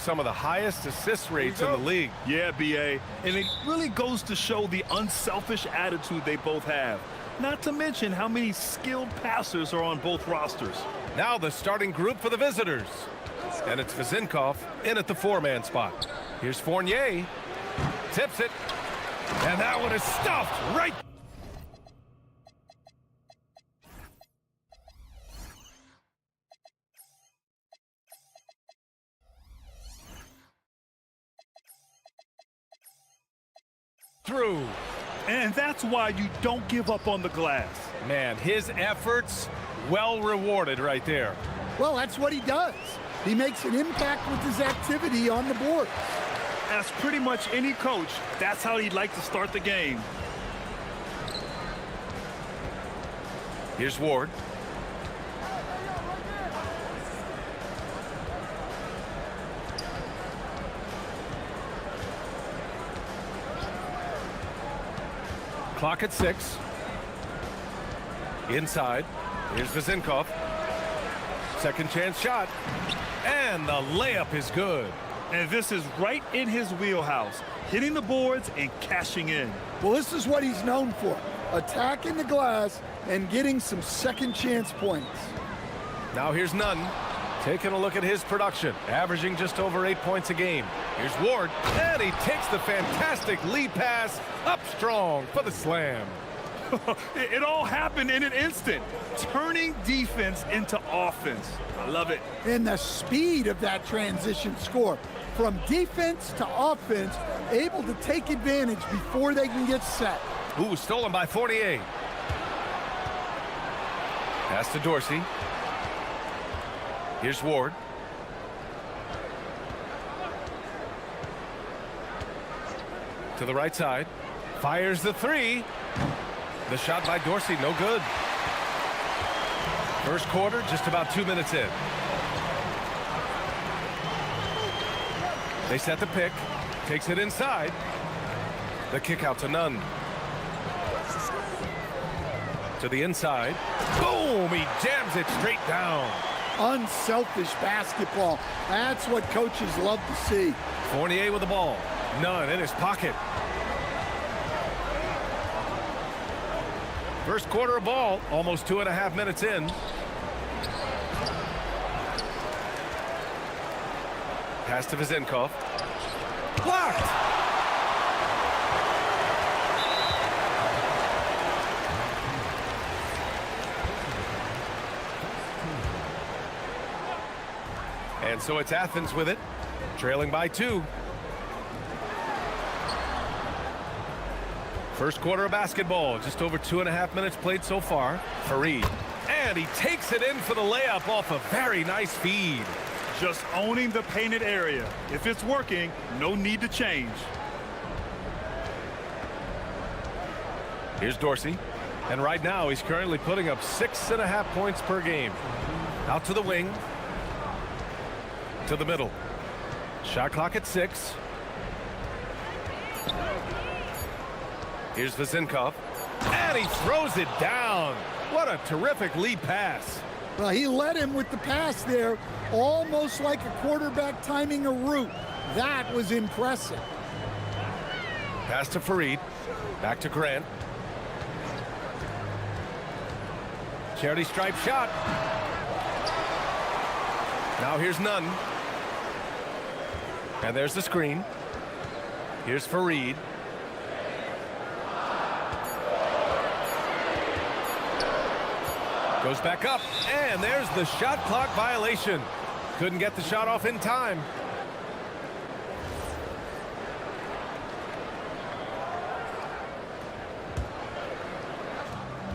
some of the highest assist rates in the league. Yeah, B.A., and it really goes to show the unselfish attitude they both have. Not to mention how many skilled passers are on both rosters. Now the starting group for the visitors. And it's Vizinkov in at the four-man spot. Here's Fournier. Tips it. And that one is stuffed right. Through. And that's why you don't give up on the glass. Man, his efforts well rewarded right there. Well, that's what he does. He makes an impact with his activity on the board. As pretty much any coach, that's how he'd like to start the game. Here's Ward. Clock at 6. Inside. Here's Vizinkov. Second chance shot. And the layup is good. And this is right in his wheelhouse, hitting the boards and cashing in. Well, this is what he's known for, attacking the glass and getting some second chance points. Now here's Nunn, taking a look at his production, averaging just over 8 points a game. Here's Ward, and he takes the fantastic lead pass up strong for the slam. It all happened in an instant, turning defense into offense. I love it. And the speed of that transition score, from defense to offense, able to take advantage before they can get set. Ooh, stolen by Fournier. Pass to Dorsey. Here's Ward. To the right side. Fires the three. The shot by Dorsey, no good. First quarter, just about 2 minutes in. They set the pick. Takes it inside. The kick out to Nunn. To the inside. Boom! He jams it straight down. Unselfish basketball. That's what coaches love to see. Fournier with the ball. Nunn in his pocket. First quarter of ball, almost 2.5 minutes in. Pass to Vizinkov. Blocked! And so it's Athens with it, trailing by 2. First quarter of basketball, just over 2.5 minutes played so far. Fareed, and he takes it in for the layup off a very nice feed. Just owning the painted area. If it's working, no need to change. Here's Dorsey, and right now he's currently putting up 6.5 points per game. Out to the wing, to the middle. Shot clock at 6. Here's Vizinkov, and he throws it down. What a terrific lead pass. Well, he led him with the pass there, almost like a quarterback timing a route. That was impressive. Pass to Fareed, back to Grant. Charity stripe shot. Now here's Nunn. And there's the screen. Here's Fareed. Goes back up, and there's the shot clock violation. Couldn't get the shot off in time.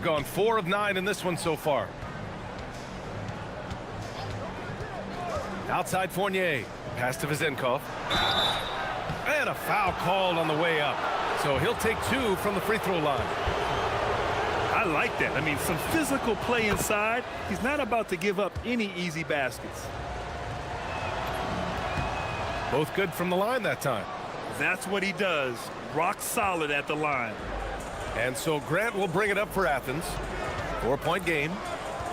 Gone 4 of 9 in this one so far. Outside Fournier. Pass to Vizinkov. And a foul called on the way up. So he'll take 2 from the free throw line. I like that. I mean, some physical play inside. He's not about to give up any easy baskets. Both good from the line that time. That's what he does. Rock solid at the line. And so Grant will bring it up for Athens. 4-point game.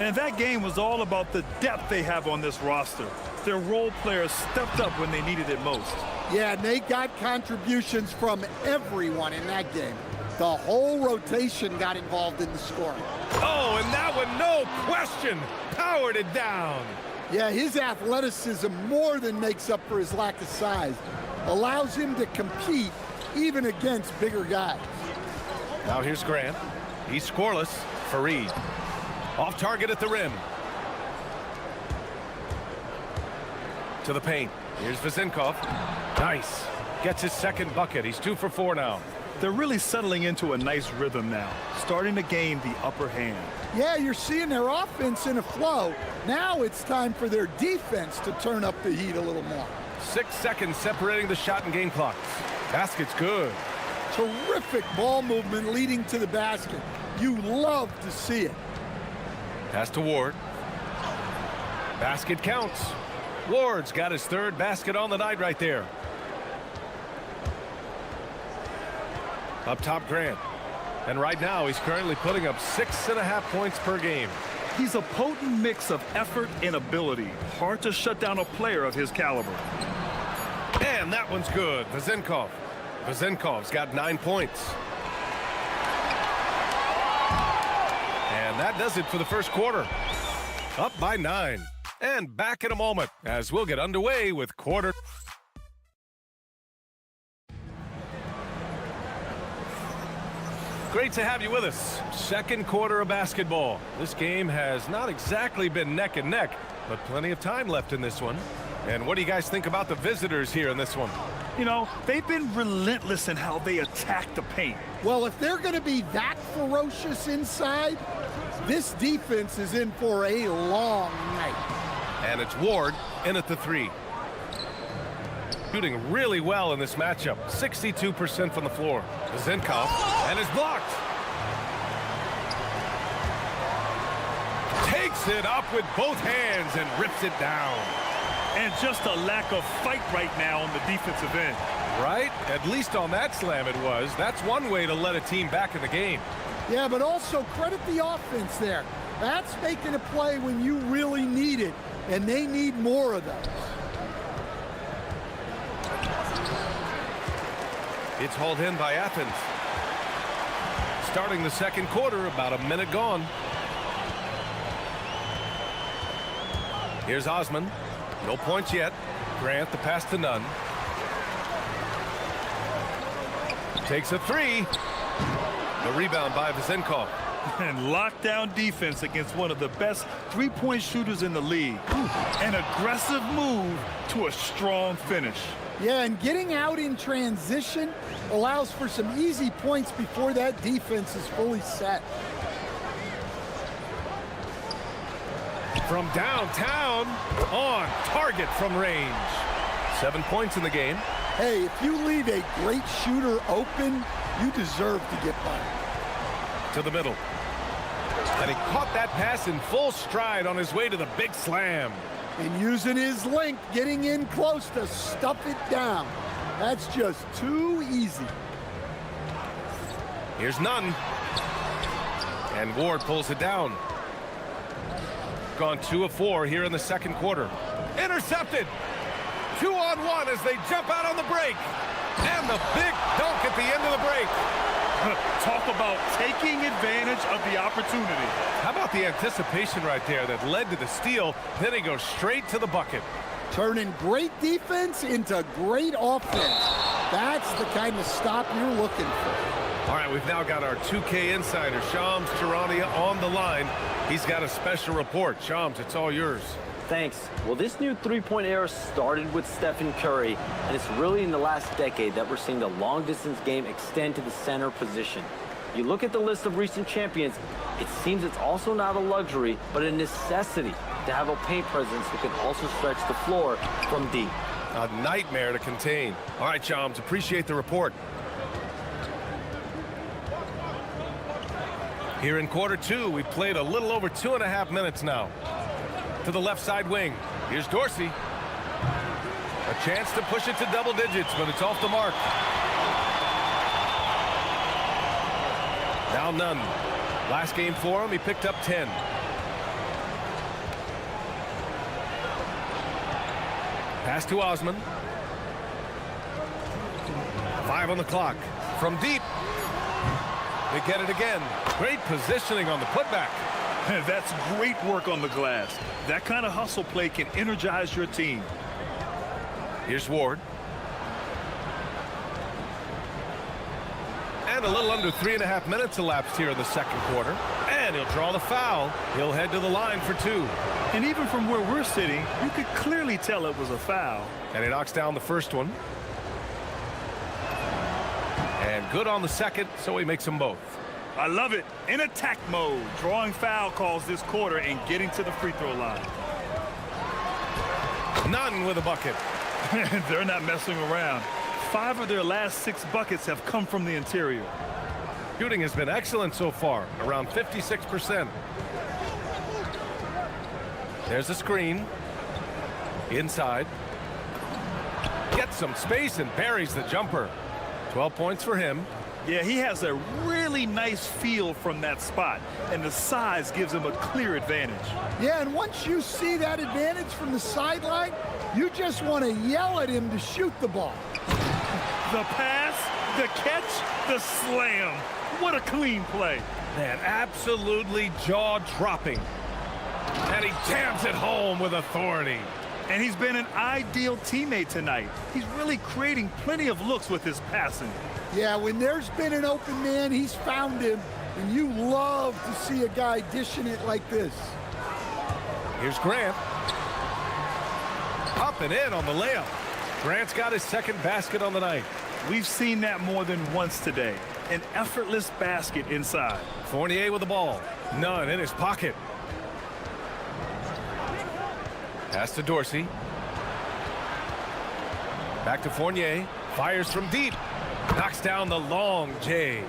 And that game was all about the depth they have on this roster. Their role players stepped up when they needed it most. Yeah, and they got contributions from everyone in that game. The whole rotation got involved in the scoring. Oh, and that one, no question, powered it down. Yeah, his athleticism more than makes up for his lack of size. Allows him to compete even against bigger guys. Now here's Grant. He's scoreless. Fareed. Off target at the rim. To the paint. Here's Vezenkov. Nice. Gets his second bucket. He's 2 for 4 now. They're really settling into a nice rhythm now, starting to gain the upper hand. Yeah, you're seeing their offense in a flow. Now it's time for their defense to turn up the heat a little more. 6 seconds separating the shot and game clocks. Basket's good. Terrific ball movement leading to the basket. You love to see it. Pass to Ward. Basket counts. Ward's got his third basket on the night right there. Up top, Grant. And right now, he's currently putting up 6.5 points per game. He's a potent mix of effort and ability. Hard to shut down a player of his caliber. And that one's good. Vezenkov. Vezenkov's got 9 points. And that does it for the first quarter. Up by 9. And back in a moment as we'll get underway with quarter. Great to have you with us. Second quarter of basketball. This game has not exactly been neck and neck, but plenty of time left in this one. And what do you guys think about the visitors here in this one? You know, they've been relentless in how they attack the paint. Well, if they're going to be that ferocious inside, this defense is in for a long night. And it's Ward in at the 3. Shooting really well in this matchup. 62% from the floor. Vezenkov, and is blocked. Takes it up with both hands and rips it down. And just a lack of fight right now on the defensive end. Right? At least on that slam it was. That's one way to let a team back in the game. Yeah, but also credit the offense there. That's making a play when you really need it, and they need more of those. It's hauled in by Athens. Starting the second quarter, about a minute gone. Here's Osman. No points yet. Grant the pass to Nunn. Takes a 3. The rebound by Vezenkov. And lockdown defense against one of the best three-point shooters in the league. An aggressive move to a strong finish. Yeah, and getting out in transition allows for some easy points before that defense is fully set. From downtown, on target from range. 7 points in the game. Hey, if you leave a great shooter open, you deserve to get by. To the middle. And he caught that pass in full stride on his way to the big slam. And using his length, getting in close to stuff it down. That's just too easy. Here's Nunn. And Ward pulls it down. Gone 2 of 4 here in the second quarter. Intercepted. 2-on-1 as they jump out on the break. And the big dunk at the end of the break. Talk about taking advantage of the opportunity. How about the anticipation right there that led to the steal? Then he goes straight to the bucket. Turning great defense into great offense. That's the kind of stop you're looking for. All right, we've now got our 2K insider, Shams Charania, on the line. He's got a special report. Shams, it's all yours. Thanks. Well, this new three-point era started with Stephen Curry, and it's really in the last decade that we're seeing the long-distance game extend to the center position. You look at the list of recent champions, it seems it's also not a luxury, but a necessity to have a paint presence who can also stretch the floor from deep. A nightmare to contain. All right, Shams, appreciate the report. Here in quarter 2, we've played a little over 2.5 minutes now. To the left side wing. Here's Dorsey. A chance to push it to double digits, but it's off the mark. Now Nunn. Last game for him, he picked up 10. Pass to Osman. 5 on the clock. From deep. They get it again. Great positioning on the putback. That's great work on the glass. That kind of hustle play can energize your team. Here's Ward. And a little under 3.5 minutes elapsed here in the second quarter. And he'll draw the foul. He'll head to the line for 2. And even from where we're sitting, you could clearly tell it was a foul. And he knocks down the first one. And good on the second, so he makes them both. I love it. In attack mode, drawing foul calls this quarter and getting to the free throw line. None with a bucket. They're not messing around. 5 of their last 6 buckets have come from the interior. Shooting has been excellent so far, around 56%. There's a screen. Inside. Gets some space and buries the jumper. 12 points for him. Yeah, he has a really nice feel from that spot, and the size gives him a clear advantage. Yeah, and once you see that advantage from the sideline, you just want to yell at him to shoot the ball. The pass, the catch, the slam. What a clean play. Man, absolutely jaw-dropping. And he jams it home with authority. And he's been an ideal teammate tonight. He's really creating plenty of looks with his passing. Yeah, when there's been an open man, he's found him, and you love to see a guy dishing it like this. Here's Grant. Up and in on the layup. Grant's got his second basket on the night. We've seen that more than once today. An effortless basket inside. Fournier with the ball. None in his pocket. Pass to Dorsey. Back to Fournier. Fires from deep. Knocks down the long J.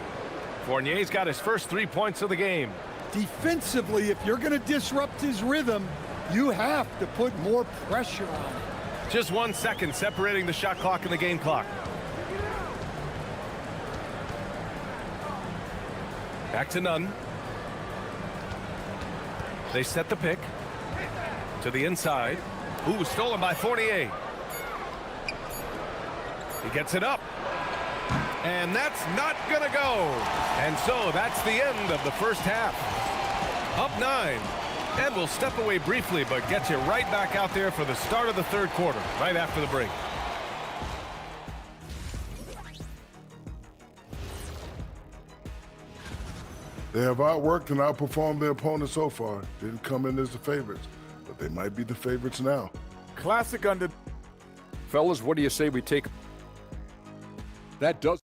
Fournier's got his first 3 points of the game. Defensively, if you're going to disrupt his rhythm, you have to put more pressure on him. Just 1 second separating the shot clock and the game clock. Back to Nunn. They set the pick. To the inside. Ooh, stolen by Fournier. He gets it up. And that's not going to go. And so that's the end of the first half. Up 9. And we'll step away briefly, but get you right back out there for the start of the third quarter, right after the break. They have outworked and outperformed their opponents so far. Didn't come in as the favorites, but they might be the favorites now. Classic under. Fellas, what do you say we take? That does.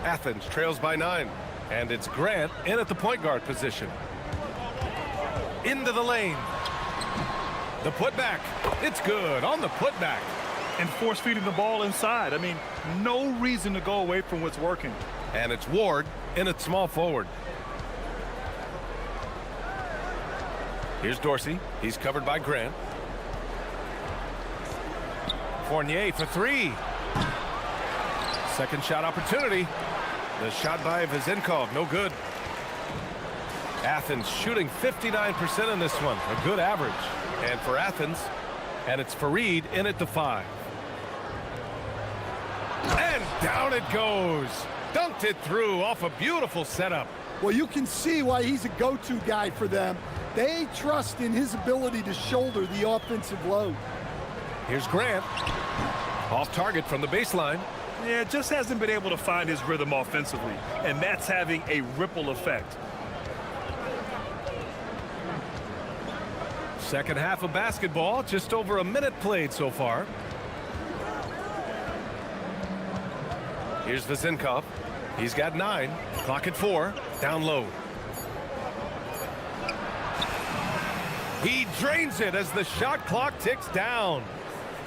Athens trails by 9. And it's Grant in at the point guard position. Into the lane. The putback. It's good on the putback. And force feeding the ball inside. I mean, no reason to go away from what's working. And it's Ward in at small forward. Here's Dorsey. He's covered by Grant. Fournier for 3. Second shot opportunity. The shot by Vezenkov, no good. Athens shooting 59% in this one, a good average. And for Athens, and it's Fareed in at the 5. And down it goes. Dunked it through off a beautiful setup. Well, you can see why he's a go-to guy for them. They trust in his ability to shoulder the offensive load. Here's Grant. Off target from the baseline. Yeah, just hasn't been able to find his rhythm offensively, and that's having a ripple effect. Second half of basketball, just over a minute played so far. Here's Vezinkov. He's got 9. Clock at 4. Down low. He drains it as the shot clock ticks down.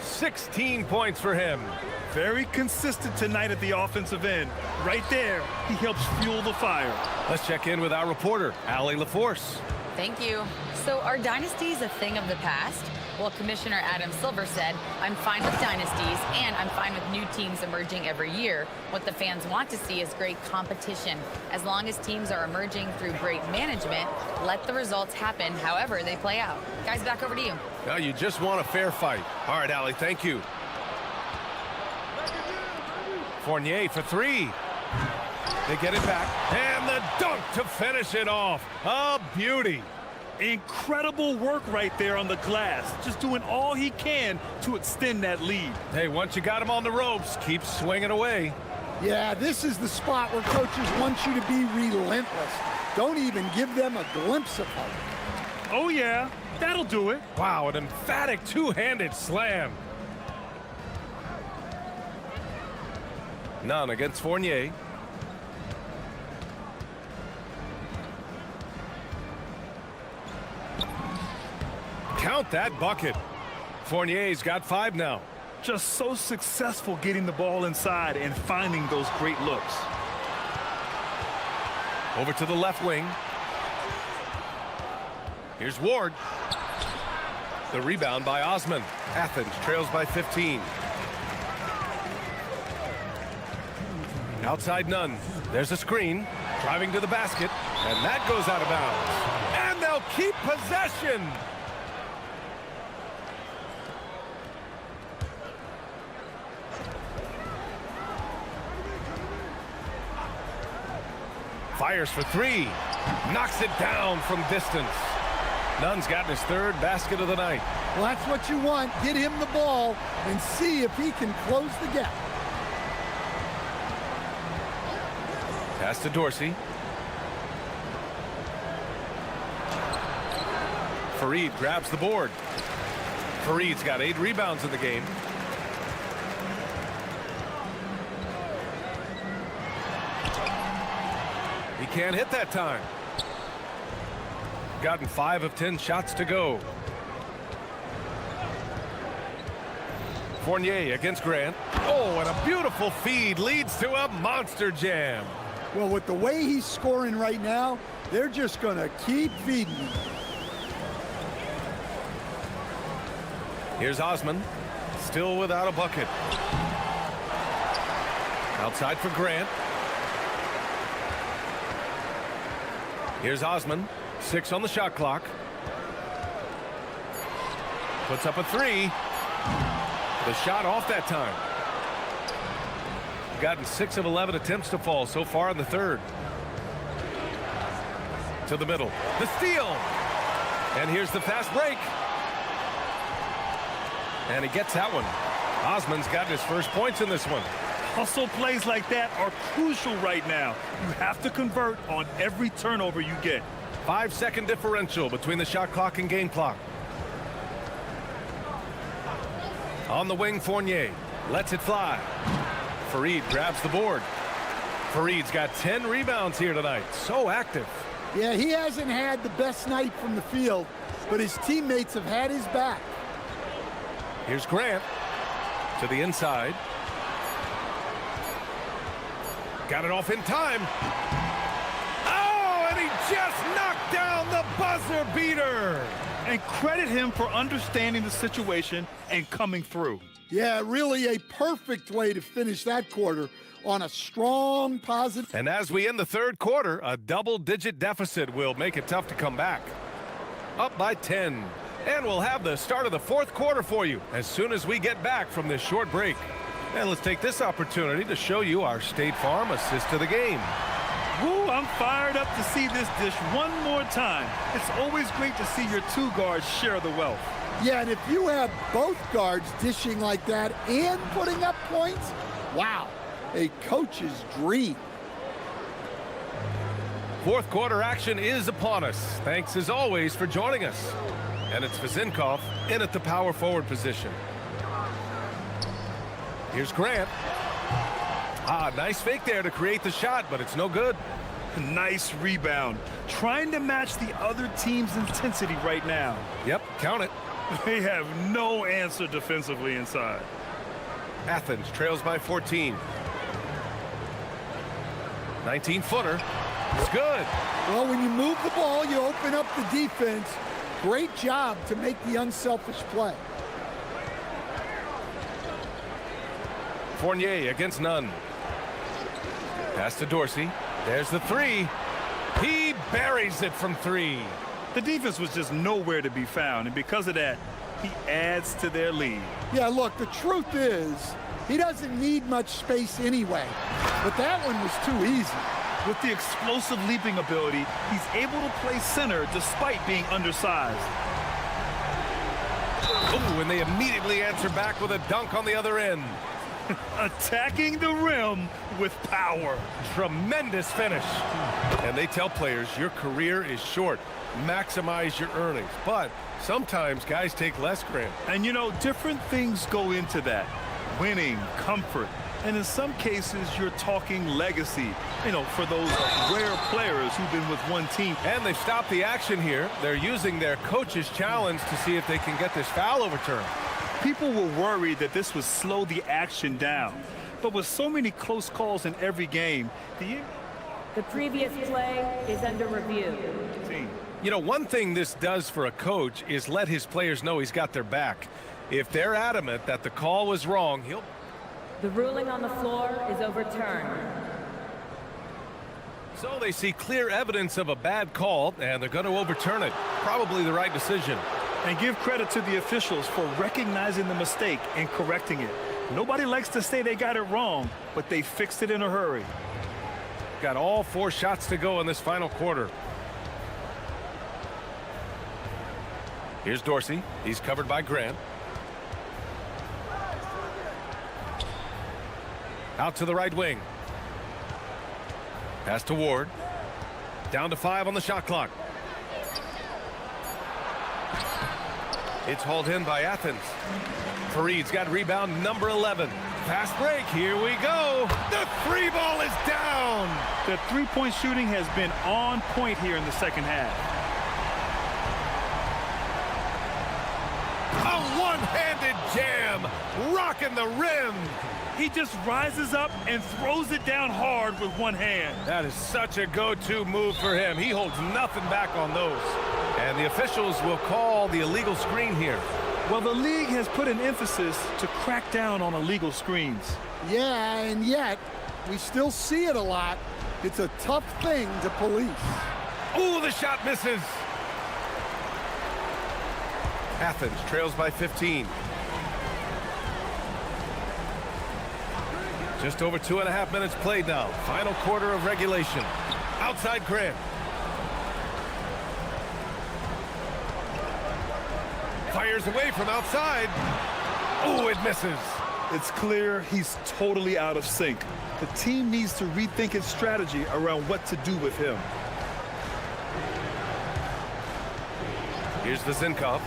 16 points for him. Very consistent tonight at the offensive end. Right there, he helps fuel the fire. Let's check in with our reporter, Allie LaForce. Thank you. So are dynasties a thing of the past? Well, Commissioner Adam Silver said, I'm fine with dynasties and I'm fine with new teams emerging every year. What the fans want to see is great competition. As long as teams are emerging through great management, let the results happen however they play out. Guys, back over to you. Now you just want a fair fight. All right, Allie, thank you. Fournier for 3. They get it back. And the dunk to finish it off. A beauty. Incredible work right there on the glass. Just doing all he can to extend that lead. Hey, once you got him on the ropes, keep swinging away. Yeah, this is the spot where coaches want you to be relentless. Don't even give them a glimpse of hope. Oh, yeah. That'll do it. Wow, an emphatic two-handed slam. None against Fournier. Count that bucket. Fournier's got 5 now. Just so successful getting the ball inside and finding those great looks. Over to the left wing. Here's Ward. The rebound by Osman. Athens trails by 15. Outside Nunn. There's a screen. Driving to the basket. And that goes out of bounds. And they'll keep possession. Fires for 3. Knocks it down from distance. Nunn's gotten his 3rd basket of the night. Well, that's what you want. Get him the ball and see if he can close the gap. Pass to Dorsey. Fareed grabs the board. Fareed's got 8 rebounds in the game. He can't hit that time. Gotten 5 of 10 shots to go. Fournier against Grant. Oh, and a beautiful feed leads to a monster jam. Well, with the way he's scoring right now, they're just going to keep feeding him. Here's Osman, still without a bucket. Outside for Grant. Here's Osman, 6 on the shot clock. Puts up a 3. The shot off that time. Gotten 6 of 11 attempts to fall so far in the 3rd. To the middle. The steal. And here's the fast break. And he gets that one. Osman's gotten his first points in this one. Hustle plays like that are crucial right now. You have to convert on every turnover you get. 5-second differential between the shot clock and game clock. On the wing, Fournier lets it fly. Fareed grabs the board. Fareed's got 10 rebounds here tonight. So active. Yeah, he hasn't had the best night from the field, but his teammates have had his back. Here's Grant to the inside. Got it off in time. Oh, and he just knocked down the buzzer beater. And credit him for understanding the situation and coming through. Yeah, really a perfect way to finish that quarter on a strong, positive. And as we end the 3rd quarter, a double-digit deficit will make it tough to come back. Up by 10. And we'll have the start of the 4th quarter for you as soon as we get back from this short break. And let's take this opportunity to show you our State Farm assist to the game. Ooh, I'm fired up to see this dish one more time. It's always great to see your two guards share the wealth. Yeah, and if you have both guards dishing like that and putting up points, wow, a coach's dream. Fourth quarter action is upon us. Thanks as always for joining us. And it's Vezinkov in at the power forward position. Here's Grant. Nice fake there to create the shot, but it's no good. Nice rebound. Trying to match the other team's intensity right now. Yep, count it. They have no answer defensively inside. Athens trails by 14. 19-footer. It's good. Well, when you move the ball, you open up the defense. Great job to make the unselfish play. Fournier against Nunn. Pass to Dorsey. There's the three. He buries it from three. The defense was just nowhere to be found, and because of that, he adds to their lead. Yeah, look, the truth is, he doesn't need much space anyway. But that one was too easy. With the explosive leaping ability, he's able to play center despite being undersized. Ooh, and they immediately answer back with a dunk on the other end. Attacking the rim with power. Tremendous finish. And they tell players your career is short. Maximize your earnings. But sometimes guys take less, Grant. And you know, different things go into that. Winning, comfort, and in some cases, you're talking legacy. You know, for those rare players who've been with one team. And they've stopped the action here. They're using their coach's challenge to see if they can get this foul overturned. People were worried that this would slow the action down. But with so many close calls in every game, the previous play is under review. You know, one thing this does for a coach is let his players know he's got their back. If they're adamant that the call was wrong, he'll... The ruling on the floor is overturned. So they see clear evidence of a bad call, and they're going to overturn it. Probably the right decision. And give credit to the officials for recognizing the mistake and correcting it. Nobody likes to say they got it wrong, but they fixed it in a hurry. Got all 4 shots to go in this final quarter. Here's Dorsey. He's covered by Grant. Out to the right wing. Pass to Ward. Down to 5 on the shot clock. It's hauled in by Athens. Fareed's got rebound number 11. Fast break. Here we go. The 3 ball is down. The three-point shooting has been on point here in the second half. A one-handed jam. Rocking the rim. He just rises up and throws it down hard with one hand. That is such a go-to move for him. He holds nothing back on those. And the officials will call the illegal screen here. Well, the league has put an emphasis to crack down on illegal screens. Yeah, and yet, we still see it a lot. It's a tough thing to police. Ooh, the shot misses. Athens trails by 15. Just over 2.5 minutes played now. Final quarter of regulation. Outside Grant. Fires away from outside. Oh, it misses. It's clear he's totally out of sync. The team needs to rethink its strategy around what to do with him. Here's Vezinkov.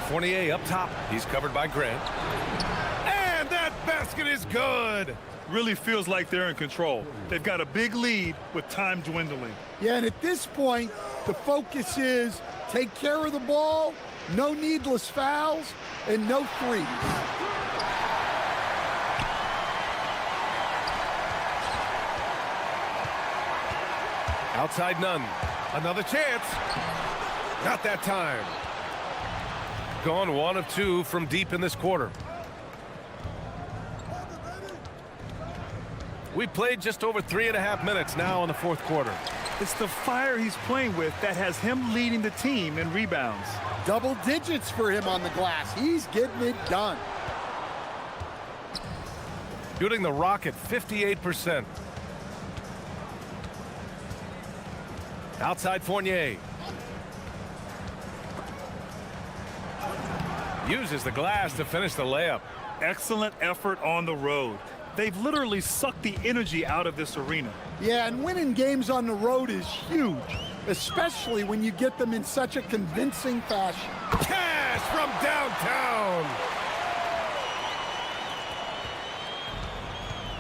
Fournier up top. He's covered by Grant. And that basket is good. Really feels like they're in control. They've got a big lead with time dwindling. Yeah, and at this point, the focus is take care of the ball, no needless fouls, and no threes. Outside Nunn. Another chance. Not that time. Gone 1 of 2 from deep in this quarter. We played just over 3.5 minutes now in the fourth quarter. It's the fire he's playing with that has him leading the team in rebounds. Double digits for him on the glass. He's getting it done. shooting the rock at 58%. Outside Fournier. Uses the glass to finish the layup. Excellent effort on the road. They've literally sucked the energy out of this arena. Yeah, and winning games on the road is huge, especially when you get them in such a convincing fashion. Cash from downtown.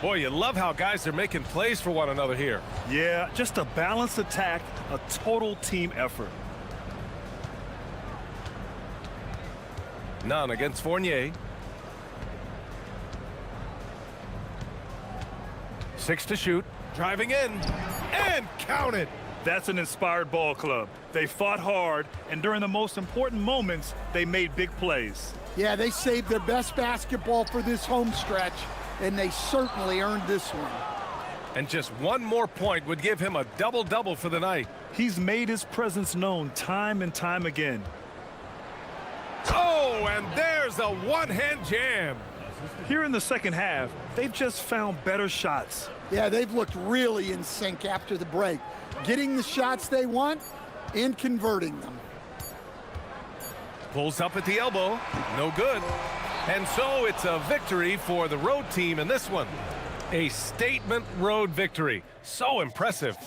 Boy, you love how guys are making plays for one another here. Yeah, just a balanced attack, a total team effort. None against Fournier. 6 to shoot. Driving in. And count it. That's an inspired ball club. They fought hard, and during the most important moments, they made big plays. Yeah, they saved their best basketball for this home stretch, and they certainly earned this one. And just one more point would give him a double-double for the night. He's made his presence known time and time again. Oh, and there's a one-hand jam. Here in the second half, they've just found better shots. Yeah, they've looked really in sync after the break, getting the shots they want and converting them. Pulls up at the elbow. No good. And so it's a victory for the road team in this one. A statement road victory. So impressive.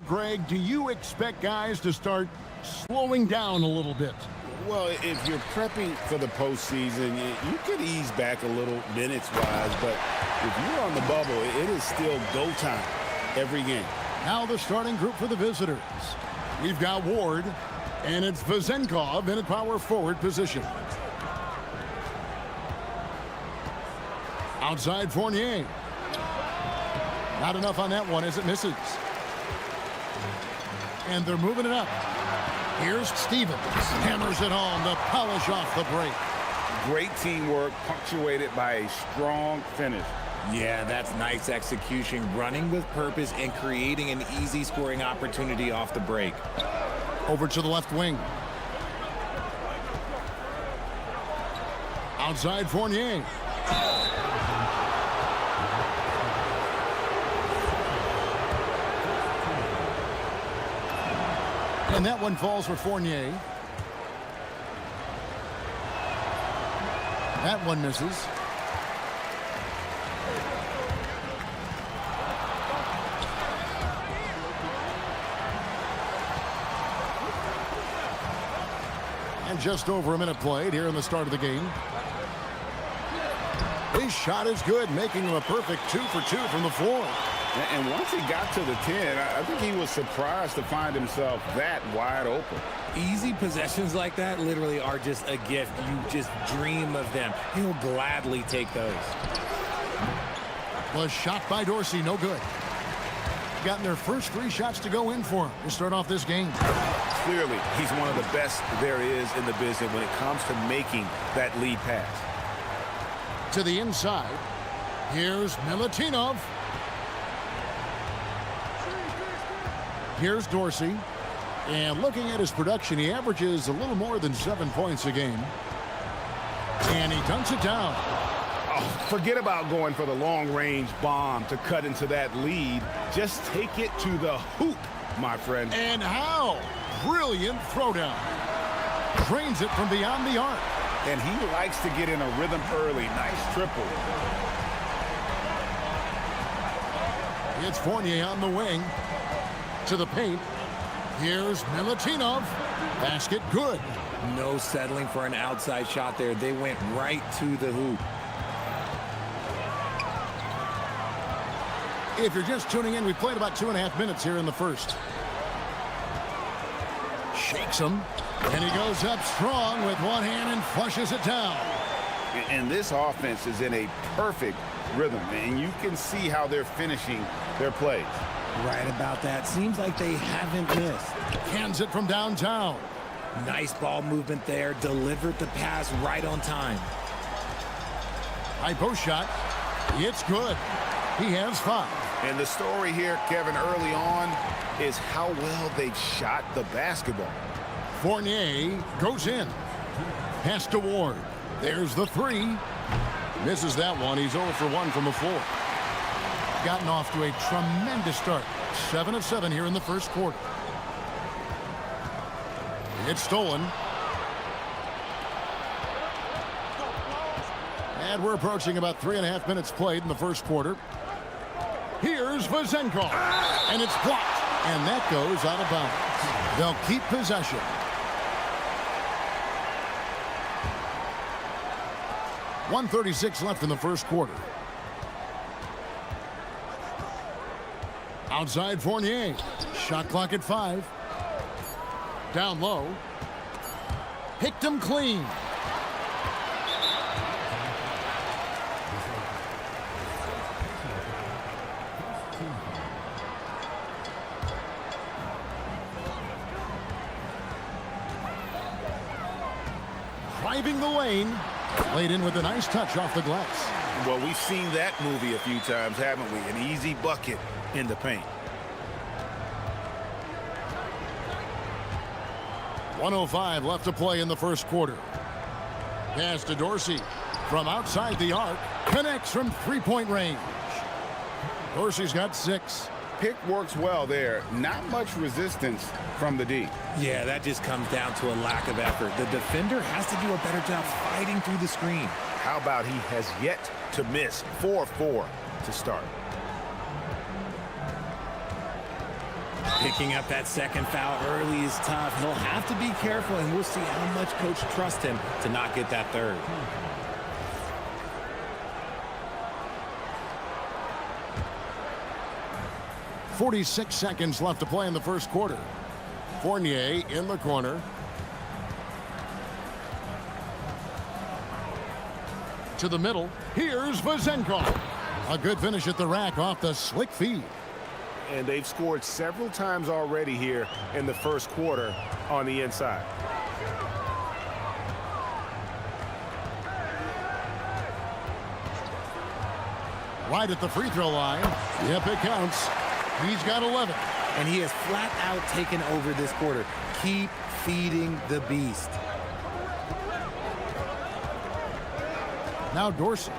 Greg, do you expect guys to start slowing down a little bit? Well, if you're prepping for the postseason, you could ease back a little minutes-wise, but if you're on the bubble, it is still go time every game. Now the starting group for the visitors. We've got Ward, and it's Vezenkov in a power forward position. Outside Fournier. Not enough on that one as it misses. And they're moving it up. Here's Stevens. Hammers it home to polish off the break. Great teamwork, punctuated by a strong finish. Yeah, that's nice execution, running with purpose and creating an easy scoring opportunity off the break. Over to the left wing. Outside Fournier. And that one falls for Fournier. That one misses. And just over a minute played here in the start of the game. His shot is good, making him a perfect 2 for 2 from the floor. And once he got to the 10, I think he was surprised to find himself that wide open. Easy possessions like that literally are just a gift. You just dream of them. He'll gladly take those. Was shot by Dorsey, no good. Gotten their first 3 shots to go in for him to start off this game. Clearly, he's one of the best there is in the business when it comes to making that lead pass. To the inside, here's Milutinov. Here's Dorsey. And looking at his production, he averages a little more than 7 points a game. And he dunks it down. Oh, forget about going for the long-range bomb to cut into that lead. Just take it to the hoop, my friend. And how? Brilliant throwdown. Drains it from beyond the arc. And he likes to get in a rhythm early. Nice triple. It's Fournier on the wing. To the paint. Here's Milutinov. Basket good. No settling for an outside shot there. They went right to the hoop. If you're just tuning in, we played about 2.5 minutes here in the first. Shakes him. And he goes up strong with one hand and flushes it down. And this offense is in a perfect rhythm. And you can see how they're finishing their plays. Right about that. Seems like they haven't missed. Hands it from downtown. Nice ball movement there. Delivered the pass right on time. High post shot. It's good. He has 5. And the story here, Kevin, early on is how well they shot the basketball. Fournier goes in. Pass to Ward. There's the 3. Misses that one. He's 0 for 1 from the floor. Gotten off to a tremendous start. 7 of 7 here in the first quarter. It's stolen. And we're approaching about 3.5 minutes played in the first quarter. Here's Vezenkov. And it's blocked. And that goes out of bounds. They'll keep possession. .136 left in the first quarter. Outside Fournier. Shot clock at 5. Down low. Picked him clean. Driving the lane. Played in with a nice touch off the glass. Well, we've seen that movie a few times, haven't we? An easy bucket in the paint. 1:05 left to play in the first quarter. Pass to Dorsey from outside the arc. Connects from 3-point range. Dorsey's got 6. Pick works well there. Not much resistance from the D. Yeah, that just comes down to a lack of effort. The defender has to do a better job fighting through the screen. How about he has yet to miss? 4-4 to start. Picking up that second foul early is tough. He'll have to be careful, and we'll see how much coach trusts him to not get that third. .46 seconds left to play in the first quarter. Fournier in the corner. To the middle. Here's Vazenkov. A good finish at the rack off the slick feed. And they've scored several times already here in the first quarter on the inside. Right at the free throw line. Yep, it counts. He's got 11. And he has flat out taken over this quarter. Keep feeding the beast. Now Dorsey.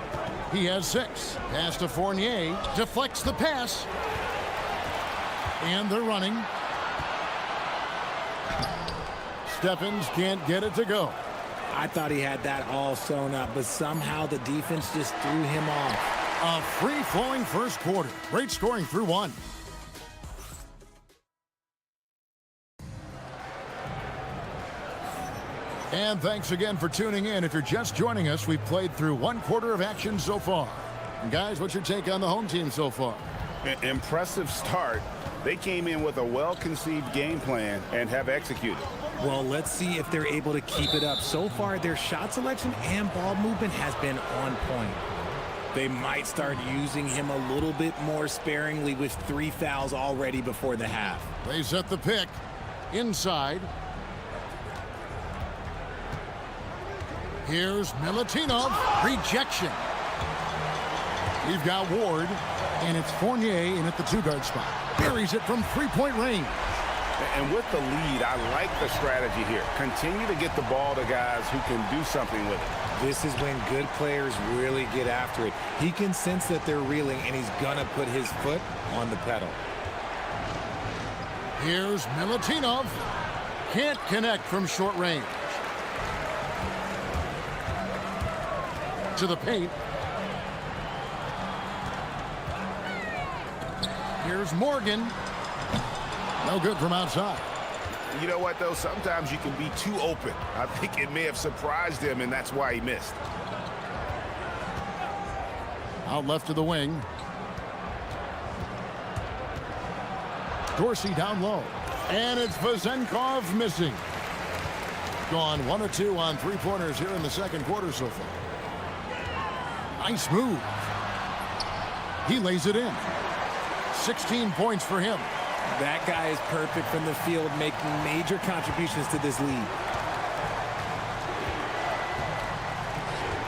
He has 6. Pass to Fournier. Deflects the pass. And they're running. Stephens can't get it to go. I thought he had that all sewn up, but somehow the defense just threw him off. A free-flowing first quarter. Great scoring through one. And thanks again for tuning in. If you're just joining us, we've played through one quarter of action so far. And guys, what's your take on the home team so far? Impressive start. They came in with a well-conceived game plan and have executed. Well, let's see if they're able to keep it up. So far, their shot selection and ball movement has been on point. They might start using him a little bit more sparingly with 3 fouls already before the half. They set the pick. Inside. Here's Milutinov. Rejection. We've got Ward, and it's Fournier in at the 2-guard spot. Buries it from 3-point range. And with the lead, I like the strategy here. Continue to get the ball to guys who can do something with it. This is when good players really get after it. He can sense that they're reeling, and he's going to put his foot on the pedal. Here's Milutinov. Can't connect from short range. To the paint. Here's Morgan. No good from outside. You know what, though? Sometimes you can be too open. I think it may have surprised him, and that's why he missed. Out left to the wing. Dorsey down low. And it's Vazenkov missing. Gone 1 of 2 on 3-pointers here in the second quarter so far. Nice move. He lays it in. 16 points for him. That guy is perfect from the field, making major contributions to this lead.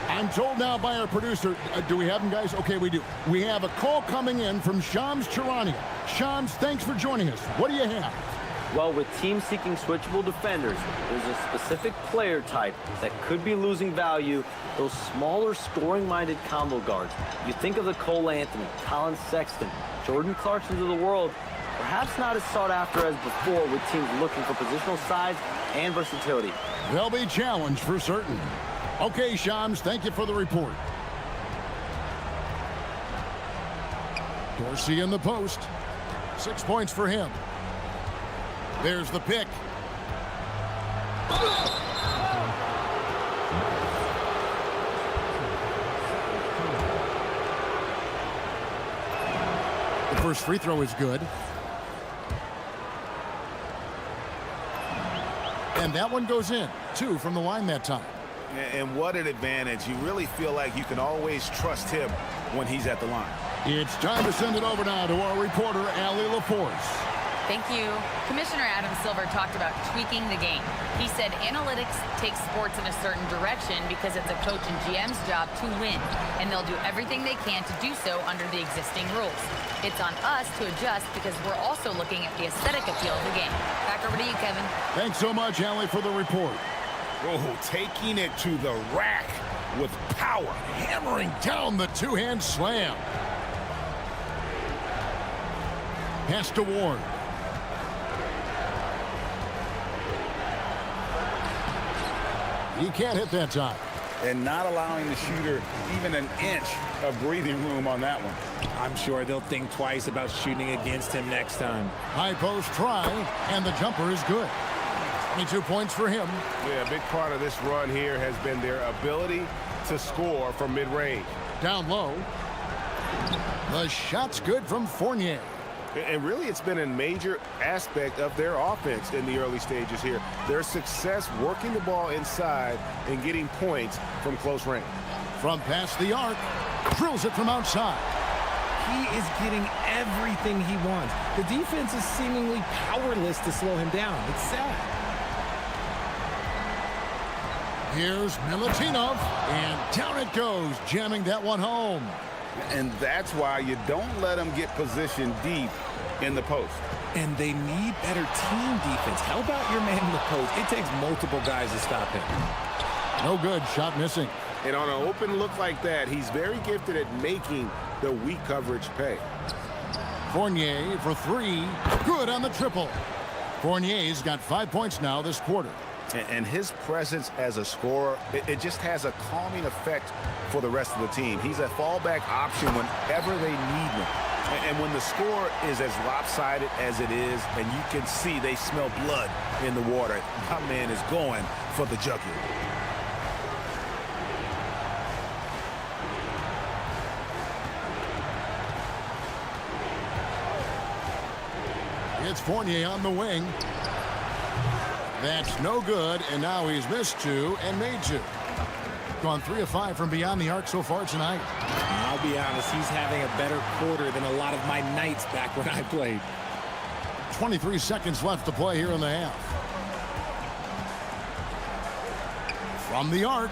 I'm told now by our producer, do we have him, guys? Okay, we do. We have a call coming in from Shams Charania. Shams, thanks for joining us. What do you have? Well, with teams seeking switchable defenders, there's a specific player type that could be losing value, those smaller scoring-minded combo guards. You think of the Cole Anthony, Colin Sexton, Jordan Clarksons of the world, perhaps not as sought after as before with teams looking for positional size and versatility. They'll be challenged for certain. Okay, Shams, thank you for the report. Dorsey in the post. 6 points for him. There's the pick. The first free throw is good. And that one goes in. 2 from the line that time. And what an advantage. You really feel like you can always trust him when he's at the line. It's time to send it over now to our reporter, Allie LaForce. Thank you. Commissioner Adam Silver talked about tweaking the game. He said analytics take sports in a certain direction because it's a coach and GM's job to win, and they'll do everything they can to do so under the existing rules. It's on us to adjust because we're also looking at the aesthetic appeal of the game. Back over to you, Kevin. Thanks so much, Allie, for the report. Oh, taking it to the rack with power. Hammering down the two-hand slam. Pass to Ward. He can't hit that time. and not allowing the shooter even an inch of breathing room on that one. I'm sure they'll think twice about shooting against him next time. High post try, and the jumper is good. 22 points for him. Yeah, a big part of this run here has been their ability to score from mid-range. Down low. The shot's good from Fournier. And really, it's been a major aspect of their offense in the early stages here. Their success working the ball inside and getting points from close range. From past the arc, drills it from outside. He is getting everything he wants. The defense is seemingly powerless to slow him down. It's sad. Here's Milutinov, and down it goes, jamming that one home. And that's why you don't let them get positioned deep in the post. And they need better team defense. Help out your man in the post. It takes multiple guys to stop him. No good, shot missing. And on an open look like that, he's very gifted at making the weak coverage pay. Fournier for three. Good on the triple. Fournier's got 5 points now this quarter. And his presence as a scorer, it just has a calming effect for the rest of the team. He's a fallback option whenever they need him. And when the score is as lopsided as it is, and you can see they smell blood in the water, my man is going for the jugular. It's Fournier on the wing. That's no good, and now he's missed two and made two. Gone 3 of 5 from beyond the arc so far tonight. I'll be honest, he's having a better quarter than a lot of my nights back when I played. 23 seconds left to play here in the half. From the arc.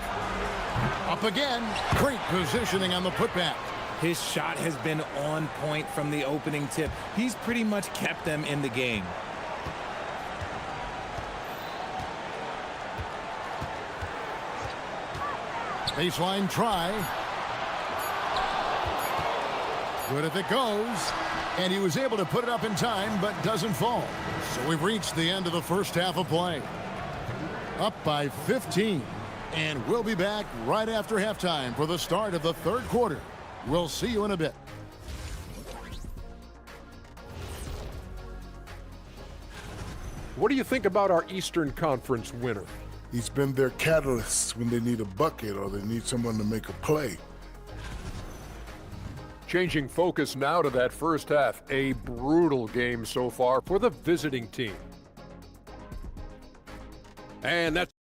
Up again. Great positioning on the putback. His shot has been on point from the opening tip. He's pretty much kept them in the game. Baseline try. Good if it goes. And he was able to put it up in time, but doesn't fall. So we've reached the end of the first half of play. Up by 15. And we'll be back right after halftime for the start of the third quarter. We'll see you in a bit. What do you think about our Eastern Conference winner? He's been their catalyst when they need a bucket or they need someone to make a play. Changing focus now to that first half. A brutal game so far for the visiting team. And that's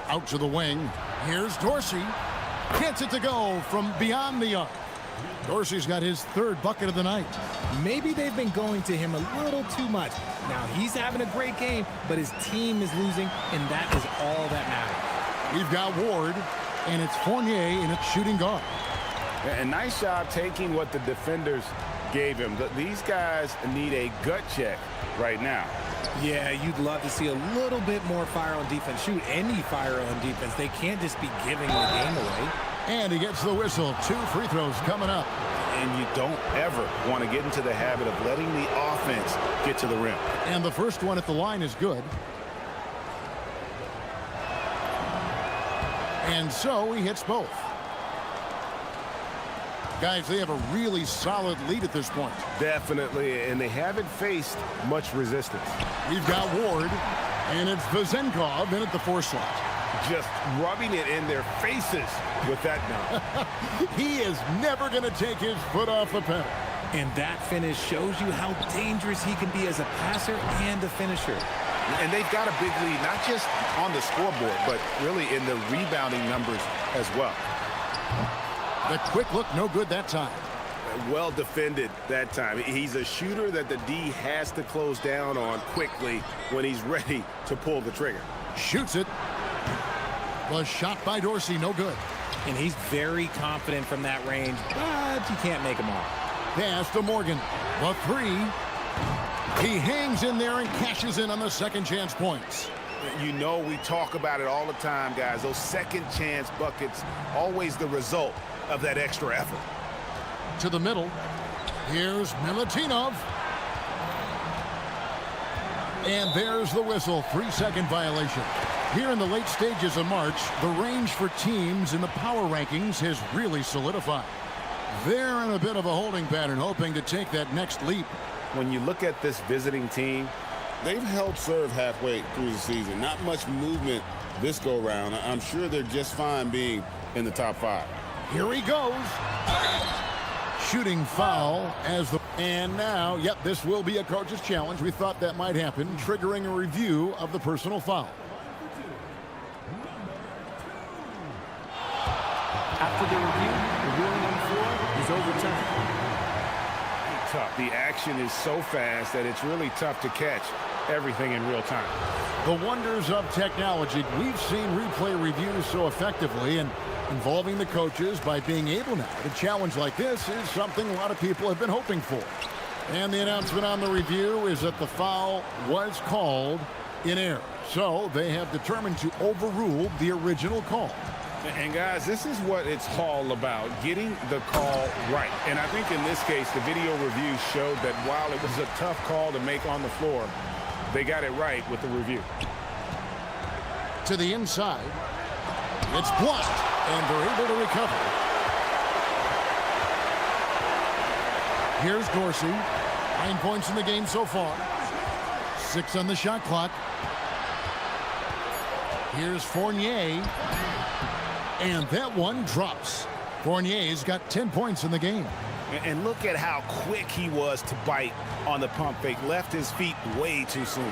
out to the wing. Here's Dorsey. Gets it to go from beyond the arc. Dorsey's got his third bucket of the night. Maybe they've been going to him a little too much. Now he's having a great game, but his team is losing, and that is all that matters. We've got Ward, and it's Fournier in its shooting guard. And nice job taking what the defenders gave him. These guys need a gut check right now. Yeah, you'd love to see a little bit more fire on defense. Shoot any fire on defense. They can't just be giving the game away. And he gets the whistle. 2 free throws coming up. And you don't ever want to get into the habit of letting the offense get to the rim. And the first one at the line is good. And so he hits both. Guys, they have a really solid lead at this point. Definitely, and they haven't faced much resistance. We've got Ward, and it's Vezenkov in at the 4 slot. Just rubbing it in their faces with that now. He is never going to take his foot off the pedal. And that finish shows you how dangerous he can be as a passer and a finisher. And they've got a big lead, not just on the scoreboard, but really in the rebounding numbers as well. The quick look, no good that time. Well defended that time. He's a shooter that the D has to close down on quickly when he's ready to pull the trigger. Shoots it. Was shot by Dorsey, no good. And he's very confident from that range, but you can't make him off. Pass to Morgan. The 3. He hangs in there and cashes in on the second chance points. You know, we talk about it all the time, guys. Those second chance buckets, always the result of that extra effort. To the middle. Here's Milutinov. And there's the whistle. 3-second violation. Here in the late stages of March, the range for teams in the power rankings has really solidified. They're in a bit of a holding pattern, hoping to take that next leap. When you look at this visiting team, they've held serve halfway through the season. Not much movement this go-round. I'm sure they're just fine being in the top 5. Here he goes. Shooting foul as the... And now, yep, this will be a coach's challenge. We thought that might happen, triggering a review of the personal foul. After the review, the ruling on the floor is overturned. Tough. The action is so fast that it's really tough to catch everything in real time. The wonders of technology. We've seen replay reviews so effectively, and involving the coaches by being able now to challenge like this is something a lot of people have been hoping for. And the announcement on the review is that the foul was called in error. So they have determined to overrule the original call. And guys, this is what it's all about, getting the call right. And I think in this case, the video review showed that while it was a tough call to make on the floor, they got it right with the review. To the inside. It's blocked, and they're able to recover. Here's Dorsey. 9 points in the game so far. 6 on the shot clock. Here's Fournier. And that one drops. Fournier's got 10 points in the game. And look at how quick he was to bite on the pump fake. Left his feet way too soon.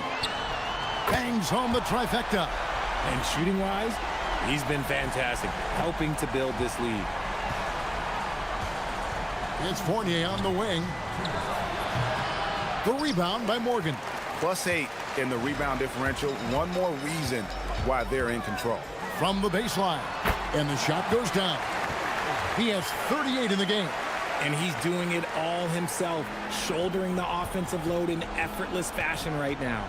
Bangs home the trifecta. And shooting-wise, he's been fantastic, helping to build this lead. It's Fournier on the wing. The rebound by Morgan. +8 in the rebound differential. One more reason why they're in control. From the baseline. And the shot goes down. He has 38 in the game. And he's doing it all himself, shouldering the offensive load in effortless fashion right now.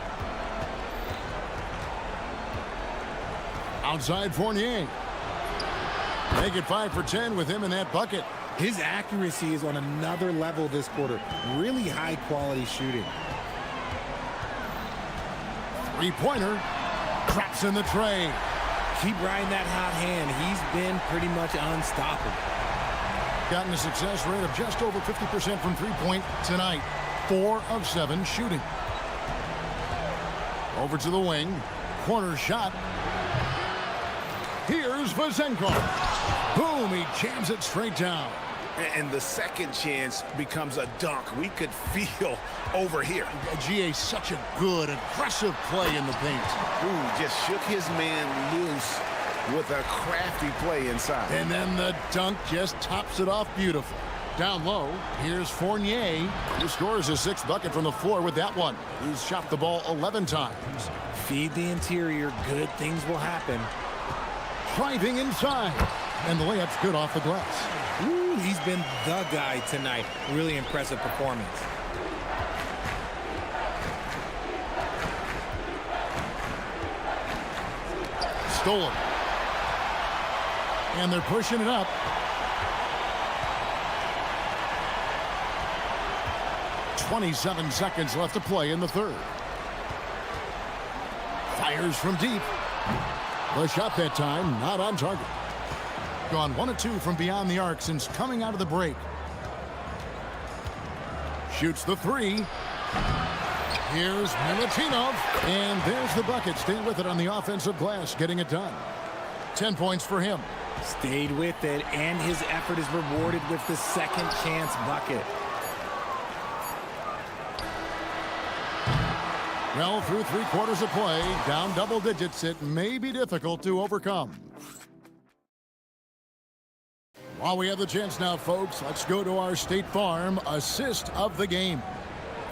Outside Fournier. Make it 5 for 10 with him in that bucket. His accuracy is on another level this quarter. Really high quality shooting. 3-pointer. Drops in the tray. Keep riding that hot hand. He's been pretty much unstoppable. Gotten a success rate of just over 50% from three-point tonight. 4 of 7 shooting. Over to the wing. Corner shot. Here's Vezenkov. Boom, he jams it straight down. And the second chance becomes a dunk. We could feel over here. GA, such a good, aggressive play in the paint. Ooh, just shook his man loose with a crafty play inside. And then the dunk just tops it off beautiful. Down low, here's Fournier, who scores his 6th bucket from the floor with that one. He's shot the ball 11 times. Feed the interior, good things will happen. Driving inside, and the layup's good off the glass. Ooh, he's been the guy tonight. Really impressive performance. Stolen. And they're pushing it up. .27 seconds left to play in the third. Fires from deep. The shot that time not on target. Gone 1 of 2 from beyond the arc since coming out of the break. Shoots the three. Here's Milutinov, and there's the bucket. Stay with it on the offensive glass, getting it done. 10 points for him. Stayed with it, and his effort is rewarded with the second chance bucket. Well, through 3/4 of play, down double digits, it may be difficult to overcome. While we have the chance now, folks, let's go to our State Farm assist of the game.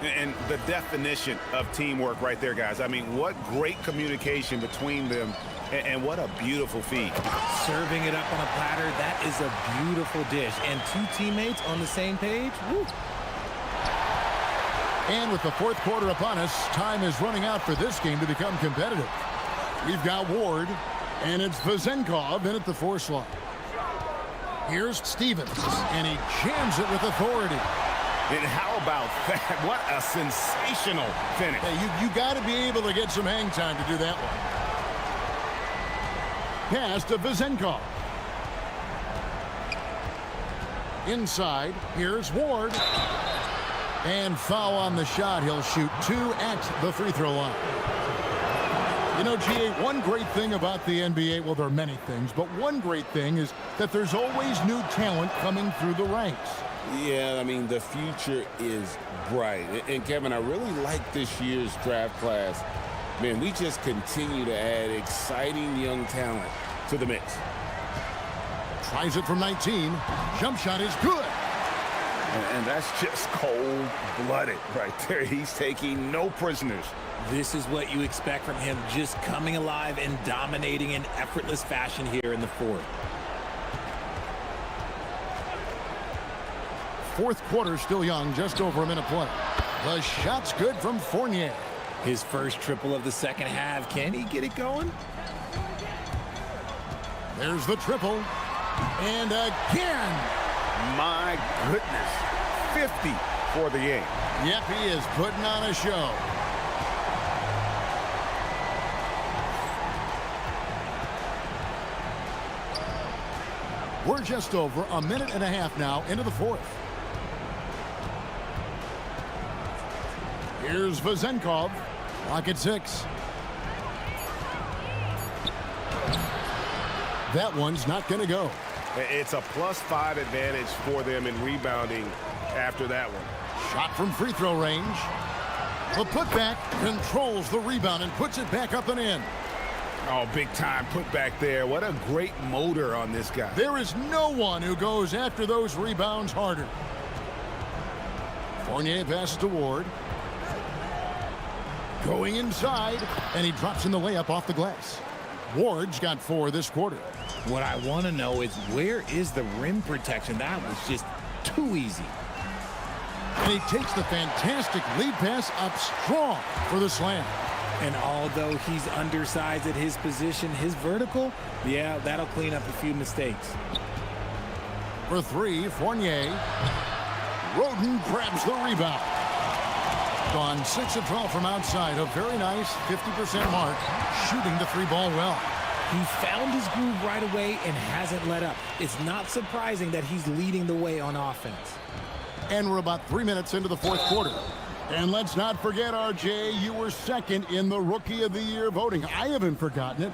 And the definition of teamwork right there, guys. I mean, what great communication between them, and what a beautiful feed. Serving it up on a platter, that is a beautiful dish. And two teammates on the same page, woo. And with the 4th quarter upon us, time is running out for this game to become competitive. We've got Ward, and it's Vazenkov in at the 4 slot. Here's Stevens, and he jams it with authority. And how about that? What a sensational finish. Hey, you got to be able to get some hang time to do that one. Pass to Vazenkov. Inside, here's Ward. And foul on the shot. He'll shoot 2 at the free throw line. You know, GA, one great thing about the NBA, well, there are many things, but one great thing is that there's always new talent coming through the ranks. Yeah, I mean, the future is bright. And Kevin, I really like this year's draft class. Man, we just continue to add exciting young talent to the mix. Tries it from 19. Jump shot is good. And that's just cold-blooded right there. He's taking no prisoners. This is what you expect from him, just coming alive and dominating in effortless fashion here in the 4th. 4th quarter still young, just over a minute play. The shot's good from Fournier. His first triple of the second half. Can he get it going? There's the triple. And again. My goodness. 50 for the game. Yep, he is putting on a show. We're just over a minute and a half now into the 4th. Here's Vazenkov. Clock at 6. That one's not going to go. It's a +5 advantage for them in rebounding after that one. Shot from free throw range. The putback controls the rebound and puts it back up and in. Oh, big time put back there. What a great motor on this guy. There is no one who goes after those rebounds harder. Fournier passes to Ward. Going inside, and he drops in the layup off the glass. Ward's got 4 this quarter. What I want to know is, where is the rim protection? That was just too easy. And he takes the fantastic lead pass up strong for the slam. And although he's undersized at his position, his vertical, yeah, that'll clean up a few mistakes. For 3, Fournier. Roden grabs the rebound. Gone 6 of 12 from outside. A very nice 50% mark. Shooting the 3 ball well. He found his groove right away and hasn't let up. It's not surprising that he's leading the way on offense. And we're about 3 minutes into the 4th quarter. And let's not forget, RJ, you were second in the Rookie of the Year voting. I haven't forgotten it.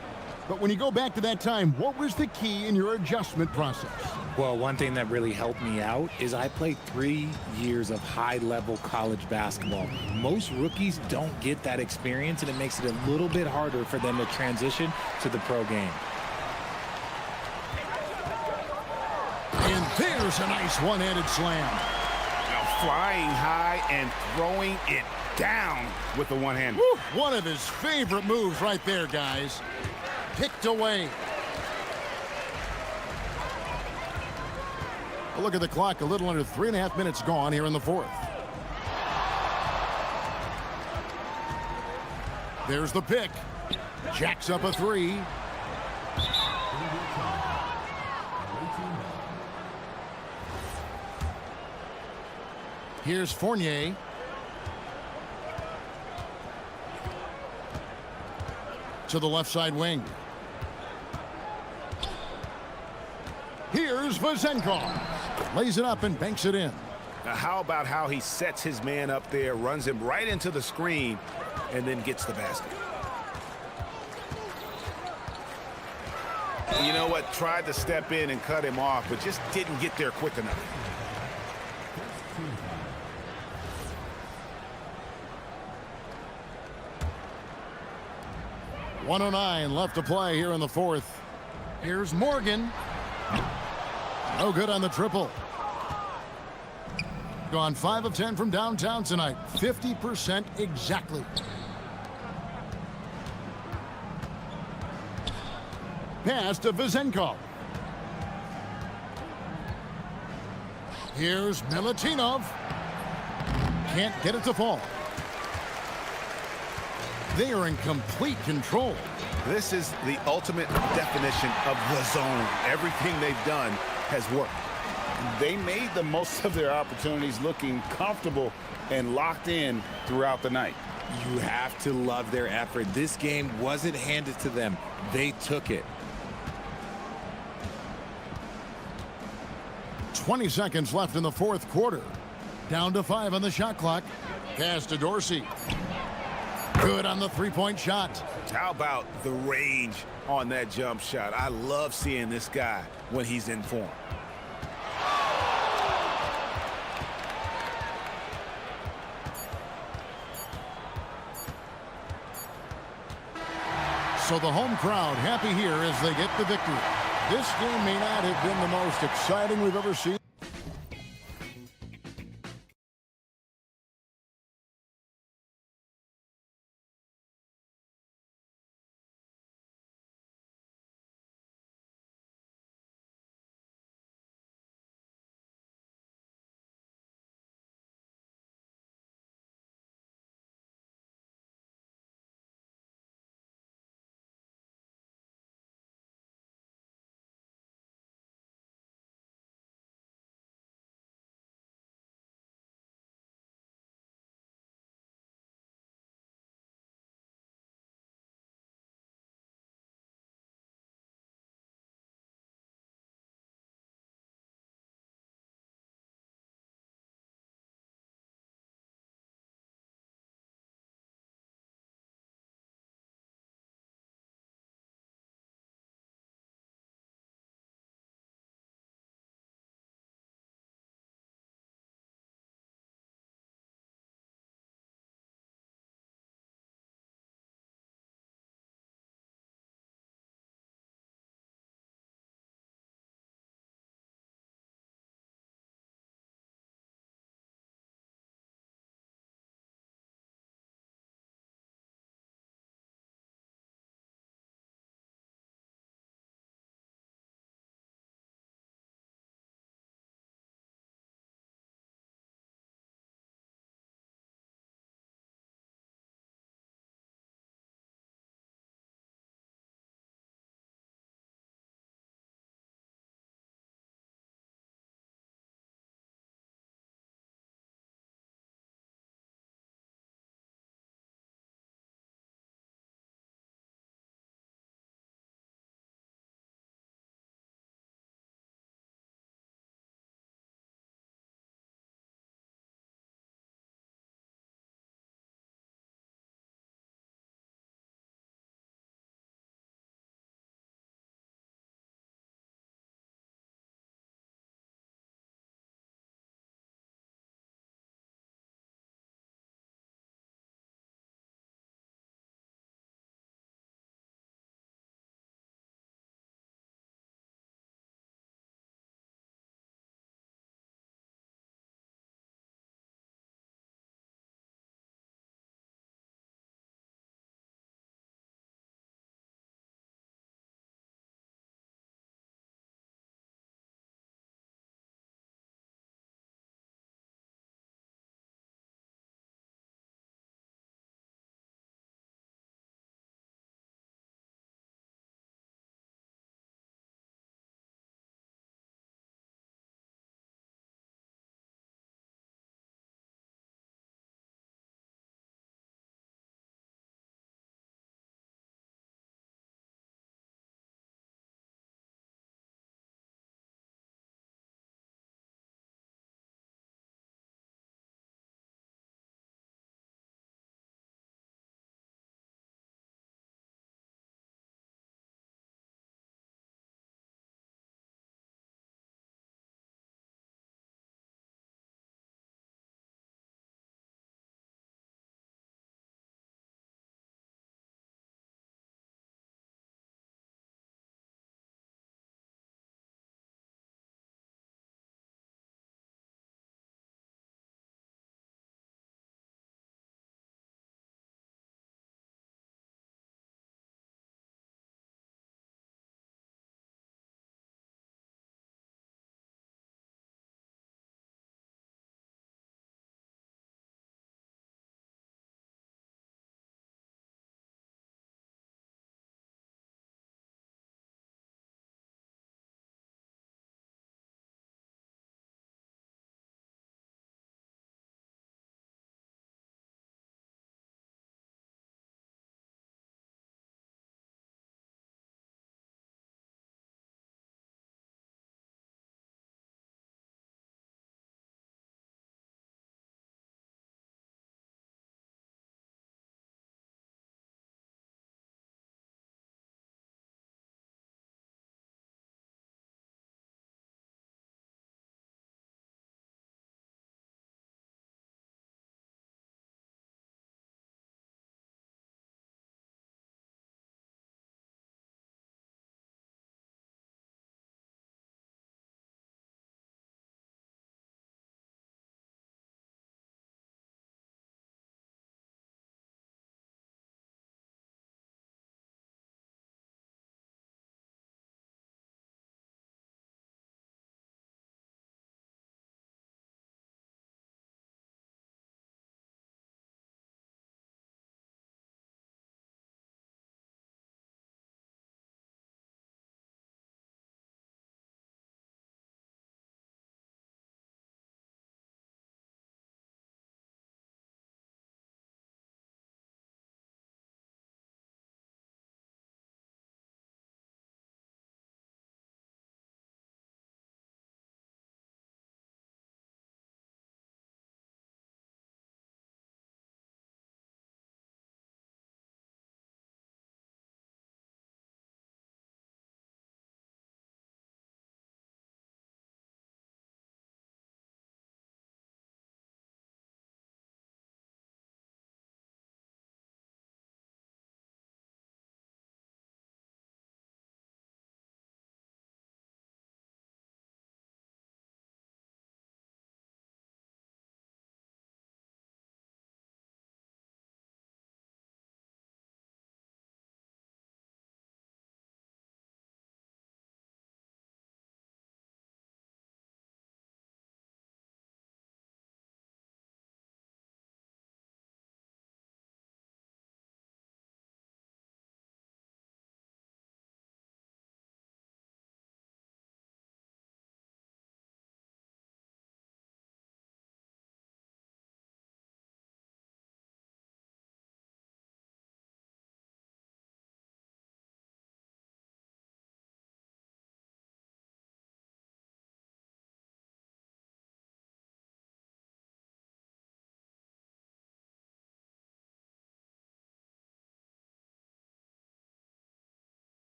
But when you go back to that time, what was the key in your adjustment process? Well, one thing that really helped me out is I played 3 years of high-level college basketball. Most rookies don't get that experience, and it makes it a little bit harder for them to transition to the pro game. And there's a nice one-handed slam. Flying high and throwing it down with the one hand. One of his favorite moves right there, guys. Picked away. A look at the clock. A little under 3.5 minutes gone here in the 4th. There's the pick. Jacks up a 3. Here's Fournier. To the left side wing. Here's Vezenkov. Lays it up and banks it in. Now, how about how he sets his man up there, runs him right into the screen, and then gets the basket? You know what? Tried to step in and cut him off, but just didn't get there quick enough. .109 left to play here in the fourth. Here's Morgan. No good on the triple. Gone 5 of 10 from downtown tonight. 50% exactly. Pass to Vezenkov. Here's Milutinov. Can't get it to fall. They are in complete control. This is the ultimate definition of the zone. Everything they've done has worked. They made the most of their opportunities, looking comfortable and locked in throughout the night. You have to love their effort. This game wasn't handed to them. They took it. 20 seconds left in the fourth quarter. Down to 5 on the shot clock. Pass to Dorsey. Good on the three-point shot. How about the range on that jump shot? I love seeing this guy when he's in form. So the home crowd happy here as they get the victory. This game may not have been the most exciting we've ever seen.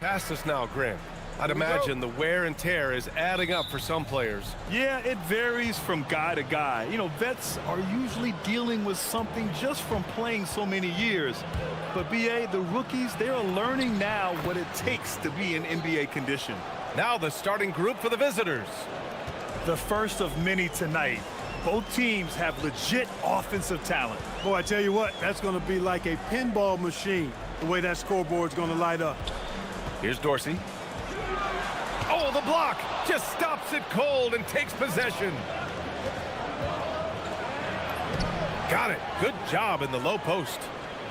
Past us now, Grant. I'd imagine the wear and tear is adding up for some players. Yeah, it varies from guy to guy. You know, vets are usually dealing with something just from playing so many years. But, B.A., the rookies, they're learning now what it takes to be in NBA condition. Now the starting group for the visitors. The first of many tonight. Both teams have legit offensive talent. Boy, I tell you what, that's going to be like a pinball machine, the way that scoreboard's going to light up. Here's Dorsey. Oh, the block just stops it cold and takes possession. Got it. Good job in the low post.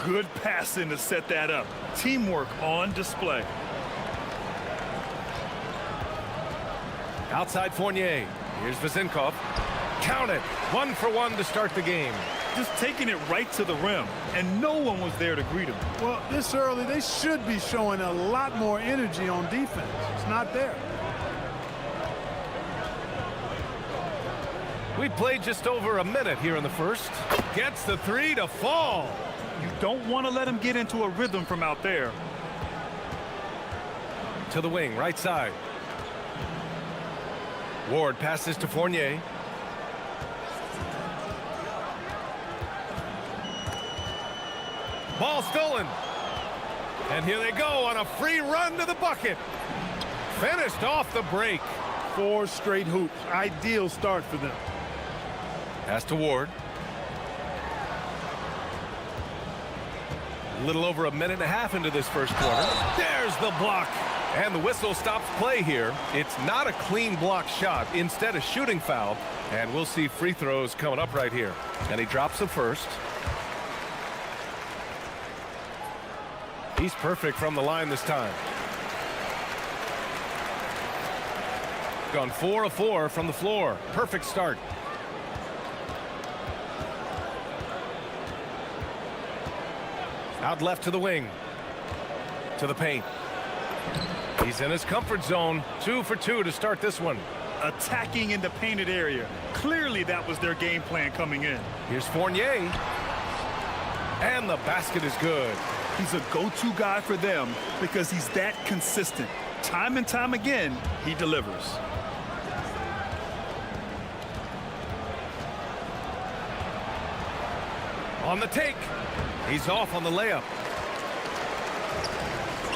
Good passing to set that up. Teamwork on display. Outside Fournier. Here's Vezinkov. Count it. 1 for 1 to start the game. Just taking it right to the rim, and no one was there to greet him. Well, this early, they should be showing a lot more energy on defense. It's not there. We played just over a minute here in the first. Gets the 3 to fall. You don't want to let him get into a rhythm from out there. To the wing, right side. Ward passes to Fournier. Ball stolen. And here they go on a free run to the bucket. Finished off the break. 4 straight hoops. Ideal start for them. Pass to Ward. A little over a minute and a half into this first quarter. There's the block. And the whistle stops play here. It's not a clean block shot. Instead, a shooting foul. And we'll see free throws coming up right here. And he drops the first. He's perfect from the line this time. Gone 4 of 4 from the floor. Perfect start. Out left to the wing. To the paint. He's in his comfort zone. 2 for 2 to start this one. Attacking in the painted area. Clearly that was their game plan coming in. Here's Fournier. And the basket is good. He's a go-to guy for them because he's that consistent. Time and time again, he delivers. On the take. He's off on the layup.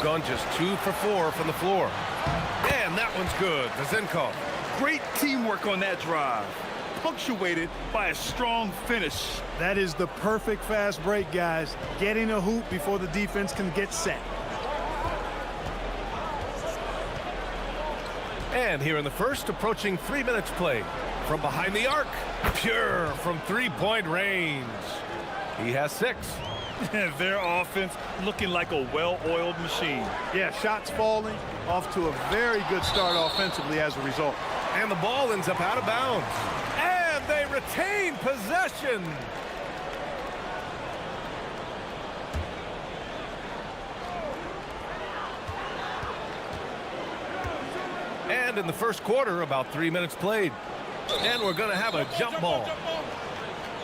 Gone just 2 for 4 from the floor. And that one's good. Vezinkov. Great teamwork on that drive. Punctuated by a strong finish. That is the perfect fast break, guys. Getting a hoop before the defense can get set. And here in the first, approaching 3 minutes play. From behind the arc. Pure from three-point range. He has 6. Their offense looking like a well-oiled machine. Yeah, shots falling, off to a very good start offensively as a result. And the ball ends up out of bounds. And they retain possession. And in the first quarter, about 3 minutes played. And we're going to have a jump ball.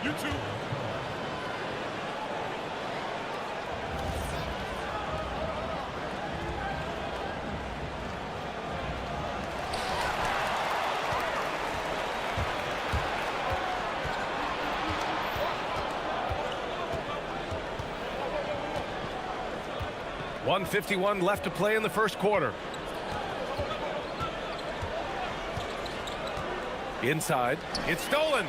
You too. .151 left to play in the first quarter. Inside. It's stolen.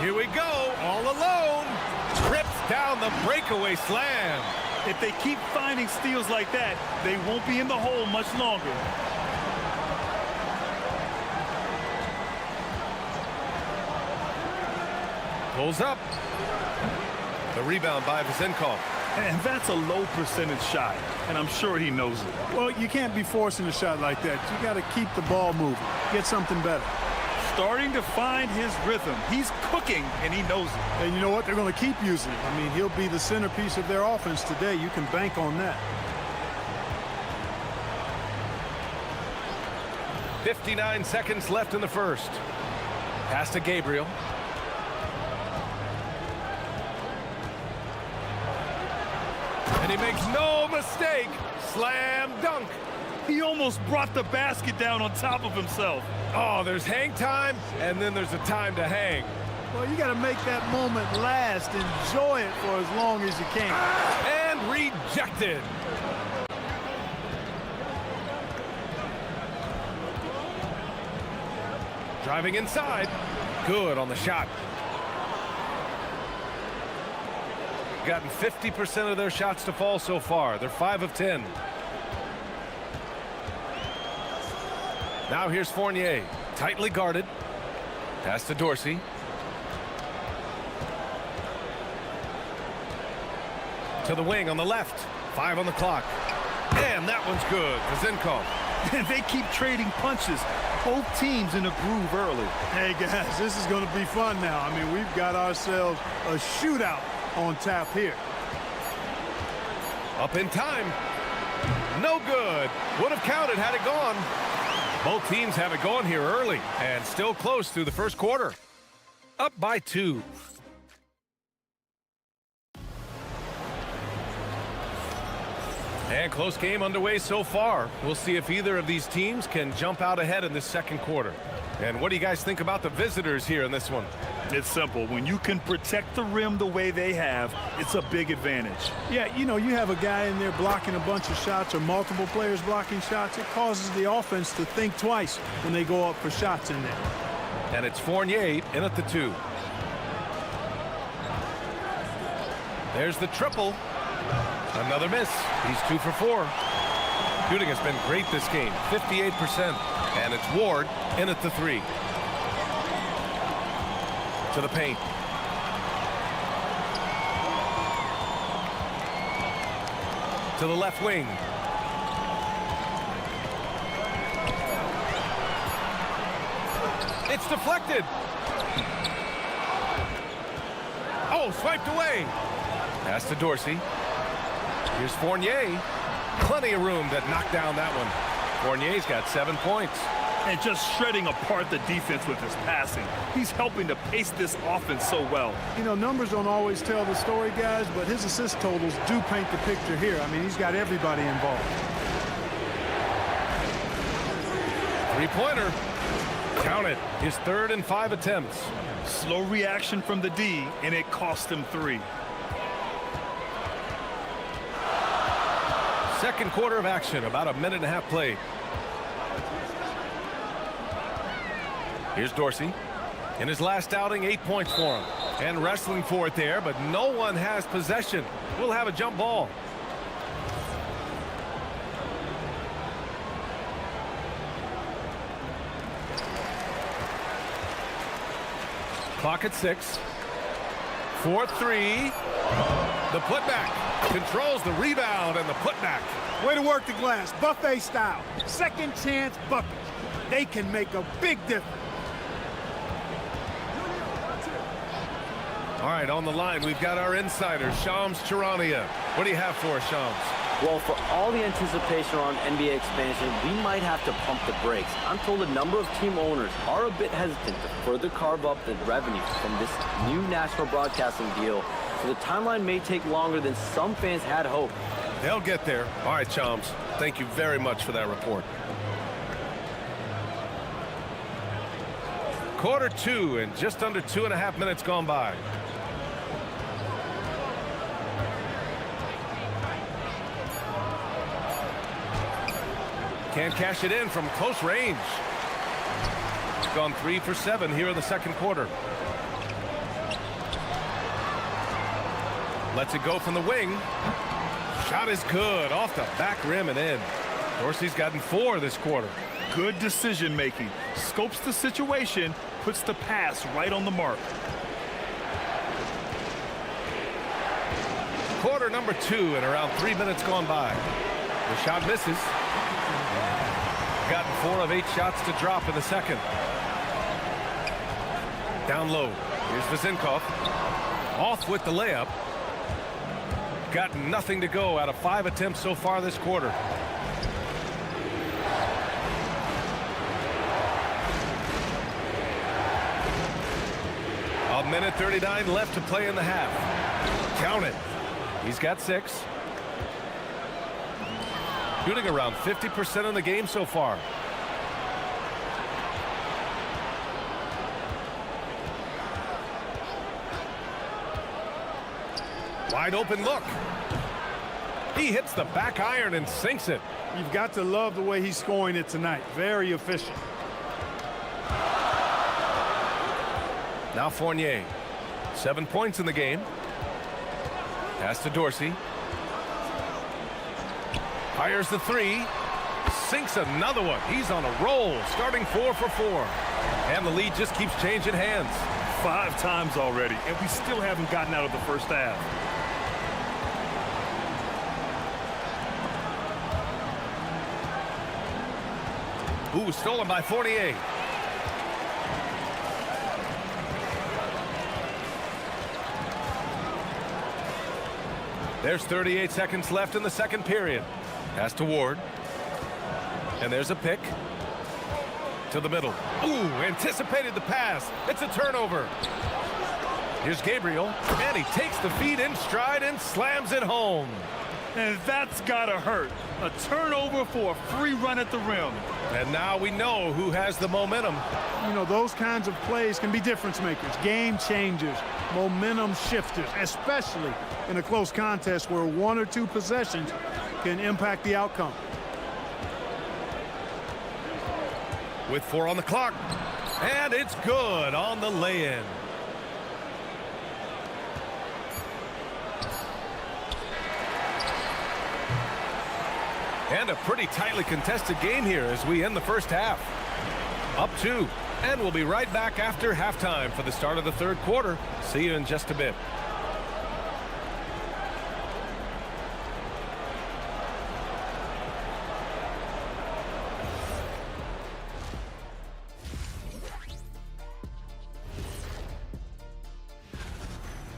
Here we go. All alone. Trips down the breakaway slam. If they keep finding steals like that, they won't be in the hole much longer. Pulls up. The rebound by Vezinkov. And that's a low percentage shot, and I'm sure he knows it. Well, you can't be forcing a shot like that. You got to keep the ball moving. Get something better. Starting to find his rhythm. He's cooking, and he knows it. And you know what? They're going to keep using it. I mean, he'll be the centerpiece of their offense today. You can bank on that. 59 seconds left in the first. Pass to Gabriel. And he makes no mistake. Slam dunk. He almost brought the basket down on top of himself. Oh, there's hang time, and then there's a time to hang. Well, you got to make that moment last. Enjoy it for as long as you can. And rejected. Driving inside. Good on the shot. Gotten 50% of their shots to fall so far. They're 5 of 10. Now here's Fournier. Tightly guarded. Pass to Dorsey. To the wing on the left. 5 on the clock. And that one's good. Vezenkov. And they keep trading punches. Both teams in a groove early. Hey, guys, this is going to be fun now. I mean, we've got ourselves a shootout on tap here. Up in time. No good. Would have counted had it gone. Both teams have it going here early and still close through the first quarter. Up by 2. And close game underway so far. We'll see if either of these teams can jump out ahead in this second quarter. And what do you guys think about the visitors here in this one? It's simple. When you can protect the rim the way they have, it's a big advantage. Yeah, you know, you have a guy in there blocking a bunch of shots or multiple players blocking shots. It causes the offense to think twice when they go up for shots in there. And it's Fournier in at the 2. There's the triple. Another miss. He's 2 for 4. Shooting has been great this game, 58%. And it's Ward in at the 3. To the paint. To the left wing. It's deflected. Oh, swiped away. Pass to Dorsey. Here's Fournier. Plenty of room to knock down that one. Fournier's got 7 points. And just shredding apart the defense with his passing. He's helping to pace this offense so well. You know, numbers don't always tell the story, guys, but his assist totals do paint the picture here. I mean, he's got everybody involved. Three-pointer. Count it. His 3rd and 5 attempts. Slow reaction from the D, and it cost him 3. Second quarter of action, about a minute and a half played. Here's Dorsey. In his last outing, 8 points for him. And wrestling for it there, but no one has possession. We'll have a jump ball. Clock at 6. 4-3. The putback. Controls the rebound and the putback. Way to work the glass, buffet style. Second chance buckets. They can make a big difference. All right, on the line, we've got our insider, Shams Charania. What do you have for us, Shams? Well, for all the anticipation around NBA expansion, we might have to pump the brakes. I'm told a number of team owners are a bit hesitant to further carve up the revenue from this new national broadcasting deal, so the timeline may take longer than some fans had hoped. They'll get there. All right, Shams. Thank you very much for that report. Quarter 2 and just under 2.5 minutes gone by. Can't cash it in from close range. It's gone 3 for 7 here in the second quarter. Lets it go from the wing. Shot is good off the back rim and in. Dorsey's gotten 4 this quarter. Good decision making. Scopes the situation, puts the pass right on the mark. Quarter number 2 and around 3 minutes gone by. The shot misses. Gotten 4 of 8 shots to drop in the second. Down low. Here's Vezenkov. Off with the layup. Got nothing to go out of 5 attempts so far this quarter. A minute 39 left to play in the half. Count it. He's got 6. Shooting around 50% in the game so far. Wide open look. He hits the back iron and sinks it. You've got to love the way he's scoring it tonight. Very efficient. Now Fournier. 7 points in the game. Pass to Dorsey. Fires the three. Sinks another one. He's on a roll, starting 4 for 4. And the lead just keeps changing hands. 5 times already, and we still haven't gotten out of the first half. Ooh, stolen by Fournier. There's 38 seconds left in the second period. Pass to Ward. And there's a pick. To the middle. Ooh, anticipated the pass. It's a turnover. Here's Gabriel. And he takes the feed in stride and slams it home. And that's gotta hurt. A turnover for a free run at the rim. And now we know who has the momentum. You know, those kinds of plays can be difference makers, game changers, momentum shifters, especially in a close contest where 1 or 2 possessions can impact the outcome. With 4 on the clock. And it's good on the lay-in. And a pretty tightly contested game here as we end the first half. Up 2. And we'll be right back after halftime for the start of the third quarter. See you in just a bit.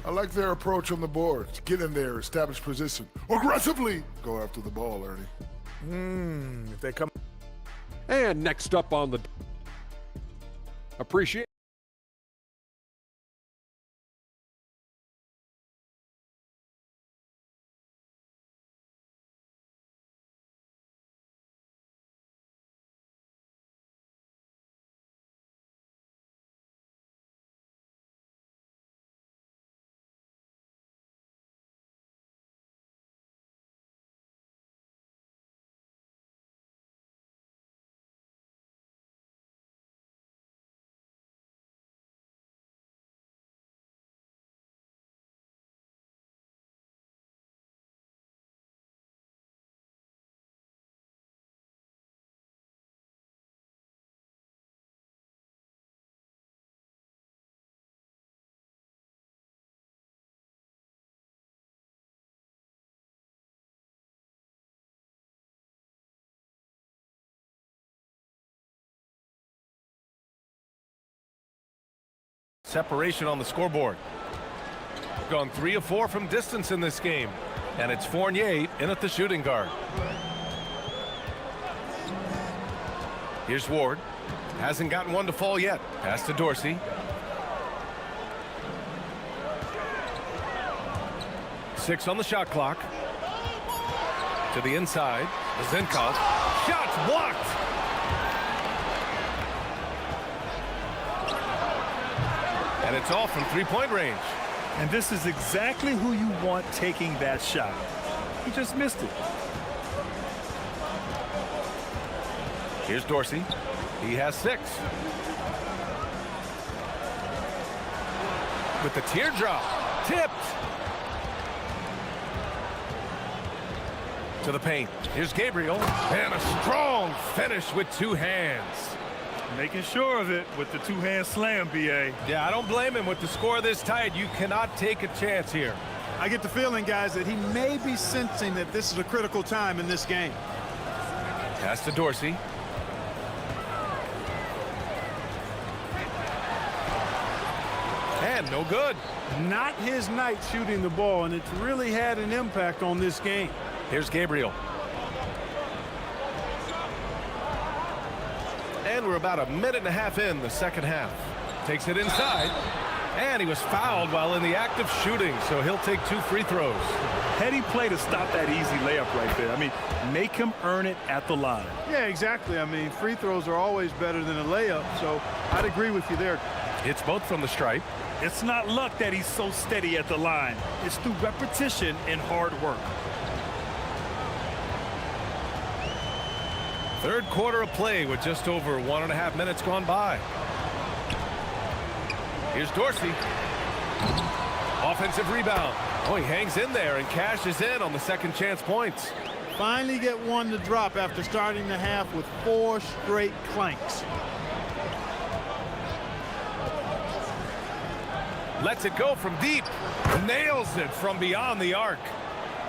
I like their approach on the boards. Get in there, establish position. Aggressively go after the ball, Ernie. If they come. And next up on the appreciate. Separation on the scoreboard. Gone 3 of 4 from distance in this game. And it's Fournier in at the shooting guard. Here's Ward. Hasn't gotten one to fall yet. Pass to Dorsey. Six on the shot clock. To the inside. Zinkov. Shots blocked. And it's off from three-point range. And this is exactly who you want taking that shot. He just missed it. Here's Dorsey. He has 6. With the teardrop. Tipped. To the paint. Here's Gabriel. And a strong finish with 2 hands. Making sure of it with the 2-hand slam, B.A. Yeah, I don't blame him. With the score this tight, you cannot take a chance here. I get the feeling, guys, that he may be sensing that this is a critical time in this game. Pass to Dorsey. And no good. Not his night shooting the ball, and it's really had an impact on this game. Here's Gabriel. And we're about a minute and a half in the second half. Takes it inside. And he was fouled while in the act of shooting, so he'll take 2 free throws. Heady play to stop that easy layup right there. I mean, make him earn it at the line. Yeah, exactly. I mean, free throws are always better than a layup, so I'd agree with you there. It's both from the stripe. It's not luck that he's so steady at the line. It's through repetition and hard work. Third quarter of play with just over 1.5 minutes gone by. Here's Dorsey. Offensive rebound. Oh, he hangs in there and cashes in on the second chance points. Finally get one to drop after starting the half with 4 straight clanks. Lets it go from deep. Nails it from beyond the arc.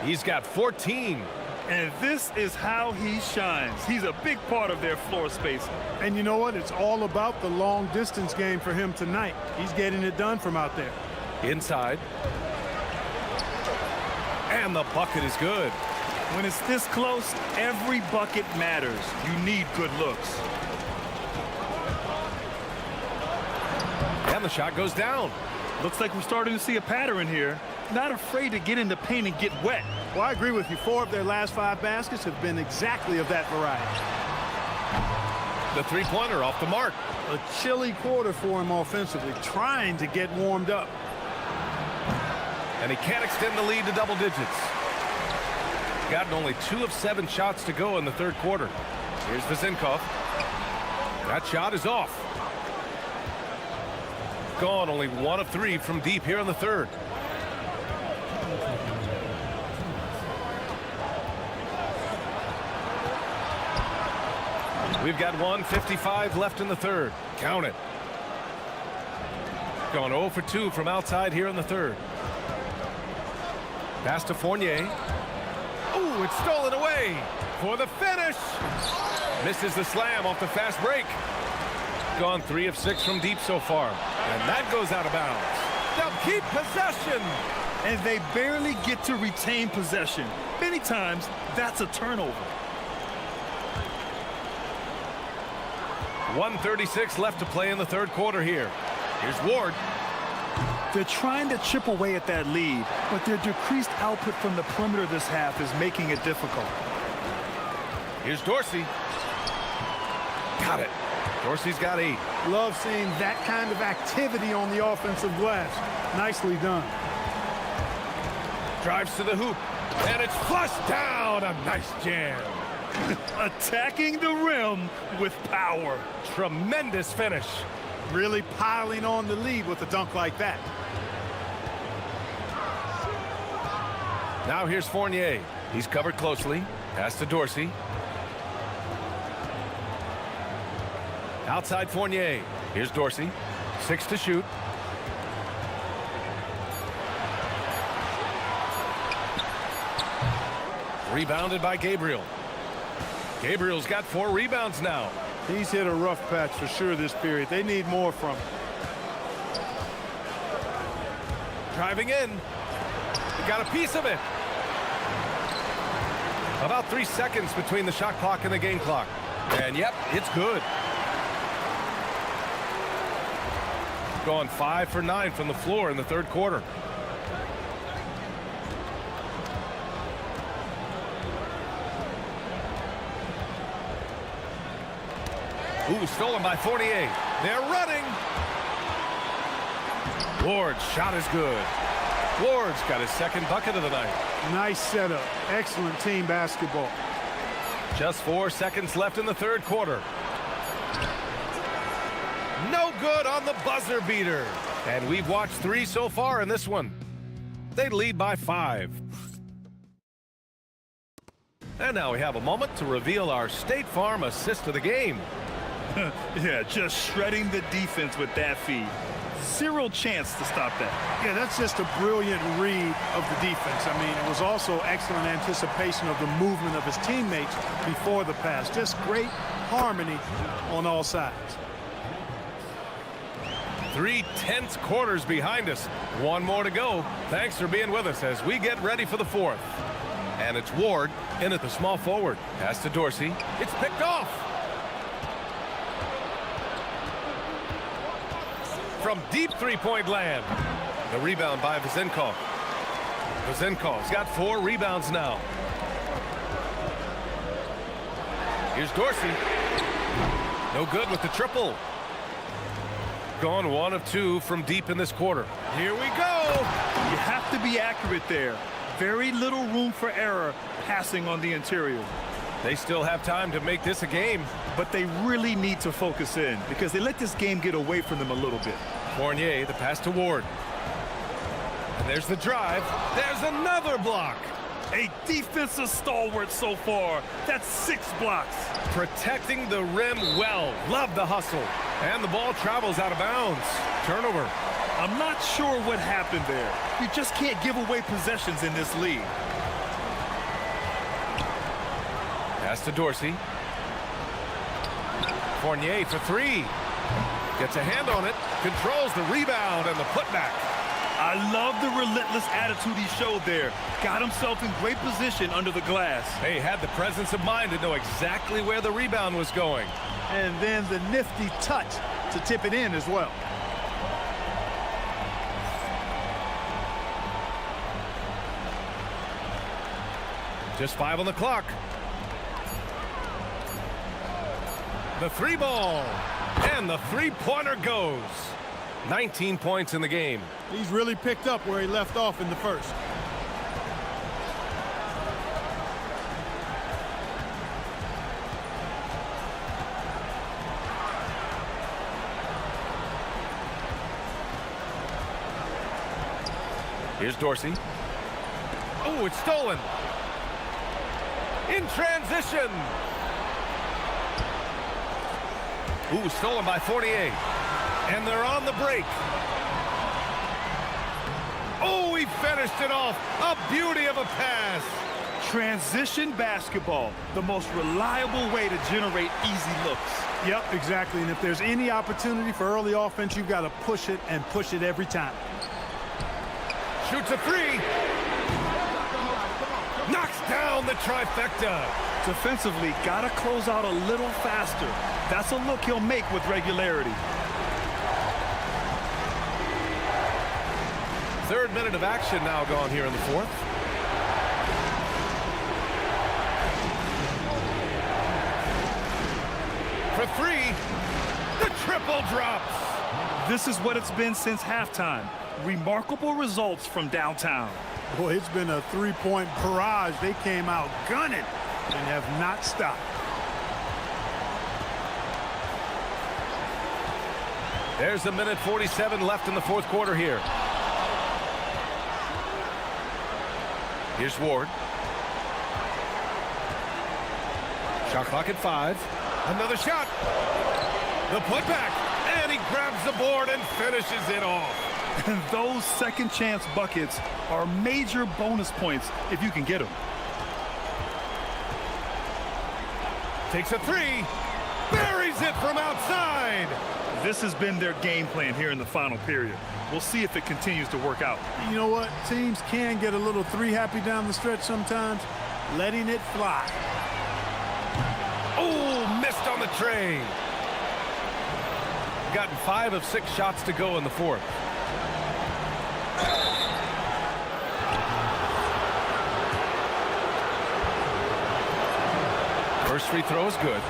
He's got 14. And this is how he shines. He's a big part of their floor space. And you know what? It's all about the long distance game for him tonight. He's getting it done from out there. Inside. And the bucket is good. When it's this close, every bucket matters. You need good looks. And the shot goes down. Looks like we're starting to see a pattern here. Not afraid to get in the paint and get wet. Well, I agree with you. 4 of their last 5 baskets have been exactly of that variety. The three-pointer off the mark. A chilly quarter for him offensively, trying to get warmed up. And he can't extend the lead to double digits. Gotten only 2 of 7 shots to go in the third quarter. Here's Vezenkov. That shot is off. Gone only 1 of 3 from deep here in the third. We've got 1:55 left in the third. Count it. Gone 0 for 2 from outside here in the third. Pass to Fournier. Ooh, it's stolen away for the finish. Misses the slam off the fast break. Gone 3 of 6 from deep so far. And that goes out of bounds. They'll keep possession. And they barely get to retain possession. Many times, that's a turnover. 1:36 left to play in the third quarter here. Here's Ward. They're trying to chip away at that lead, but their decreased output from the perimeter this half is making it difficult. Here's Dorsey. Got it. Dorsey's got 8. Love seeing that kind of activity on the offensive glass. Nicely done. Drives to the hoop. And it's flushed down. A nice jam. Attacking the rim with power. Tremendous finish. Really piling on the lead with a dunk like that. Now here's Fournier. He's covered closely. Pass to Dorsey. Outside Fournier. Here's Dorsey. 6 to shoot. Rebounded by Gabriel. Gabriel's got 4 rebounds now. He's hit a rough patch for sure this period. They need more from him. Driving in. He got a piece of it. About 3 seconds between the shot clock and the game clock. And yep, it's good. Going 5 for 9 from the floor in the third quarter. Ooh, stolen by Fournier. They're running. Ward's shot is good. Ward's got his second bucket of the night. Nice setup. Excellent team basketball. Just 4 seconds left in the third quarter. No good on the buzzer beater. And we've watched 3 so far in this one. They lead by 5. And now we have a moment to reveal our State Farm assist of the game. Yeah, just shredding the defense with that feed. 0 chance to stop that. Yeah, that's just a brilliant read of the defense. I mean, it was also excellent anticipation of the movement of his teammates before the pass. Just great harmony on all sides. 3 tense quarters behind us. 1 more to go. Thanks for being with us as we get ready for the 4th. And it's Ward in at the small forward. Pass to Dorsey. It's picked off. From deep 3-point land. The rebound by Vezenkov. Vazenkov's got 4 rebounds now. Here's Dorsey. No good with the triple. Gone 1 of 2 from deep in this quarter. Here we go. You have to be accurate there. Very little room for error passing on the interior. They still have time to make this a game. But they really need to focus in because they let this game get away from them a little bit. Fournier, the pass to Ward. And there's the drive. There's another block. A defensive stalwart so far. That's 6 blocks. Protecting the rim well. Love the hustle. And the ball travels out of bounds. Turnover. I'm not sure what happened there. You just can't give away possessions in this league. Pass to Dorsey. Fournier for 3. Gets a hand on it. Controls the rebound and the putback. I love the relentless attitude he showed there. Got himself in great position under the glass. He had the presence of mind to know exactly where the rebound was going. And then the nifty touch to tip it in as well. Just 5 on the clock. The 3 ball. And the 3-pointer goes. 19 points in the game. He's really picked up where he left off in the first. Here's Dorsey. Oh, it's stolen. In transition. Ooh, stolen by Fournier. And they're on the break. Oh, he finished it off. A beauty of a pass. Transition basketball, the most reliable way to generate easy looks. Yep, exactly. And if there's any opportunity for early offense, you've got to push it and push it every time. Shoots a 3. Knocks down the trifecta. Defensively, got to close out a little faster. That's a look he'll make with regularity. 3rd minute of action now gone here in the 4th. For 3, the triple drops. This is what it's been since halftime. Remarkable results from downtown. Boy, it's been a 3-point barrage. They came out gunning and have not stopped. There's 1:47 left in the 4th quarter here. Here's Ward. Shot clock at 5. Another shot. The putback. And he grabs the board and finishes it off. And those second chance buckets are major bonus points if you can get them. Takes a 3. Buries it from outside. This has been their game plan here in the final period. We'll see if it continues to work out. You know what? Teams can get a little 3-happy down the stretch sometimes. Letting it fly. Oh, missed on the tray. Gotten 5 of 6 shots to go in the 4th. First free throw is good.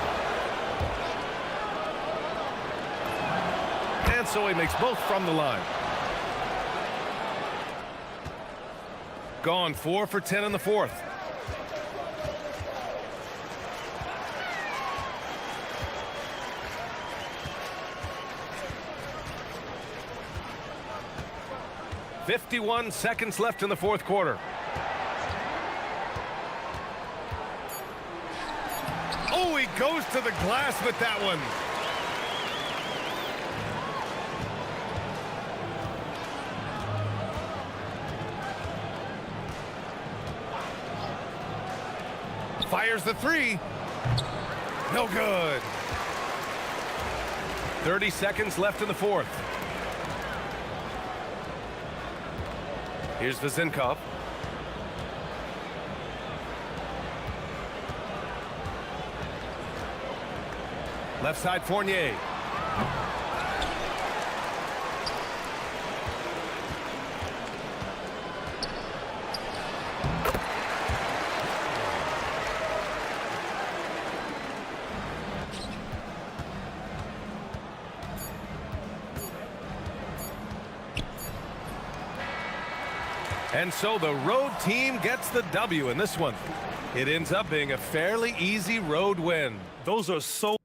And so he makes both from the line. Gone 4 for 10 in the 4th. .51 seconds left in the 4th quarter. Oh, he goes to the glass with that one. Fires the 3. No good. 30 seconds left in the 4th. Here's Vazenkov. Left side Fournier. And so the road team gets the W in this one. It ends up being a fairly easy road win. Those are so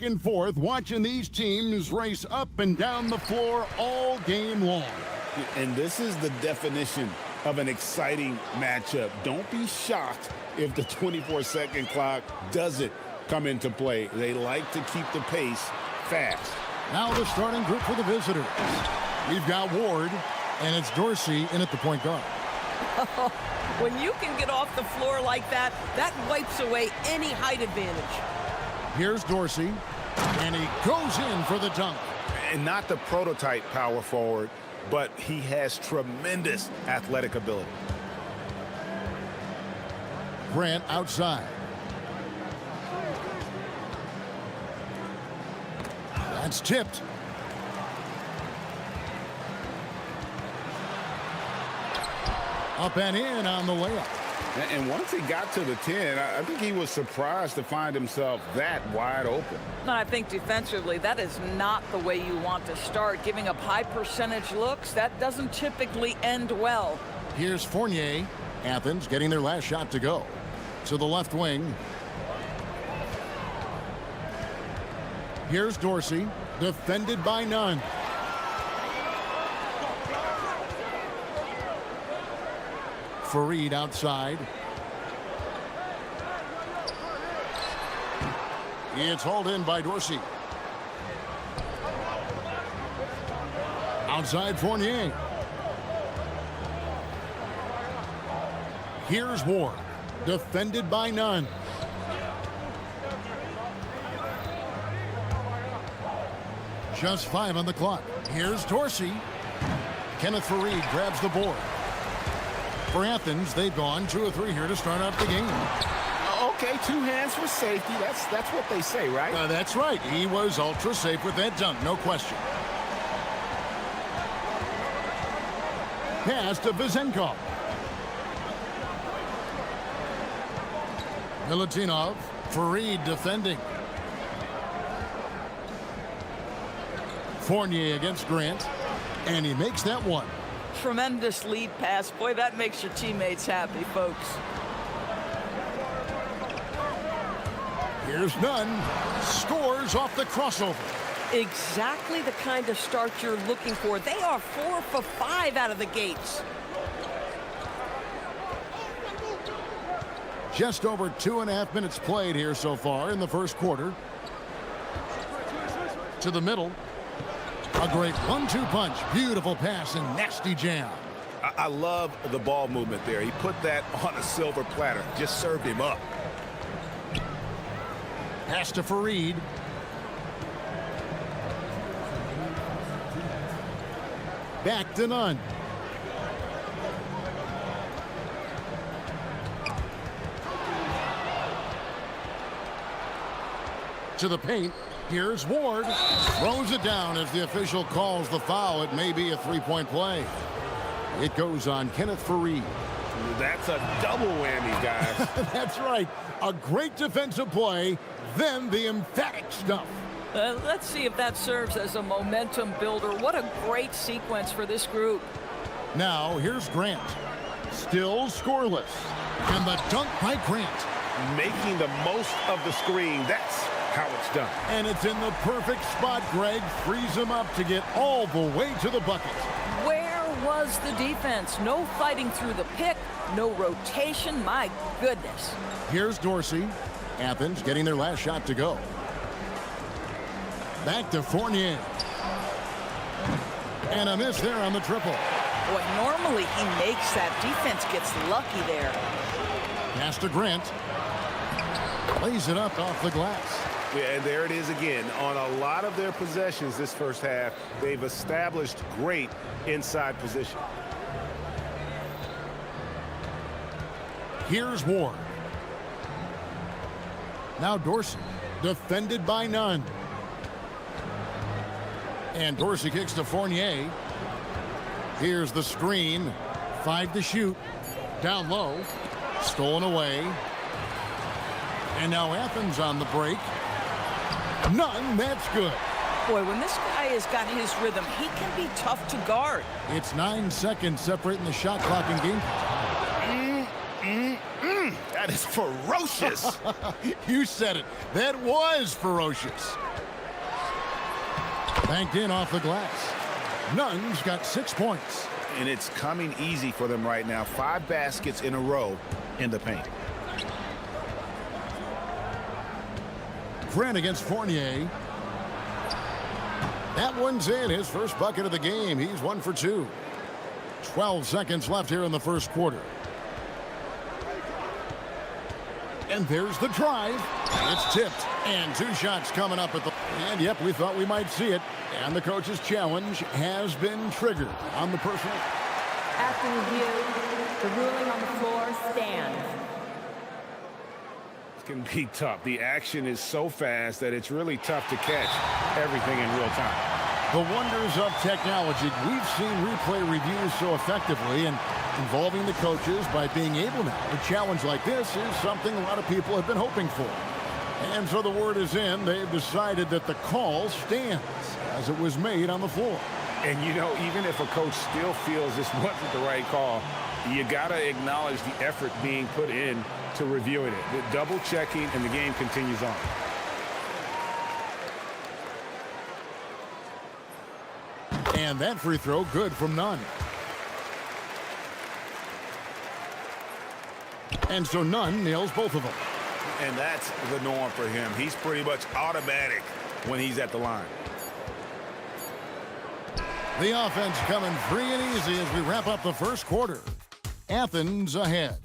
And forth, watching these teams race up and down the floor all game long. And this is the definition of an exciting matchup. Don't be shocked if the 24-second clock doesn't come into play. They like to keep the pace fast. Now the starting group for the visitors. We've got Ward, and it's Dorsey in at the point guard. When you can get off the floor like that, that wipes away any height advantage. Here's Dorsey, and he goes in for the dunk. And not the prototype power forward, but he has tremendous athletic ability. Grant outside. That's tipped. Up and in on the layup. And once he got to the 10, I think he was surprised to find himself that wide open. And I think defensively, that is not the way you want to start. Giving up high percentage looks, that doesn't typically end well. Here's Fournier. Athens getting their last shot to go. To the left wing. Here's Dorsey, defended by none. Fareed outside. It's hauled in by Dorsey. Outside Fournier. Here's Ward, defended by none. Just 5 on the clock. Here's Dorsey. Kenneth Fareed grabs the board. For Athens, they've gone 2 of 3 here to start out the game. Okay, 2 hands for safety. That's what they say, right? That's right. He was ultra safe with that dunk, no question. Pass to Vizenkov. Milutinov, Fareed defending. Fournier against Grant, and he makes that one. Tremendous lead pass. Boy, that makes your teammates happy, folks. Here's Nunn. Scores off the crossover. Exactly the kind of start you're looking for. They are 4 for 5 out of the gates. Just over 2.5 minutes played here so far in the first quarter. To the middle. A great 1-2 punch. Beautiful pass and nasty jam. I love the ball movement there. He put that on a silver platter. Just served him up. Pass to Fareed. Back to Nunn. To the paint. Here's Ward. Throws it down as the official calls the foul. It may be a 3-point play. It goes on Kenneth Fareed. That's a double whammy, guys. That's right. A great defensive play, then the emphatic stuff. Let's see if that serves as a momentum builder. What a great sequence for this group. Now, here's Grant. Still scoreless. And the dunk by Grant. Making the most of the screen. That's how it's done. And it's in the perfect spot, Greg. Frees him up to get all the way to the bucket. Where was the defense? No fighting through the pick, no rotation. My goodness. Here's Dorsey. Athens getting their last shot to go. Back to Fournier. And a miss there on the triple. Boy, normally he makes that. Defense gets lucky there. Pass to Grant. Lays it up off the glass. Yeah, and there it is again. On a lot of their possessions this first half, they've established great inside position. Here's Ward. Now Dorsey, defended by none. And Dorsey kicks to Fournier. Here's the screen. 5 to shoot. Down low. Stolen away. And now Athens on the break. None, that's good. Boy, when this guy has got his rhythm, he can be tough to guard. It's 9 seconds separating the shot clock and game. That is ferocious. You said it. That was ferocious. Banked in off the glass. Nunn's got 6 points. And it's coming easy for them right now. 5 baskets in a row in the paint. Grant against Fournier. That one's in. His first bucket of the game. He's 1 for 2. 12 seconds left here in the first quarter. And there's the drive. It's tipped. And 2 shots coming up at the... And, yep, we thought we might see it. And the coach's challenge has been triggered on the personal. After review, the ruling on the floor stands. It can be tough. The action is so fast that it's really tough to catch everything in real time. The wonders of technology. We've seen replay reviews so effectively, and involving the coaches by being able now. A challenge like this is something a lot of people have been hoping for. And so the word is in. They've decided that the call stands as it was made on the floor. And, you know, even if a coach still feels this wasn't the right call, you got to acknowledge the effort being put in to reviewing it. The double checking, and the game continues on. And that free throw good from Nunn. And so Nunn nails both of them. And that's the norm for him. He's pretty much automatic when he's at the line. The offense coming free and easy as we wrap up the first quarter. Athens ahead.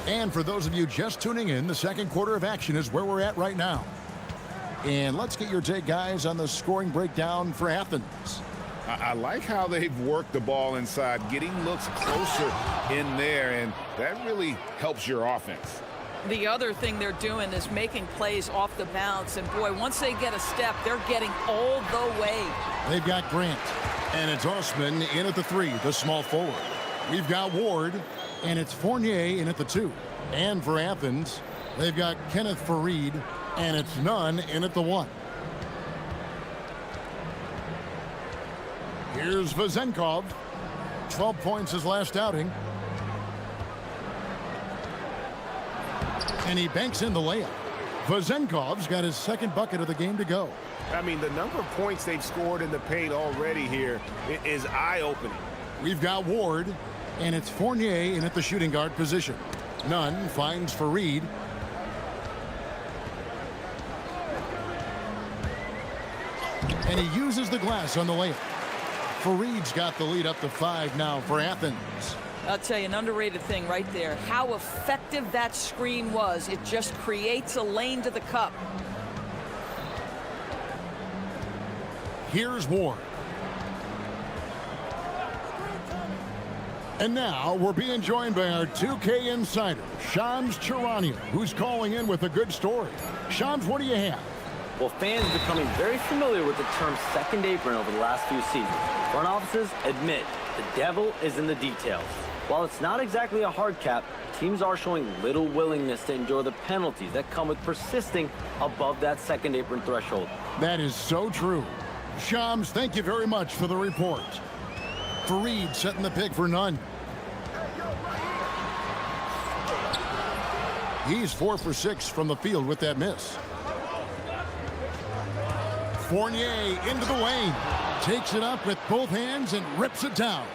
And for those of you just tuning in, the second quarter of action is where we're at right now. And let's get your take, guys, on the scoring breakdown for Athens. I like how they've worked the ball inside, getting looks closer in there, and that really helps your offense. The other thing they're doing is making plays off the bounce, and boy, once they get a step, they're getting all the way. They've got Grant, and it's Osman in at the 3, the small forward. We've got Ward, and it's Fournier in at the 2. And for Athens, they've got Kenneth Farid, and it's Nunn in at the 1. Here's Vazenkov. 12 points his last outing. And he banks in the layup. Vazenkov's got his second bucket of the game to go. I mean, the number of points they've scored in the paint already here is eye-opening. We've got Ward, and it's Fournier in at the shooting guard position. Nunn finds Farid. And he uses the glass on the layup. Farid's got the lead up to 5 now for Athens. I'll tell you, an underrated thing right there. How effective that screen was. It just creates a lane to the cup. Here's Ward. And now we're being joined by our 2K insider, Shams Charania, who's calling in with a good story. Shams, what do you have? Well, fans are becoming very familiar with the term second apron over the last few seasons. Front offices admit the devil is in the details. While it's not exactly a hard cap, teams are showing little willingness to endure the penalties that come with persisting above that second apron threshold. That is so true. Shams, thank you very much for the report. Farid setting the pick for Nunn. He's 4 for 6 from the field with that miss. Fournier into the lane. Takes it up with both hands and rips it down.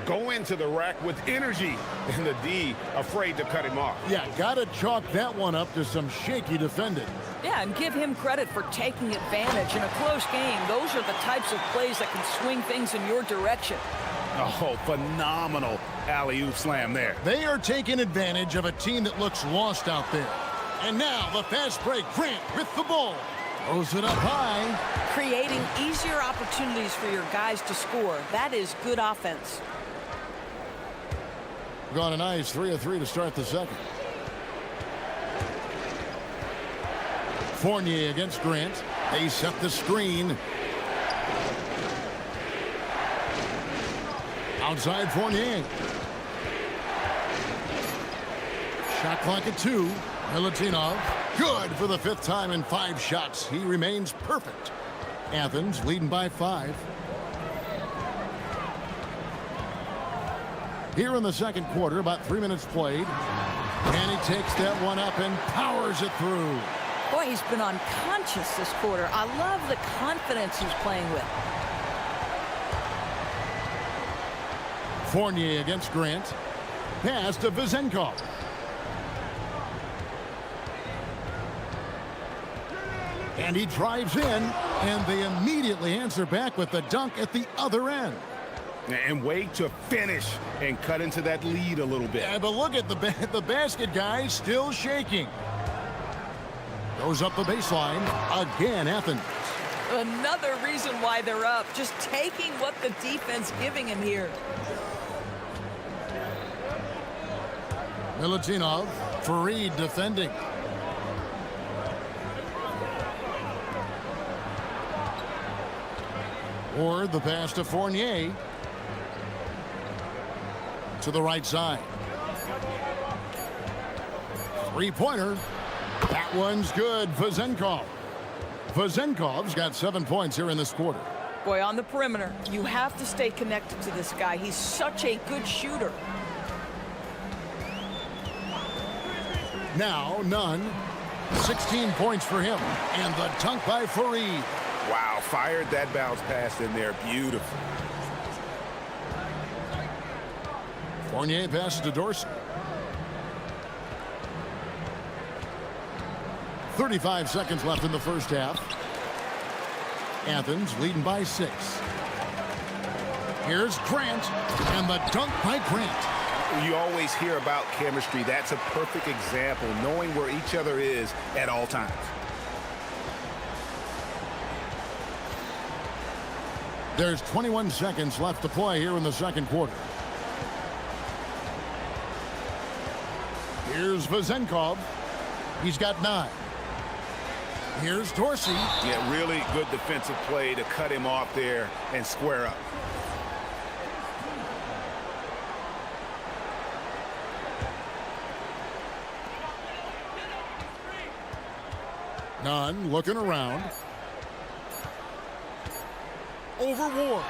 Go into the rack with energy, and the D afraid to cut him off. Yeah, gotta chalk that one up to some shaky defending. Yeah, and give him credit for taking advantage in a close game. Those are the types of plays that can swing things in your direction. Oh, phenomenal alley-oop slam there. They are taking advantage of a team that looks lost out there. And now the fast break. Grant with the ball. Throws it up high. Creating easier opportunities for your guys to score. That is good offense. Gone a nice 3 of 3 to start the second. Fournier against Grant. They set the screen. Outside Fournier. Shot clock at 2. Milutinov. Good for the 5th time in 5 shots. He remains perfect. Athens leading by 5. Here in the second quarter, about 3 minutes played. And he takes that one up and powers it through. Boy, he's been unconscious this quarter. I love the confidence he's playing with. Fournier against Grant. Pass to Vezenkov. And he drives in, and they immediately answer back with the dunk at the other end. And wait to finish and cut into that lead a little bit. Yeah, but look at the basket guy still shaking. Goes up the baseline. Again, Athens. Another reason why they're up. Just taking what the defense giving him here. Milutinov. Fareed defending. Ward, the pass to Fournier. To the right side. Three-pointer. That one's good. Vezenkov. Vezenkov's got 7 points here in this quarter. Boy, on the perimeter, you have to stay connected to this guy. He's such a good shooter. Now, Nunn. 16 points for him. And the dunk by Fareed. Wow, fired that bounce pass in there. Beautiful. Fournier passes to Dorsey. 35 seconds left in the first half. Athens leading by 6. Here's Grant, and the dunk by Grant. You always hear about chemistry. That's a perfect example, knowing where each other is at all times. There's 21 seconds left to play here in the second quarter. Here's Vezenkov. He's got 9. Here's Dorsey. Yeah, really good defensive play to cut him off there and square up. Nunn looking around. Over Ward.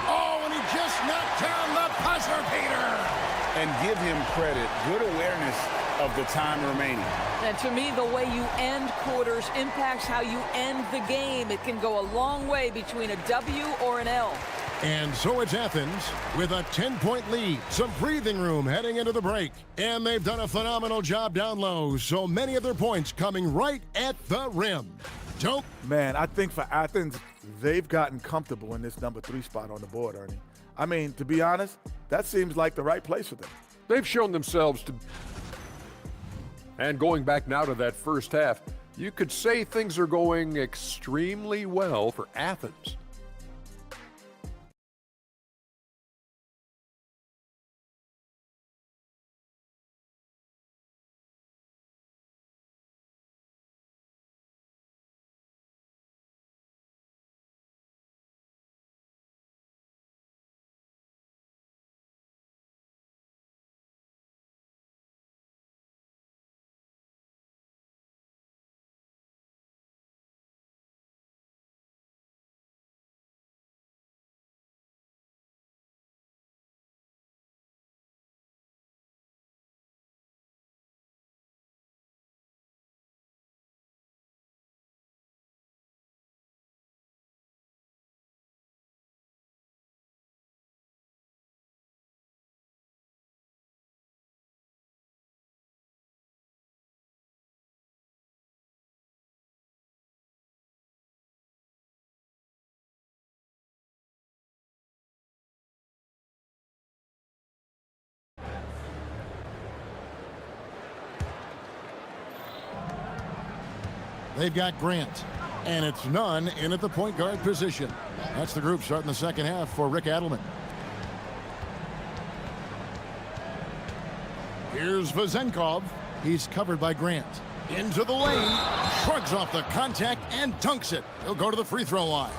Oh, and he just knocked down the buzzer beater. And give him credit. Good awareness of the time remaining. And to me, the way you end quarters impacts how you end the game. It can go a long way between a W or an L. And so it's Athens with a 10-point lead. Some breathing room heading into the break. And they've done a phenomenal job down low. So many of their points coming right at the rim. Joe? Man, I think for Athens, they've gotten comfortable in this number 3 spot on the board, Ernie. I mean, to be honest, that seems like the right place for them. They've shown themselves to... And going back now to that first half, you could say things are going extremely well for Athens. They've got Grant, and it's Nunn in at the point guard position. That's the group starting the second half for Rick Adelman. Here's Vezenkov. He's covered by Grant. Into the lane, shrugs off the contact, and dunks it. He'll go to the free throw line.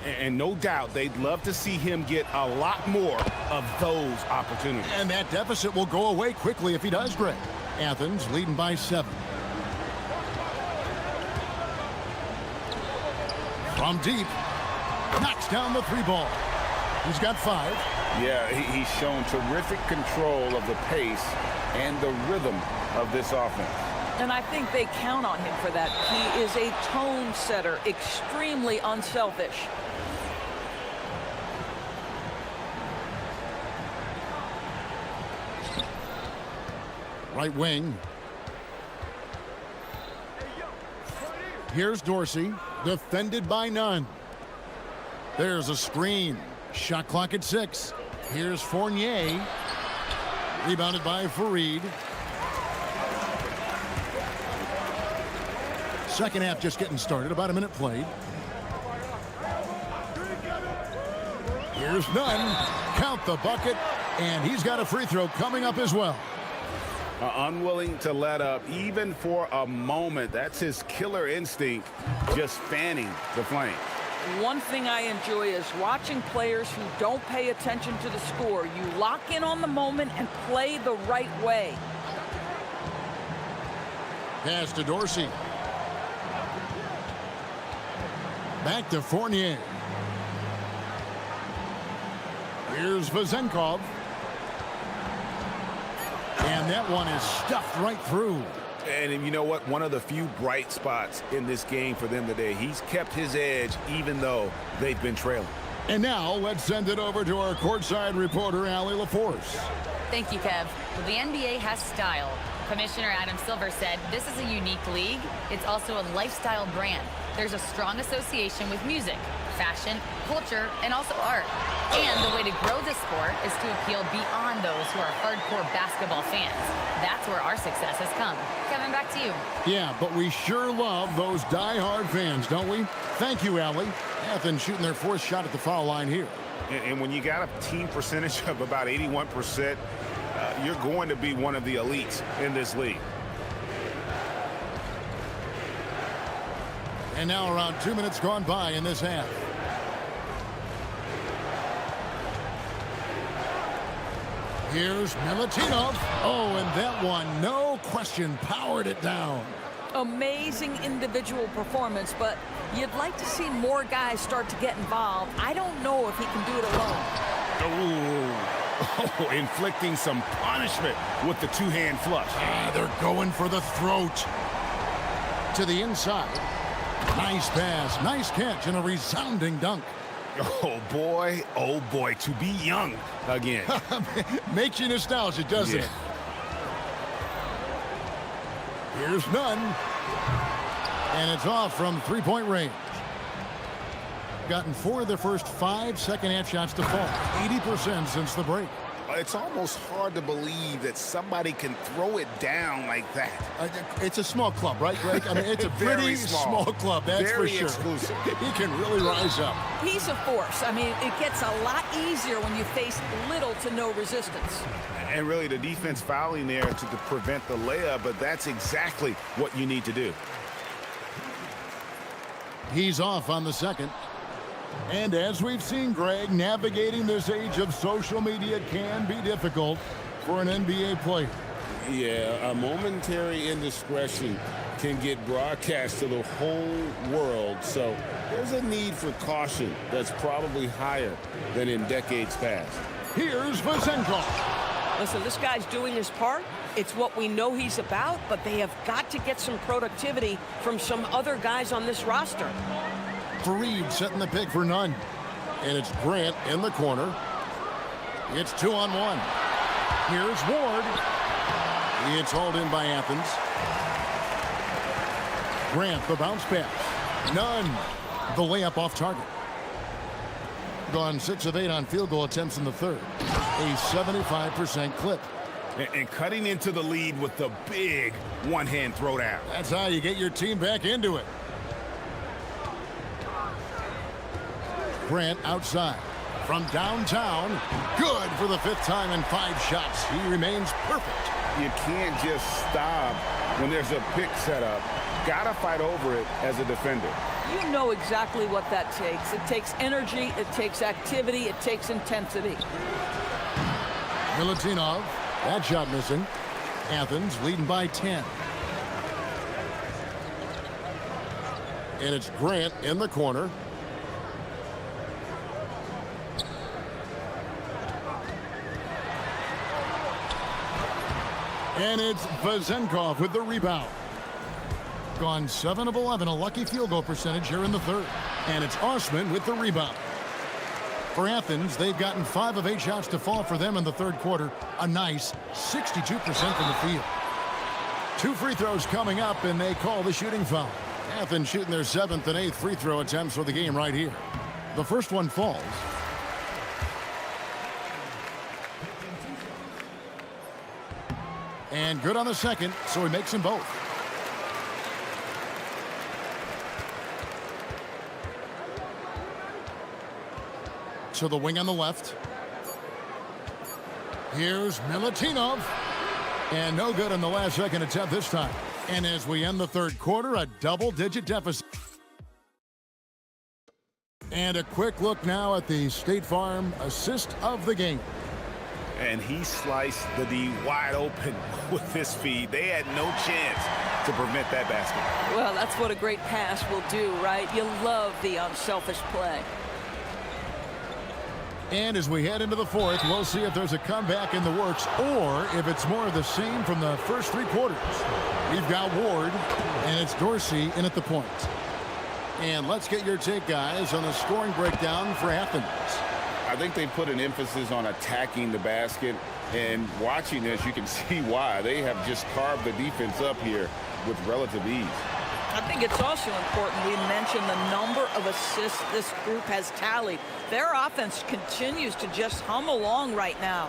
And no doubt they'd love to see him get a lot more of those opportunities. And that deficit will go away quickly if he does, Greg. Athens leading by 7. From deep, knocks down the 3 ball. He's got 5. Yeah, he's shown terrific control of the pace and the rhythm of this offense. And I think they count on him for that. He is a tone setter, extremely unselfish. Right wing. Here's Dorsey, defended by none. There's a screen. Shot clock at 6. Here's Fournier. Rebounded by Fareed. Second half just getting started. About a minute played. Here's Nunn. Count the bucket. And he's got a free throw coming up as well. Unwilling to let up even for a moment. That's his killer instinct, just fanning the flame. One thing I enjoy is watching players who don't pay attention to the score. You lock in on the moment and play the right way. Pass to Dorsey. Back to Fournier. Here's Vezenkov. And that one is stuffed right through. And you know what? One of the few bright spots in this game for them today. He's kept his edge even though they've been trailing. And now let's send it over to our courtside reporter, Allie LaForce. Thank you, Kev. Well, the NBA has style. Commissioner Adam Silver said this is a unique league. It's also a lifestyle brand. There's a strong association with music, fashion, culture, and also art. And the way to grow this sport is to appeal beyond those who are hardcore basketball fans. That's where our success has come. Kevin, back to you. Yeah, but we sure love those die-hard fans, don't we? Thank you, Allie. Athens shooting their fourth shot at the foul line here. And when you got a team percentage of about 81%, you're going to be one of the elites in this league. And now around 2 minutes gone by in this half. Here's Milutinov. Oh, and that one, no question, powered it down. Amazing individual performance, but you'd like to see more guys start to get involved. I don't know if he can do it alone. Oh, inflicting some punishment with the two-hand flush. They're going for the throat. To the inside. Nice pass, nice catch, and a resounding dunk. Oh boy, to be young again. Makes you nostalgic, doesn't it? Here's Nunn. And it's off from three-point range. Gotten 4 of their first 5 second-half shots to fall. 80% since the break. It's almost hard to believe that somebody can throw it down like that. It's a small club, right, Greg? I mean, it's a pretty small club, that's very for sure. Exclusive. He can really rise up. He's a force. I mean, it gets a lot easier when you face little to no resistance. And really, the defense fouling there to prevent the layup, but that's exactly what you need to do. He's off on the second. And as we've seen, Greg, navigating this age of social media can be difficult for an NBA player. Yeah, a momentary indiscretion can get broadcast to the whole world, so there's a need for caution that's probably higher than in decades past. Here's Vezenkov. Listen, this guy's doing his part. It's what we know he's about, but they have got to get some productivity from some other guys on this roster. Fareed setting the pick for Nunn. And it's Grant in the corner. It's 2-on-1. Here's Ward. It's hauled in by Athens. Grant, the bounce pass. Nunn. The layup off target. Gone 6 of 8 on field goal attempts in the third. A 75% clip. And cutting into the lead with the big one-hand throwdown. That's how you get your team back into it. Grant outside from downtown. Good for the 5th time in 5 shots. He remains perfect. You can't just stop when there's a pick set up. Gotta fight over it as a defender. You know exactly what that takes. It takes energy, it takes activity, it takes intensity. Milutinov, that shot missing. Athens leading by 10. And it's Grant in the corner. And it's Vezenkov with the rebound. Gone 7 of 11, a lucky field goal percentage here in the third. And it's Osman with the rebound. For Athens, they've gotten 5 of 8 shots to fall for them in the third quarter. A nice 62% from the field. 2 free throws coming up, and they call the shooting foul. Athens shooting their 7th and 8th free throw attempts for the game right here. The first one falls. And good on the second, so he makes them both. To the wing on the left. Here's Milutinov. And no good on the last second attempt this time. And as we end the third quarter, a double-digit deficit. And a quick look now at the State Farm assist of the game. And he sliced the D wide open with his feed. They had no chance to prevent that basket. Well, that's what a great pass will do, right? You love the unselfish play. And as we head into the fourth, we'll see if there's a comeback in the works or if it's more of the same from the first 3 quarters. We've got Ward, and it's Dorsey in at the point. And let's get your take, guys, on the scoring breakdown for Athens. I think they put an emphasis on attacking the basket, and watching this, you can see why. They have just carved the defense up here with relative ease. I think it's also important we mention the number of assists this group has tallied. Their offense continues to just hum along right now.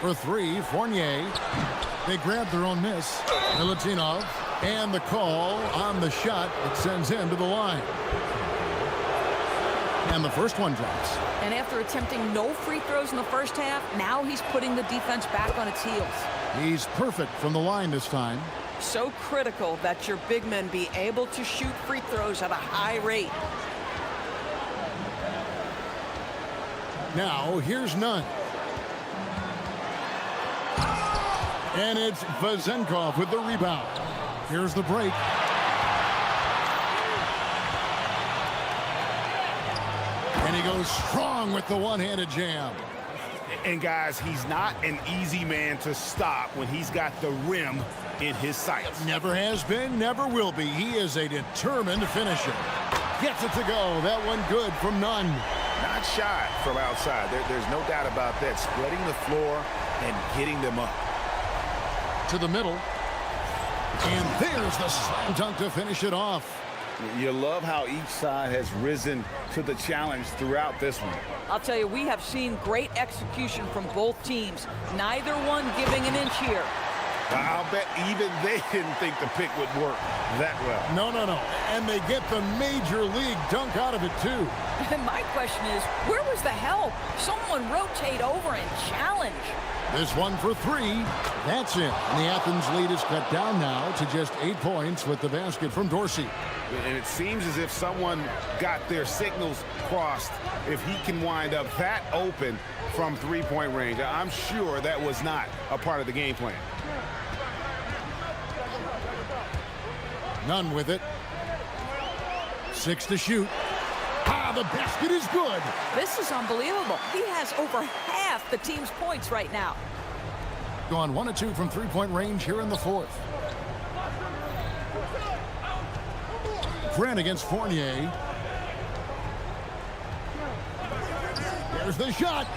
For 3, Fournier. They grab their own miss. Milutinov. And the call on the shot that sends him to the line. And the first one drops. And after attempting no free throws in the first half, now he's putting the defense back on its heels. He's perfect from the line this time. So critical that your big men be able to shoot free throws at a high rate. Now, here's none. And it's Vezenkov with the rebound. Here's the break. And he goes strong with the one-handed jam. And guys, he's not an easy man to stop when he's got the rim in his sights. Never has been, never will be. He is a determined finisher. Gets it to go. That one good from Nunn. Not shy from outside. There's no doubt about that. Spreading the floor and getting them up. To the middle. And there's the slam dunk to finish it off. You love how each side has risen to the challenge throughout this one. I'll tell you, we have seen great execution from both teams. Neither one giving an inch here. I'll bet even they didn't think the pick would work that well. No. And they get the major league dunk out of it, too. And my question is, where was the help? Someone rotate over and challenge. This one for 3. That's it. And the Athens lead is cut down now to just 8 points with the basket from Dorsey. And it seems as if someone got their signals crossed if he can wind up that open from 3-point range. I'm sure that was not a part of the game plan. Nunn with it. 6 to shoot. The basket is good. This is unbelievable. He has over half the team's points right now. Gone 1 of 2 from 3-point range here in the fourth. Grant against Fournier. There's the shot.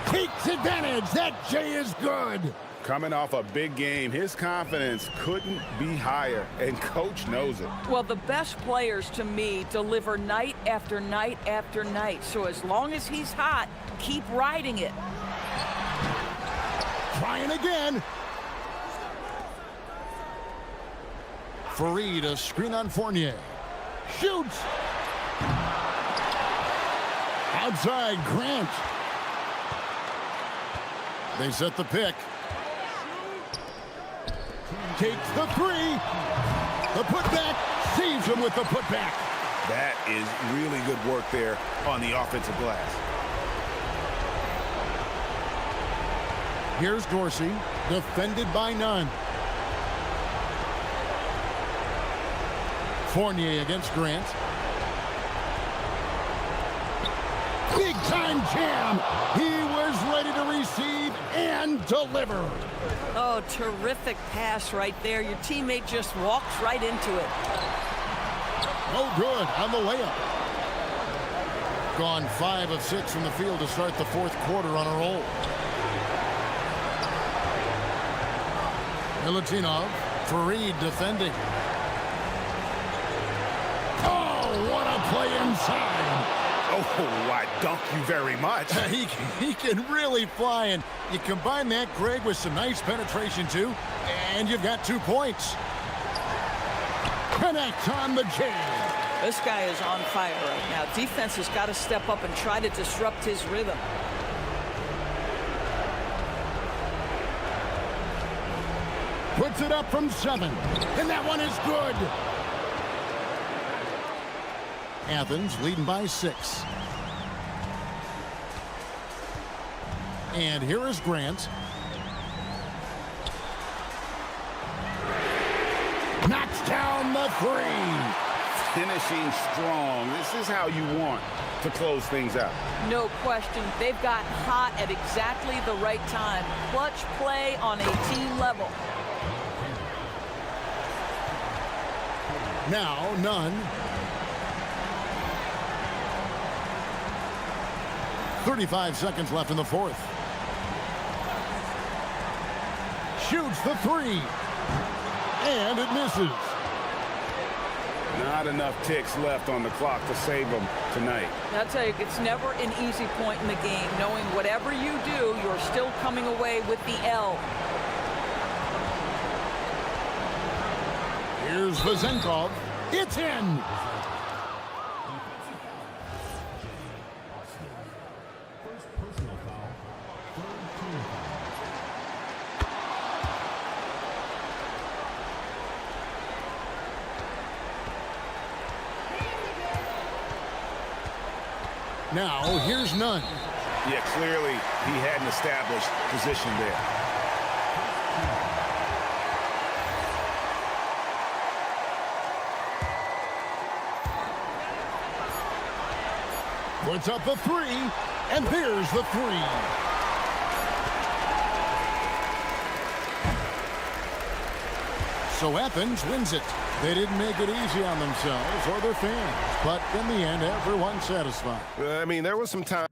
Takes advantage. That J is good. Coming off a big game, his confidence couldn't be higher, and coach knows it. Well, the best players to me deliver night after night after night. So as long as he's hot, keep riding it. Trying again. Fareed, a screen on Fournier. Shoots. Outside, Grant. They set the pick. Takes the 3. The putback. Saves him with the putback. That is really good work there on the offensive glass. Here's Dorsey, defended by Nunn. Fournier against Grant. Big time jam. He was ready to receive and delivered. Oh, terrific pass right there. Your teammate just walks right into it. No good on the layup. Gone 5 of 6 from the field to start the fourth quarter on a roll. Milutinov, Fareed defending. Oh, what a play inside. Oh, I dunk you very much. He can really fly, and you combine that, Greg, with some nice penetration, too, and you've got 2 points. Connect on the jam. This guy is on fire right now. Defense has got to step up and try to disrupt his rhythm. Puts it up from 7, and that one is good. Athens leading by 6. And here is Grant. Knocks down the 3. Finishing strong. This is how you want to close things out. No question. They've got hot at exactly the right time. Clutch play on a team level. Now, none. 35 seconds left in the fourth. Shoots the 3. And it misses. Not enough ticks left on the clock to save them tonight. I'll tell you, it's never an easy point in the game, knowing whatever you do, you're still coming away with the L. Here's Vazenkov. It's in. Now, here's none. Yeah, clearly he had an established position there. Puts up the 3, and there's the 3. So Athens wins it. They didn't make it easy on themselves or their fans, but in the end, everyone's satisfied. I mean, there was some time.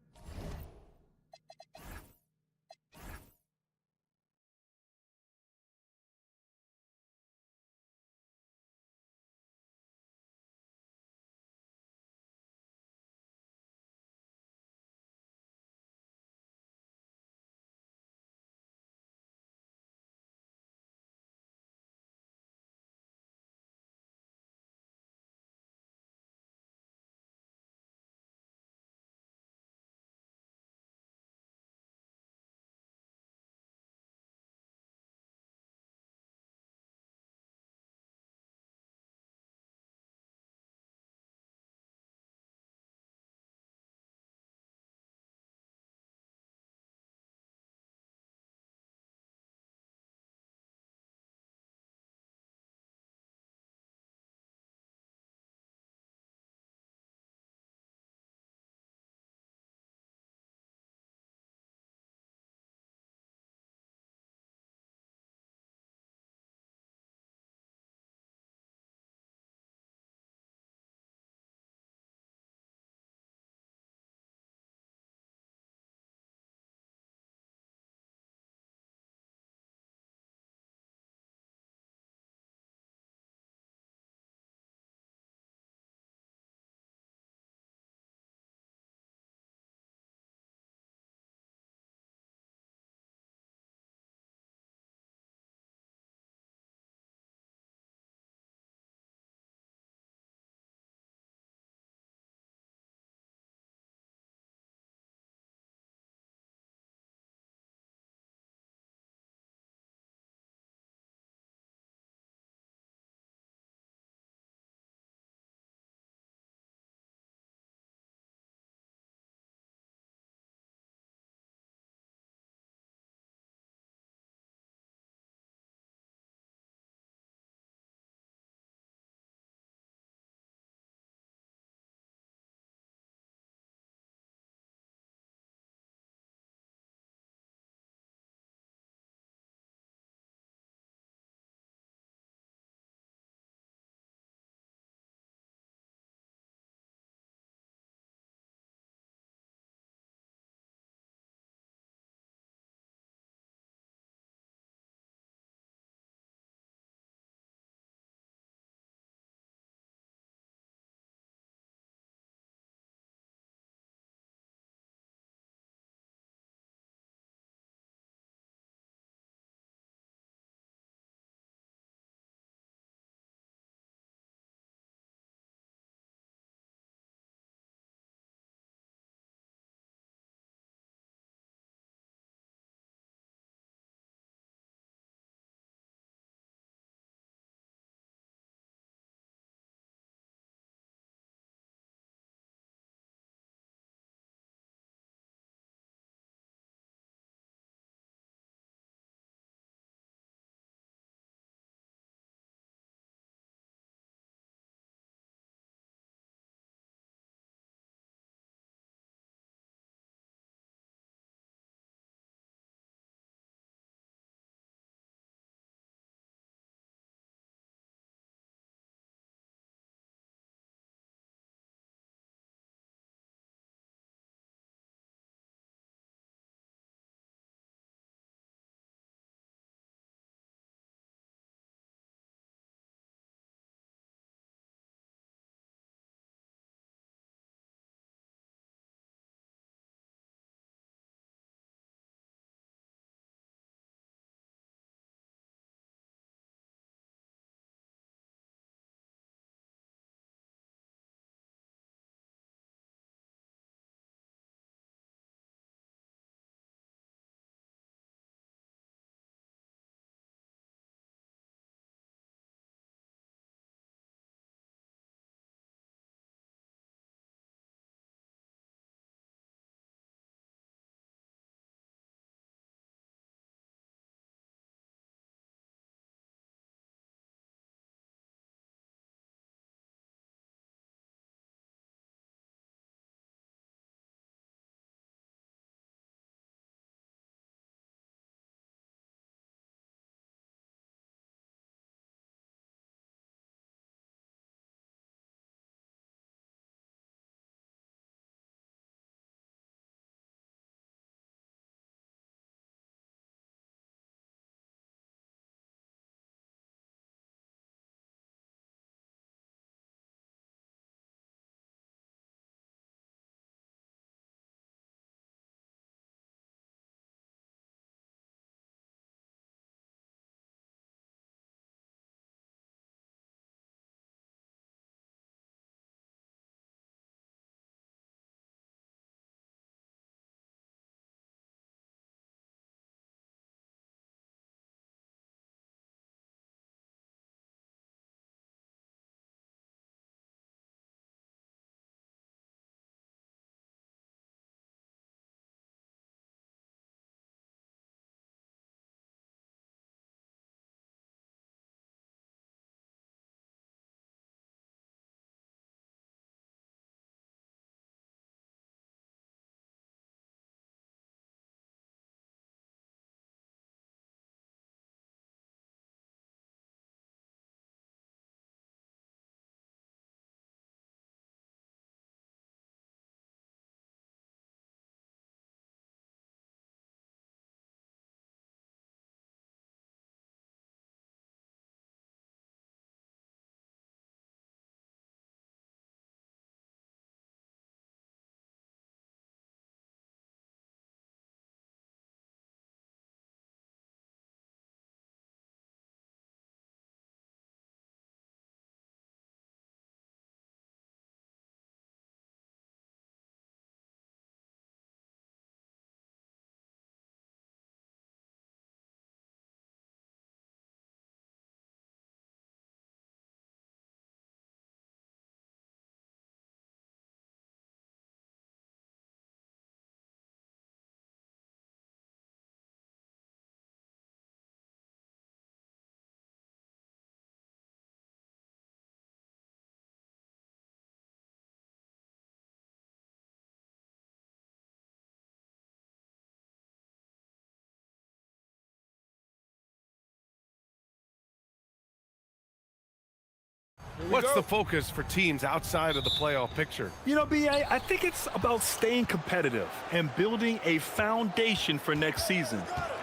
What's the focus for teams outside of the playoff picture? You know, B.A., I think it's about staying competitive and building a foundation for next season.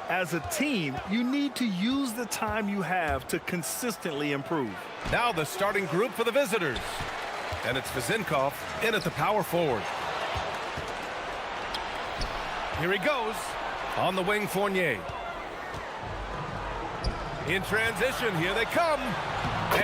As a team, you need to use the time you have to consistently improve. Now the starting group for the visitors. And it's Vizinkov in at the power forward. Here he goes. On the wing, Fournier. In transition, here they come.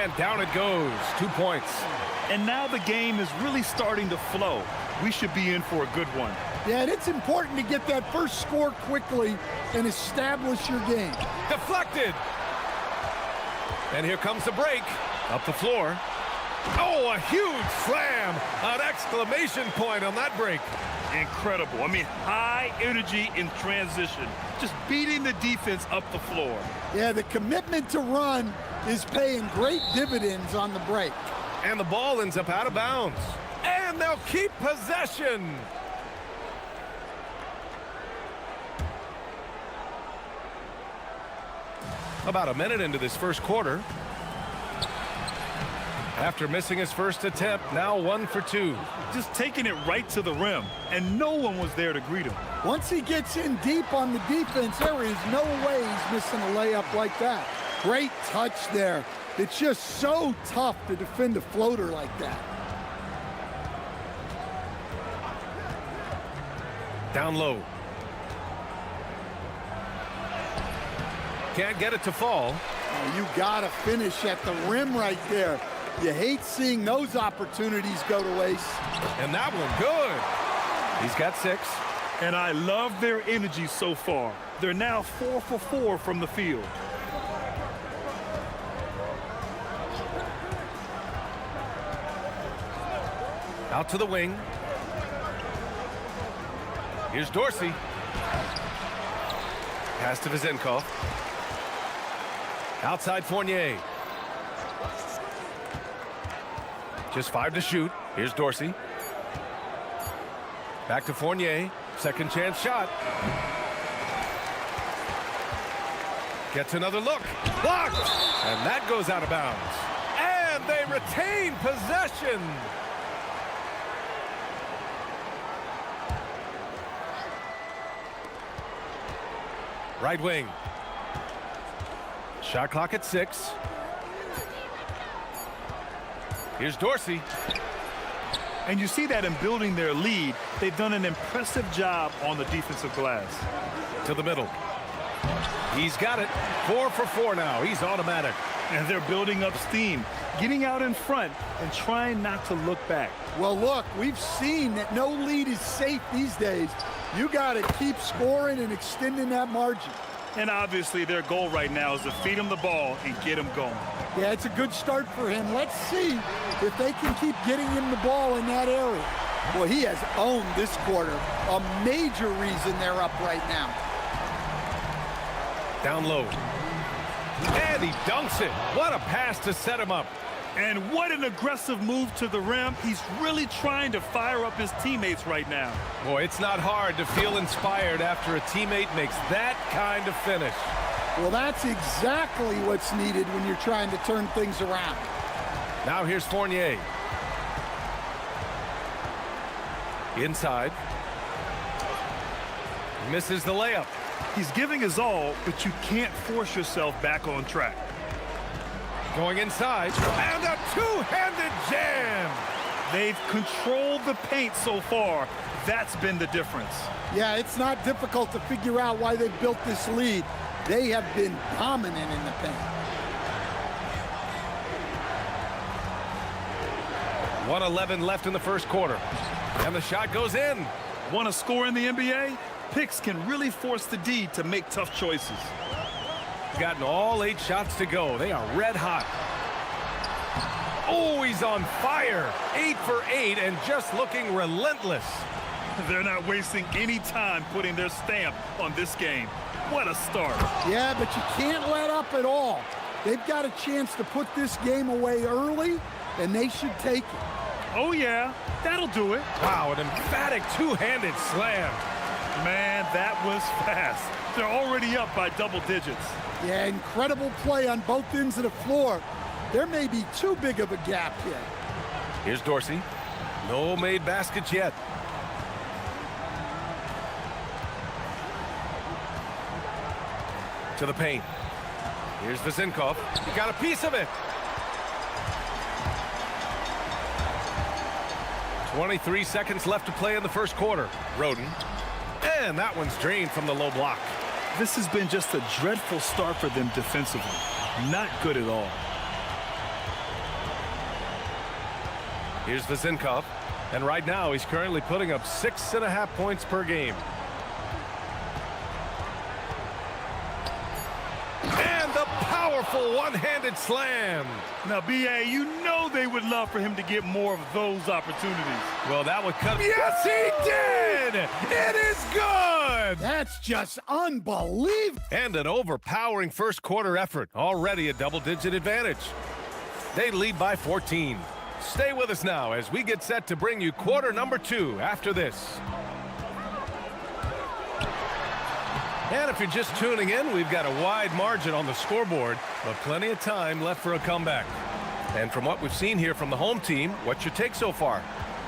And down it goes. 2 points. And now the game is really starting to flow. We should be in for a good one. Yeah, and it's important to get that first score quickly and establish your game. Deflected. And here comes the break. Up the floor. Oh, a huge slam. An exclamation point on that break. Incredible. I mean, high energy in transition. Just beating the defense up the floor. Yeah, the commitment to run is paying great dividends on the break. And the ball ends up out of bounds. And they'll keep possession. About a minute into this first quarter. After missing his first attempt, now 1 for 2. Just taking it right to the rim, and no one was there to greet him. Once he gets in deep on the defense, there is no way he's missing a layup like that. Great touch there. It's just so tough to defend a floater like that. Down low. Can't get it to fall. Oh, you gotta finish at the rim right there. You hate seeing those opportunities go to waste. And that one good. He's got 6. And I love their energy so far. They're now 4 for 4 from the field. Out to the wing. Here's Dorsey. Pass to Vizinkov. Outside Fournier. Just 5 to shoot. Here's Dorsey. Back to Fournier. Second chance shot. Gets another look. Blocked! And that goes out of bounds. And they retain possession. Right wing. Shot clock at 6. Here's Dorsey. And you see that in building their lead, they've done an impressive job on the defensive glass. To the middle. He's got it. 4 for 4 now. He's automatic. And they're building up steam, getting out in front and trying not to look back. Well, look, we've seen that no lead is safe these days. You got to keep scoring and extending that margin. And obviously their goal right now is to feed him the ball and get him going. Yeah, it's a good start for him. Let's see if they can keep getting him the ball in that area. Well, he has owned this quarter. A major reason they're up right now. Down low. And he dunks it. What a pass to set him up. And what an aggressive move to the rim. He's really trying to fire up his teammates right now. Boy, it's not hard to feel inspired after a teammate makes that kind of finish. Well, that's exactly what's needed when you're trying to turn things around. Now here's Fournier. Inside. Misses the layup. He's giving his all, but you can't force yourself back on track. Going inside, and a two-handed jam. They've controlled the paint so far. That's been the difference. Yeah, it's not difficult to figure out why they've built this lead. They have been dominant in the paint. 1:11 left in the first quarter. And the shot goes in. Want to score in the NBA? Picks can really force the D to make tough choices. Gotten all 8 shots to go. They are red hot. Oh, he's on fire. 8 for 8 and just looking relentless. They're not wasting any time putting their stamp on this game. What a start. Yeah, but you can't let up at all. They've got a chance to put this game away early, and they should take it. Oh, yeah. That'll do it. Wow, an emphatic two-handed slam. Man, that was fast. They're already up by double digits. Yeah, incredible play on both ends of the floor. There may be too big of a gap here. Here's Dorsey. No made baskets yet. To the paint. Here's Vezinkov. He got a piece of it. 23 seconds left to play in the first quarter. Roden. And that one's drained from the low block. This has been just a dreadful start for them defensively. Not good at all. Here's Vezinkov. And right now, he's currently putting up 6.5 points per game. And the powerful one-handed slam. Now, B.A., you know they would love for him to get more of those opportunities. Well, that would cut. Yes, he did! It is good! That's just unbelievable. And an overpowering first quarter effort. Already a double-digit advantage. They lead by 14. Stay with us now as we get set to bring you quarter number 2 after this. And if you're just tuning in, we've got a wide margin on the scoreboard, but plenty of time left for a comeback. And from what we've seen here from the home team, what's your take so far?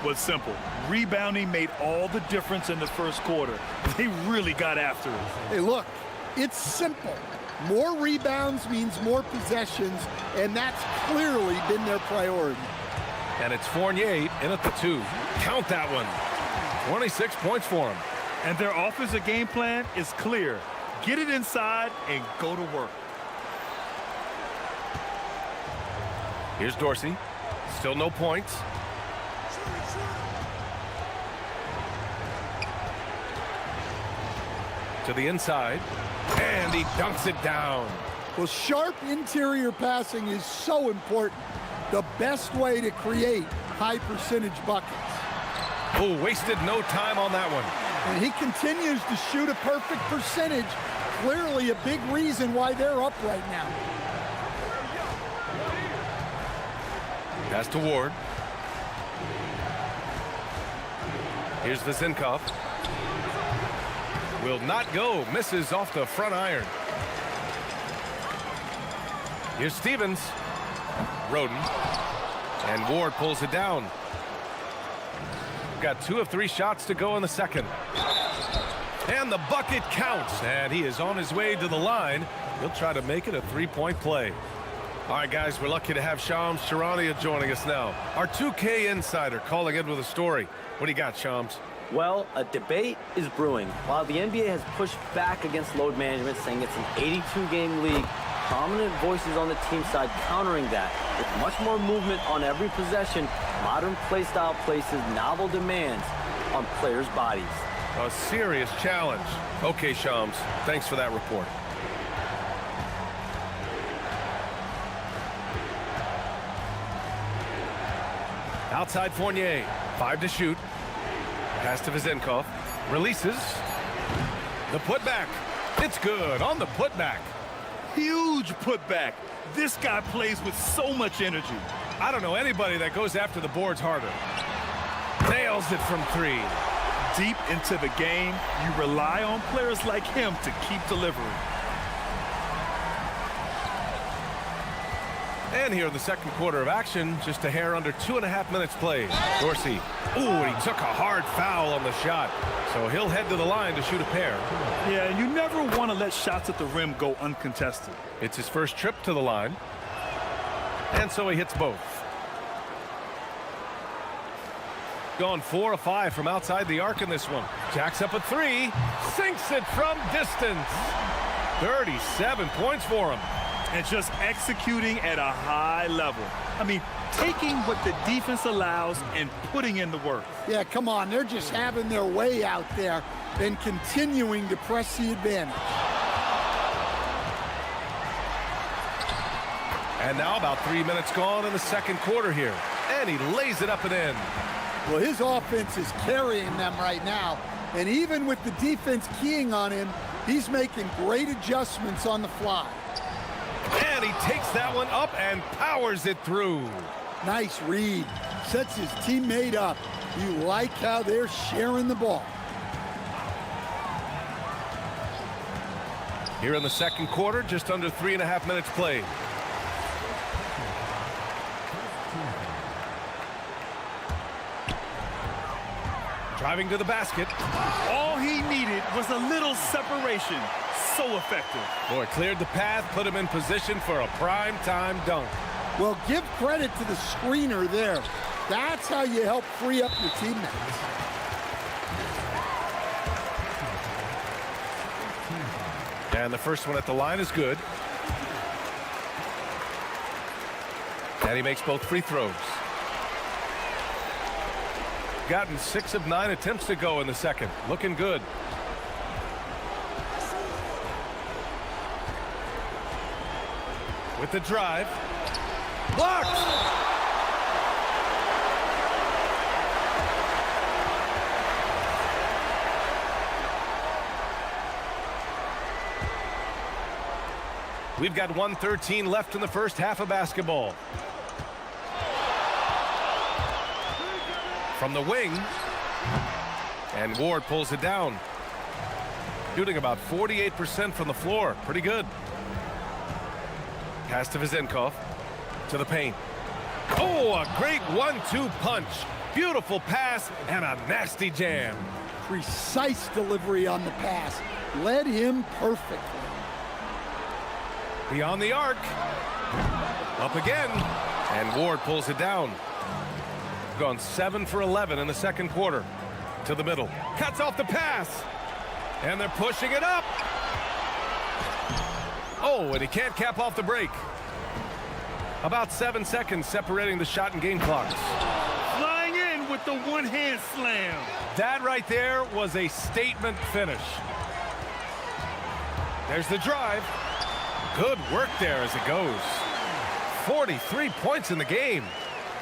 Was simple. Rebounding made all the difference in the first quarter. They really got after it. Hey, look, it's simple. More rebounds means more possessions, and that's clearly been their priority. And it's Fournier in at the 2. Count that one. 26 points for him. And their offensive game plan is clear. Get it inside and go to work. Here's Dorsey. Still no points. To the inside. And he dunks it down. Well, sharp interior passing is so important. The best way to create high percentage buckets. Oh, wasted no time on that one. And he continues to shoot a perfect percentage. Clearly a big reason why they're up right now. Pass to Ward. Here's Vezinkov. Will not go. Misses off the front iron. Here's Stevens. Roden. And Ward pulls it down. Got 2 of 3 shots to go in the second. And the bucket counts. And he is on his way to the line. He'll try to make it a 3-point play. All right, guys, we're lucky to have Shams Charania joining us now. Our 2K insider calling in with a story. What do you got, Shams? Well, a debate is brewing. While the NBA has pushed back against load management, saying it's an 82-game league, prominent voices on the team side countering that. With much more movement on every possession, modern play style places novel demands on players' bodies. A serious challenge. Okay, Shams, thanks for that report. Outside Fournier, 5 to shoot. Pass to Vezinkov. Releases. The putback. It's good on the putback. Huge putback. This guy plays with so much energy. I don't know anybody that goes after the boards harder. Nails it from 3. Deep into the game, you rely on players like him to keep delivering. And here in the second quarter of action, just a hair under 2.5 minutes played. Dorsey. Ooh, and he took a hard foul on the shot. So he'll head to the line to shoot a pair. Yeah, and you never want to let shots at the rim go uncontested. It's his first trip to the line. And so he hits both. Gone 4 of 5 from outside the arc in this one. Jacks up a 3. Sinks it from distance. 37 points for him. And just executing at a high level. I mean, taking what the defense allows and putting in the work. Yeah, come on. They're just having their way out there and continuing to press the advantage. And now about 3 minutes gone in the second quarter here. And he lays it up and in. Well, his offense is carrying them right now. And even with the defense keying on him, he's making great adjustments on the fly. And he takes that one up and powers it through. Nice read. Sets his teammate up. You like how they're sharing the ball. Here in the second quarter, just under 3.5 minutes played. Driving to the basket. All he needed was a little separation. So effective. Boy, cleared the path, put him in position for a prime-time dunk. Well, give credit to the screener there. That's how you help free up your teammates. And the first one at the line is good. And he makes both free throws. Gotten 6 of 9 attempts to go in the second. Looking good. With the drive. Blocked! We've got 1:13 left in the first half of basketball. From the wing. And Ward pulls it down. Shooting about 48% from the floor. Pretty good. Pass to Vizenkov. To the paint. Oh, a great 1-2 punch. Beautiful pass and a nasty jam. Precise delivery on the pass. Led him perfectly. Beyond the arc. Up again. And Ward pulls it down. Gone 7 for 11 in the second quarter. To the middle. Cuts off the pass. And they're pushing it up. Oh, and he can't cap off the break. About 7 seconds separating the shot and game clocks. Flying in with the one-hand slam. That right there was a statement finish. There's the drive. Good work there as it goes. 43 points in the game.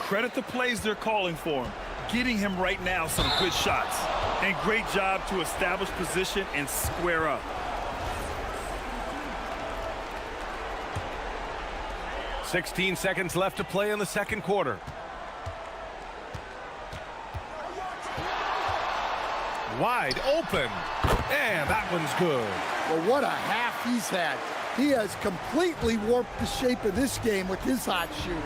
Credit the plays they're calling for him. Getting him right now some good shots. And great job to establish position and square up. 16 seconds left to play in the second quarter. Wide open. And that one's good. Well, what a half he's had. He has completely warped the shape of this game with his hot shooting.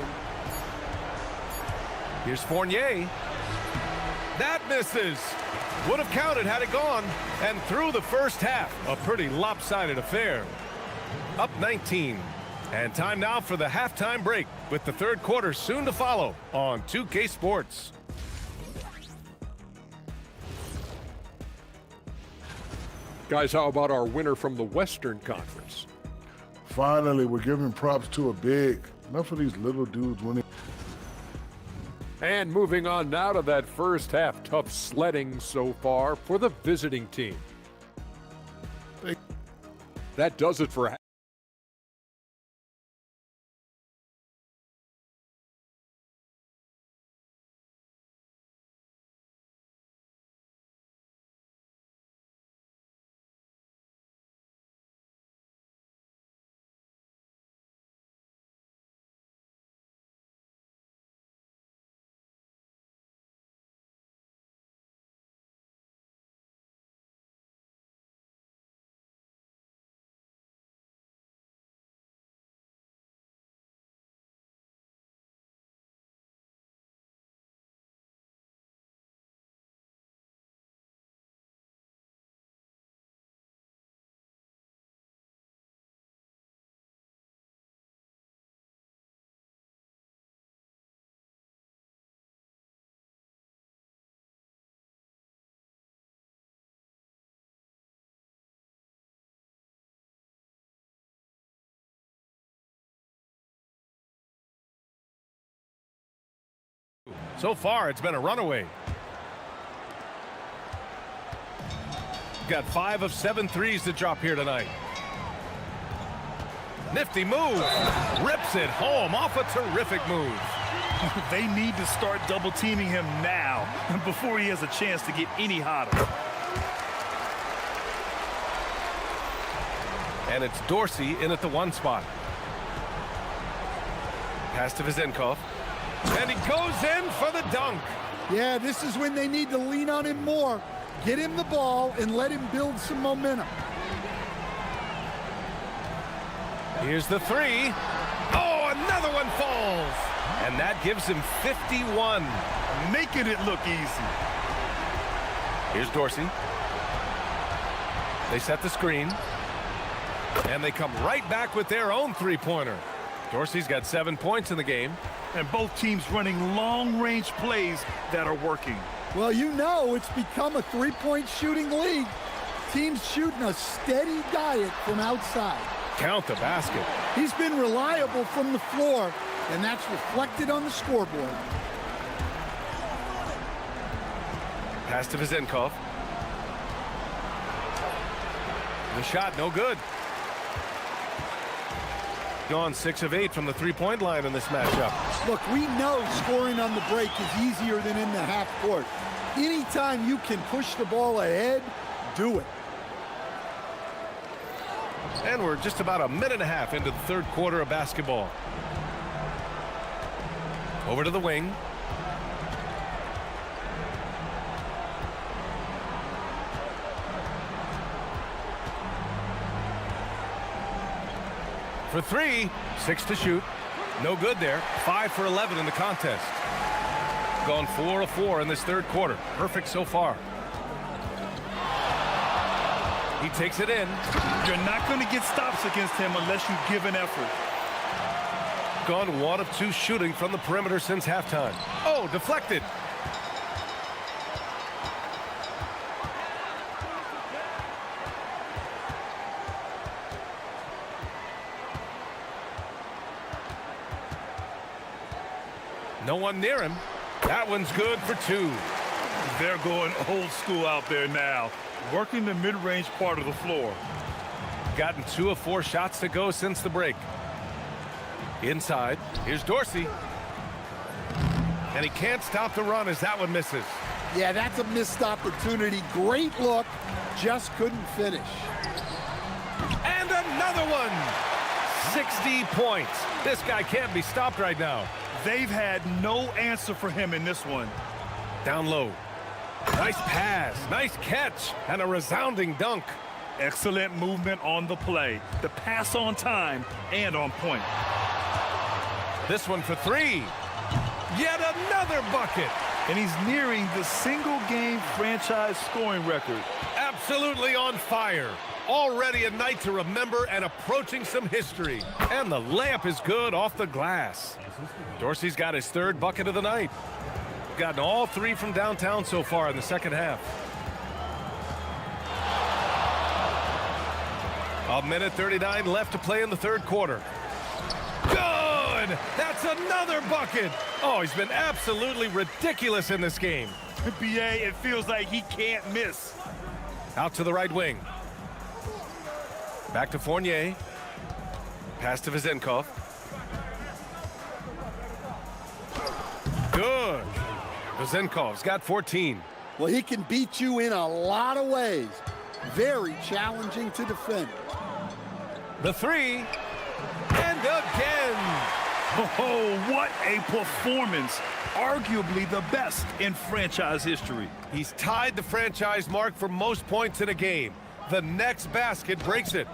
Here's Fournier. That misses. Would have counted had it gone. And through the first half, a pretty lopsided affair. Up 19. And time now for the halftime break, with the third quarter soon to follow on 2K Sports. Guys, how about our winner from the Western Conference? Finally, we're giving props to a big. Enough of these little dudes winning. And moving on now to that first half, tough sledding so far for the visiting team. That does it for So far, it's been a runaway. Got 5 of 7 threes to drop here tonight. Nifty move. Rips it home off a terrific move. They need to start double teaming him now before he has a chance to get any hotter. And it's Dorsey in at the 1 spot. Pass to Vizenkov. And he goes in for the dunk. Yeah, this is when they need to lean on him more. Get him the ball and let him build some momentum. Here's the 3. Oh, another one falls. And that gives him 51. Making it look easy. Here's Dorsey. They set the screen. And they come right back with their own three-pointer. Dorsey's got 7 points in the game. And both teams running long-range plays that are working. Well, you know it's become a three-point shooting league. Teams shooting a steady diet from outside. Count the basket. He's been reliable from the floor, and that's reflected on the scoreboard. Pass to Vezenkov. The shot, no good. Gone 6 of 8 from the three-point line in this matchup. Look, we know scoring on the break is easier than in the half court. Anytime you can push the ball ahead, do it. And we're just about a minute and a half into the third quarter of basketball. Over to the wing. For 3, 6 to shoot. No good there. 5 for 11 in the contest. Gone 4 of 4 in this third quarter. Perfect so far. He takes it in. You're not going to get stops against him unless you give an effort. Gone 1 of 2 shooting from the perimeter since halftime. Oh, deflected. No one near him. That one's good for 2. They're going old school out there now, working the mid-range part of the floor. Gotten 2 of 4 shots to go since the break. Inside, here's Dorsey. And he can't stop the run as that one misses. Yeah, that's a missed opportunity. Great look, just couldn't finish. And another one! 60 points. This guy can't be stopped right now. They've had no answer for him in this one. Down low. Nice pass, nice catch, and a resounding dunk. Excellent movement on the play. The pass on time and on point. This one for 3. Yet another bucket. And he's nearing the single-game franchise scoring record. Absolutely on fire. Already a night to remember and approaching some history. And the layup is good off the glass. Dorsey's got his 3rd bucket of the night. Gotten all 3 from downtown so far in the second half. A minute 39 left to play in the third quarter. Good! That's another bucket! Oh, he's been absolutely ridiculous in this game. BA, it feels like he can't miss. Out to the right wing. Back to Fournier. Pass to Vezenkov. Good. Vezenkov's got 14. Well, he can beat you in a lot of ways. Very challenging to defend. The 3. And again. Oh, what a performance. Arguably the best in franchise history. He's tied the franchise mark for most points in a game. The next basket breaks it.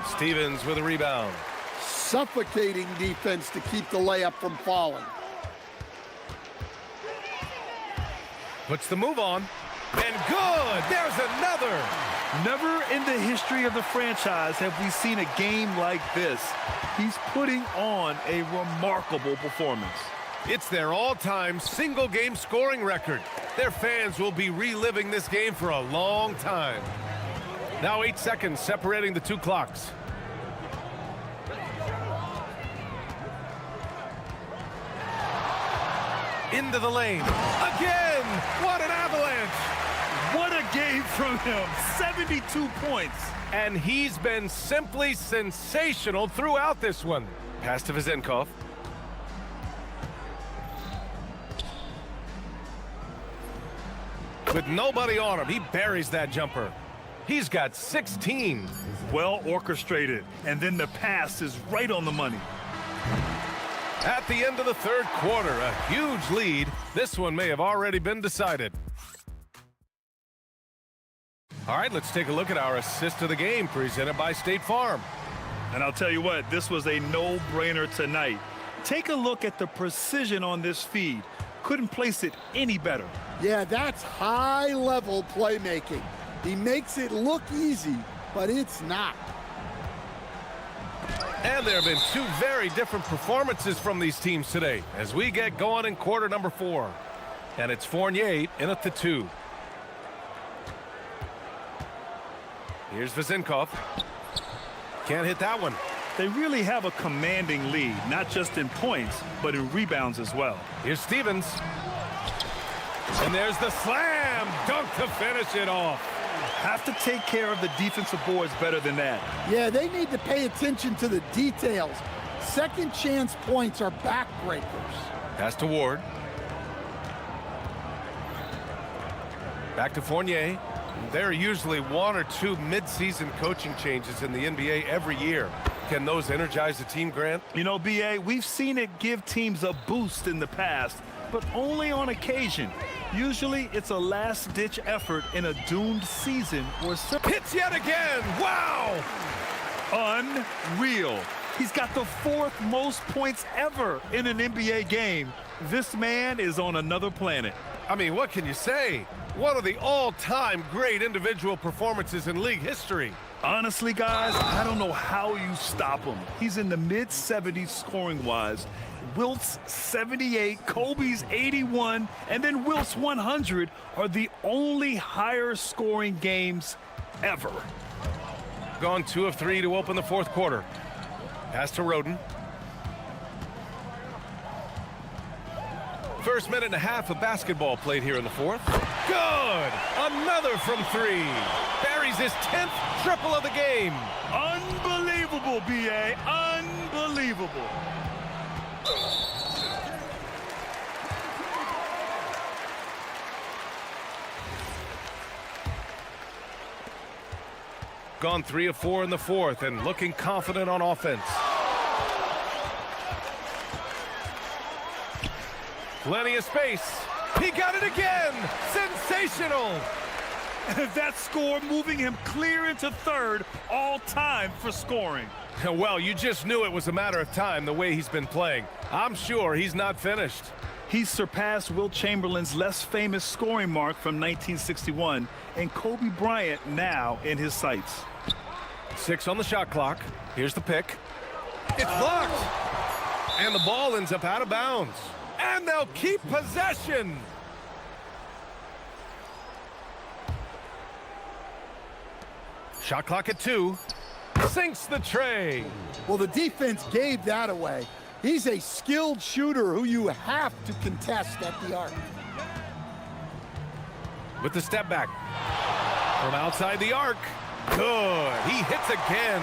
Stevens with a rebound. Suffocating defense to keep the layup from falling. Puts the move on. And good! There's another! Never in the history of the franchise have we seen a game like this. He's putting on a remarkable performance. It's their all-time single-game scoring record. Their fans will be reliving this game for a long time. Now 8 seconds separating the 2 clocks. Into the lane. Again! What an avalanche! What a game from him. 72 points. And he's been simply sensational throughout this one. Pass to Vezenkov. With nobody on him, he buries that jumper. He's got 16. Well orchestrated. And then the pass is right on the money. At the end of the third quarter, a huge lead. This one may have already been decided. All right, let's take a look at our assist of the game presented by State Farm. And I'll tell you what, this was a no-brainer tonight. Take a look at the precision on this feed. couldn't place it any better. Yeah, that's high-level playmaking. He makes it look easy, but it's not. And there have been two very different performances from these teams today as we get going in quarter number 4. And it's Fournier in at the 2. Here's Vezinkov. Can't hit that one. They really have a commanding lead, not just in points, but in rebounds as well. Here's Stevens. And there's the slam dunk to finish it off. Have to take care of the defensive boards better than that. Yeah, they need to pay attention to the details. Second chance points are backbreakers. Pass to Ward. Back to Fournier. There are usually 1 or 2 mid-season coaching changes in the NBA every year. Can those energize the team, Grant? You know, B.A., we've seen it give teams a boost in the past, but only on occasion. Usually, it's a last-ditch effort in a doomed season where... Hits yet again! Wow! Unreal. He's got the 4th most points ever in an NBA game. This man is on another planet. I mean, what can you say? One of the all-time great individual performances in league history. Honestly, guys, I don't know how you stop him. He's in the mid-70s scoring-wise. Wilt's 78, Kobe's 81, and then Wilt's 100 are the only higher-scoring games ever. Gone 2 of 3 to open the 4th quarter. Pass to Roden. First minute and a half of basketball played here in the 4th. Good! Another from 3. Buries his 10th triple of the game. Unbelievable, B.A. Unbelievable. Gone 3 of 4 in the 4th and looking confident on offense. Plenty of space. He got it again. Sensational. That score moving him clear into 3rd all time for scoring. Well, you just knew it was a matter of time the way he's been playing. I'm sure he's not finished. He's surpassed Wilt Chamberlain's less famous scoring mark from 1961 and Kobe Bryant now in his sights. 6 on the shot clock. Here's the pick. It's blocked. And the ball ends up out of bounds. And they'll keep possession. Shot clock at 2. Sinks the tray. Well, the defense gave that away. He's a skilled shooter who you have to contest at the arc. With the step back. From outside the arc. Good. He hits again.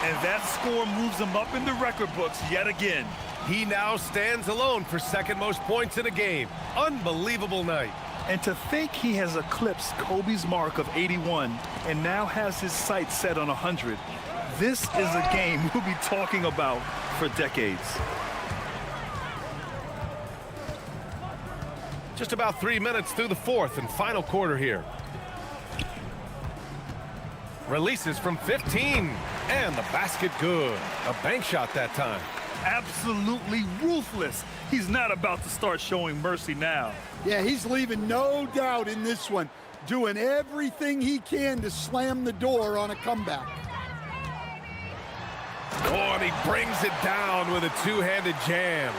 And that score moves him up in the record books yet again. He now stands alone for 2nd most points in a game. Unbelievable night. And to think he has eclipsed Kobe's mark of 81 and now has his sights set on 100. This is a game we'll be talking about for decades. Just about 3 minutes through the 4th and final quarter here. Releases from 15. And the basket good. A bank shot that time. Absolutely ruthless. He's not about to start showing mercy now. Yeah, he's leaving no doubt in this one. Doing everything he can to slam the door on a comeback. Oh, and he brings it down with a 2-handed jam.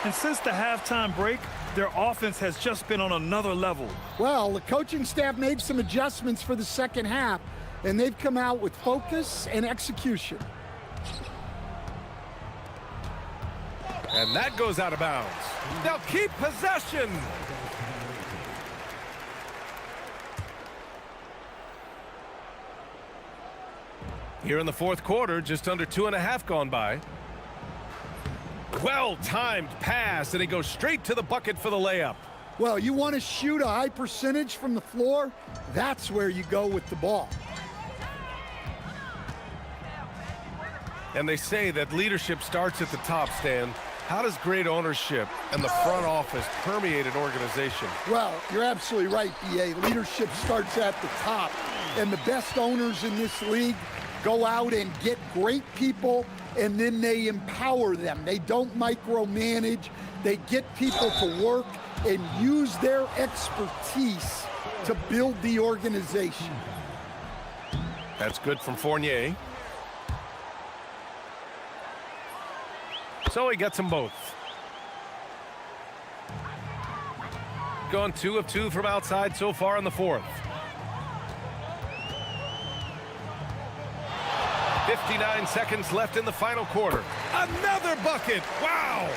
And since the halftime break, their offense has just been on another level. Well, the coaching staff made some adjustments for the 2nd half, and they've come out with focus and execution. And that goes out of bounds. They'll keep possession. Here in the 4th quarter, just under 2.5 gone by. Well-timed pass, and he goes straight to the bucket for the layup. Well, you want to shoot a high percentage from the floor? That's where you go with the ball. And they say that leadership starts at the top, Stan. How does great ownership and the front office permeate an organization? Well, you're absolutely right, B.A. Leadership starts at the top. And the best owners in this league go out and get great people, and then they empower them. They don't micromanage. They get people to work, and use their expertise to build the organization. That's good from Fournier. So he gets them both. Gone 2 of 2 from outside so far in the fourth. 59 seconds left in the final quarter. Another bucket! Wow!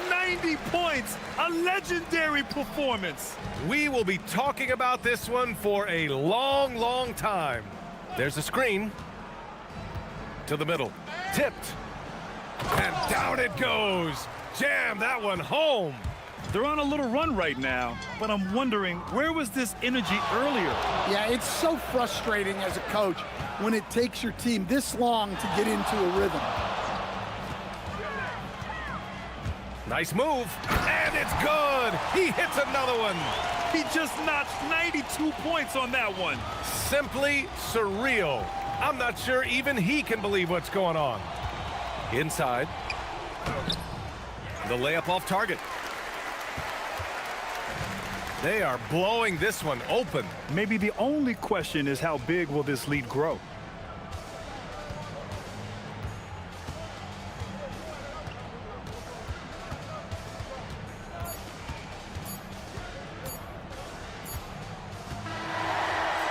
90 points, a legendary performance. We will be talking about this one for a long, long time. There's a screen. To the middle. Tipped. And down it goes. Jam that one home. They're on a little run right now, but I'm wondering, where was this energy earlier? Yeah, it's so frustrating as a coach when it takes your team this long to get into a rhythm. Nice move, and it's good. He hits another one. He just notched 92 points on that one. Simply surreal. I'm not sure even he can believe what's going on. Inside. The layup off target. They are blowing this one open. Maybe the only question is how big will this lead grow?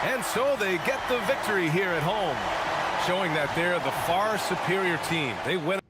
And so they get the victory here at home, showing that they're the far superior team. They win.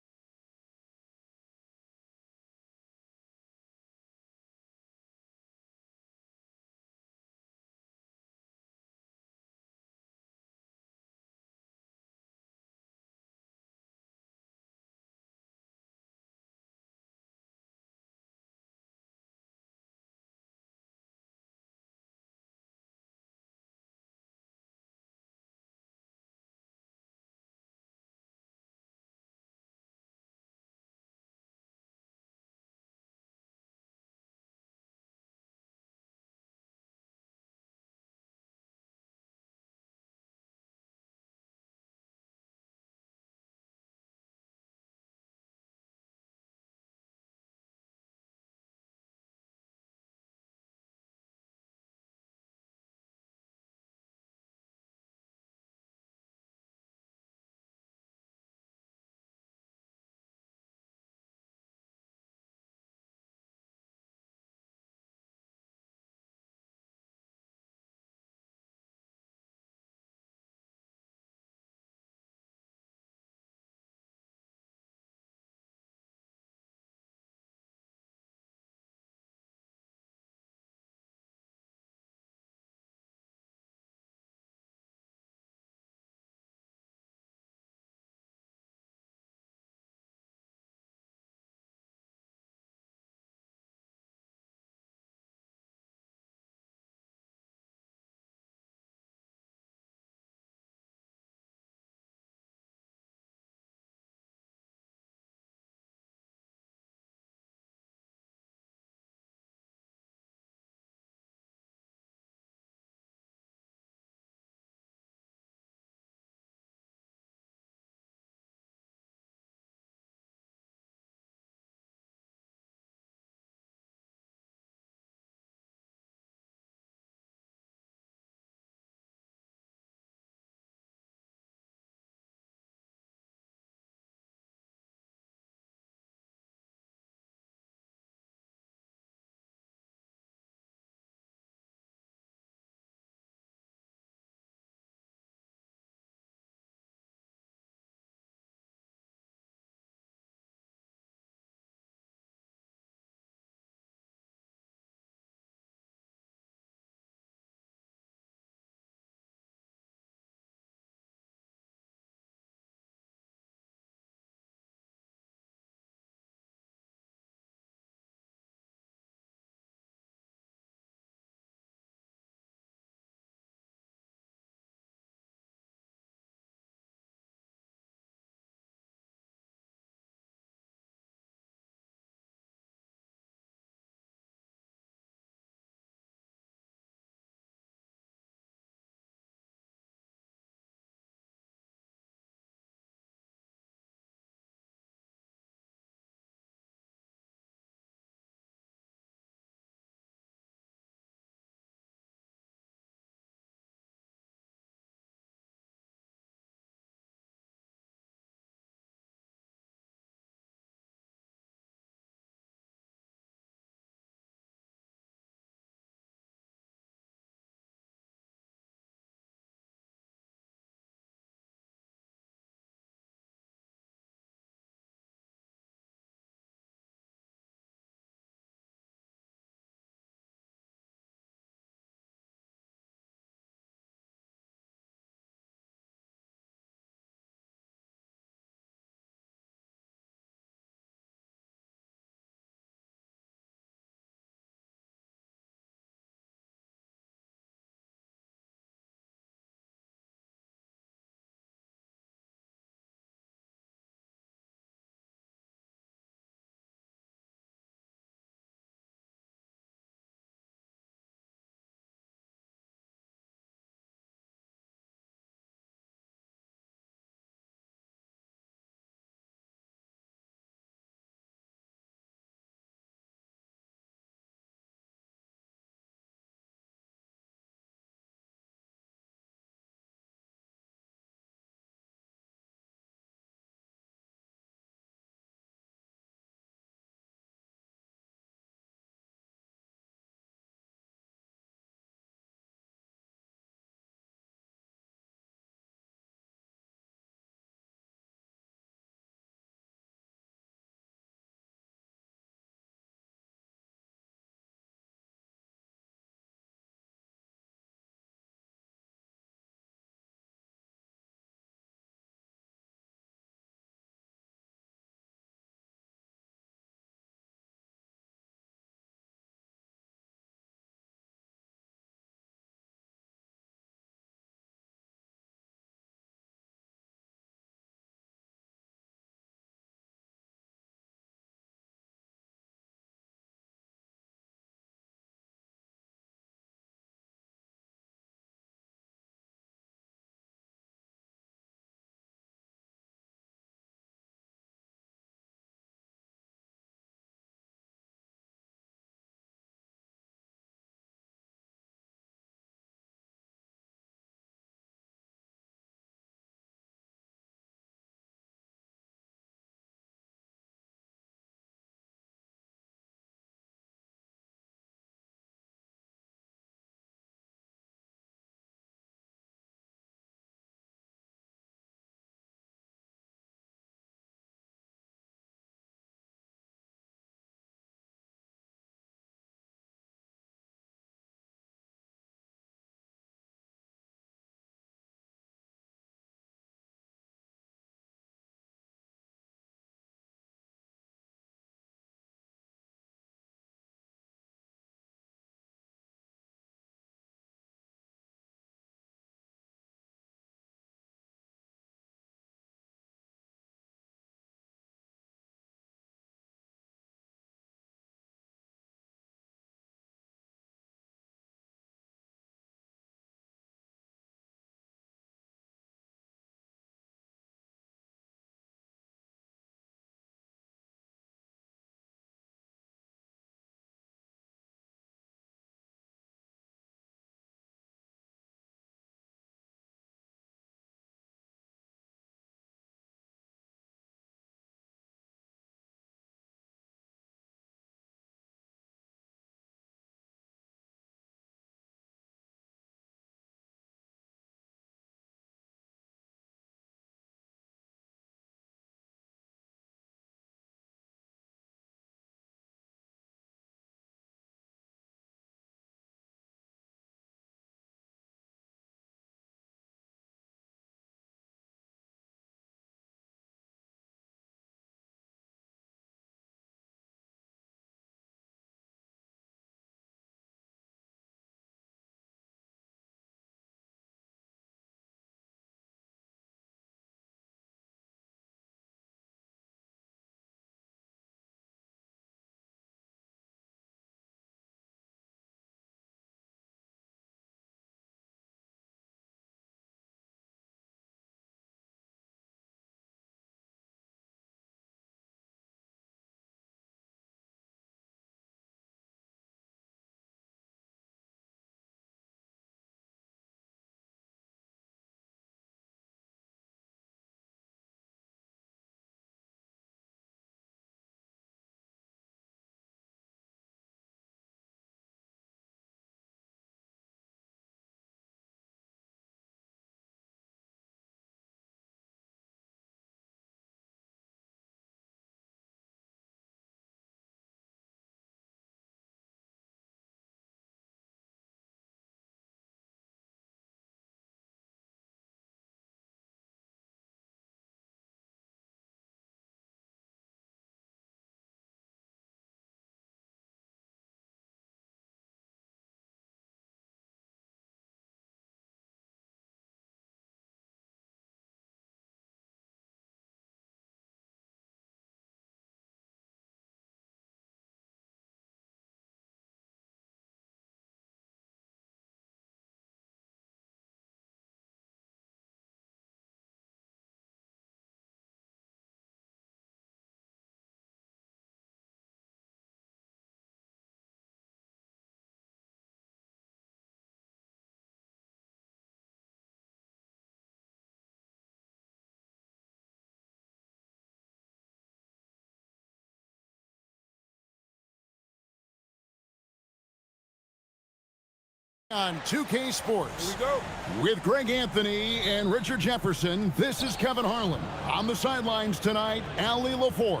On 2K Sports. Here we go. With Greg Anthony and Richard Jefferson, this is Kevin Harlan. On the sidelines tonight, Ali LaForce.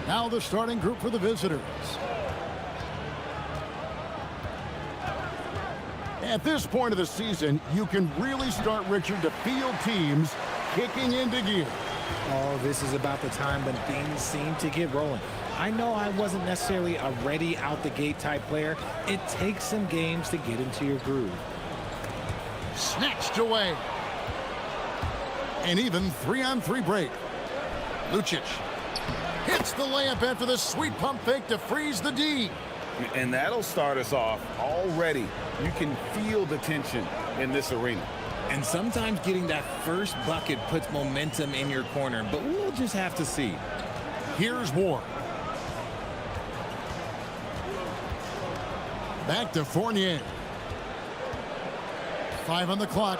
Now the starting group for the visitors. At this point of the season, you can really start, Richard, to feel teams kicking into gear. Oh, this is about the time when things seem to get rolling. I know I wasn't necessarily a ready out the gate type player. It takes some games to get into your groove. Snatched away. An even 3-on-3 break. Lucic hits the layup after the sweet pump fake to freeze the D. And that'll start us off already. You can feel the tension in this arena. And sometimes getting that first bucket puts momentum in your corner, but we'll just have to see. Here's Ward. Back to Fournier. 5 on the clock.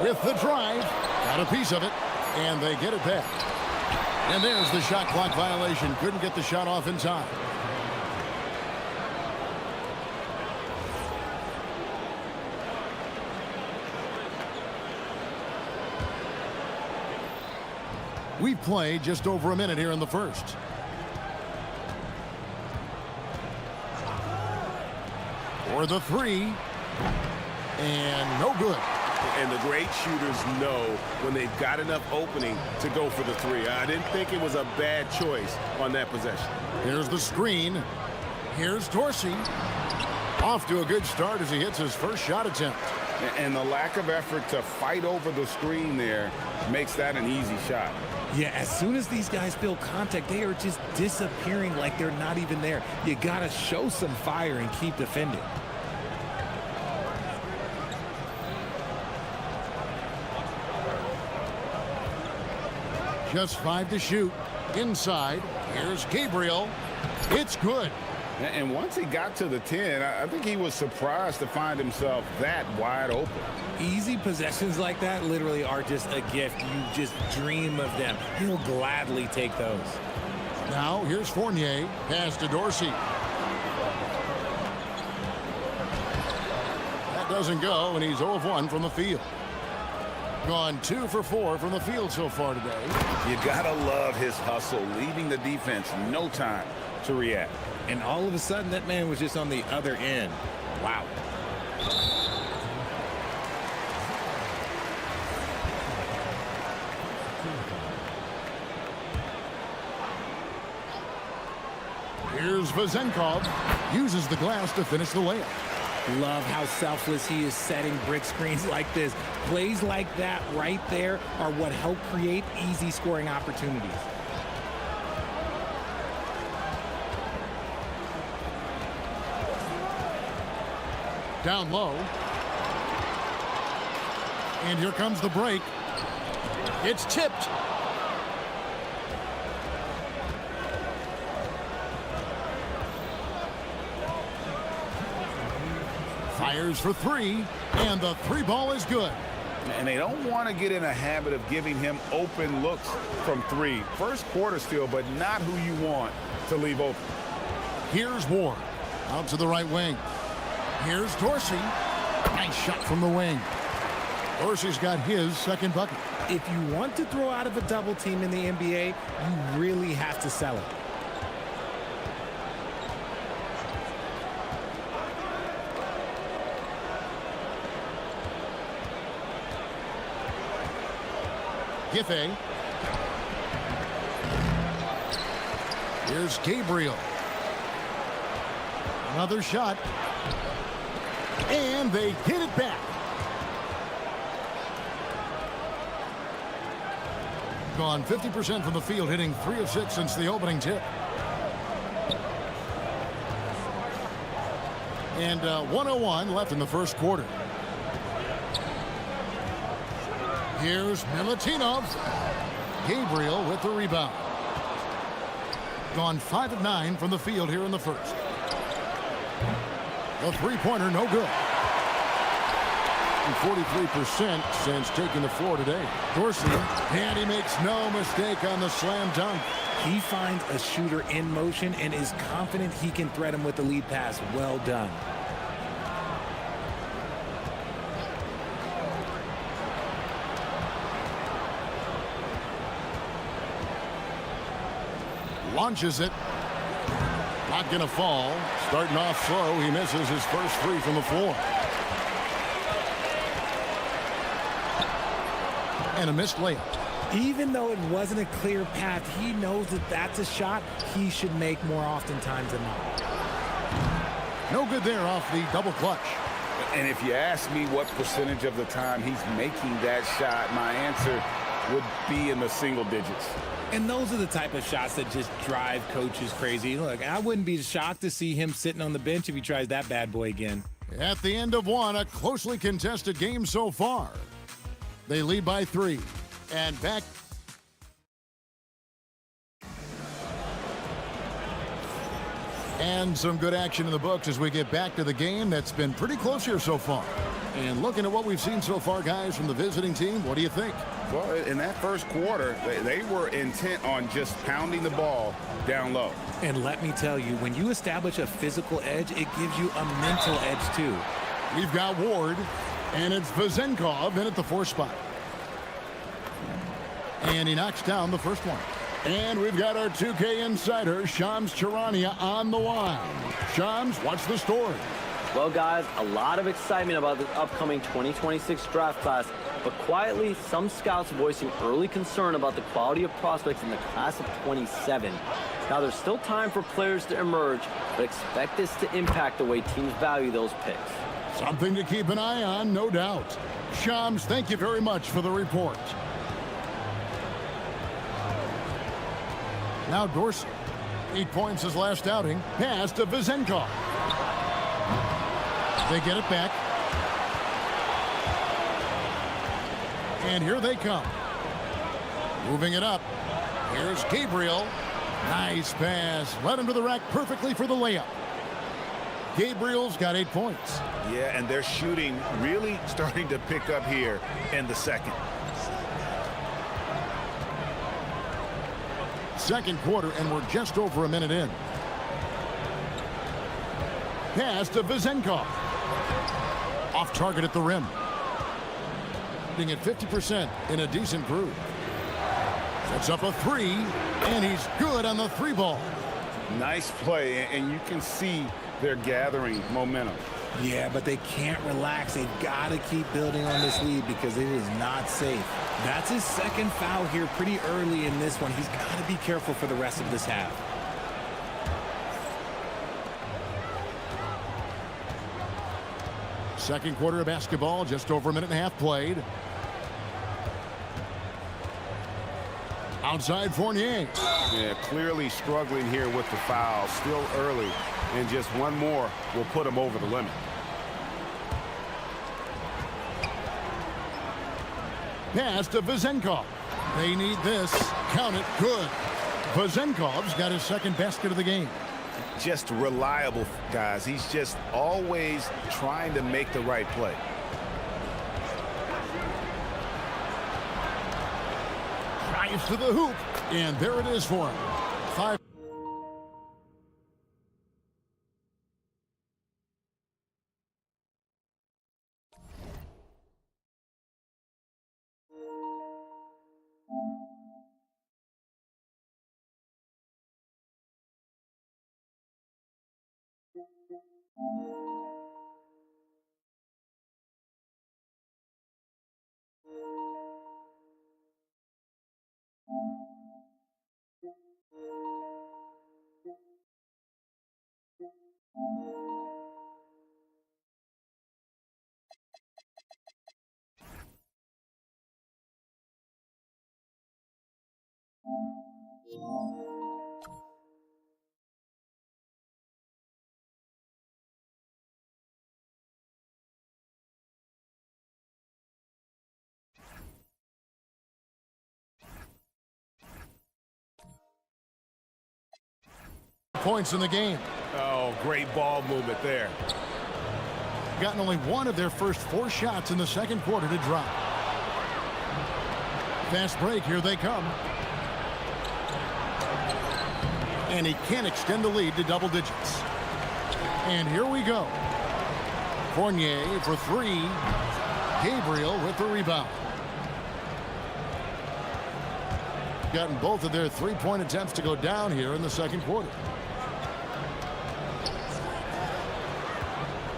With the drive. Got a piece of it. And they get it back. And there's the shot clock violation. Couldn't get the shot off in time. We've played just over a minute here in the first. For the three. And no good. And the great shooters know when they've got enough opening to go for the three. I didn't think it was a bad choice on that possession. Here's the screen. Here's Dorsey. Off to a good start as he hits his first shot attempt. And the lack of effort to fight over the screen there makes that an easy shot. Yeah, as soon as these guys feel contact, they are just disappearing like they're not even there. You got to show some fire and keep defending. Just 5 to shoot. Inside. Here's Gabriel. It's good. And once he got to the 10, I think he was surprised to find himself that wide open. Easy possessions like that literally are just a gift. You just dream of them. He'll gladly take those. Now here's Fournier. Pass to Dorsey. That doesn't go, and he's 0 of 1 from the field. Gone 2 for 4 from the field so far today. You gotta love his hustle, leaving the defense no time to react. And all of a sudden, that man was just on the other end. Wow. Here's Vazenkov. Uses the glass to finish the layup. Love how selfless he is setting brick screens like this. Plays like that right there are what help create easy scoring opportunities. Down low. And here comes the break. It's tipped. Fires for 3, and the 3 ball is good. And they don't want to get in a habit of giving him open looks from 3. First quarter still, but not who you want to leave open. Here's Ward. Out to the right wing. Here's Dorsey. Nice shot from the wing. Dorsey's got his second bucket. If you want to throw out of a double team in the NBA, you really have to sell it. Giffey. Here's Gabriel. Another shot. And they get it back. Gone 50% from the field, hitting 3 of 6 since the opening tip. And 1:01 left in the first quarter. Here's Milutinov. Gabriel with the rebound. Gone 5 of 9 from the field here in the first. The three-pointer no good. And 43% since taking the floor today. Dorsey, and he makes no mistake on the slam dunk. He finds a shooter in motion and is confident he can threat him with the lead pass. Well done. Launches it. Not going to fall. Starting off slow. He misses his first three from the floor. And a missed layup. Even though it wasn't a clear path, he knows that that's a shot he should make more oftentimes than not. No good there off the double clutch. And if you ask me what percentage of the time he's making that shot, my answer would be in the single digits. And those are the type of shots that just drive coaches crazy. Look, I wouldn't be shocked to see him sitting on the bench if he tries that bad boy again. At the end of one, a closely contested game so far. They lead by 3. And back. And some good action in the books as we get back to the game that's been pretty close here so far. And looking at what we've seen so far, guys, from the visiting team, what do you think? Well, in that first quarter, they were intent on just pounding the ball down low. And let me tell you, when you establish a physical edge, it gives you a mental edge, too. We've got Ward, and it's Vezenkov in at the 4 spot. And he knocks down the first one. And we've got our 2K insider, Shams Charania, on the line. Shams, what's the story? Well, guys, a lot of excitement about the upcoming 2026 draft class, but quietly, some scouts voicing early concern about the quality of prospects in the class of 27. Now, there's still time for players to emerge, but expect this to impact the way teams value those picks. Something to keep an eye on, no doubt. Shams, thank you very much for the report. Now Dorsey. 8 points his last outing. Pass to Vezenkov. They get it back. And here they come. Moving it up. Here's Gabriel. Nice pass. Led him to the rack perfectly for the layup. Gabriel's got 8 points. Yeah, and their shooting really starting to pick up here in the second. Second quarter, and we're just over a minute in. Pass to Vezenkov. Off target at the rim. Hitting at 50% in a decent groove. Sets up a 3, and he's good on the 3 ball. Nice play, and you can see they're gathering momentum. Yeah, but they can't relax. They've got to keep building on this lead because it is not safe. That's his second foul here pretty early in this one. He's got to be careful for the rest of this half. Second quarter of basketball, just over a minute and a half played. Outside Fournier. Yeah, clearly struggling here with the foul. Still early, and just one more will put him over the limit. Pass to Vezenkov. They need this. Count it. Good. Vezenkov's got his second basket of the game. Just reliable, guys. He's just always trying to make the right play. Drives to the hoop, and there it is for him. 5. Points in the game. Oh, great ball movement there. Gotten only one of their first 4 shots in the second quarter to drop. Fast break, here they come. And he can't extend the lead to double digits. And here we go. Fournier for 3. Gabriel with the rebound. gotten both of their three-point attempts to go down here in the second quarter.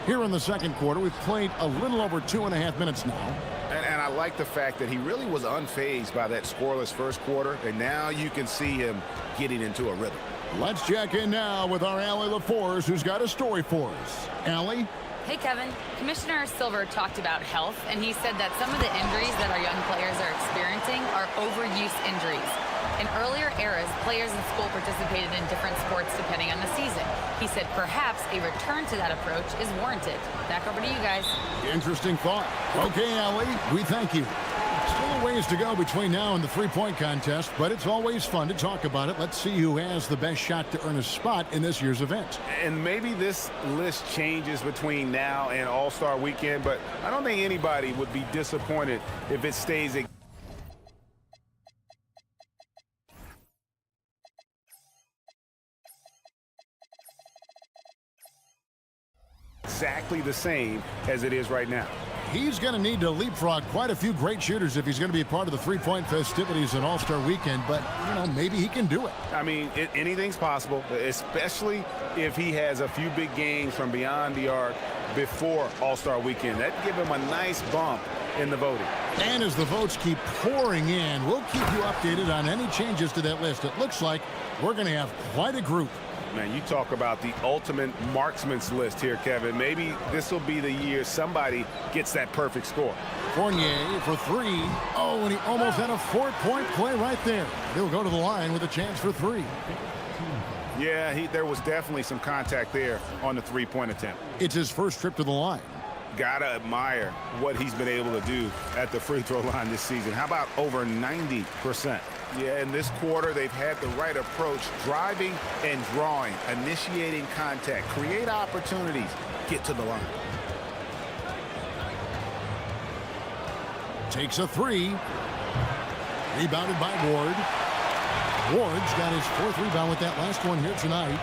Here in the second quarter, we've played a little over 2.5 minutes now. And I like the fact that he really was unfazed by that scoreless first quarter, and now you can see him getting into a rhythm. Let's check in now with our Allie LaForce, who's got a story for us. Allie? Hey, Kevin. Commissioner Silver talked about health, and he said that some of the injuries that our young players are experiencing are overuse injuries. In earlier eras, players in school participated in different sports depending on the season. He said perhaps a return to that approach is warranted. Back over to you guys. Interesting thought. Okay, Allie, we thank you. Still a ways to go between now and the three-point contest, but it's always fun to talk about it. Let's see who has the best shot to earn a spot in this year's event. And maybe this list changes between now and All-Star Weekend, but I don't think anybody would be disappointed if it stays exactly the same as it is right now. He's going to need to leapfrog quite a few great shooters if he's going to be a part of the three-point festivities at All-Star Weekend, but, you know, maybe he can do it. I mean, anything's possible, especially if he has a few big games from beyond the arc before All-Star Weekend. That'd give him a nice bump in the voting. And as the votes keep pouring in, we'll keep you updated on any changes to that list. It looks like we're going to have quite a group. Man, you talk about the ultimate marksman's list here, Kevin. Maybe this will be the year somebody gets that perfect score. Fournier for three. Oh, and he almost had a four-point play right there. He'll go to the line with a chance for three. Yeah, there was definitely some contact there on the three-point attempt. It's his first trip to the line. Gotta admire what he's been able to do at the free throw line this season. How about over 90%? Yeah, in this quarter, they've had the right approach, driving and drawing, initiating contact, create opportunities, get to the line. Takes a three. Rebounded by Ward. Ward's got his fourth rebound with that last one here tonight.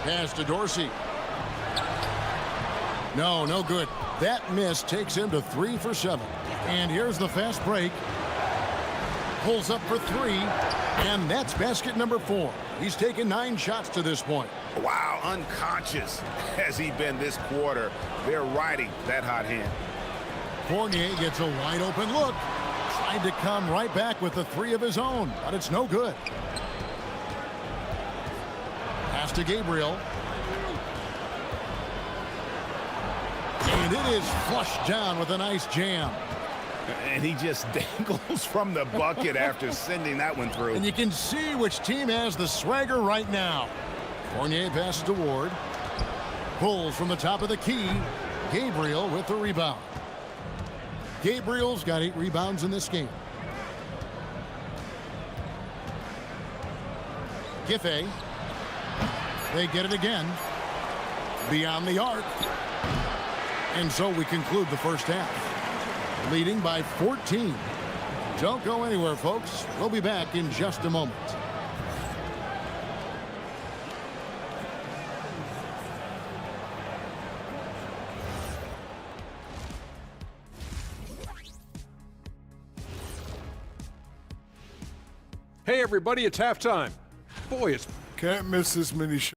Pass to Dorsey. No good. That miss takes him to 3 for 7. And here's the fast break. Pulls up for three, and that's basket number 4. He's taken 9 shots to this point. Wow, unconscious has he been this quarter. They're riding that hot hand. Fournier gets a wide open look. Tried to come right back with the 3 of his own, but it's no good. Pass to Gabriel. And it is flushed down with a nice jam. And he just dangles from the bucket after sending that one through. And you can see which team has the swagger right now. Fournier passes to Ward. Pulls from the top of the key. Gabriel with the rebound. Gabriel's got 8 rebounds in this game. Giffey. They get it again. Beyond the arc. And so we conclude the first half. Leading by 14. Don't go anywhere, folks. We'll be back in just a moment. Hey, everybody, it's halftime. Boy, it's... Can't miss this many shows.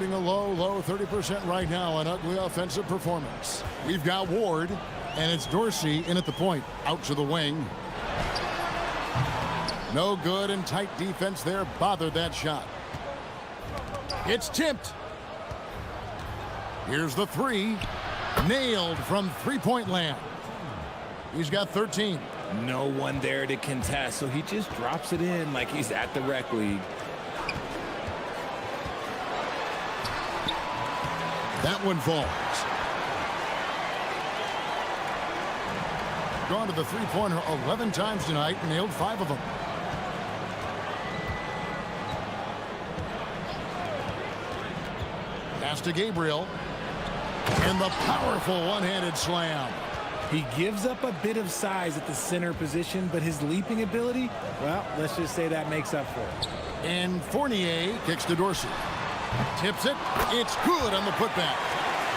shooting a low 30% right now, an ugly offensive performance. We've got Ward, and it's Dorsey in at the point, out to the wing. No good, and tight defense there bothered that shot. It's tipped. Here's the three. Nailed from three-point land. He's got 13. No one there to contest, so he just drops it in like he's at the rec league. That one falls. Gone to the three-pointer 11 times tonight, nailed 5 of them. Pass to Gabriel. And the powerful one-handed slam. He gives up a bit of size at the center position, but his leaping ability, well, let's just say that makes up for it. And Fournier kicks to Dorsey. Tips it. It's good on the putback.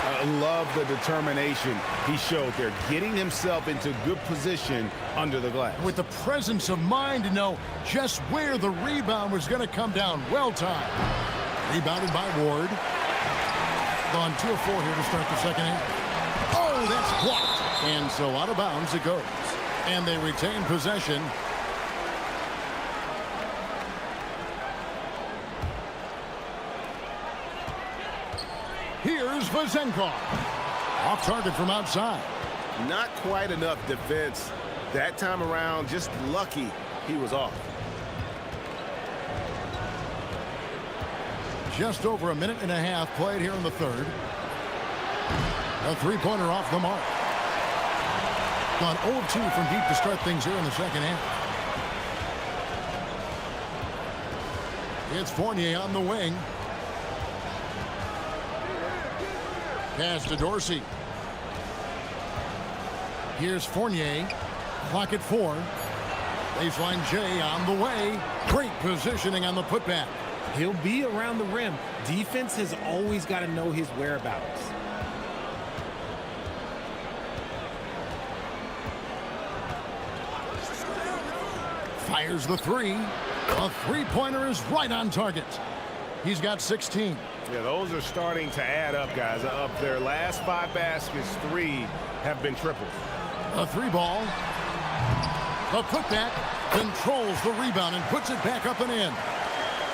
I love the determination he showed there, getting himself into good position under the glass. With the presence of mind to know just where the rebound was going to come down. Well timed. Rebounded by Ward. Gone 2 of 4 here to start the second half. Oh, that's blocked. And so out of bounds it goes. And they retain possession. Here's Vazenkov. Off target from outside. Not quite enough defense that time around. Just lucky he was off. Just over a minute and a half played here in the third. A three-pointer off the mark. Gone 0 of 2 from deep to start things here in the second half. It's Fournier on the wing. Pass to Dorsey. Here's Fournier. Clock at 4. Baseline J on the way. Great positioning on the putback. He'll be around the rim. Defense has always got to know his whereabouts. Fires the three. A three-pointer is right on target. He's got 16. Yeah, those are starting to add up, guys. Of their last 5 baskets, 3 have been triples. A three ball. The putback controls the rebound and puts it back up and in.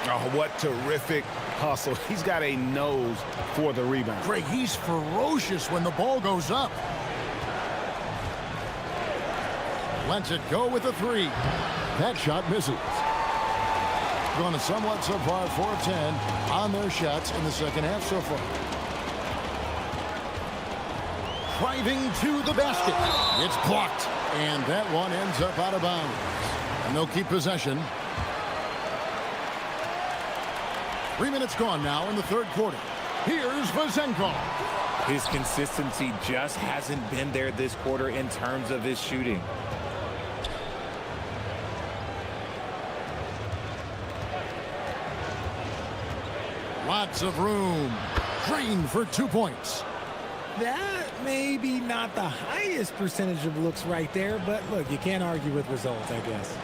Oh, what terrific hustle. He's got a nose for the rebound. Greg, he's ferocious when the ball goes up. Lets it go with a 3. That shot misses. Going to somewhat subpar 4 of 10 on their shots in the second half so far. Driving to the basket. It's blocked. And that one ends up out of bounds. And they'll keep possession. 3 minutes gone now in the third quarter. Here's Vazenkov. His consistency just hasn't been there this quarter in terms of his shooting. Lots of room. Drained for 2 points. That may be not the highest percentage of looks right there, but look, you can't argue with results, I guess.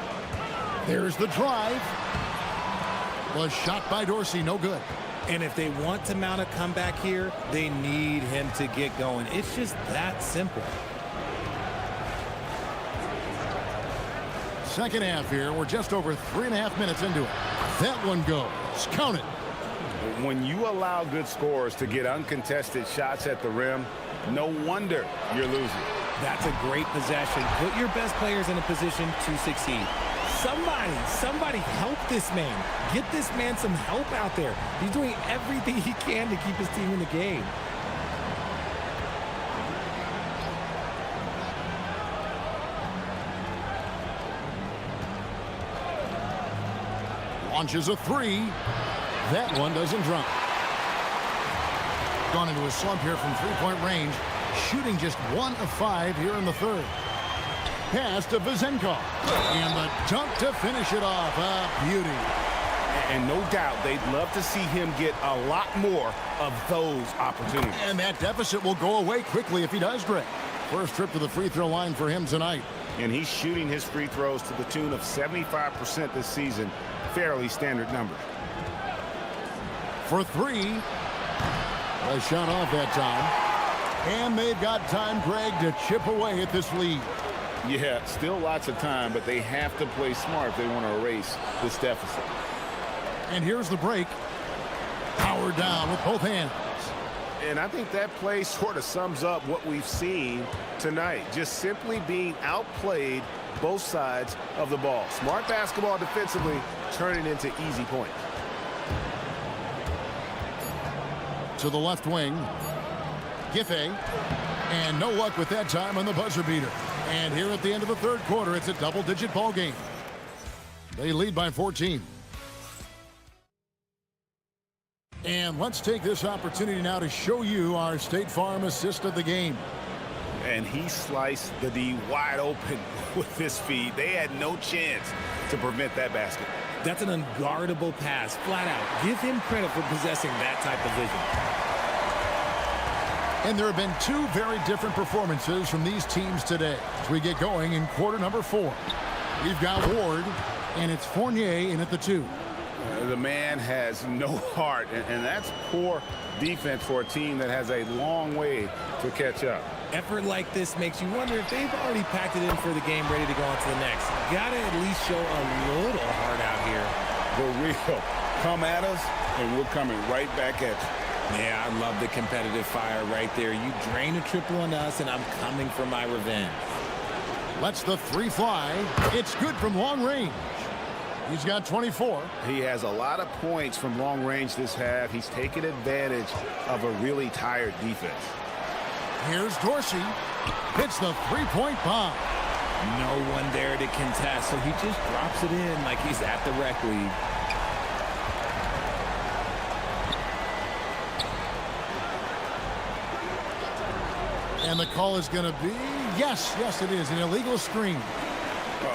There's the drive. Was shot by Dorsey, no good. And if they want to mount a comeback here, they need him to get going. It's just that simple. Second half here. We're just over 3.5 minutes into it. That one goes. Count it. When you allow good scorers to get uncontested shots at the rim, no wonder you're losing. That's a great possession. Put your best players in a position to succeed. Somebody help this man. Get this man some help out there. He's doing everything he can to keep his team in the game. Launches a 3. That one doesn't drop. Gone into a slump here from three-point range. Shooting just 1 of 5 here in the third. Pass to Vazenkov. And the dunk to finish it off. A beauty. And no doubt they'd love to see him get a lot more of those opportunities. And that deficit will go away quickly if he does, Greg. First trip to the free throw line for him tonight. And he's shooting his free throws to the tune of 75% this season. Fairly standard numbers. For 3. A shot off that time. And they've got time, Greg, to chip away at this lead. Yeah, still lots of time, but they have to play smart if they want to erase this deficit. And here's the break. Power down with both hands. And I think that play sort of sums up what we've seen tonight. Just simply being outplayed both sides of the ball. Smart basketball defensively, turning into easy points. To the left wing. Giffey. And no luck with that time on the buzzer beater. And here at the end of the third quarter, it's a double-digit ball game. They lead by 14. And let's take this opportunity now to show you our State Farm assist of the game. And he sliced the D wide open with his feed. They had no chance to prevent that basket. That's an unguardable pass, flat out. Give him credit for possessing that type of vision. And there have been two very different performances from these teams today as we get going in quarter number 4. We've got Ward, and it's Fournier in at the 2. The man has no heart, and that's poor defense for a team that has a long way to catch up. Effort like this makes you wonder if they've already packed it in for the game, ready to go on to the next. Gotta at least show a little heart out here. The real come at us, and we're coming right back at you. Yeah, I love the competitive fire right there. You drain a triple on us, and I'm coming for my revenge. Lets the 3 fly. It's good from long range. He's got 24. He has a lot of points from long range this half. He's taken advantage of a really tired defense. Here's Dorsey. Hits the 3-point bomb. No one there to contest, so he just drops it in like he's at the rec league. And the call is going to be, yes, it is, an illegal screen.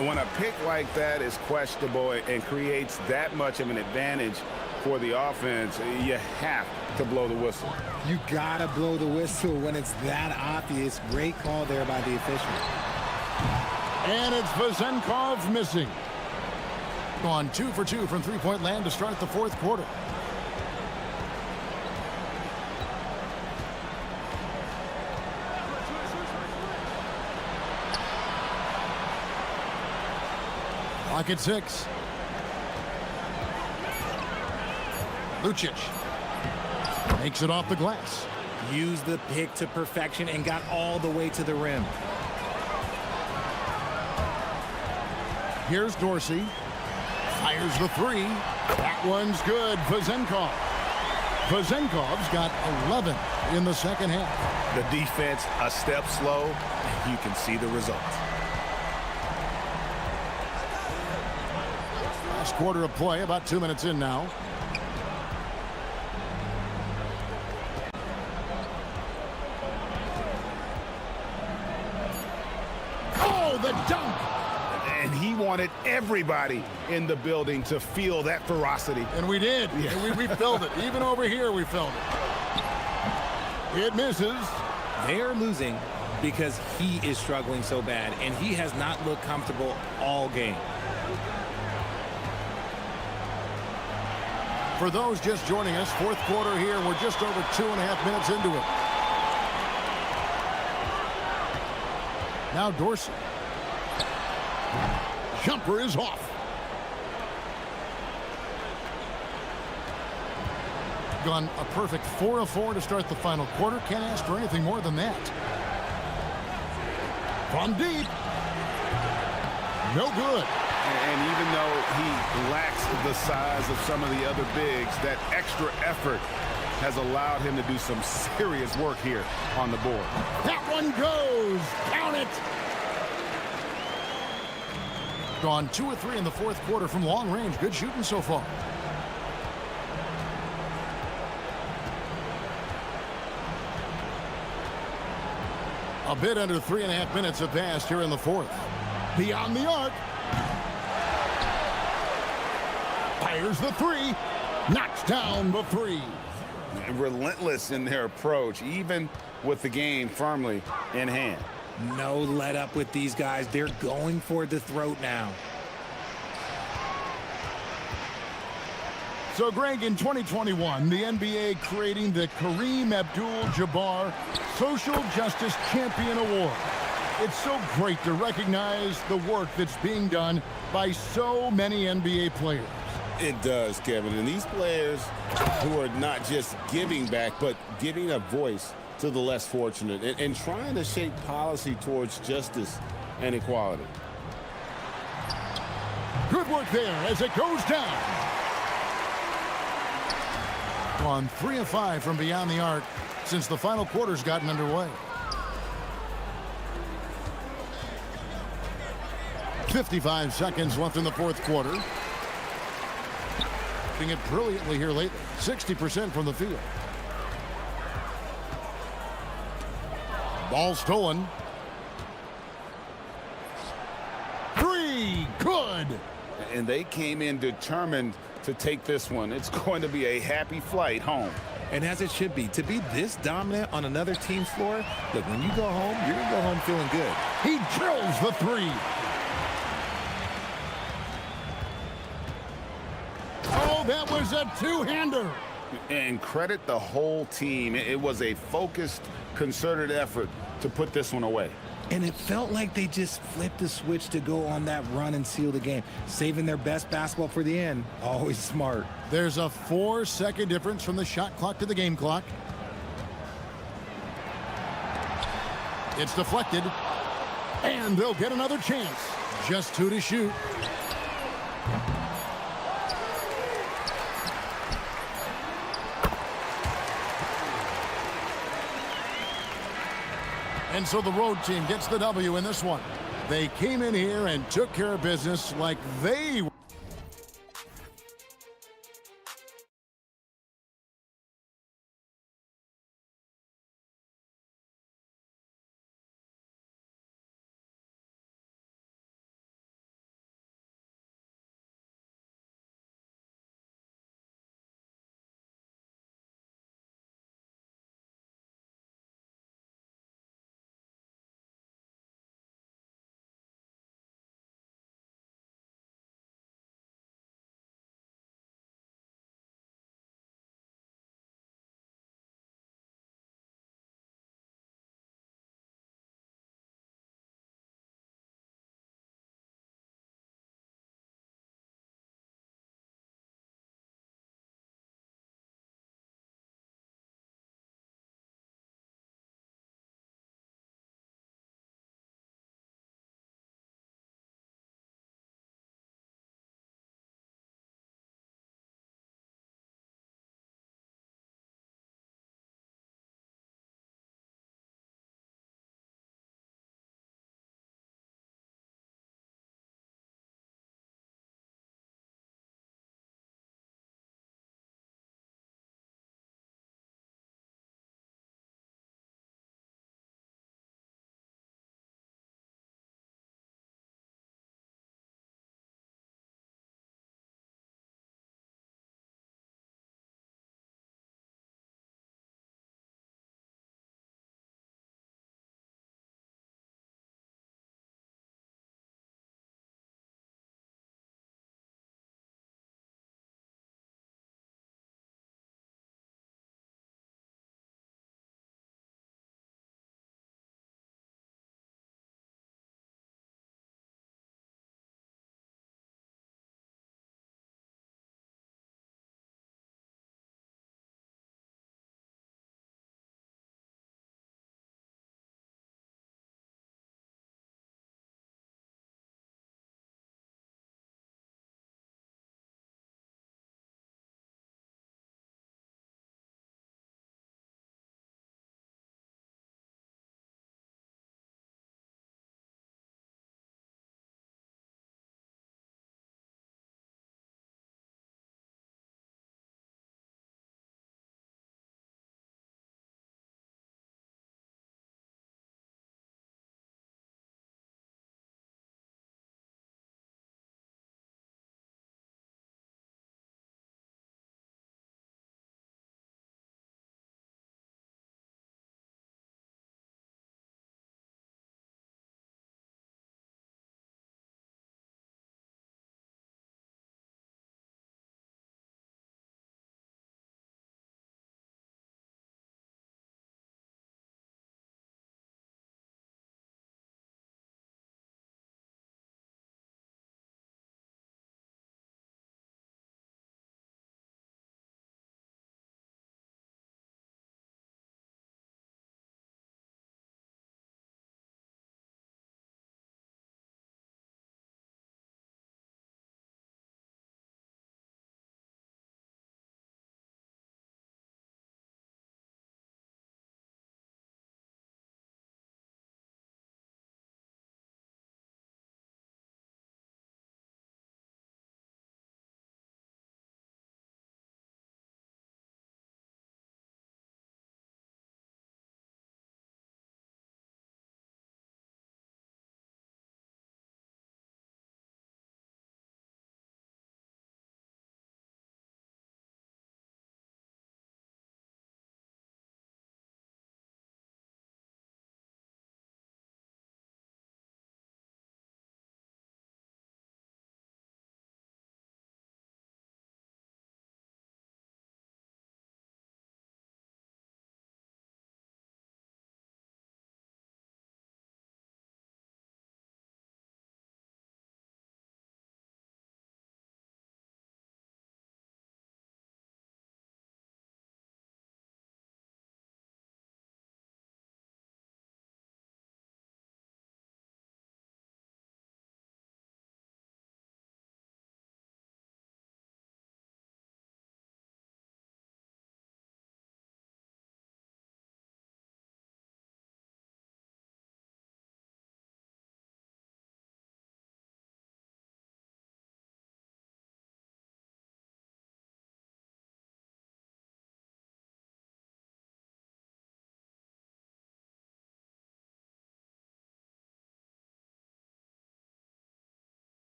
When a pick like that is questionable and creates that much of an advantage for the offense, you have to blow the whistle. You gotta blow the whistle when it's that obvious. Great call there by the official. And it's Vazenkov missing. Gone 2 for 2 from 3-point land to start the fourth quarter. Clock at 6. Lucic makes it off the glass. Used the pick to perfection and got all the way to the rim. Here's Dorsey. Fires the 3. That one's good. Vazenkov. Vazenkov's got 11 in the second half. The defense a step slow, and you can see the results. Last quarter of play, about 2 minutes in now. Oh, the dunk! And he wanted everybody in the building to feel that ferocity. And we did. Yeah. We felt it. Even over here, we felt it. It misses. They're losing because he is struggling so bad, and he has not looked comfortable all game. For those just joining us, fourth quarter here. We're just over 2.5 minutes into it. Now Dorsey. Jumper is off. Gone a perfect 4 of 4 to start the final quarter. Can't ask for anything more than that. From deep. No good. And even though he lacks the size of some of the other bigs, that extra effort has allowed him to do some serious work here on the board. That one goes. Count it. Gone 2 of 3 in the fourth quarter from long range. Good shooting so far. A bit under 3.5 minutes have passed here in the fourth. Beyond the arc. Fires the 3. Knocks down the 3. Relentless in their approach, even with the game firmly in hand. No let up with these guys. They're going for the throat now. So, Greg, in 2021, the NBA creating the Kareem Abdul-Jabbar Social Justice Champion Award. It's so great to recognize the work that's being done by so many NBA players. It does, Kevin. And these players who are not just giving back, but giving a voice to the less fortunate and trying to shape policy towards justice and equality. Good work there as it goes down. On 3 of 5 from beyond the arc since the final quarter's gotten underway. 55 seconds left in the fourth quarter. Doing it brilliantly here lately. 60% from the field. Ball stolen. 3, good. And they came in determined to take this one. It's going to be a happy flight home. And as it should be, to be this dominant on another team's floor, look, when you go home, you're going to go home feeling good. He drills the 3. Oh, that was a two-hander. And credit the whole team. It was a focused, concerted effort to put this one away. And it felt like they just flipped the switch to go on that run and seal the game, saving their best basketball for the end. Always smart. There's a 4-second difference from the shot clock to the game clock. It's deflected, and they'll get another chance. Just 2 to shoot. And so the road team gets the W in this one. They came in here and took care of business like they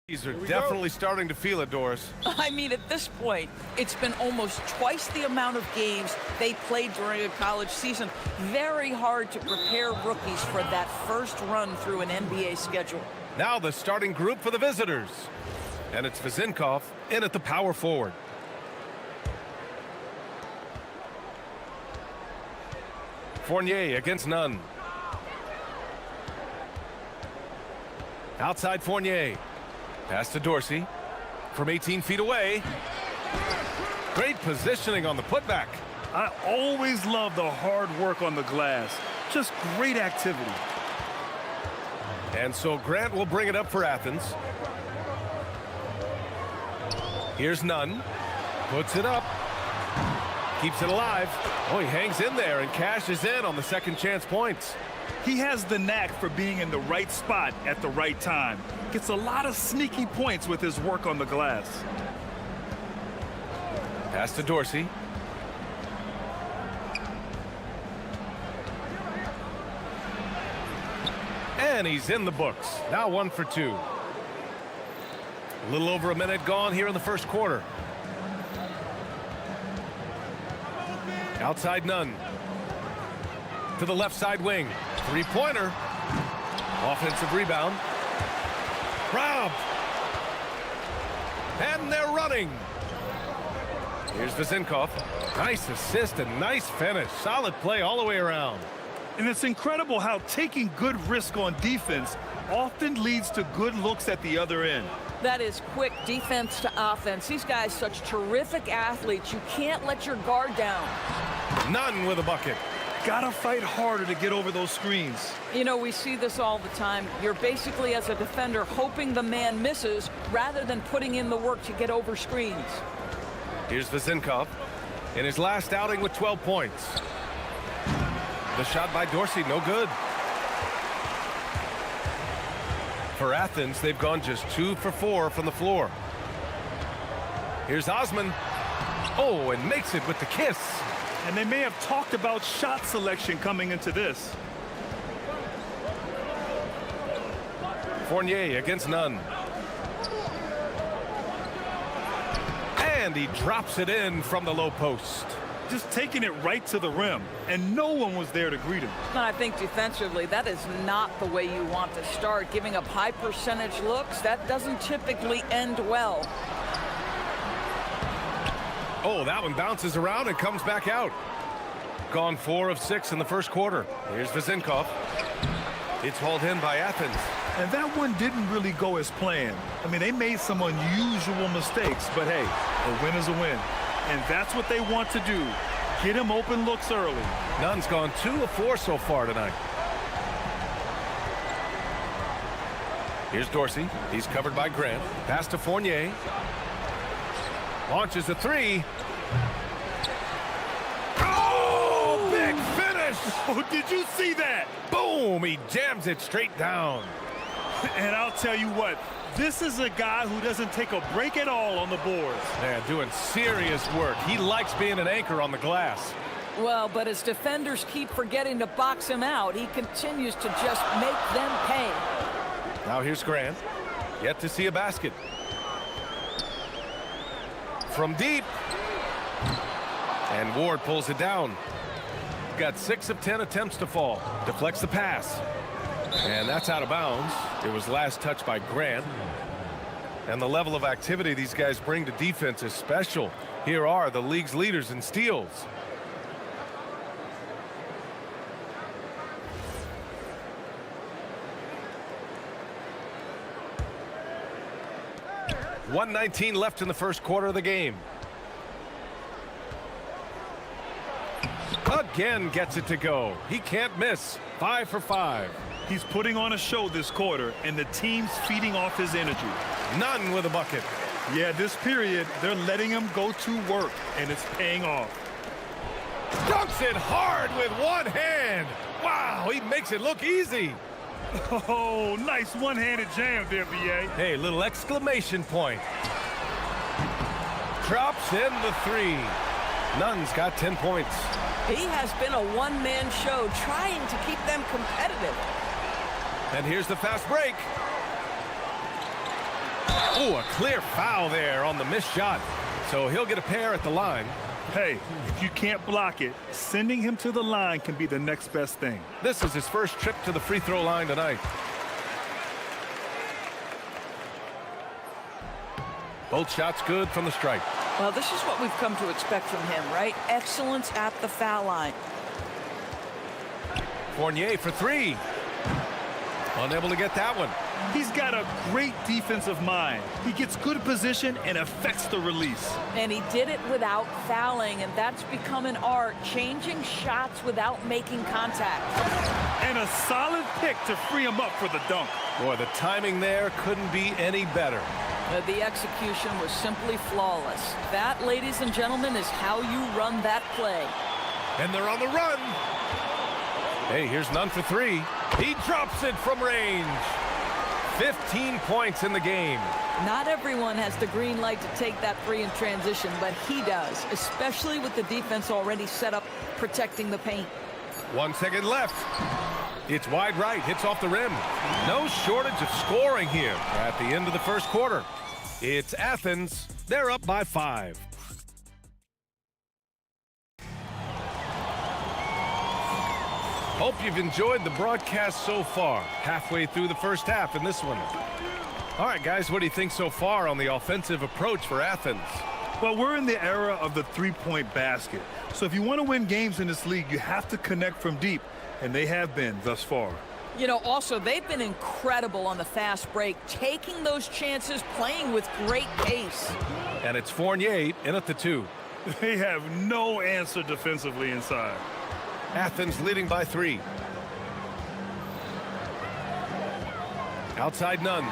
These are definitely starting to feel it, Doris. I mean, at this point, it's been almost twice the amount of games they played during a college season. Very hard to prepare rookies for that first run through an NBA schedule. Now the starting group for the visitors. And it's Vizinkov in at the power forward. Fournier against Nunn. Outside Fournier. Pass to Dorsey. From 18 feet away. Great positioning on the putback. I always love the hard work on the glass. Just great activity. And so Grant will bring it up for Athens. Here's Nunn. Puts it up. Keeps it alive. Oh, he hangs in there and cashes in on the second chance points. He has the knack for being in the right spot at the right time. Gets a lot of sneaky points with his work on the glass. Pass to Dorsey. And he's in the books. Now 1 for 2. A little over a minute gone here in the first quarter. Outside Nunn. To the left side wing. Three-pointer. Offensive rebound. Robbed. And they're running. Here's Vizinkov. Nice assist and nice finish. Solid play all the way around. And it's incredible how taking good risk on defense often leads to good looks at the other end. That is quick defense to offense. These guys, such terrific athletes. You can't let your guard down. Nunn with a bucket. Gotta fight harder to get over those screens. You know, we see this all the time. You're basically, as a defender, hoping the man misses rather than putting in the work to get over screens. Here's Vizinkov in his last outing with 12 points. The shot by Dorsey, no good. For Athens, they've gone just 2 for 4 from the floor. Here's Osman. Oh, and makes it with the kiss. And they may have talked about shot selection coming into this. Fournier against Nunn. And he drops it in from the low post. Just taking it right to the rim, and no one was there to greet him. I think defensively, that is not the way you want to start. Giving up high percentage looks, that doesn't typically end well. Oh, that one bounces around and comes back out. Gone 4 of 6 in the first quarter. Here's Vizinkov. It's hauled in by Athens. And that one didn't really go as planned. I mean, they made some unusual mistakes, but hey, a win is a win. And that's what they want to do. Get him open looks early. Nunn's gone 2 of 4 so far tonight. Here's Dorsey. He's covered by Grant. Pass to Fournier. Launches a 3. Oh, big finish! Oh, did you see that? Boom! He jams it straight down. And I'll tell you what, this is a guy who doesn't take a break at all on the boards. Man, doing serious work. He likes being an anchor on the glass. Well, but as defenders keep forgetting to box him out, he continues to just make them pay. Now here's Grant. Yet to see a basket. From deep. And Ward pulls it down. Got 6 of 10 attempts to fall. Deflects the pass. And that's out of bounds. It was last touched by Grant. And the level of activity these guys bring to defense is special. Here are the league's leaders in steals. .119 left in the first quarter of the game. Again gets it to go. He can't miss. 5 for 5. He's putting on a show this quarter, and the team's feeding off his energy. Nunn with a bucket. Yeah, this period, they're letting him go to work, and it's paying off. Dunks it hard with one hand. Wow, he makes it look easy. Oh, nice one-handed jam there, B.A. Hey, little exclamation point. Drops in the 3. Nunn's got 10 points. He has been a one-man show trying to keep them competitive. And here's the fast break. Oh, a clear foul there on the missed shot. So he'll get a pair at the line. Hey, if you can't block it, sending him to the line can be the next best thing. This is his first trip to the free throw line tonight. Both shots good from the stripe. Well, this is what we've come to expect from him, right? Excellence at the foul line. Fournier for three. Unable to get that one. He's got a great defensive mind. He gets good position and affects the release. And he did it without fouling, and that's become an art, changing shots without making contact. And a solid pick to free him up for the dunk. Boy, the timing there couldn't be any better. The execution was simply flawless. That, ladies and gentlemen, is how you run that play. And they're on the run. Hey, here's none for three. He drops it from range. 15 points in the game. Not everyone has the green light to take that three in transition, but he does, especially with the defense already set up protecting the paint. 1 second left. It's wide right, hits off the rim. No shortage of scoring here at the end of the first quarter. It's Athens. They're up by 5. Hope you've enjoyed the broadcast so far. Halfway through the first half in this one. All right, guys, what do you think so far on the offensive approach for Athens? Well, we're in the era of the three-point basket. So if you want to win games in this league, you have to connect from deep. And they have been thus far. You know, also, they've been incredible on the fast break, taking those chances, playing with great pace. And it's Fournier in at the 2. They have no answer defensively inside. Athens leading by 3. Outside none.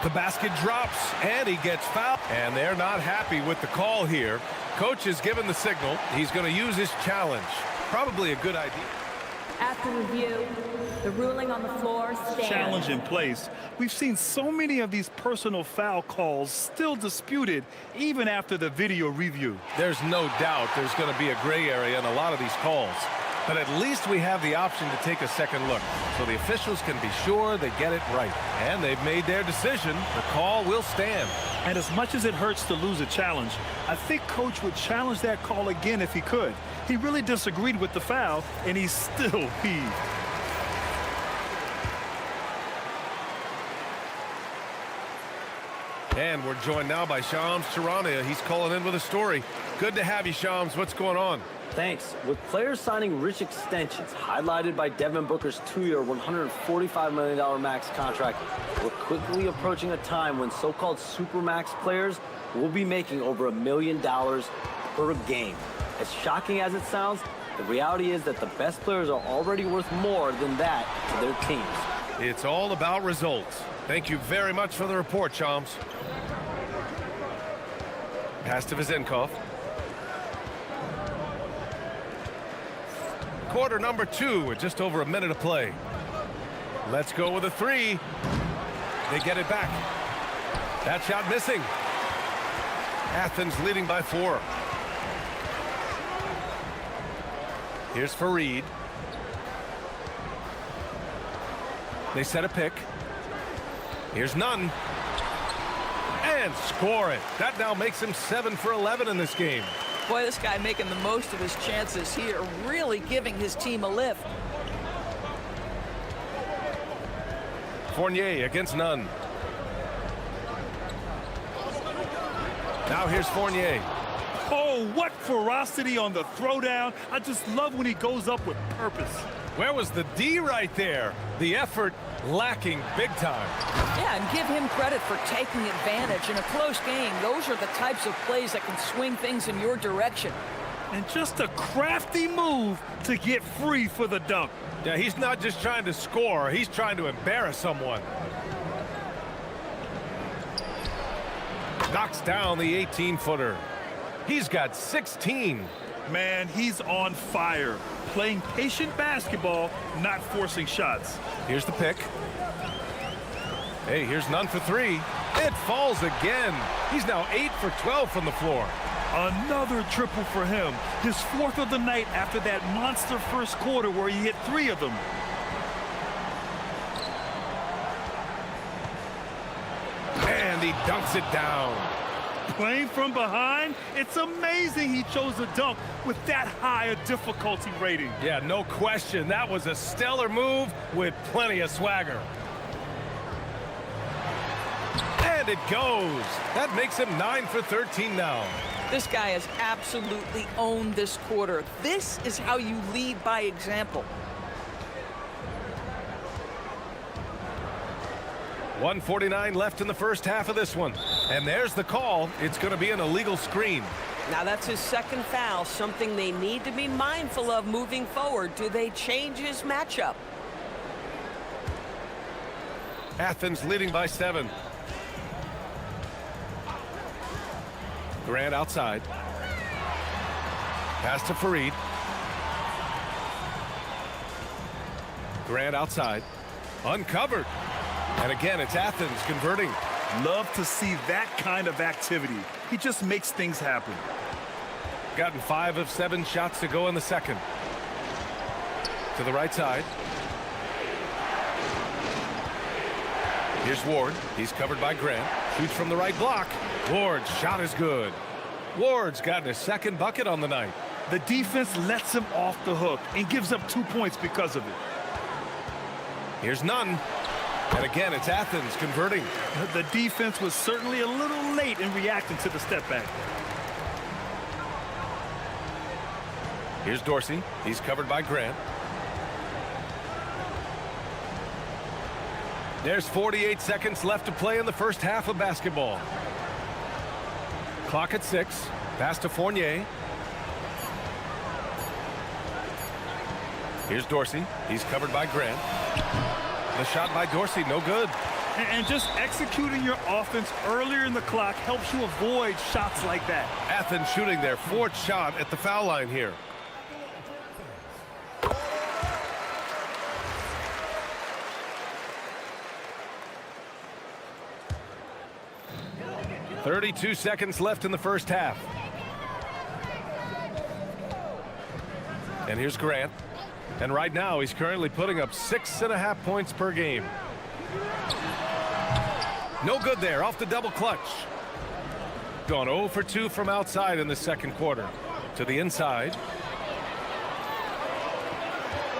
The basket drops, and he gets fouled. And they're not happy with the call here. Coach has given the signal. He's going to use his challenge. Probably a good idea. After review, the ruling on the floor stands. Challenge in place. We've seen so many of these personal foul calls still disputed even after the video review. There's no doubt there's going to be a gray area in a lot of these calls. But at least we have the option to take a second look, so the officials can be sure they get it right. And they've made their decision. The call will stand. And as much as it hurts to lose a challenge, I think Coach would challenge that call again if he could. He really disagreed with the foul, and he's still peeved. And we're joined now by Shams Charania. He's calling in with a story. Good to have you, Shams. What's going on? Thanks. With players signing rich extensions, highlighted by Devin Booker's 2-year, $145 million max contract, we're quickly approaching a time when so-called supermax players will be making over $1 million per game. As shocking as it sounds, the reality is that the best players are already worth more than that to their teams. It's all about results. Thank you very much for the report, Shams. Pass to Vizenkov. Quarter number 2 with just over a minute to play. Let's go with a 3. They get it back. That shot missing. Athens leading by 4. Here's Fareed. They set a pick. Here's none. And score it. That now makes him 7 for 11 in this game. Boy, this guy making the most of his chances here, really giving his team a lift. Fournier against none. Now here's Fournier. Oh, what ferocity on the throwdown. I just love when he goes up with purpose. Where was the D right there? The effort lacking big time. Yeah, and give him credit for taking advantage in a close game. Those are the types of plays that can swing things in your direction. And just a crafty move to get free for the dunk. Yeah, he's not just trying to score. He's trying to embarrass someone. Knocks down the 18-footer. He's got 16. Man, he's on fire. Playing patient basketball, not forcing shots. Here's the pick. Hey, here's none for 3. It falls again. He's now 8 for 12 from the floor. Another triple for him. His 4th of the night after that monster first quarter where he hit 3 of them. And he dunks it down. Playing from behind, it's amazing he chose a dunk with that high a difficulty rating. Yeah, no question. That was a stellar move with plenty of swagger. And it goes. That makes him 9 for 13 now. This guy has absolutely owned this quarter. This is how you lead by example. 1:49 left in the first half of this one. And there's the call. It's going to be an illegal screen. Now that's his second foul, something they need to be mindful of moving forward. Do they change his matchup? Athens leading by 7. Grant outside. Pass to Farid. Grant outside. Uncovered. And again, it's Athens converting. Love to see that kind of activity. He just makes things happen. Gotten 5 of 7 shots to go in the second. To the right side. Here's Ward. He's covered by Grant. Shoots from the right block. Ward's shot is good. Ward's gotten his second bucket on the night. The defense lets him off the hook and gives up 2 points because of it. Here's Nunn. And again, it's Athens converting. The defense was certainly a little late in reacting to the step back. Here's Dorsey. He's covered by Grant. There's 48 seconds left to play in the first half of basketball. Clock at 6. Pass to Fournier. Here's Dorsey. He's covered by Grant. The shot by Dorsey, no good. And just executing your offense earlier in the clock helps you avoid shots like that. Athens shooting their 4th shot at the foul line here. .32 seconds left in the first half. And here's Grant. And right now, he's currently putting up 6.5 points per game. No good there, off the double clutch. Gone 0 for 2 from outside in the second quarter. To the inside.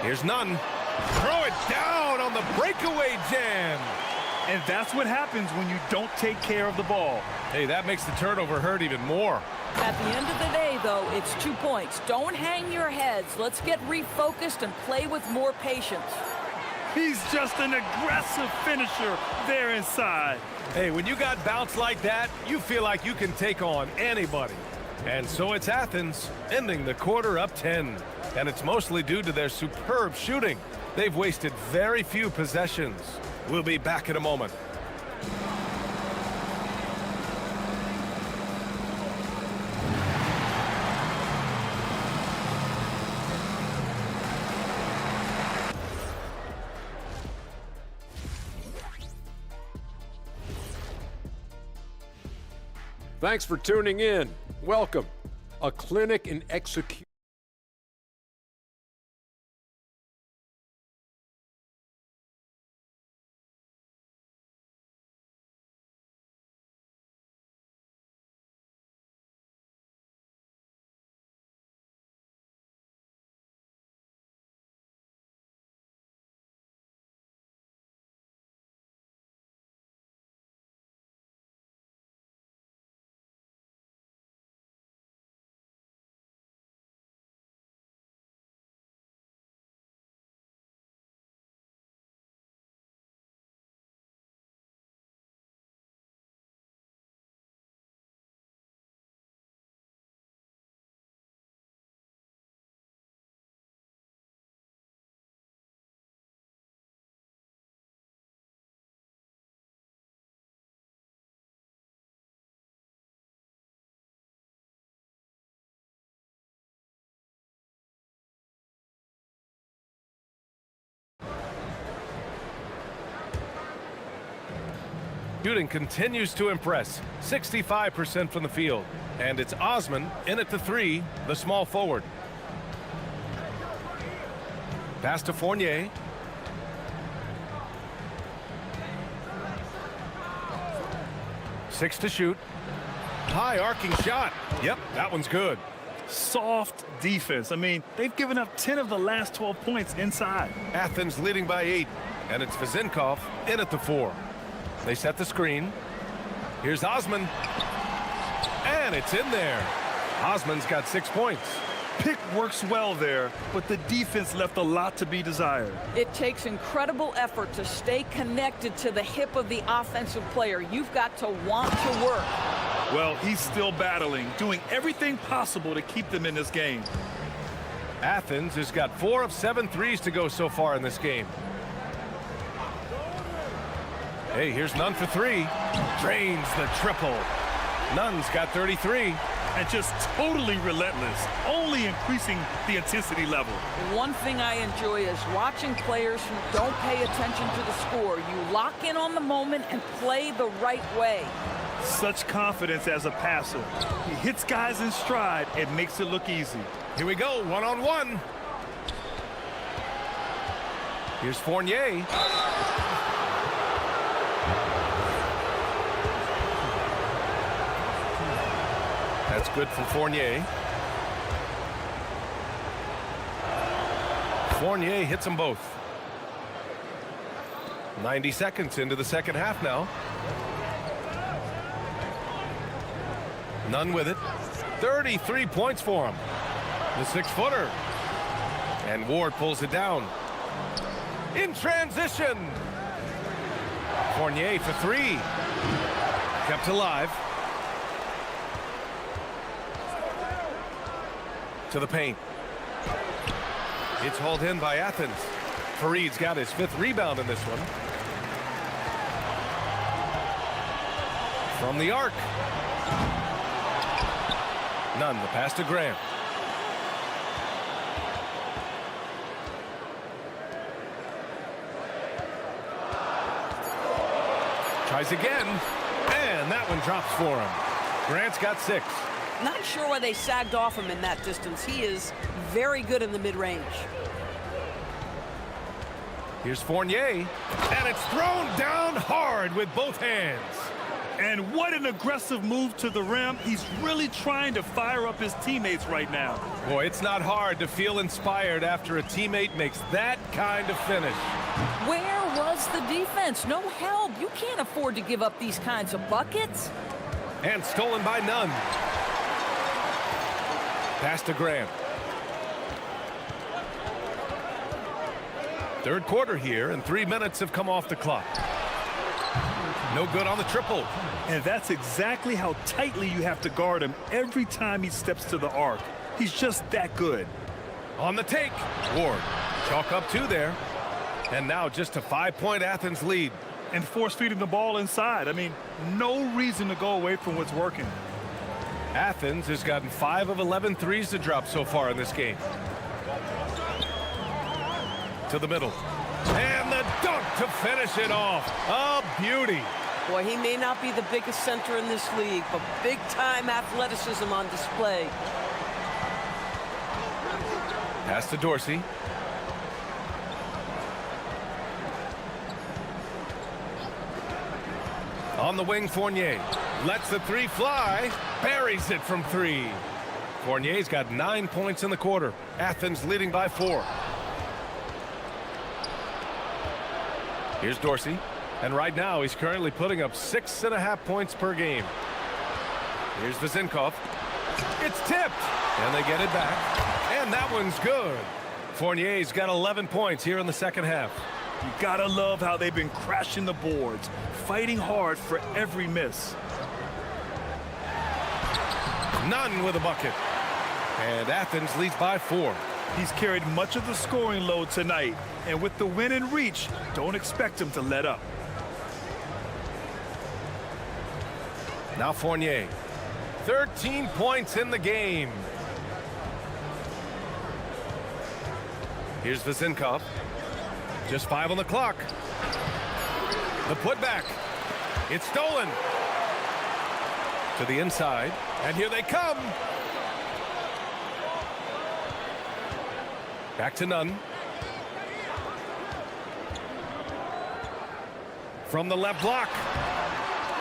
Here's Nunn. Throw it down on the breakaway jam. And that's what happens when you don't take care of the ball. Hey, that makes the turnover hurt even more. At the end of the day, though, it's 2 points. Don't hang your heads. Let's get refocused and play with more patience. He's just an aggressive finisher there inside. Hey, when you got bounce like that, you feel like you can take on anybody. And so it's Athens ending the quarter up 10. And it's mostly due to their superb shooting. They've wasted very few possessions. We'll be back in a moment. Thanks for tuning in. Welcome. A clinic in execution. Shooting continues to impress. 65% from the field. And it's Osman in at the 3, the small forward. Pass to Fournier. 6 to shoot. High arcing shot. Yep, that one's good. Soft defense. I mean, they've given up 10 of the last 12 points inside. Athens leading by 8, and it's Vezinkov in at the 4. They set the screen. Here's Osman, and it's in there. Osman's got 6 points. Pick works well there, but the defense left a lot to be desired. It takes incredible effort to stay connected to the hip of the offensive player. You've got to want to work. Well, he's still battling, doing everything possible to keep them in this game. Athens has got 4 of 7 threes to go so far in this game. Hey, here's Nunn for 3. Drains the triple. Nunn's got 33. And just totally relentless, only increasing the intensity level. One thing I enjoy is watching players who don't pay attention to the score. You lock in on the moment and play the right way. Such confidence as a passer. He hits guys in stride and makes it look easy. Here we go, one-on-one. Here's Fournier. That's good for Fournier. Fournier hits them both. 90 seconds into the second half now. Nunn with it. 33 points for him. The 6-footer. And Ward pulls it down. In transition. Fournier for 3. Kept alive. To the paint. It's hauled in by Athens. Fareed's got his 5th rebound in this one. From the arc. Nunn, the pass to Graham. Tries again, and that one drops for him. Grant's got 6. Not sure why they sagged off him in that distance. He is very good in the mid-range. Here's Fournier, and it's thrown down hard with both hands. And what an aggressive move to the rim. He's really trying to fire up his teammates right now. Boy, it's not hard to feel inspired after a teammate makes that kind of finish. Where was the defense? No help. You can't afford to give up these kinds of buckets. And stolen by Nunn. Pass to Grant. Third quarter here, and 3 minutes have come off the clock. No good on the triple. And that's exactly how tightly you have to guard him every time he steps to the arc. He's just that good. On the take, Ward. Chalk up 2 there. And now just a 5-point Athens lead. And force feeding the ball inside. I mean, no reason to go away from what's working. Athens has gotten 5 of 11 threes to drop so far in this game. To the middle. And the dunk to finish it off. A beauty. Boy, he may not be the biggest center in this league, but big-time athleticism on display. Pass to Dorsey. On the wing, Fournier. Lets the 3 fly. Buries it from 3. Fournier's got 9 points in the quarter. Athens leading by 4. Here's Dorsey. And right now, he's currently putting up 6.5 points per game. Here's Vezinkov. It's tipped. And they get it back. And that one's good. Fournier's got 11 points here in the second half. You gotta love how they've been crashing the boards, fighting hard for every miss. Nunn with a bucket. And Athens leads by 4. He's carried much of the scoring load tonight. And with the win in reach, don't expect him to let up. Now Fournier. 13 points in the game. Here's Vezinkov. Just 5 on the clock. The putback. It's stolen. To the inside. And here they come. Back to Nunn. From the left block.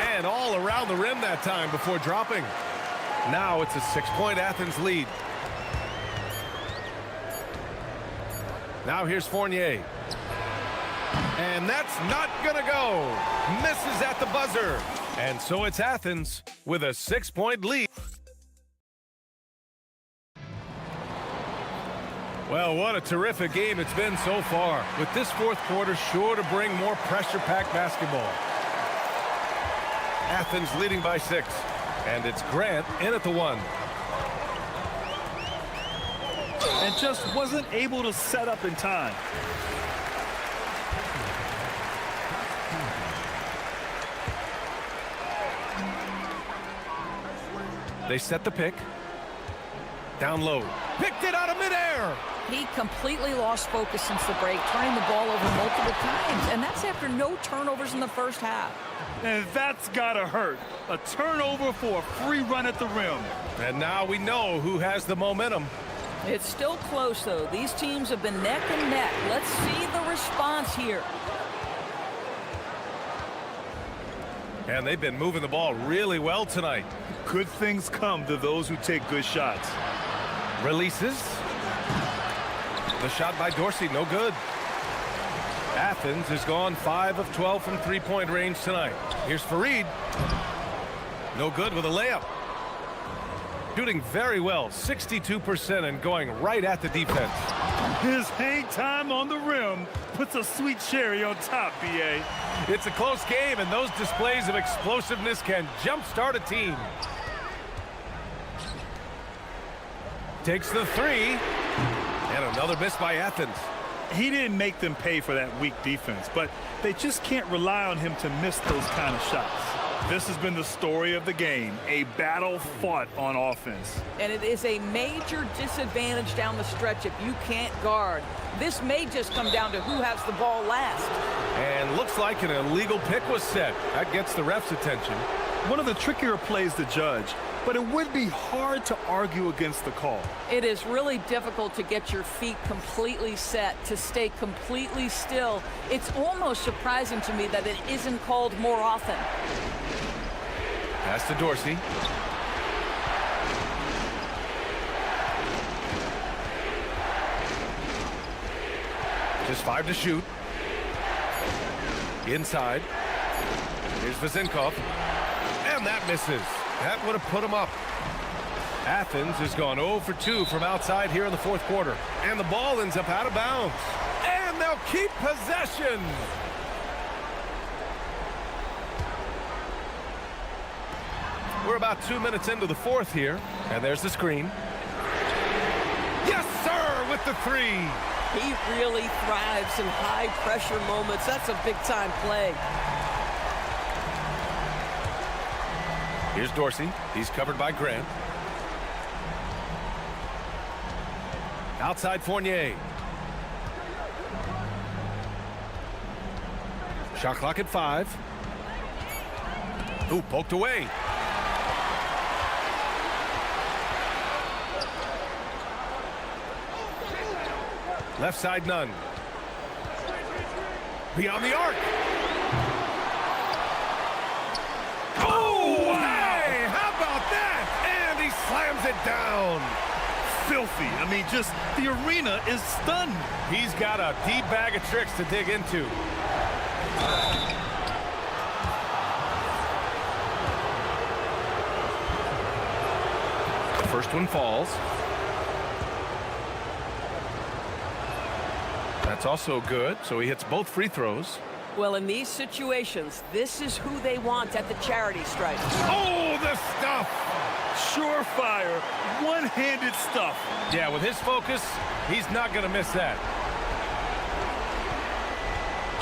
And all around the rim that time before dropping. Now it's a 6-point Athens lead. Now here's Fournier. And that's not gonna go. Misses at the buzzer. And so it's Athens with a 6-point lead. Well, what a terrific game it's been so far, with this fourth quarter sure to bring more pressure-packed basketball. Athens leading by 6, and it's Grant in at the 1. And just wasn't able to set up in time. They set the pick. Down low. Picked it out of midair. He completely lost focus since the break, turning the ball over multiple times, and that's after no turnovers in the first half. And that's gotta hurt. A turnover for a free run at the rim. And now we know who has the momentum. It's still close, though. These teams have been neck and neck. Let's see the response here. And they've been moving the ball really well tonight. Good things come to those who take good shots. Releases. The shot by Dorsey, no good. Athens has gone 5 of 12 from three-point range tonight. Here's Fareed. No good with a layup. Shooting very well, 62%, and going right at the defense. His hang time on the rim puts a sweet cherry on top, B.A. It's a close game, and those displays of explosiveness can jumpstart a team. Takes the 3, and another miss by Athens. He didn't make them pay for that weak defense, but they just can't rely on him to miss those kind of shots. This has been the story of the game, a battle fought on offense. And it is a major disadvantage down the stretch if you can't guard. This may just come down to who has the ball last. And looks like an illegal pick was set. That gets the ref's attention. One of the trickier plays to judge, but it would be hard to argue against the call. It is really difficult to get your feet completely set, to stay completely still. It's almost surprising to me that it isn't called more often. Pass to Dorsey. Just 5 to shoot. Inside. Here's Vezenkov. And that misses. That would have put him up. Athens has gone 0 for 2 from outside here in the fourth quarter. And the ball ends up out of bounds. And they'll keep possession. We're about 2 minutes into the fourth here. And there's the screen. Yes, sir, with the 3. He really thrives in high-pressure moments. That's a big-time play. Here's Dorsey. He's covered by Grant. Outside Fournier. Shot clock at 5. Ooh, poked away. Left side, none. Beyond the arc. Oh, hey, how about that? And he slams it down. Filthy. I mean, just the arena is stunned. He's got a deep bag of tricks to dig into. The first one falls. That's also good, so he hits both free throws. Well, in these situations, this is who they want at the charity stripe. Oh, the stuff! Surefire, one-handed stuff. Yeah, with his focus, he's not going to miss that.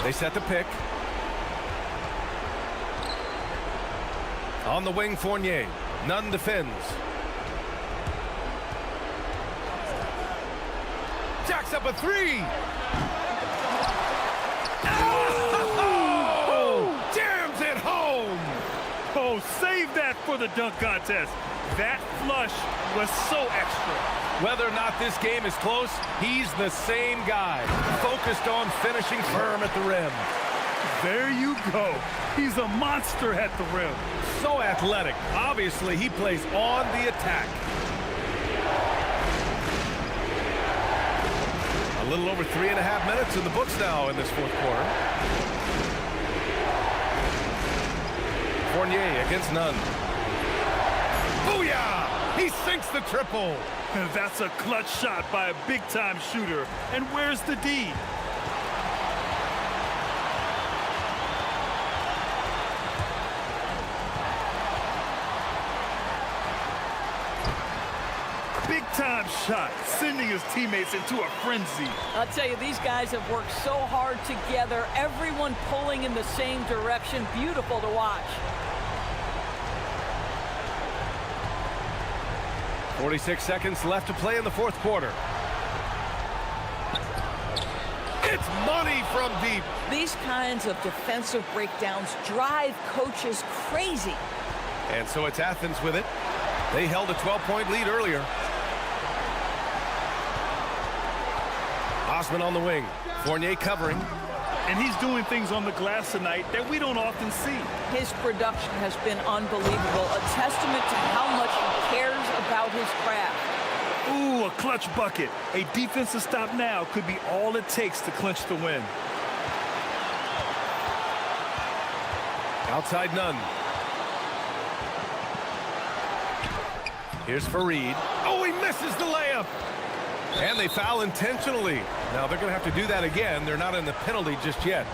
They set the pick. On the wing, Fournier. Nunn defends. Jacks up a 3. Oh! Jams it home! Oh, save that for the dunk contest. That flush was so extra. Whether or not this game is close, he's the same guy, focused on finishing firm at the rim. There you go. He's a monster at the rim. So athletic. Obviously, he plays on the attack. A little over 3.5 minutes in the books now in this fourth quarter. Fournier against Nunn. Booyah! He sinks the triple. That's a clutch shot by a big-time shooter. And where's the D? Big-time shot, sending his teammates into a frenzy. I'll tell you, these guys have worked so hard together, everyone pulling in the same direction. Beautiful to watch. 46 seconds left to play in the fourth quarter. It's money from deep. These kinds of defensive breakdowns drive coaches crazy. And so it's Athens with it. They held a 12-point lead earlier. Osman on the wing. Fournier covering. And he's doing things on the glass tonight that we don't often see. His production has been unbelievable, a testament to how much he cares about his craft. Ooh, a clutch bucket. A defensive stop now could be all it takes to clinch the win. Outside Nunn. Here's Fareed. Oh, he misses the layup. And they foul intentionally. Now they're going to have to do that again. They're not in the penalty just yet.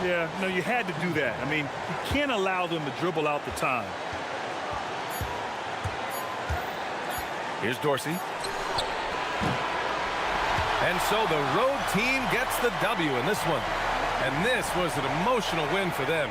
Yeah, no, you had to do that. I mean, you can't allow them to dribble out the time. Here's Dorsey. And so the road team gets the W in this one. And this was an emotional win for them.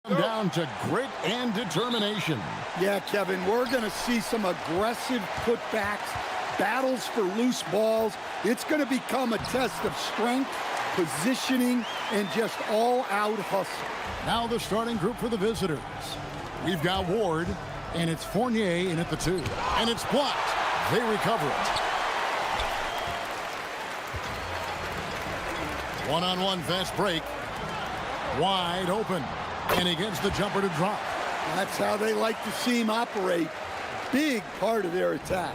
Down to grit and determination. Yeah, Kevin, we're going to see some aggressive putbacks, battles for loose balls. It's going to become a test of strength, positioning, and just all-out hustle. Now the starting group for the visitors. We've got Ward, and it's Fournier in at the 2. And it's blocked. They recover it. One-on-one fast break. Wide open. And he gets the jumper to drop. That's how they like to see him operate. Big part of their attack.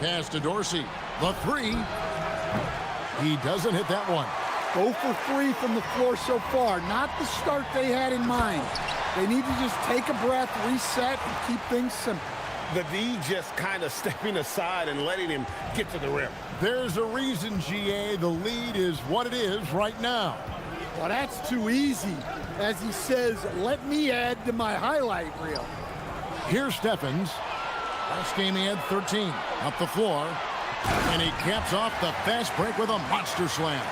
Pass to Dorsey. The 3. He doesn't hit that one. 0 for 3 from the floor so far. Not the start they had in mind. They need to just take a breath, reset, and keep things simple. The D just kind of stepping aside and letting him get to the rim. There's a reason, GA, the lead is what it is right now. Well, that's too easy. As he says, let me add to my highlight reel. Here's Steffens. Last game he had 13. Up the floor. And he caps off the fast break with a monster slam.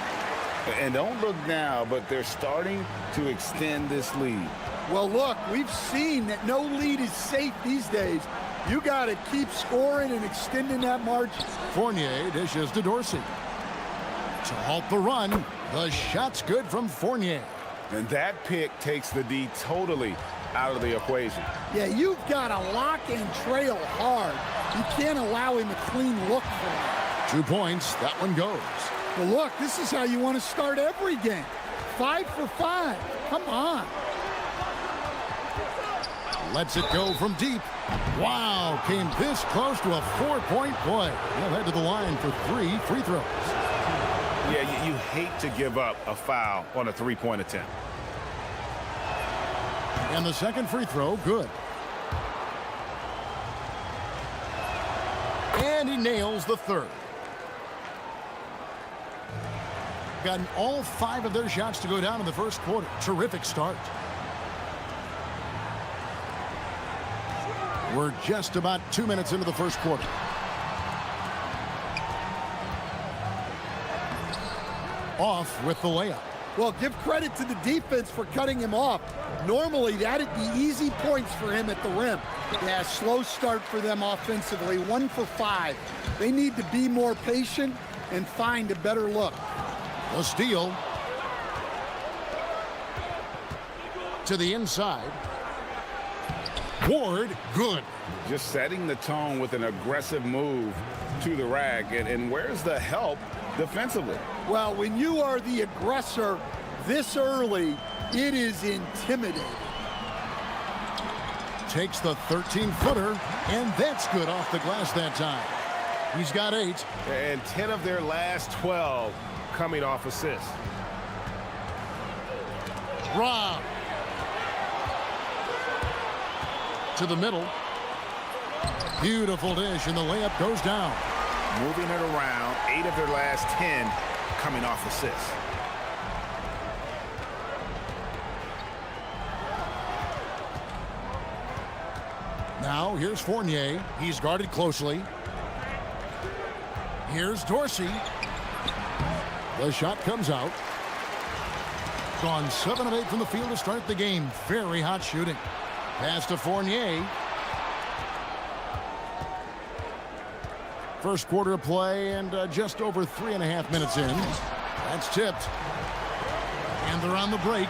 And don't look now, but they're starting to extend this lead. Well, look, we've seen that no lead is safe these days. You got to keep scoring and extending that margin. Fournier dishes to Dorsey. To halt the run, the shot's good from Fournier. And that pick takes the D totally out of the equation. Yeah, you've got to lock and trail hard. You can't allow him a clean look for that. 2 points, that one goes. Well, look, this is how you want to start every game. 5 for 5. Come on. Lets it go from deep. Wow, came this close to a 4-point play. He'll head to the line for 3 free throws. Yeah, you hate to give up a foul on a 3-point attempt. And the second free throw, good. And he nails the third. Gotten all 5 of their shots to go down in the first quarter. Terrific start. We're just about 2 minutes into the first quarter. Off with the layup. Well, give credit to the defense for cutting him off. Normally, that'd be easy points for him at the rim. Yeah, slow start for them offensively. 1 for 5. They need to be more patient and find a better look. A steal. To the inside. Ward, good. Just setting the tone with an aggressive move to the rack. And where's the help defensively? Well, when you are the aggressor this early, it is intimidating. Takes the 13-footer, and that's good off the glass that time. He's got 8. And 10 of their last 12 coming off assists. Rob. To the middle. Beautiful dish, and the layup goes down. Moving it around. 8 of their last 10 coming off assists. Now here's Fournier. He's guarded closely. Here's Dorsey. The shot comes out. Gone 7 of 8 from the field to start the game. Very hot shooting. Pass to Fournier. First quarter of play and just over 3.5 minutes in. That's tipped. And they're on the break.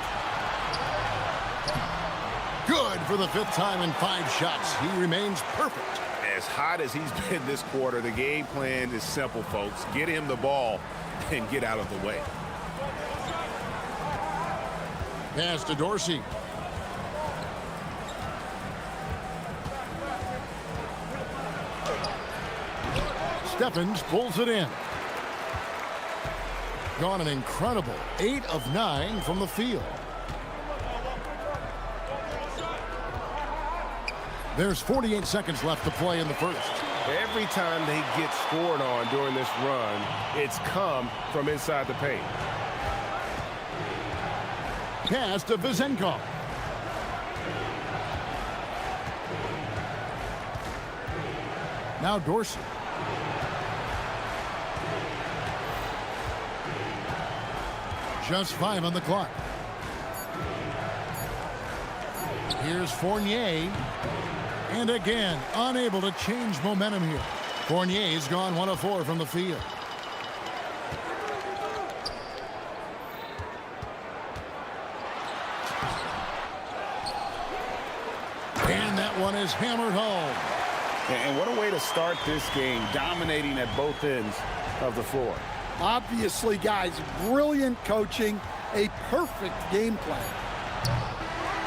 Good for the 5th time in 5 shots. He remains perfect. As hot as he's been this quarter, the game plan is simple, folks. Get him the ball and get out of the way. Pass to Dorsey. Steffens pulls it in. Gone an incredible 8 of 9 from the field. There's 48 seconds left to play in the first. Every time they get scored on during this run, it's come from inside the paint. Pass to Vizenko. Now Dorsey. Just 5 on the clock. Here's Fournier. And again, unable to change momentum here. Fournier's gone 1 of 4 from the field. And that one is hammered home. And what a way to start this game, dominating at both ends of the floor. Obviously, guys, brilliant coaching, a perfect game plan.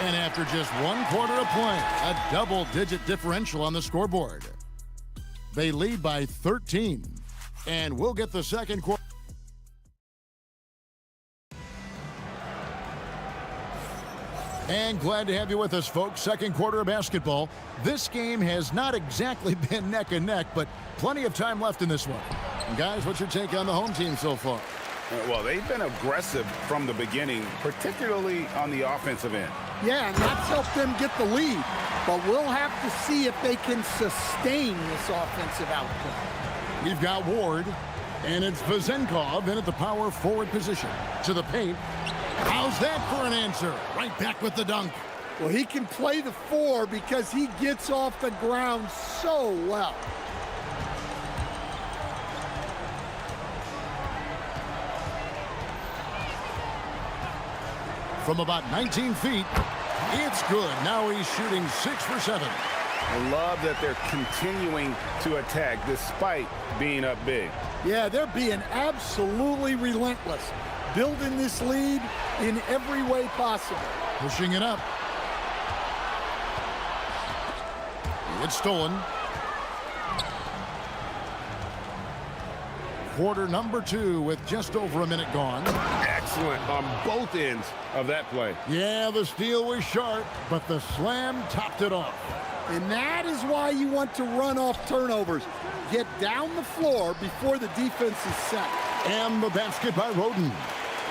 And after just 1 quarter of play, a double-digit differential on the scoreboard. They lead by 13. And we'll get the second quarter. And glad to have you with us, folks. Second quarter of basketball. This game has not exactly been neck and neck, but plenty of time left in this one. And guys, what's your take on the home team so far? Well, they've been aggressive from the beginning, particularly on the offensive end. Yeah, and that's helped them get the lead. But we'll have to see if they can sustain this offensive output. We've got Ward, and it's Vezenkov in at the power forward position. To the paint. How's that for an answer? Right back with the dunk. Well, he can play the 4 because he gets off the ground so well. From about 19 feet, it's good. Now he's shooting 6 for 7. I love that they're continuing to attack despite being up big. Yeah, they're being absolutely relentless, building this lead in every way possible. Pushing it up. It's stolen. Quarter number 2 with just over a minute gone. Excellent on both ends of that play. Yeah, the steal was sharp, but the slam topped it off. And that is why you want to run off turnovers. Get down the floor before the defense is set. And the basket by Roden.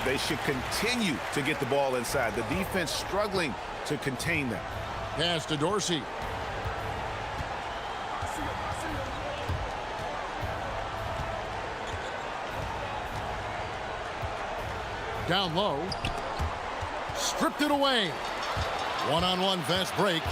They should continue to get the ball inside. The defense struggling to contain them. Pass to Dorsey. Down low. Stripped it away. One-on-one fast break.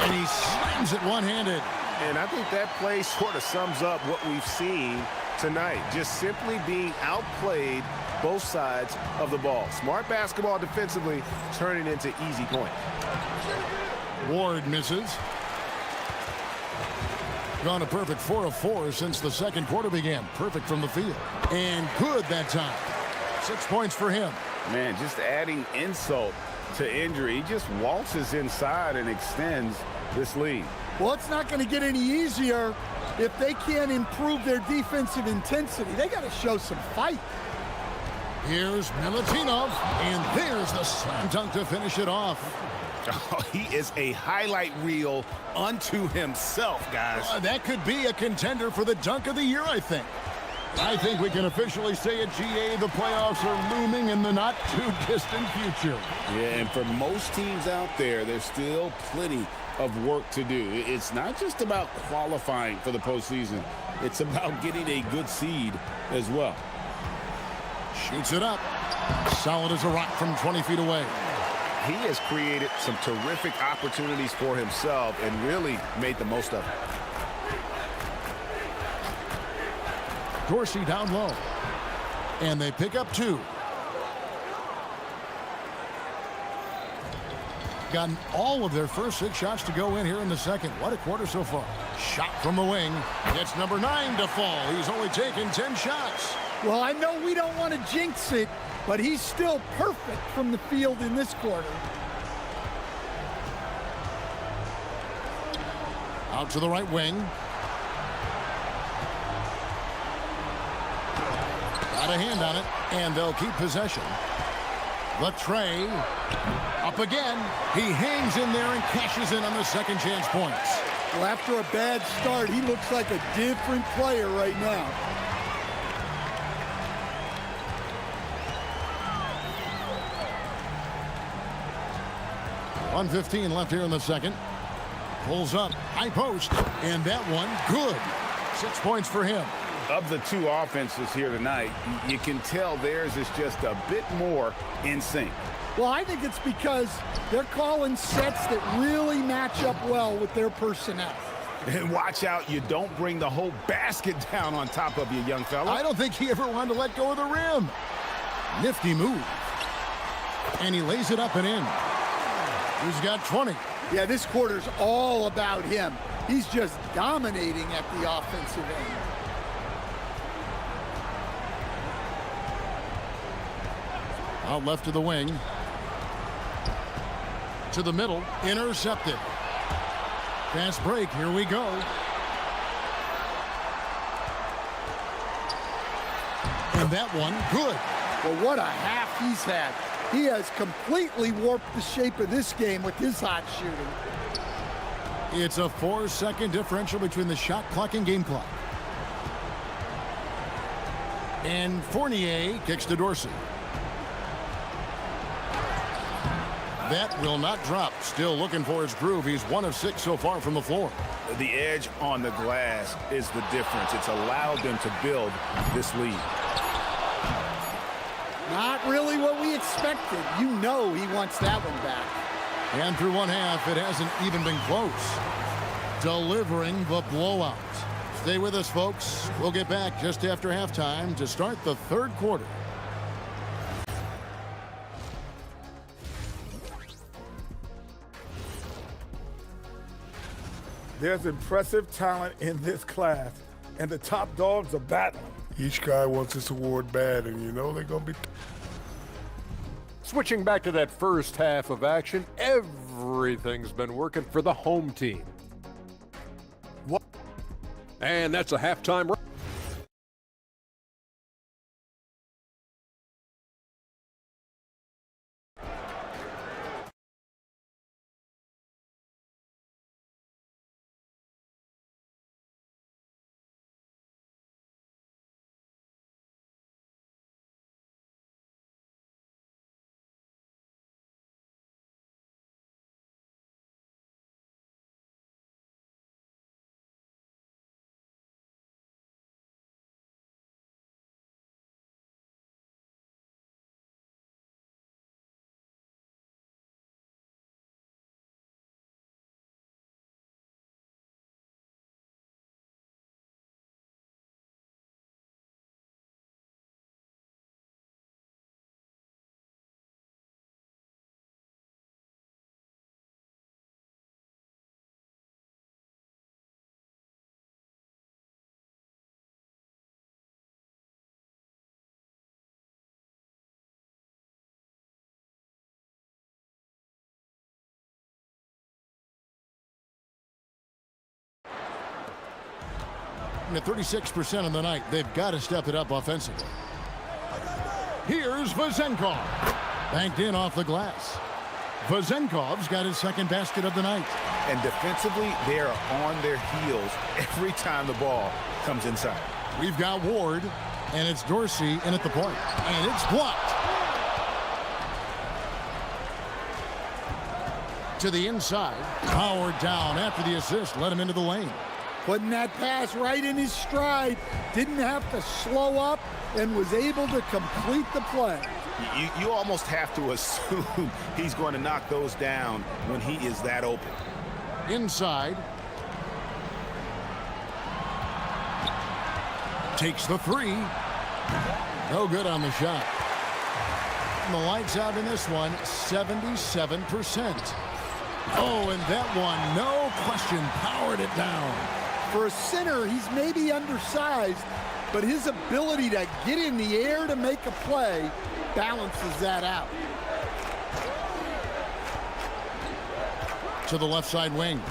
And he slams it one-handed. And I think that play sort of sums up what we've seen tonight. Just simply being outplayed both sides of the ball. Smart basketball defensively turning into easy points. Ward misses. Gone a perfect 4 of 4 since the second quarter began. Perfect from the field. And good that time. 6 points for him. Man, just adding insult to injury. He just waltzes inside and extends this lead. Well, it's not going to get any easier if they can't improve their defensive intensity. They got to show some fight. Here's Milutinov, and there's the slam dunk to finish it off. Oh, he is a highlight reel unto himself, guys. That could be a contender for the dunk of the year, I think. I think we can officially say at GA the playoffs are looming in the not-too-distant future. Yeah, and for most teams out there, there's still plenty of work to do. It's not just about qualifying for the postseason. It's about getting a good seed as well. Shoots it up. Solid as a rock from 20 feet away. He has created some terrific opportunities for himself and really made the most of it. Dorsey down low. And they pick up 2. Gotten all of their first 6 shots to go in here in the second. What a quarter so far. Shot from the wing. Gets number 9 to fall. He's only taken 10 shots. Well, I know we don't want to jinx it, but he's still perfect from the field in this quarter. Out to the right wing. Got a hand on it, and they'll keep possession. The tray. Up again. He hangs in there and cashes in on the second chance points. Well, after a bad start, he looks like a different player right now. .115 left here in the second. Pulls up, high post, and that one good. 6 points for him. Of the two offenses here tonight, you can tell theirs is just a bit more in sync. Well, I think it's because they're calling sets that really match up well with their personnel. And watch out, you don't bring the whole basket down on top of you, young fella. I don't think he ever wanted to let go of the rim. Nifty move. And he lays it up and in. He's got 20. Yeah, this quarter's all about him. He's just dominating at the offensive end. Out left to the wing. To the middle. Intercepted. Fast break. Here we go. And that one, good. Well, what a half he's had. He has completely warped the shape of this game with his hot shooting. It's a 4-second differential between the shot clock and game clock. And Fournier kicks to Dorsey. That will not drop. Still looking for his groove. He's 1 of 6 so far from the floor. The edge on the glass is the difference. It's allowed them to build this lead. Not really what we expected. You know he wants that one back. And through one half, it hasn't even been close. Delivering the blowout. Stay with us, folks. We'll get back just after halftime to start the third quarter. There's impressive talent in this class, and the top dogs are battling. Each guy wants this award bad, and you know they're going to be... Switching back to that first half of action, everything's been working for the home team. And that's a halftime. At 36% of the night, they've got to step it up offensively. Here's Vezenkov. Banked in off the glass. Vezenkov's got his second basket of the night. And defensively, they are on their heels every time the ball comes inside. We've got Ward, and it's Dorsey in at the point. And it's blocked. To the inside. Powered down after the assist. Let him into the lane. Putting that pass right in his stride. Didn't have to slow up and was able to complete the play. You almost have to assume he's going to knock those down when he is that open. Inside. Takes the three. No good on the shot. And the lights out in this one, 77%. Oh, and that one, no question, powered it down. For a center, he's maybe undersized, but his ability to get in the air to make a play balances that out. To the left side wing.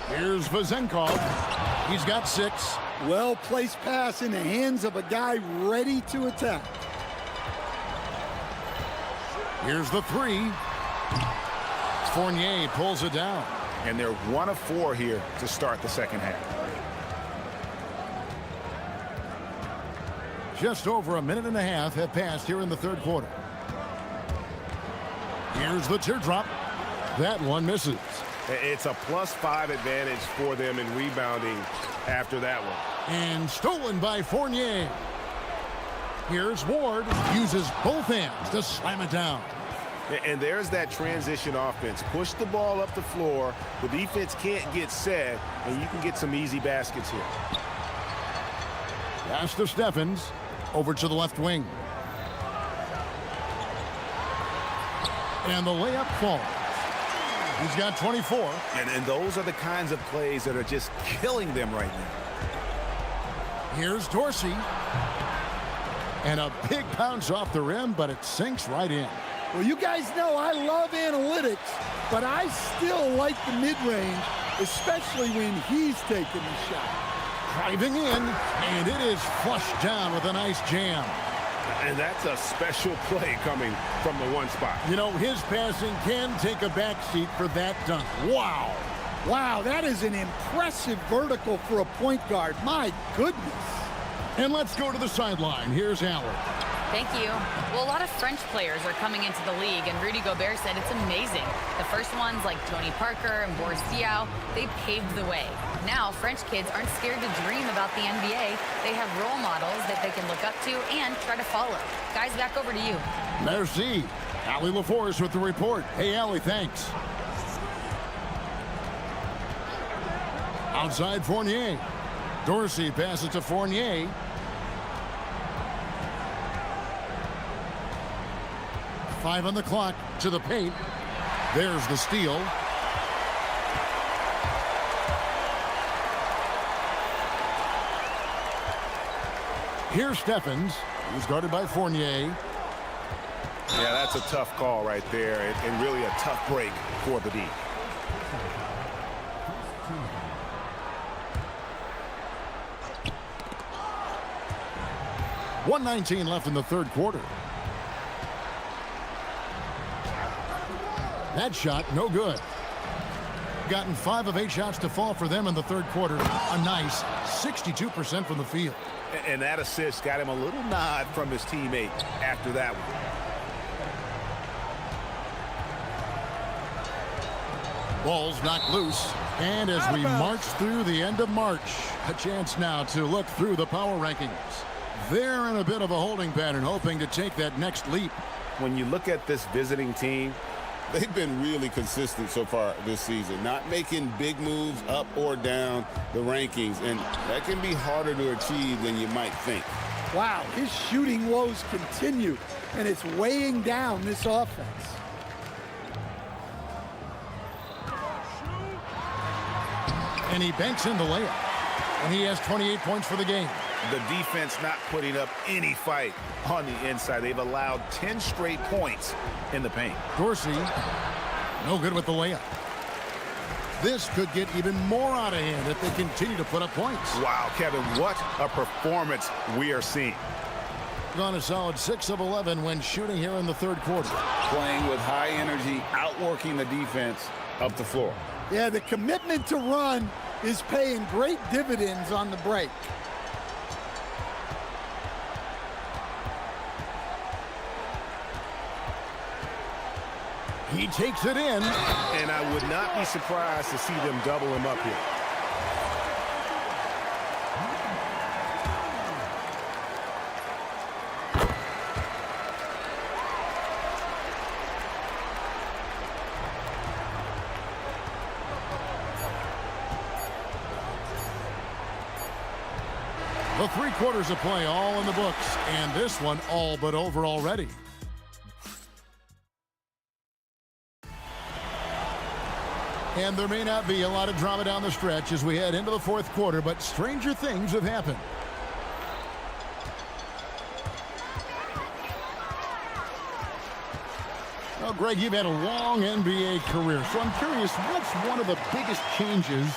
Here's Vezenkov. He's got 6. Well-placed pass in the hands of a guy ready to attack. Here's the 3. Fournier pulls it down. And they're 1 of 4 here to start the second half. Just over a minute and a half have passed here in the third quarter. Here's the teardrop. That one misses. It's a +5 advantage for them in rebounding after that one. And stolen by Fournier. Here's Ward. Uses both hands to slam it down. And there's that transition offense. Push the ball up the floor. The defense can't get set, and you can get some easy baskets here. Pass to Steffens. Over to the left wing. And the layup falls. He's got 24. And those are the kinds of plays that are just killing them right now. Here's Dorsey. And a big bounce off the rim, but it sinks right in. Well, you guys know I love analytics, but I still like the mid-range, especially when he's taking the shot. Driving in, and it is flushed down with a nice jam. And that's a special play coming from the one spot. You know, his passing can take a backseat for that dunk. Wow. Wow, that is an impressive vertical for a point guard. My goodness. And let's go to the sideline. Here's Howard. Thank you. Well, a lot of French players are coming into the league, and Rudy Gobert said it's amazing. The first ones, like Tony Parker and Boris Diaw, they paved the way. Now, French kids aren't scared to dream about the NBA. They have role models that they can look up to and try to follow. Guys, back over to you. Merci. Allie LaForce with the report. Hey, Allie, thanks. Outside Fournier. Dorsey passes to Fournier. Five on the clock to the paint. There's the steal. Here's Steffens, who's guarded by Fournier. Yeah, that's a tough call right there, and really a tough break for the D. .119 left in the third quarter. That shot, no good. Gotten 5 of 8 shots to fall for them in the third quarter. A nice 62% from the field. And that assist got him a little nod from his teammate after that one. Ball's knocked loose. And as we march through the end of March, a chance now to look through the power rankings. They're in a bit of a holding pattern, hoping to take that next leap. When you look at this visiting team, they've been really consistent so far this season, not making big moves up or down the rankings, and that can be harder to achieve than you might think. Wow, his shooting woes continue, and it's weighing down this offense. And he banks in the layup, and he has 28 points for the game. The defense not putting up any fight on the inside. They've allowed 10 straight points in the paint. Dorsey, no good with the layup. This could get even more out of hand if they continue to put up points. Wow, Kevin, what a performance we are seeing. Gone a solid 6 of 11 when shooting here in the third quarter. Playing with high energy, outworking the defense up the floor. Yeah, the commitment to run is paying great dividends on the break. He takes it in. And I would not be surprised to see them double him up here. The 3 quarters of play all in the books, and this one all but over already. And there may not be a lot of drama down the stretch as we head into the fourth quarter, but stranger things have happened. Well, Greg, you've had a long NBA career, so I'm curious, what's one of the biggest changes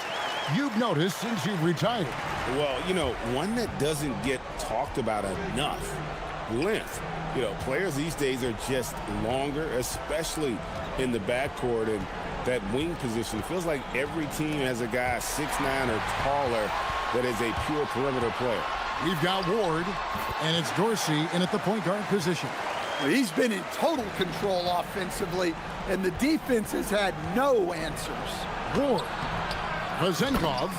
you've noticed since you've retired? Well, you know, one that doesn't get talked about enough, length. You know, players these days are just longer, especially in the backcourt, and that wing position. It feels like every team has a guy 6'9" or taller that is a pure perimeter player. We've got Ward, and it's Dorsey in at the point guard position. He's been in total control offensively, and the defense has had no answers. Ward. Vazenkov.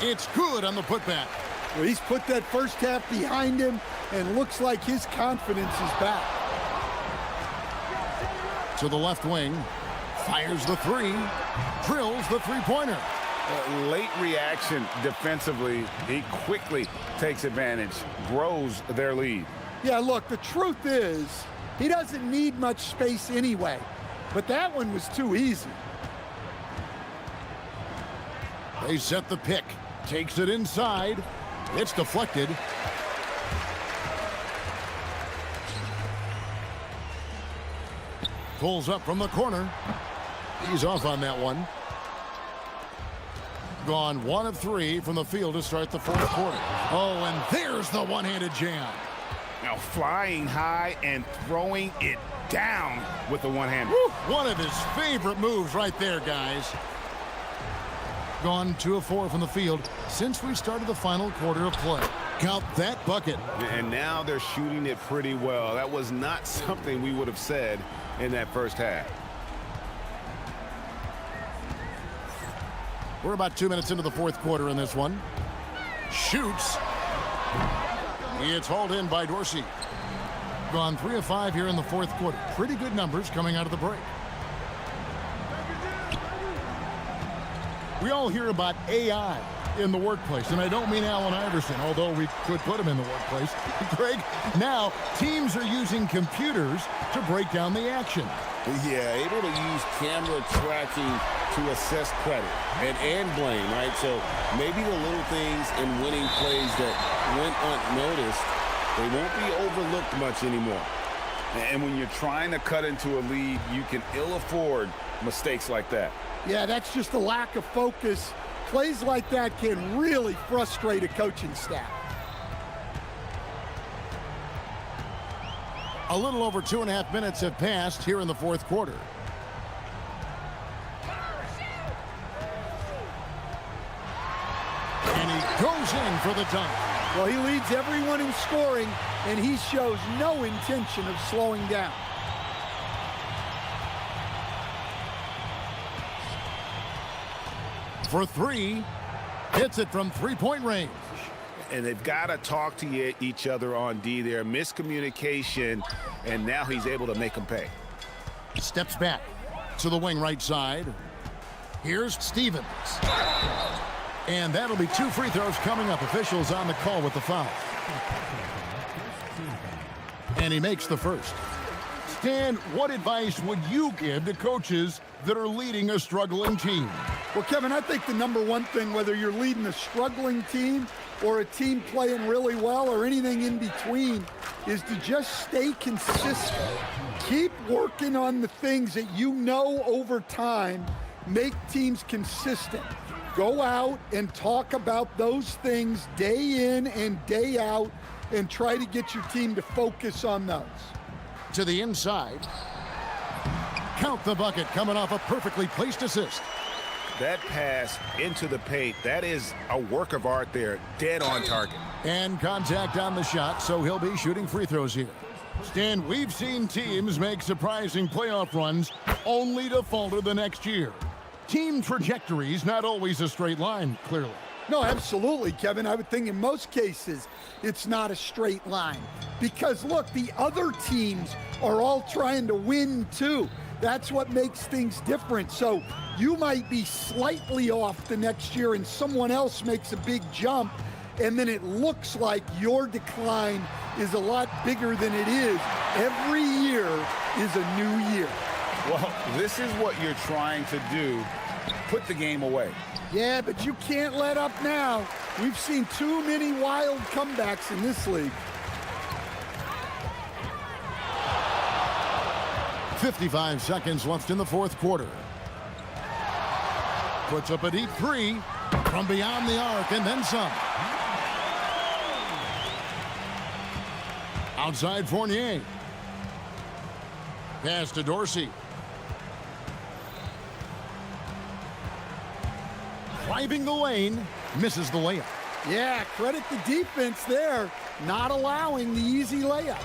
It's good on the putback. Well, he's put that first half behind him, and looks like his confidence is back. To the left wing. Fires the three. Drills the three-pointer. Late reaction defensively. He quickly takes advantage, grows their lead. Yeah, look, the truth is, he doesn't need much space anyway, but that one was too easy. They set the pick. Takes it inside. It's deflected. Pulls up from the corner. He's off on that one. Gone 1 of 3 from the field to start the fourth quarter. Oh, and there's the one-handed jam. Now flying high and throwing it down with the one-hand. One of his favorite moves right there, guys. Gone 2 of 4 from the field since we started the final quarter of play. Count that bucket. And now they're shooting it pretty well. That was not something we would have said in that first half. We're about 2 minutes into the fourth quarter in this one. Shoots. It's hauled in by Dorsey. Gone 3 of 5 here in the fourth quarter. Pretty good numbers coming out of the break. We all hear about AI in the workplace, and I don't mean Allen Iverson, although we could put him in the workplace. Greg, now teams are using computers to break down the action. Yeah, able to use camera tracking to assess credit and blame, right? So maybe the little things in winning plays that went unnoticed, they won't be overlooked much anymore. And when you're trying to cut into a lead, you can ill afford mistakes like that. Yeah, that's just a lack of focus. Plays like that can really frustrate a coaching staff. A little over 2.5 minutes have passed here in the fourth quarter. And he goes in for the dunk. Well, he leads everyone in scoring, and he shows no intention of slowing down. For 3, hits it from three-point range. And they've got to talk to each other on D there. Miscommunication, and now he's able to make them pay. Steps back to the wing right side. Here's Stevens. And that'll be 2 free throws coming up. Officials on the call with the foul. And he makes the first. Stan, what advice would you give to coaches that are leading a struggling team? Well, Kevin, I think the number one thing, whether you're leading a struggling team or a team playing really well or anything in between, is to just stay consistent. Keep working on the things that you know over time make teams consistent. Go out and talk about those things day in and day out and try to get your team to focus on those. To the inside. Count the bucket coming off a perfectly placed assist. That pass into the paint, that is a work of art there, dead on target. And contact on the shot, so he'll be shooting free throws here. Stan, we've seen teams make surprising playoff runs only to falter the next year. Team trajectory's not always a straight line, clearly. No, absolutely, Kevin. I would think in most cases it's not a straight line. Because, look, the other teams are all trying to win, too. That's what makes things different. So you might be slightly off the next year and someone else makes a big jump, and then it looks like your decline is a lot bigger than it is. Every year is a new year. Well, this is what you're trying to do, put the game away. Yeah, but you can't let up now. We've seen too many wild comebacks in this league. 55 seconds left in the fourth quarter. Puts up a deep 3 from beyond the arc and then some. Outside Fournier. Pass to Dorsey. Driving the lane, misses the layup. Yeah, credit the defense there, not allowing the easy layup.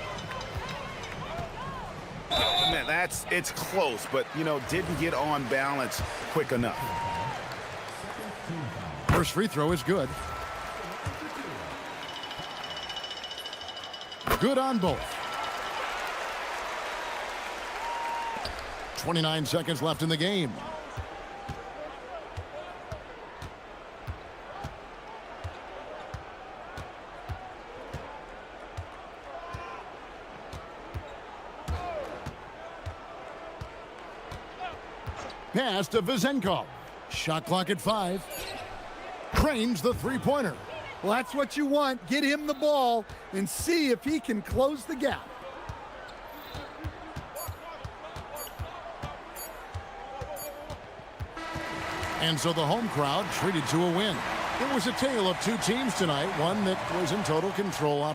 Man, it's close, but, didn't get on balance quick enough. First free throw is good. Good on both. 29 seconds left in the game. Pass to Vizenko. Shot clock at 5. Cranes the three-pointer. Well, that's what you want. Get him the ball and see if he can close the gap. And so the home crowd treated to a win. It was a tale of two teams tonight, one that was in total control.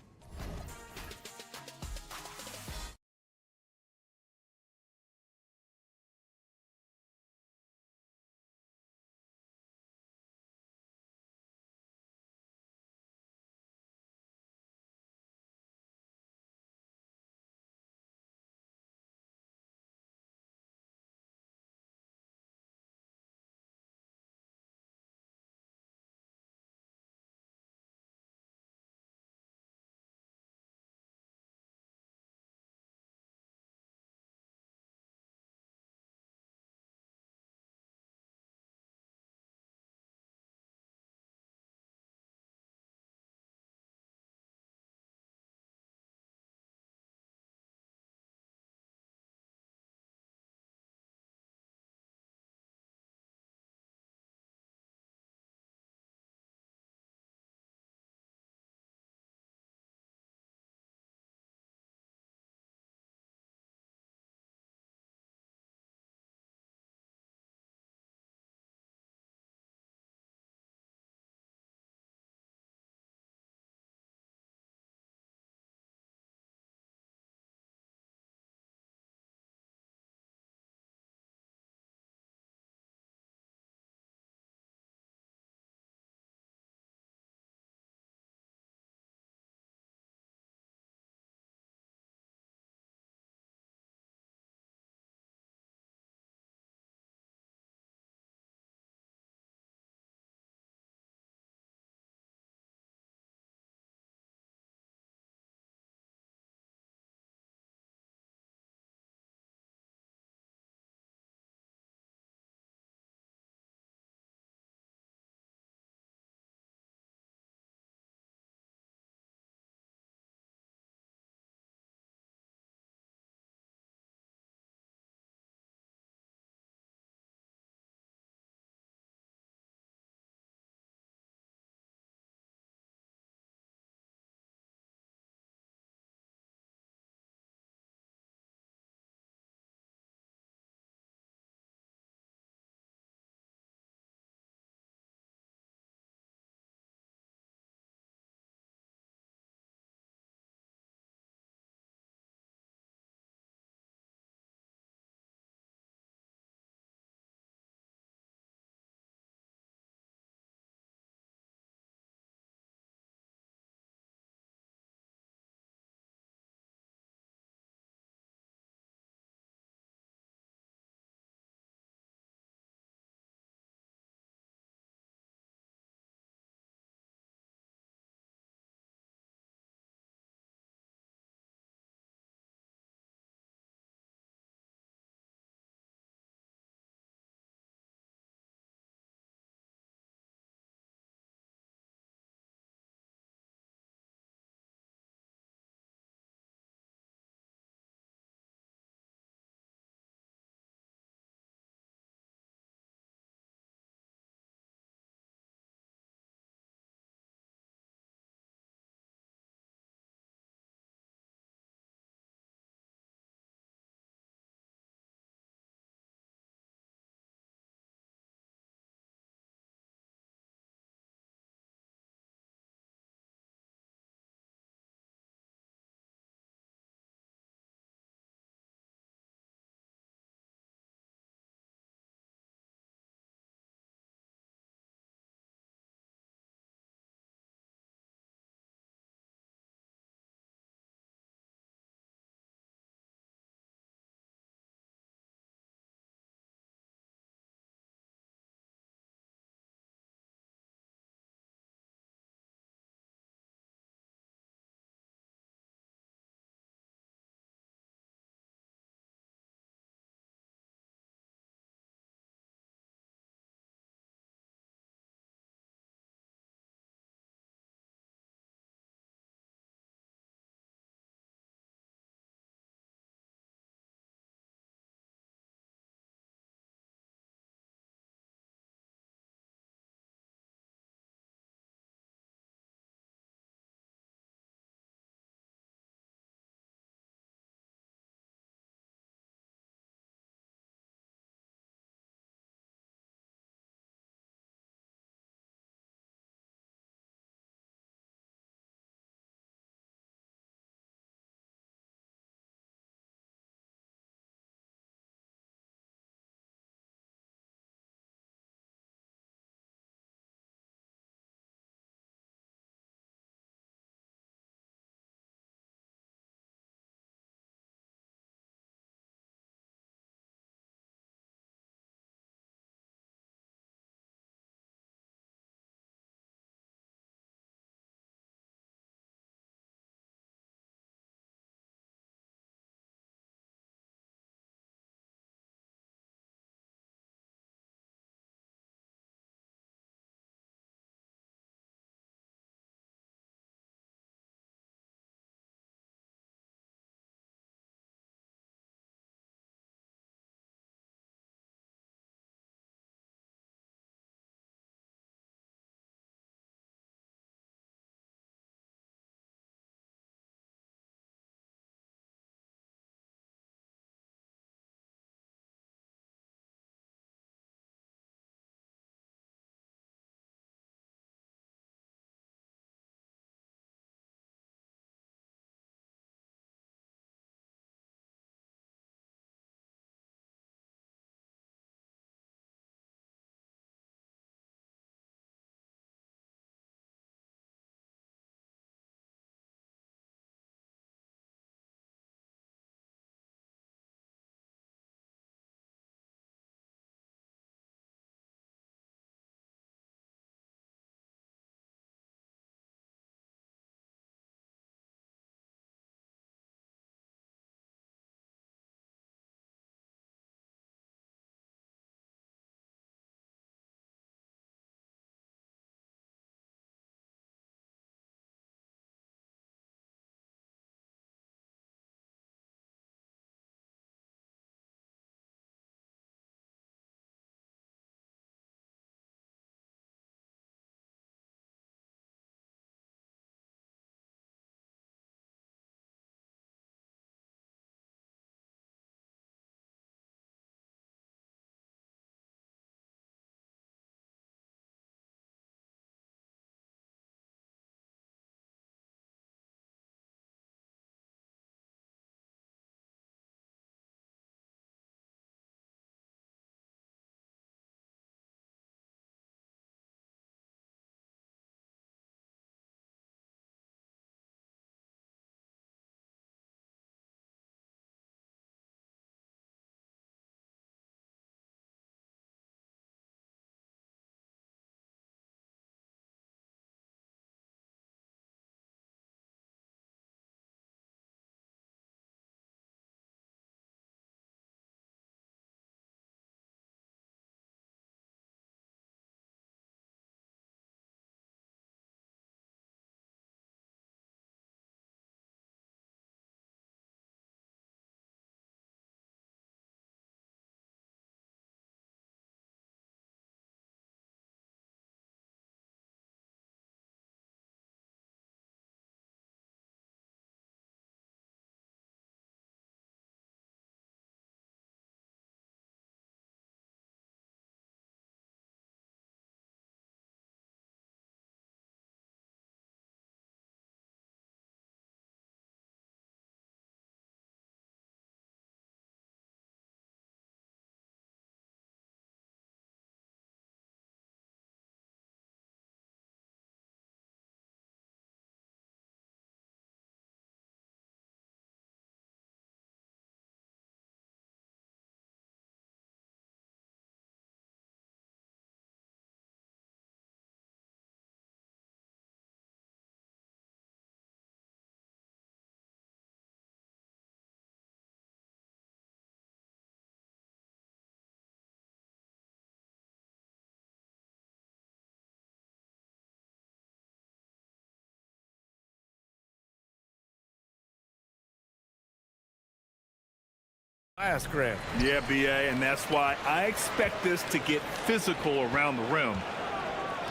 Last grab. Yeah, BA, and that's why I expect this to get physical around the rim,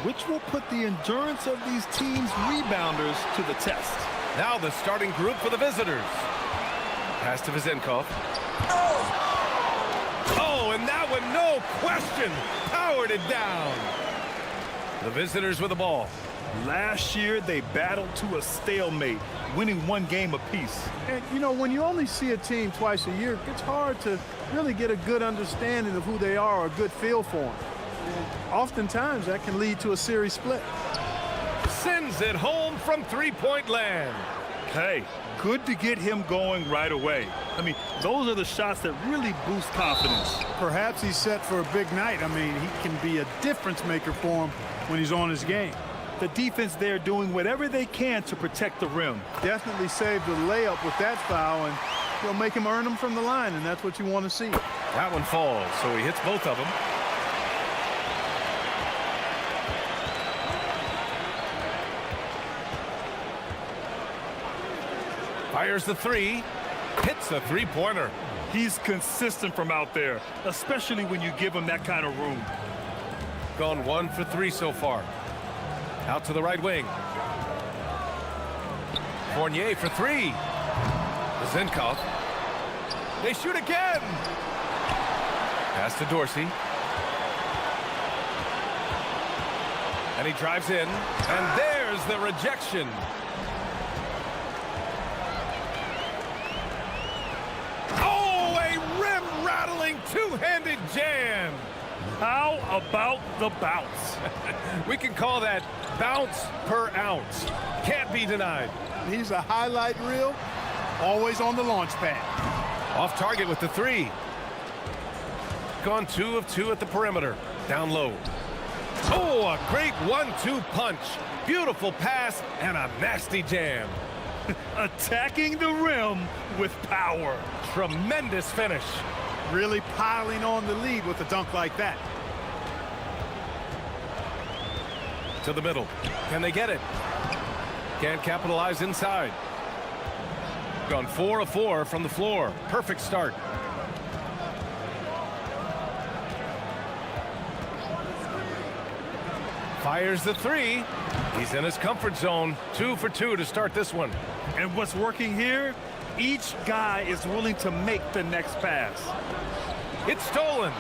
which will put the endurance of these teams' rebounders to the test. Now the starting group for the visitors. Pass to Vizenkov. Oh, and that one, no question, powered it down. The visitors with the ball. Last year, they battled to a stalemate, winning one game apiece. And, you know, when you only see a team twice a year, it's hard to really get a good understanding of who they are or a good feel for them. And oftentimes, that can lead to a series split. Sends it home from three-point land. Hey, good to get him going right away. I mean, those are the shots that really boost confidence. Perhaps he's set for a big night. I mean, he can be a difference maker for him when he's on his game. The defense there doing whatever they can to protect the rim. Definitely saved the layup with that foul, and he'll make him earn them from the line, and that's what you want to see. That one falls, so he hits both of them. Fires the three, hits the three-pointer. He's consistent from out there, especially when you give him that kind of room. Gone 1 for 3 so far. Out to the right wing. Fournier for 3. Zinkov. They shoot again. Pass to Dorsey. And he drives in. And there's the rejection. Oh, a rim-rattling two-handed jam. How about the bounce? We can call that bounce per ounce. Can't be denied. He's a highlight reel, always on the launch pad. Off target with the 3. Gone 2 of 2 at the perimeter. Down low. Oh, a great 1-2 punch. Beautiful pass and a nasty jam. Attacking the rim with power. Tremendous finish. Really piling on the lead with a dunk like that. To the middle. Can they get it? Can't capitalize inside. Gone 4 of 4 from the floor. Perfect start. Fires the 3. He's in his comfort zone. 2 for 2 to start this one. And what's working here? Each guy is willing to make the next pass. It's stolen.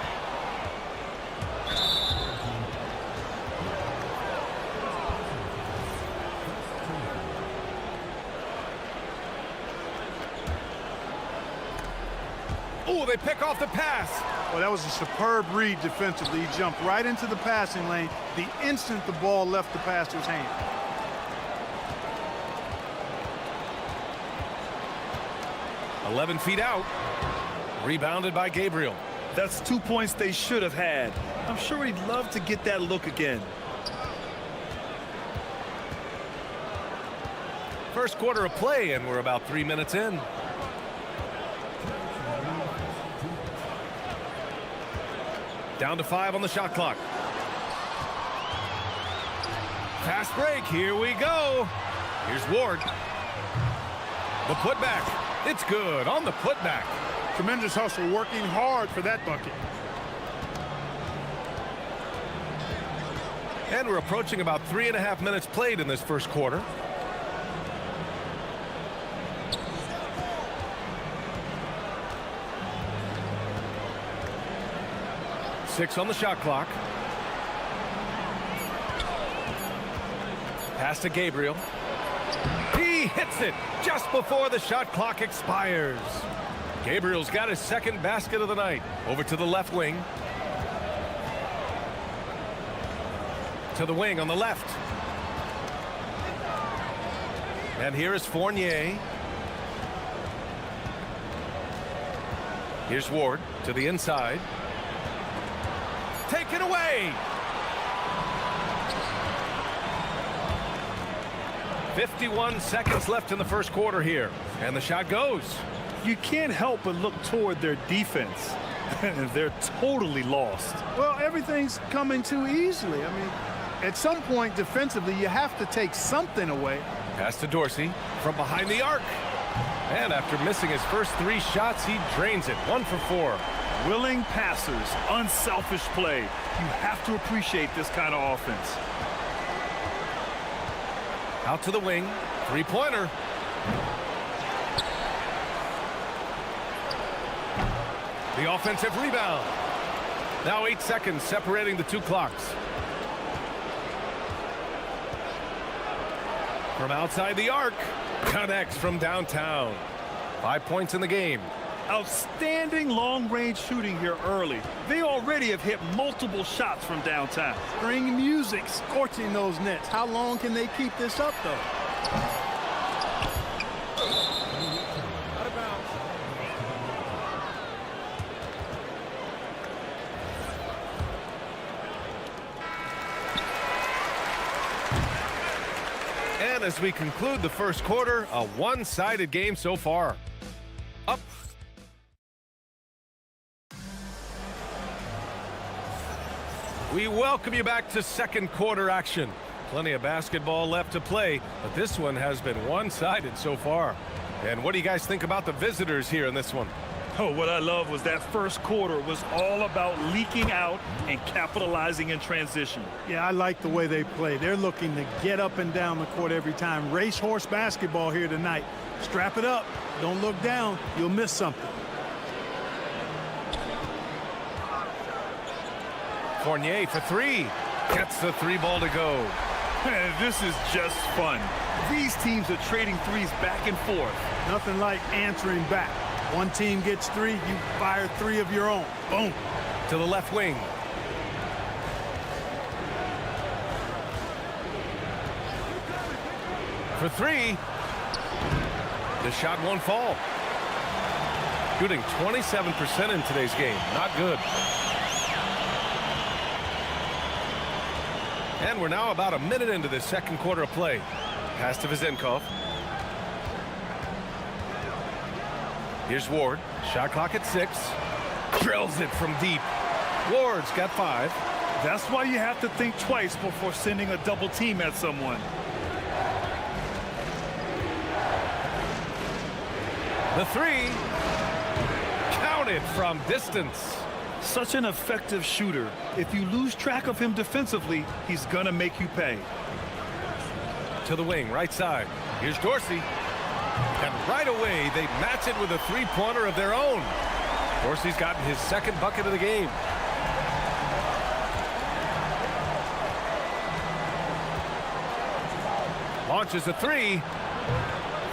Oh, they pick off the pass. Well, that was a superb read defensively. He jumped right into the passing lane the instant the ball left the passer's hand. $11 feet out. Rebounded by Gabriel. That's 2 points they should have had. I'm sure he'd love to get that look again. First quarter of play, and we're about 3 minutes in. Down to 5 on the shot clock. Fast break. Here we go. Here's Ward. The putback. It's good on the putback. Tremendous hustle, working hard for that bucket. And we're approaching about 3.5 minutes played in this first quarter. Six on the shot clock. Pass to Gabriel. He hits it just before the shot clock expires. Gabriel's got his second basket of the night. Over to the left wing. To the wing on the left. And here is Fournier. Here's Ward to the inside. Taken away. 51 seconds left in the first quarter here. And the shot goes. You can't help but look toward their defense. They're totally lost. Well, everything's coming too easily. I mean, at some point defensively, you have to take something away. Pass to Dorsey from behind the arc. And after missing his first 3 shots, he drains it. 1 for 4. Willing passers, unselfish play. You have to appreciate this kind of offense. Out to the wing. 3-pointer. The offensive rebound. Now 8 seconds separating the 2 clocks. From outside the arc. Connects from downtown. 5 points in the game. Outstanding long-range shooting here early. They already have hit multiple shots from downtown. Spring music scorching those nets. How long can they keep this up, though? And as we conclude the first quarter, a one-sided game so far. Up. We welcome you back to second quarter action. Plenty of basketball left to play, but this one has been one-sided so far. And what do you guys think about the visitors here in this one? Oh, what I love was that first quarter was all about leaking out and capitalizing in transition. Yeah, I like the way they play. They're looking to get up and down the court every time. Racehorse basketball here tonight. Strap it up. Don't look down. You'll miss something. Fournier for 3. Gets the 3-ball to go. This is just fun. These teams are trading threes back and forth. Nothing like answering back. One team gets 3, you fire 3 of your own. Boom. To the left wing. For 3. The shot won't fall. Shooting 27% in today's game. Not good. And we're now about a minute into the second quarter of play. Pass to Vezenkov. Here's Ward. Shot clock at 6. Drills it from deep. Ward's got 5. That's why you have to think twice before sending a double team at someone. The 3. Counted from distance. Such an effective shooter. If you lose track of him defensively, he's gonna make you pay. To the wing, right side. Here's Dorsey. And right away, they match it with a 3-pointer of their own. Dorsey's gotten his second bucket of the game. Launches a 3.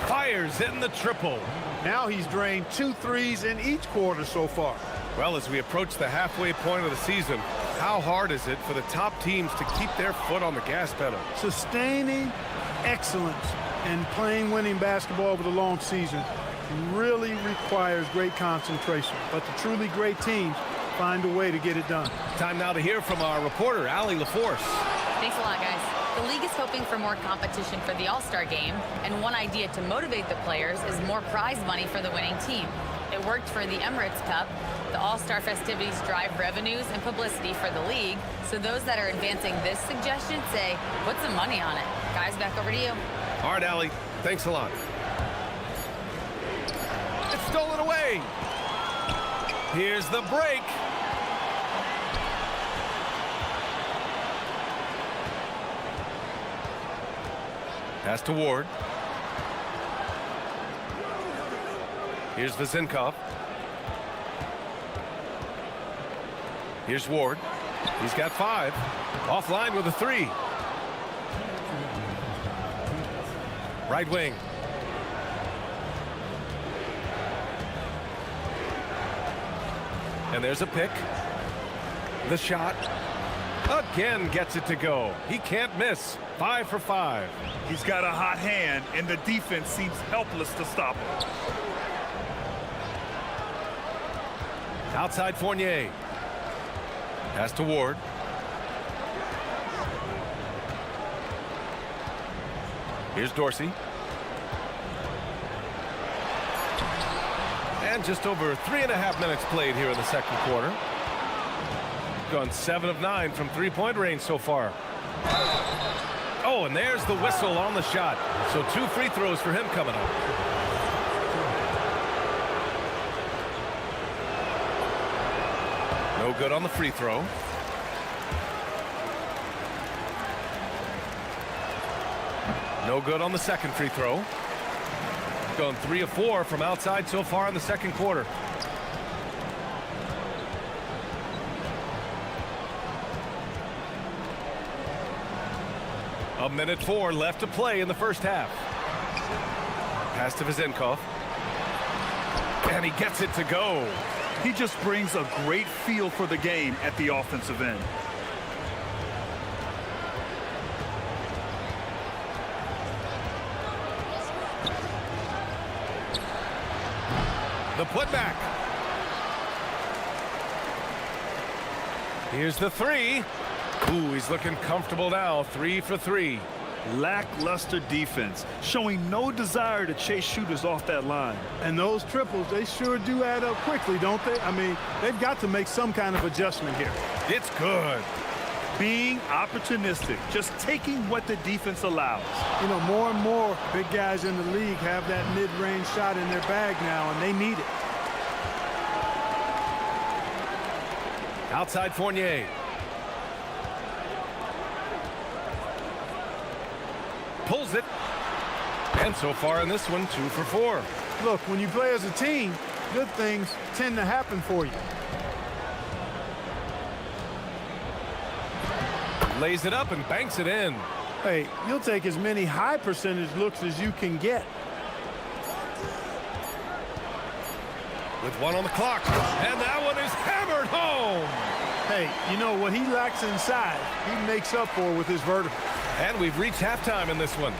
Fires in the triple. Now he's drained 2 threes in each quarter so far. Well, as we approach the halfway point of the season, how hard is it for the top teams to keep their foot on the gas pedal? Sustaining excellence and playing winning basketball over the long season really requires great concentration. But the truly great teams find a way to get it done. Time now to hear from our reporter, Allie LaForce. Thanks a lot, guys. The league is hoping for more competition for the All-Star game, and one idea to motivate the players is more prize money for the winning team. It worked for the Emirates Cup. The All-Star festivities drive revenues and publicity for the league, so those that are advancing this suggestion say, put some money on it. Guys, back over to you. All right, Allie, thanks a lot. It's stolen away. Here's the break. Pass to Ward. Here's Vezenkov. Here's Ward. He's got 5. Offline with a 3. Right wing. And there's a pick. The shot. Again gets it to go. He can't miss. 5 for 5. He's got a hot hand, and the defense seems helpless to stop him. Outside Fournier. Pass to Ward. Here's Dorsey. And just over 3.5 minutes played here in the second quarter. Gone 7 of 9 from 3-point range so far. Oh, and there's the whistle on the shot. So 2 free throws for him coming up. No good on the free throw. No good on the second free throw. Gone 3 of 4 from outside so far in the second quarter. A minute 4 left to play in the first half. Pass to Vezenkov. And he gets it to go. He just brings a great feel for the game at the offensive end. The putback. Here's the three. Ooh, he's looking comfortable now. 3 for 3. Lackluster defense, showing no desire to chase shooters off that line. And those triples, they sure do add up quickly, don't they? I mean, they've got to make some kind of adjustment here. It's good. Being opportunistic, just taking what the defense allows. You know, more and more big guys in the league have that mid-range shot in their bag now, and they need it. Outside Fournier. Pulls it. And so far in this one, 2 for 4. Look, when you play as a team, good things tend to happen for you. Lays it up and banks it in. Hey, you'll take as many high percentage looks as you can get. With 1 on the clock. And that one is hammered home. Hey, you know what he lacks inside, he makes up for with his vertical. And we've reached halftime in this one.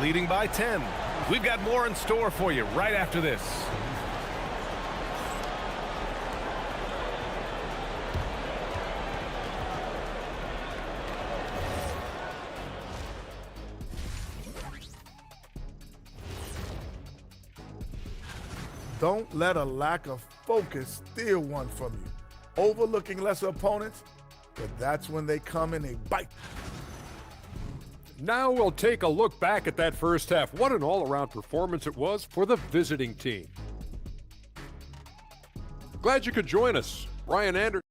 Leading by 10. We've got more in store for you right after this. Don't let a lack of focus steal one from you. Overlooking lesser opponents, but that's when they come and they bite. Now we'll take a look back at that first half. What an all-around performance it was for the visiting team. Glad you could join us. Brian Anderson.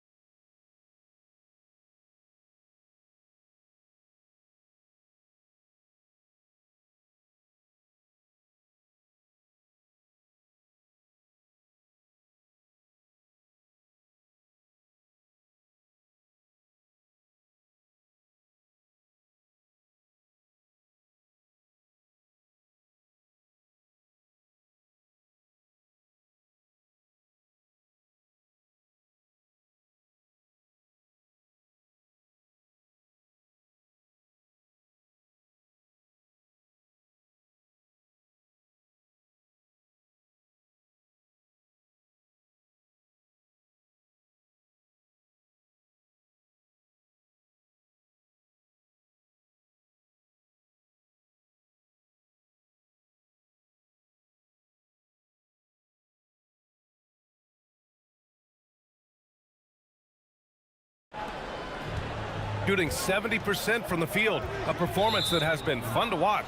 Shooting 70% from the field, a performance that has been fun to watch.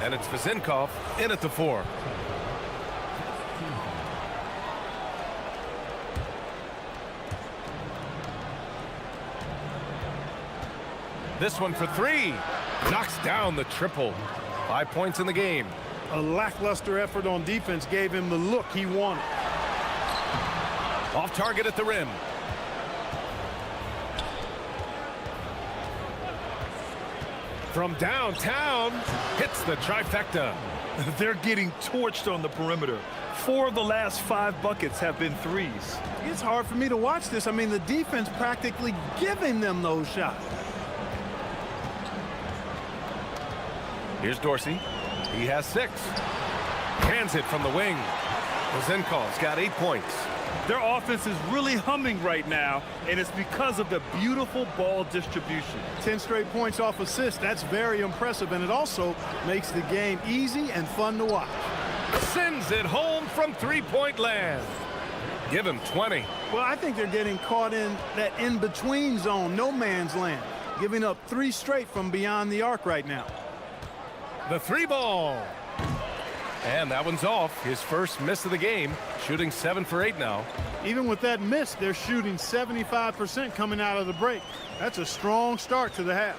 And it's Vezenkov in at the 4. This one for 3. Knocks down the triple. 5 points in the game. A lackluster effort on defense gave him the look he wanted. Off target at the rim. From downtown, hits the trifecta. They're getting torched on the perimeter. 4 of the last 5 buckets have been threes. It's hard for me to watch this. I mean, the defense practically giving them those shots. Here's Dorsey. He has 6. Hands it from the wing. Vezenkov's got 8 points. Their offense is really humming right now, and it's because of the beautiful ball distribution. 10 straight points off assists. That's very impressive, and it also makes the game easy and fun to watch. Sends it home from three-point land. Give him 20. Well, I think they're getting caught in that in-between zone, no man's land, giving up 3 straight from beyond the arc right now. The 3 ball. And that one's off. His first miss of the game, shooting 7 for 8 now. Even with that miss, they're shooting 75% coming out of the break. That's a strong start to the half.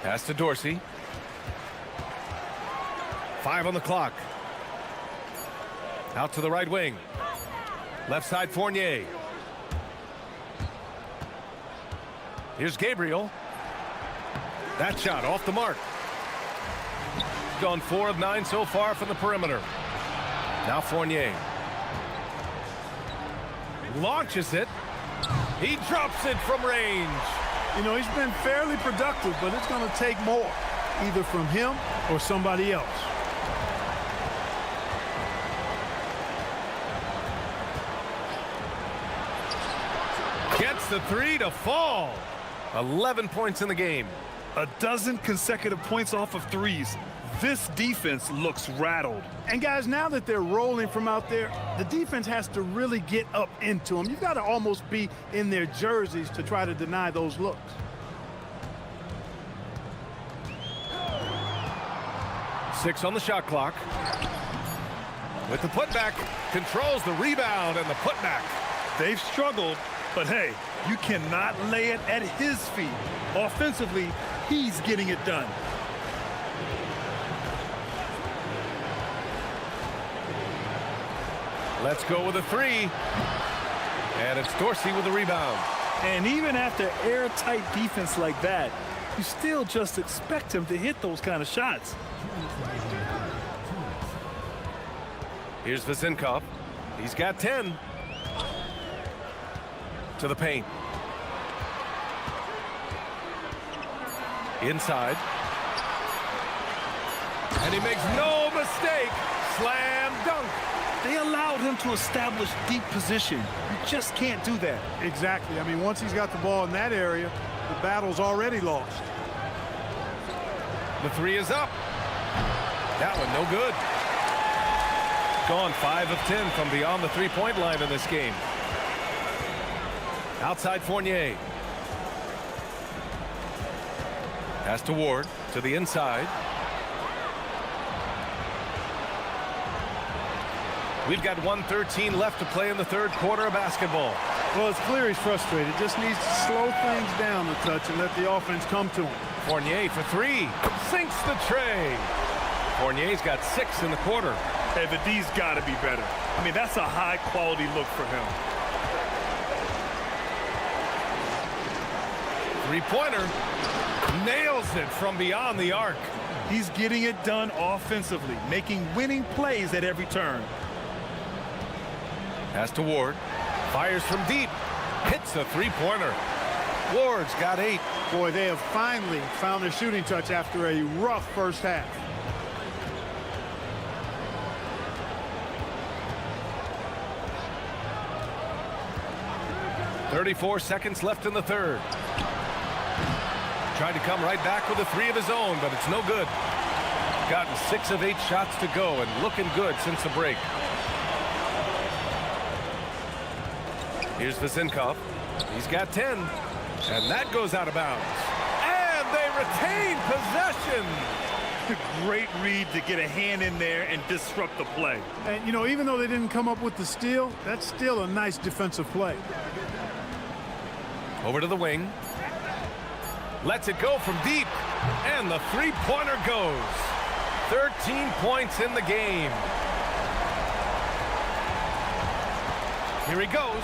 Pass to Dorsey. 5 on the clock. Out to the right wing. Left side Fournier. Here's Gabriel. That shot off the mark. Gone 4 of 9 so far from the perimeter. Now Fournier. Launches it. He drops it from range. You know, he's been fairly productive, but it's going to take more, either from him or somebody else. Gets the 3 to fall. 11 points in the game. A dozen consecutive points off of threes. This defense looks rattled. And guys, now that they're rolling from out there, the defense has to really get up into them. You've got to almost be in their jerseys to try to deny those looks. Six on the shot clock. With the putback, controls the rebound and the putback. They've struggled, but hey, you cannot lay it at his feet. Offensively, he's getting it done. Let's go with a 3. And it's Dorsey with the rebound. And even after airtight defense like that, you still just expect him to hit those kind of shots. Here's Vezinkov. He's got 10. To the paint. Inside. And he makes no mistake. Slam dunk. They allowed him to establish deep position. You just can't do that. Exactly. I mean, once he's got the ball in that area, the battle's already lost. The 3 is up. That one no good. Gone 5 of 10 from beyond the three-point line in this game. Outside Fournier. Pass to Ward to the inside. We've got 1:13 left to play in the third quarter of basketball. Well, it's clear he's frustrated. Just needs to slow things down a touch and let the offense come to him. Fournier for 3. Sinks the tray. Fournier's got 6 in the quarter. Hey, the D's got to be better. I mean, that's a high-quality look for him. Three-pointer. Nails it from beyond the arc. He's getting it done offensively, making winning plays at every turn. Pass to Ward. Fires from deep. Hits the three-pointer. Ward's got 8. Boy, they have finally found their shooting touch after a rough first half. .34 seconds left in the third. Trying to come right back with a 3 of his own, but it's no good. Gotten 6 of 8 shots to go and looking good since the break. Here's Vezinkov. He's got 10. And that goes out of bounds. And they retain possession. Great read to get a hand in there and disrupt the play. And, you know, even though they didn't come up with the steal, that's still a nice defensive play. Over to the wing. Lets it go from deep. And the three-pointer goes. 13 points in the game. Here he goes.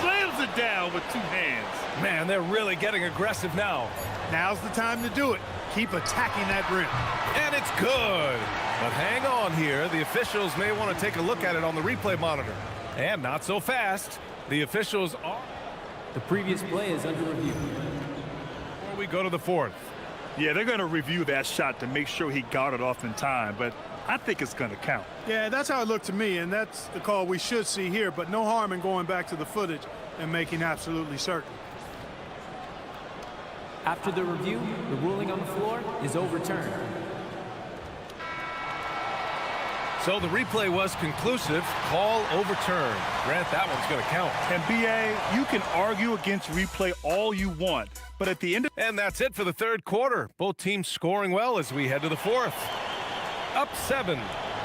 Slams it down with 2 hands. Man, they're really getting aggressive now. Now's the time to do it. Keep attacking that rim. And it's good. But hang on here. The officials may want to take a look at it on the replay monitor. And not so fast. The officials are... The previous play is under review. Before we go to the fourth. Yeah, they're going to review that shot to make sure he got it off in time, but I think it's going to count. Yeah, that's how it looked to me, and that's the call we should see here, but no harm in going back to the footage and making absolutely certain. After the review, the ruling on the floor is overturned. So the replay was conclusive. Call overturned. Grant, that one's going to count. And BA, you can argue against replay all you want, But at the end of... And that's it for the third quarter. Both teams scoring well as we head to the fourth. Up 7.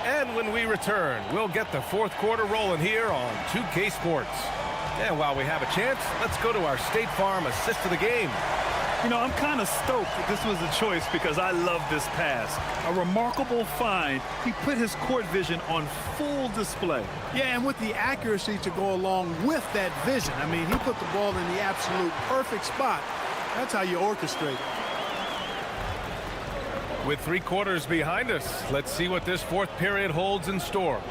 And when we return, we'll get the fourth quarter rolling here on 2K Sports. And while we have a chance, let's go to our State Farm assist of the game. You know, I'm kind of stoked that this was a choice because I love this pass. A remarkable find. He put his court vision on full display. Yeah, and with the accuracy to go along with that vision. I mean, he put the ball in the absolute perfect spot. That's how you orchestrate. With 3 quarters behind us, let's see what this fourth period holds in store.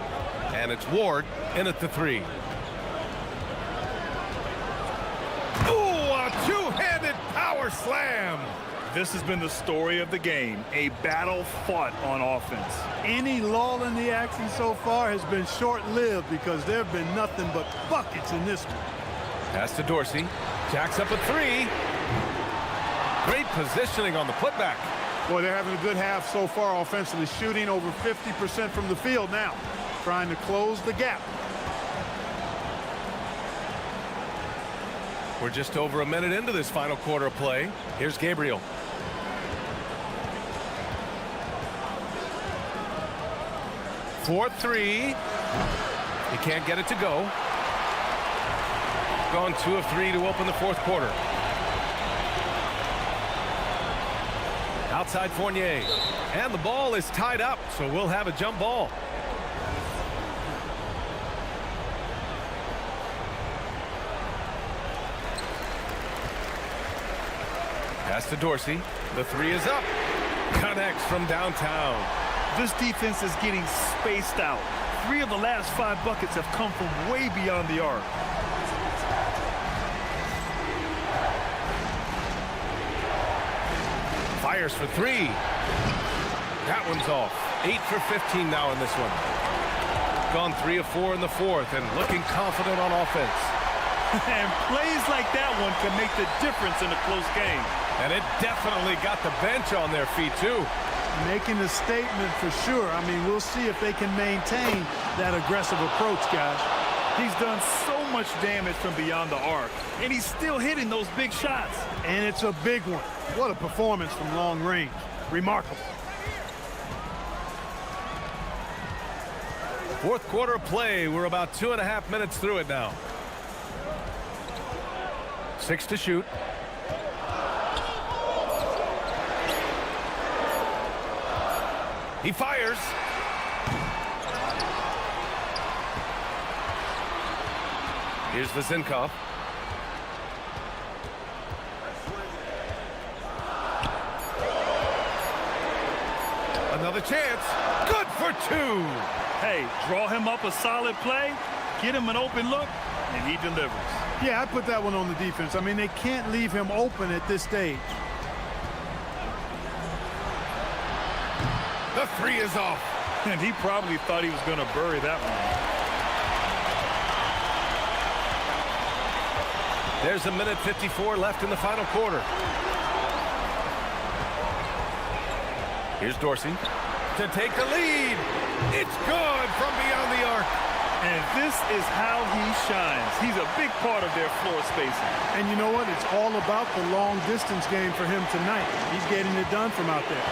And it's Ward in at the 3. Ooh, a two-handed power slam. This has been the story of the game, a battle fought on offense. Any lull in the action so far has been short-lived because there have been nothing but buckets in this one. Pass to Dorsey. Jacks up a 3. Great positioning on the putback. Boy, they're having a good half so far offensively, shooting over 50% from the field now, trying to close the gap. We're just over a minute into this final quarter of play. Here's Gabriel. For 3. He can't get it to go. Gone 2 of 3 to open the fourth quarter. Outside Fournier. And the ball is tied up, so we'll have a jump ball. Pass to Dorsey. The 3 is up. Connects from downtown. This defense is getting spaced out. 3 of the last 5 buckets have come from way beyond the arc. Fires for 3. That one's off. 8 for 15 now in this one. Gone 3 of 4 in the fourth and looking confident on offense. And plays like that one can make the difference in a close game. And it definitely got the bench on their feet, too. Making a statement for sure. I mean, we'll see if they can maintain that aggressive approach, guys. He's done so much damage from beyond the arc, and he's still hitting those big shots. And it's a big one. What a performance from long range. Remarkable. Fourth quarter of play. We're about 2.5 minutes through it now. 6 to shoot. He fires. Here's Vazinkov. Another chance. Good for 2. Hey, draw him up a solid play, get him an open look, and he delivers. Yeah, I put that one on the defense. I mean, they can't leave him open at this stage. The 3 is off. And he probably thought he was going to bury that one. There's a minute 54 left in the final quarter. Here's Dorsey to take the lead. It's good from beyond the arc. And this is how he shines. He's a big part of their floor spacing. And you know what? It's all about the long distance game for him tonight. He's getting it done from out there.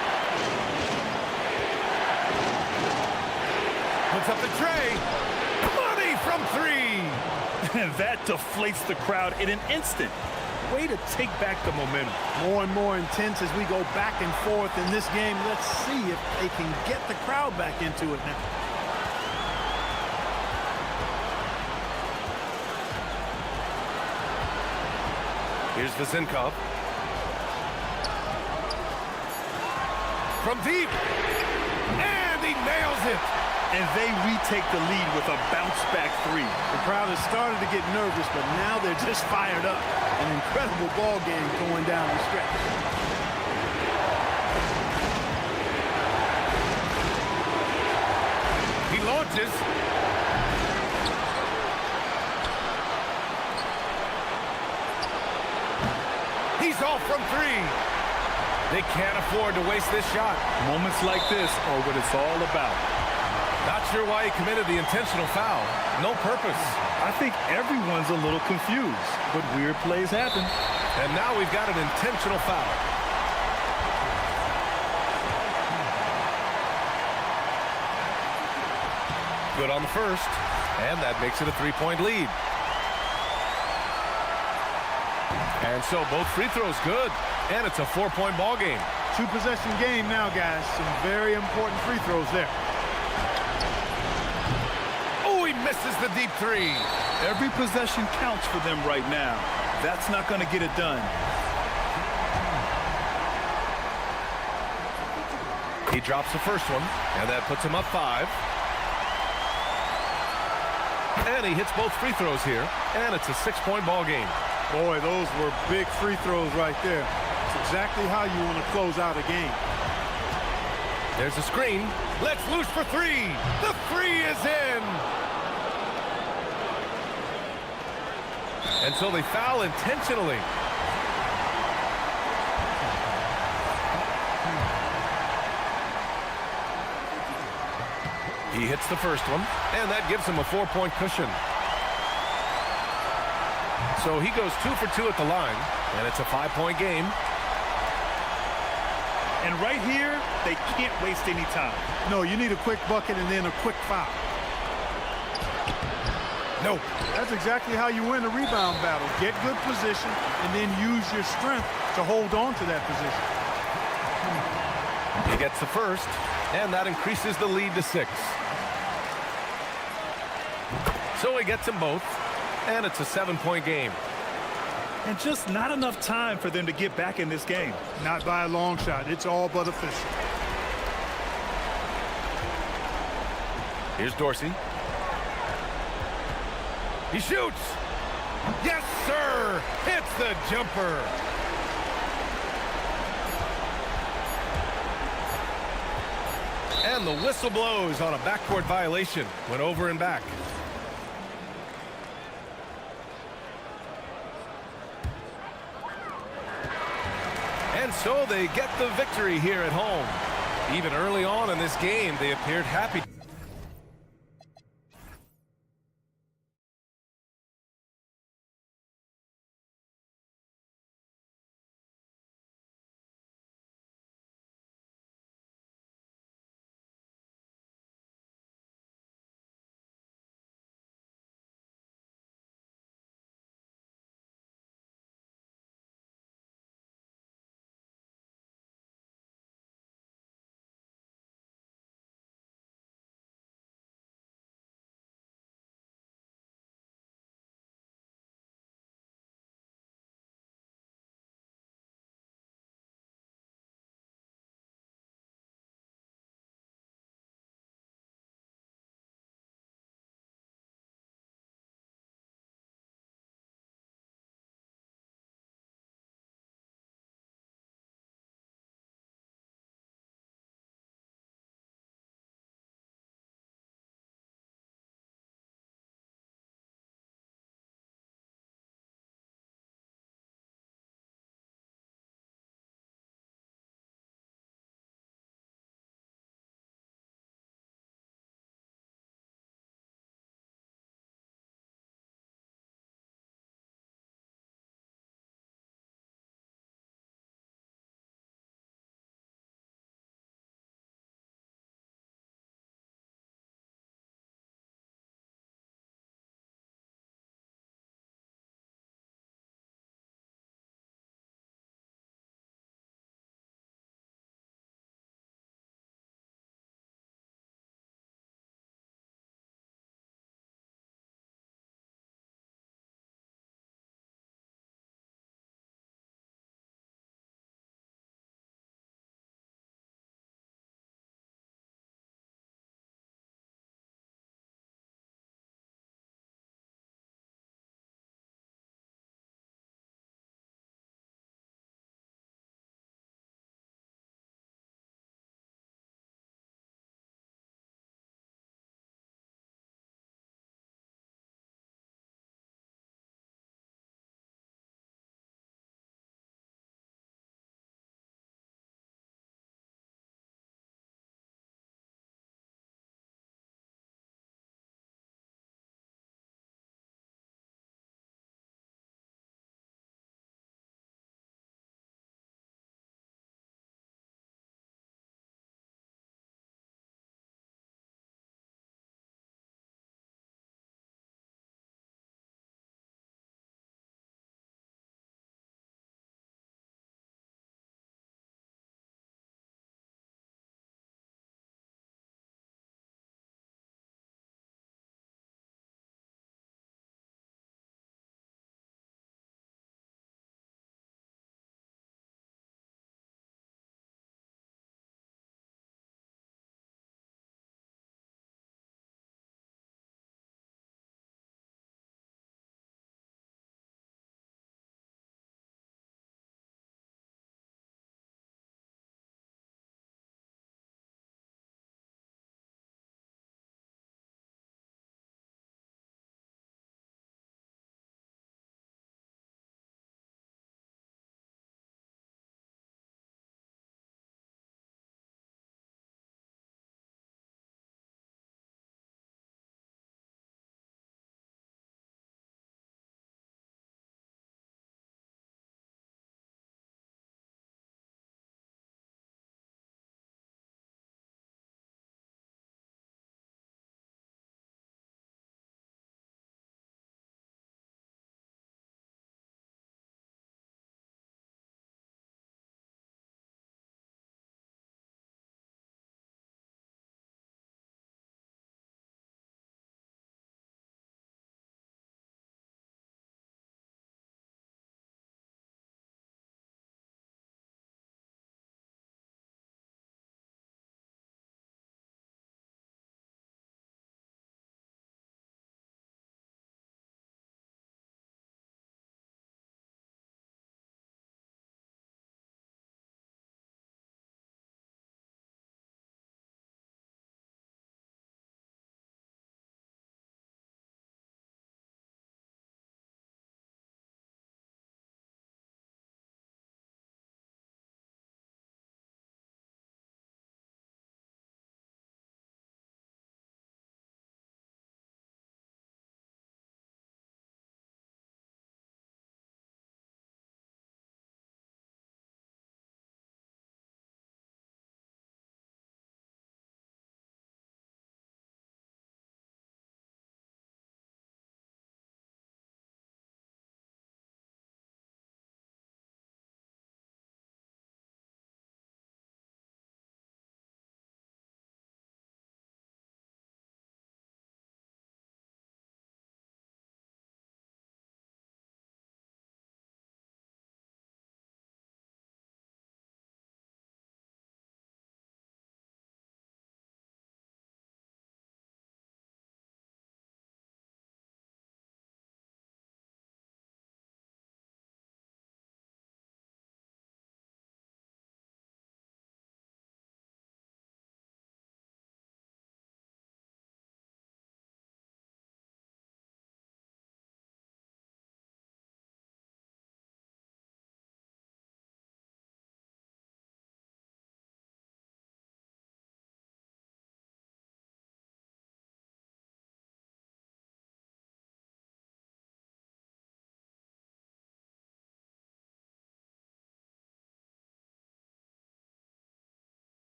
Puts up the tray. Money from 3. And that deflates the crowd in an instant. Way to take back the momentum. More and more intense as we go back and forth in this game. Let's see if they can get the crowd back into it now. Here's Vazinkov. From deep. And he nails it. And they retake the lead with a bounce-back 3. The crowd has started to get nervous, but now they're just fired up. An incredible ball game going down the stretch. He launches. He's off from 3. They can't afford to waste this shot. Moments like this are what it's all about. Not sure why he committed the intentional foul. No purpose. I think everyone's a little confused, but weird plays happen. And now we've got an intentional foul. Good on the first, and that makes it a 3-point lead. And so both free throws good, and it's a 4-point ball game. Two-possession game now, guys. Some very important free throws there. Oh, he misses the deep three. Every possession counts for them right now. That's not going to get it done. He drops the first one, and that puts him up 5. And he hits both free throws here, and it's a 6-point ball game. Boy, those were big free throws right there. It's exactly how you want to close out a game. There's a screen. Let's loose for 3. The 3 is in. And so they foul intentionally. He hits the first one, and that gives him a 4-point cushion. So he goes 2 for 2 at the line, and it's a 5-point game. And right here, they can't waste any time. No, you need a quick bucket and then a quick foul. No. That's exactly how you win a rebound battle. Get good position and then use your strength to hold on to that position. He gets the first, and that increases the lead to 6. So he gets them both, and it's a 7-point game. And just not enough time for them to get back in this game. Not by a long shot. It's all but official. Here's Dorsey. He shoots. Yes, sir. Hits the jumper. And the whistle blows on a backcourt violation. Went over and back. And so they get the victory here at home. Even early on in this game, they appeared happy.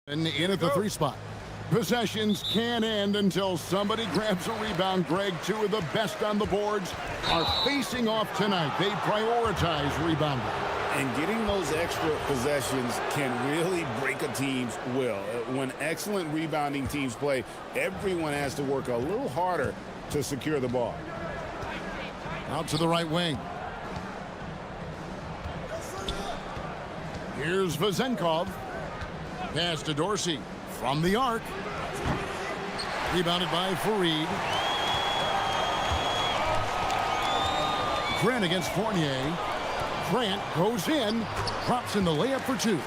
And in at the 3 spot. Possessions can't end until somebody grabs a rebound. Greg, 2 of the best on the boards are facing off tonight. They prioritize rebounding. And getting those extra possessions can really break a team's will. When excellent rebounding teams play, everyone has to work a little harder to secure the ball. Out to the right wing. Here's Vazenkov. Pass to Dorsey from the arc. Rebounded by Fareed. Grant against Fournier. Grant goes in, drops in the layup for 2.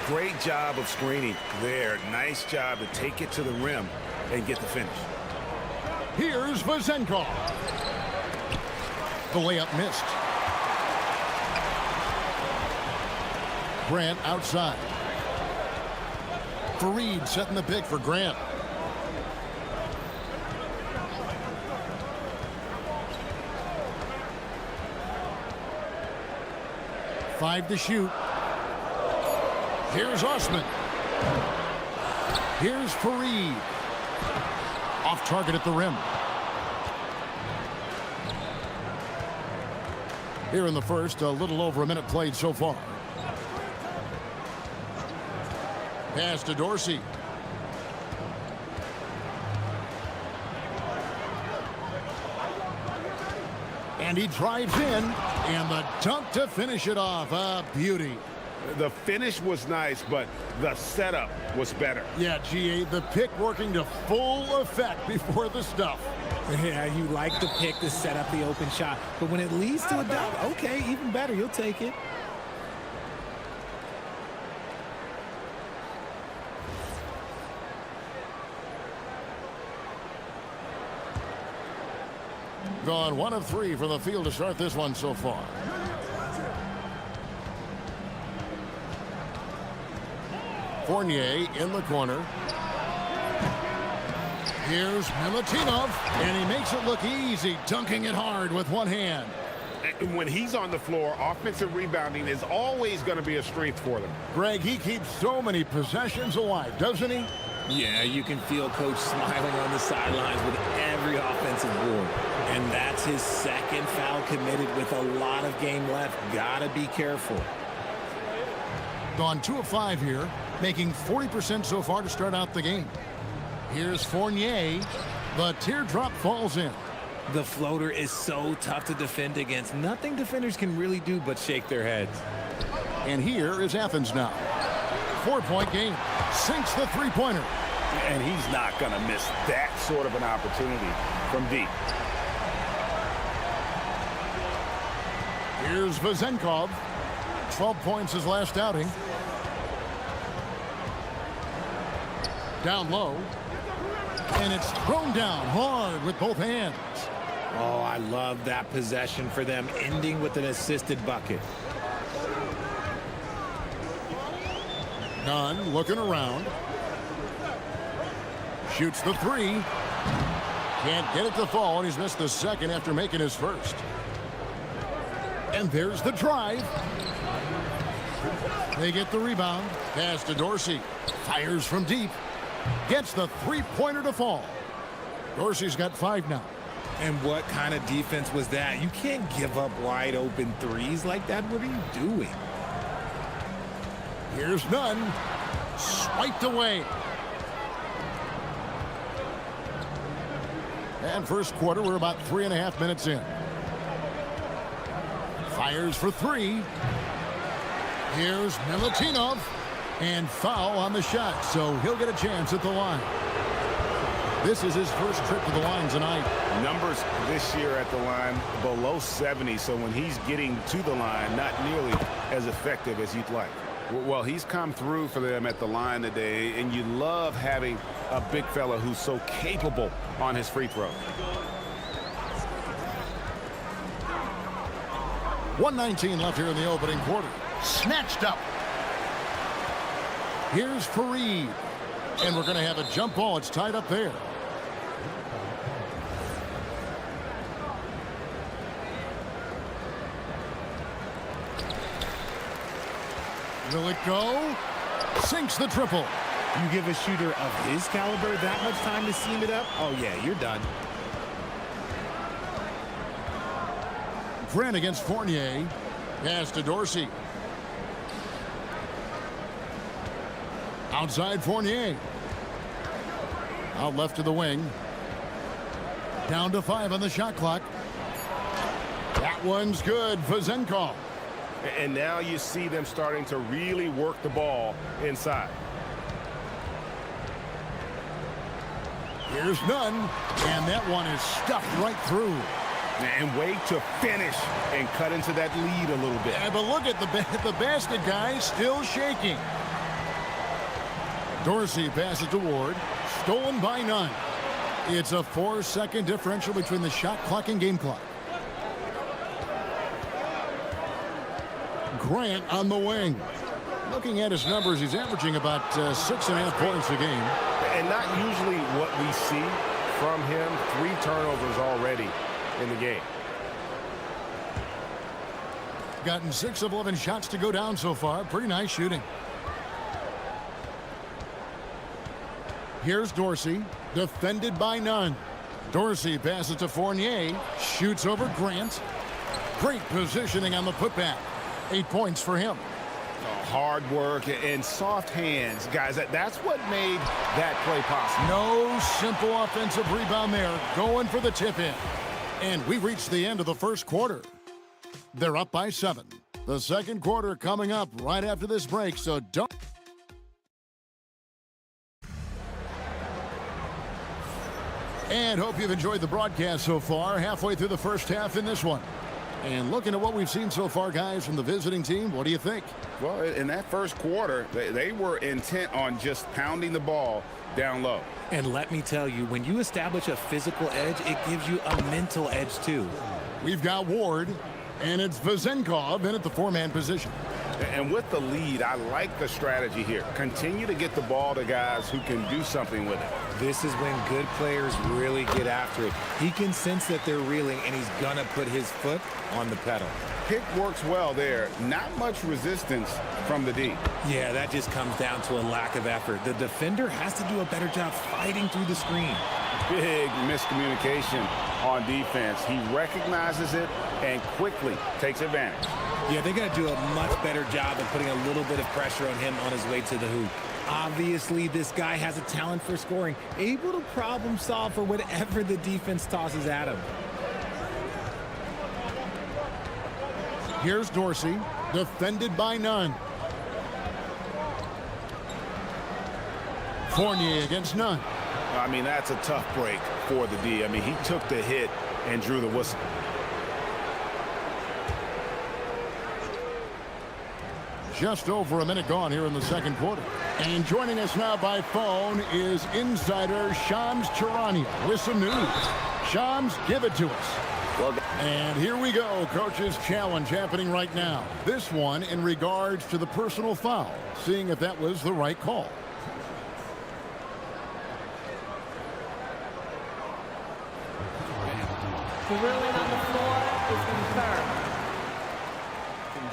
Great job of screening there. Nice job to take it to the rim and get the finish. Here's Vazenkov. The layup missed. Grant outside. Fareed setting the pick for Grant. Five to shoot. Here's Osman. Here's Fareed. Off target at the rim. Here in the first, a little over a minute played so far. Pass to Dorsey. And he drives in, and the dunk to finish it off. A beauty. The finish was nice, but the setup was better. Yeah, GA, the pick working to full effect before the stuff. Yeah, you like the pick to set up the open shot, but when it leads to a dunk, okay, even better, you'll take it. Gone 1 of 3 for the field to start this one so far. Fournier in the corner. Here's Milutinov, and he makes it look easy, dunking it hard with one hand. When he's on the floor, offensive rebounding is always going to be a strength for them. Greg, he keeps so many possessions alive, doesn't he? Yeah, you can feel Coach smiling on the sidelines with every offensive board. And that's his second foul committed with a lot of game left. Gotta be careful. Gone 2 of 5 here, making 40% so far to start out the game. Here's Fournier. The teardrop falls in. The floater is so tough to defend against. Nothing defenders can really do but shake their heads. And here is Athens now. 4-point game. Sinks the 3-pointer. And he's not going to miss that sort of an opportunity from deep. Here's Vazenkov. 12 points his last outing. Down low. And it's thrown down hard with both hands. Oh, I love that possession for them, ending with an assisted bucket. Nunn looking around. Shoots the 3. Can't get it to fall, and he's missed the second after making his first. And there's the drive. They get the rebound. Pass to Dorsey. Fires from deep. Gets the 3-pointer to fall. Dorsey's got 5 now. And what kind of defense was that? You can't give up wide open threes like that. What are you doing? Here's Nunn. Swiped away. And first quarter, we're about 3.5 minutes in. Fires for 3. Here's Milutinov. And foul on the shot, so he'll get a chance at the line. This is his first trip to the line tonight. Numbers this year at the line below 70, so when he's getting to the line, not nearly as effective as you'd like. Well, he's come through for them at the line today, and you love having a big fella who's so capable on his free throw. 1:19 left here in the opening quarter. Snatched up. Here's Fareed. And we're going to have a jump ball. It's tied up there. Will it go? Sinks the triple. You give a shooter of his caliber that much time to seam it up, oh yeah, you're done. Grant against Fournier. Pass to Dorsey. Outside Fournier. Out left to the wing. Down to 5 on the shot clock. That one's good. Vezenkov. And now you see them starting to really work the ball inside. Here's none. And that one is stuffed right through. And wait to finish and cut into that lead a little bit. Yeah, but look at the basket, guys, still shaking. Dorsey passes to Ward. Stolen by none. It's a 4-second differential between the shot clock and game clock. Grant on the wing. Looking at his numbers, he's averaging about 6.5 points a game. And not usually what we see from him. 3 turnovers already in the game. Gotten 6 of 11 shots to go down so far. Pretty nice shooting. Here's Dorsey, defended by none. Dorsey passes to Fournier, shoots over Grant. Great positioning on the putback. 8 points for him. Hard work and soft hands, guys. That's what made that play possible. No simple offensive rebound there. Going for the tip-in. And we reached the end of the first quarter. They're up by 7. The second quarter coming up right after this break, so don't... And hope you've enjoyed the broadcast so far. Halfway through the first half in this one. And looking at what we've seen so far, guys, from the visiting team, what do you think? Well, in that first quarter, they were intent on just pounding the ball down low. And let me tell you, when you establish a physical edge, it gives you a mental edge, too. We've got Ward, and it's Vezenkov in at the 4-man position. And with the lead, I like the strategy here. Continue to get the ball to guys who can do something with it. This is when good players really get after it. He can sense that they're reeling, and he's going to put his foot on the pedal. Pick works well there. Not much resistance from the D. Yeah, that just comes down to a lack of effort. The defender has to do a better job fighting through the screen. Big miscommunication on defense. He recognizes it and quickly takes advantage. Yeah, they got to do a much better job of putting a little bit of pressure on him on his way to the hoop. Obviously, this guy has a talent for scoring, able to problem solve for whatever the defense tosses at him. Here's Dorsey, defended by none. Fournier against none. I mean, that's a tough break for the D. I mean, he took the hit and drew the whistle. Just over a minute gone here in the second quarter. And joining us now by phone is insider Shams Charania with some news. Shams, give it to us. And here we go, coach's challenge happening right now. This one in regards to the personal foul, seeing if that was the right call. The ruling on the floor is confirmed.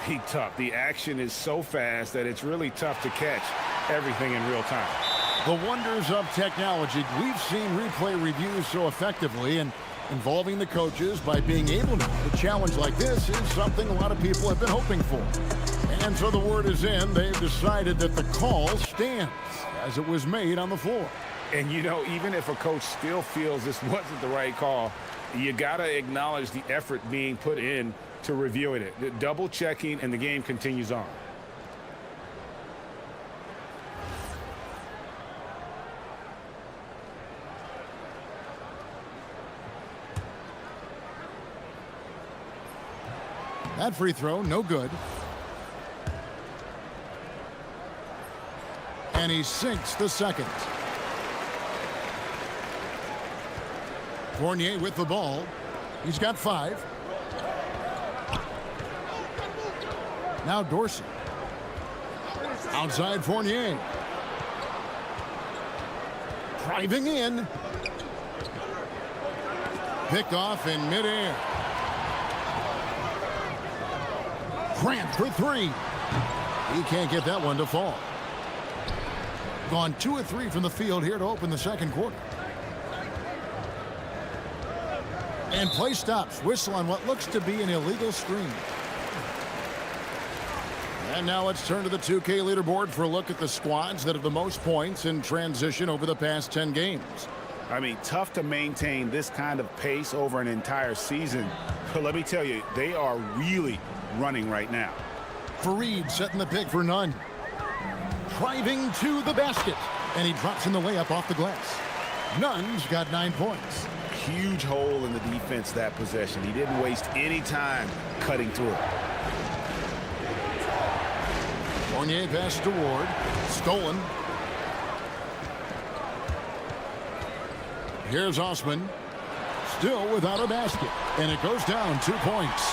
Be tough. The action is so fast that it's really tough to catch everything in real time. The wonders of technology. We've seen replay reviews so effectively, and involving the coaches by being able to challenge like this is something a lot of people have been hoping for. And so the word is in. They've decided that the call stands as it was made on the floor. And, you know, even if a coach still feels this wasn't the right call, you got to acknowledge the effort being put in to reviewing it, double checking, and the game continues on. That free throw, no good. And he sinks the second. Fournier with the ball. He's got 5. Now Dorsey. Outside Fournier. Driving in. Picked off in midair. Grant for 3. He can't get that one to fall. gone 2 of 3 from the field here to open the second quarter. And play stops. Whistle on what looks to be an illegal screen. And now let's turn to the 2K leaderboard for a look at the squads that have the most points in transition over the past 10 games. I mean, tough to maintain this kind of pace over an entire season. But let me tell you, they are really running right now. Fareed setting the pick for Nunn. Driving to the basket. And he drops in the layup off the glass. Nunn's got 9 points. Huge hole in the defense that possession. He didn't waste any time cutting through it. Fournier pass to Ward. Stolen. Here's Osman. Still without a basket. And it goes down 2 points.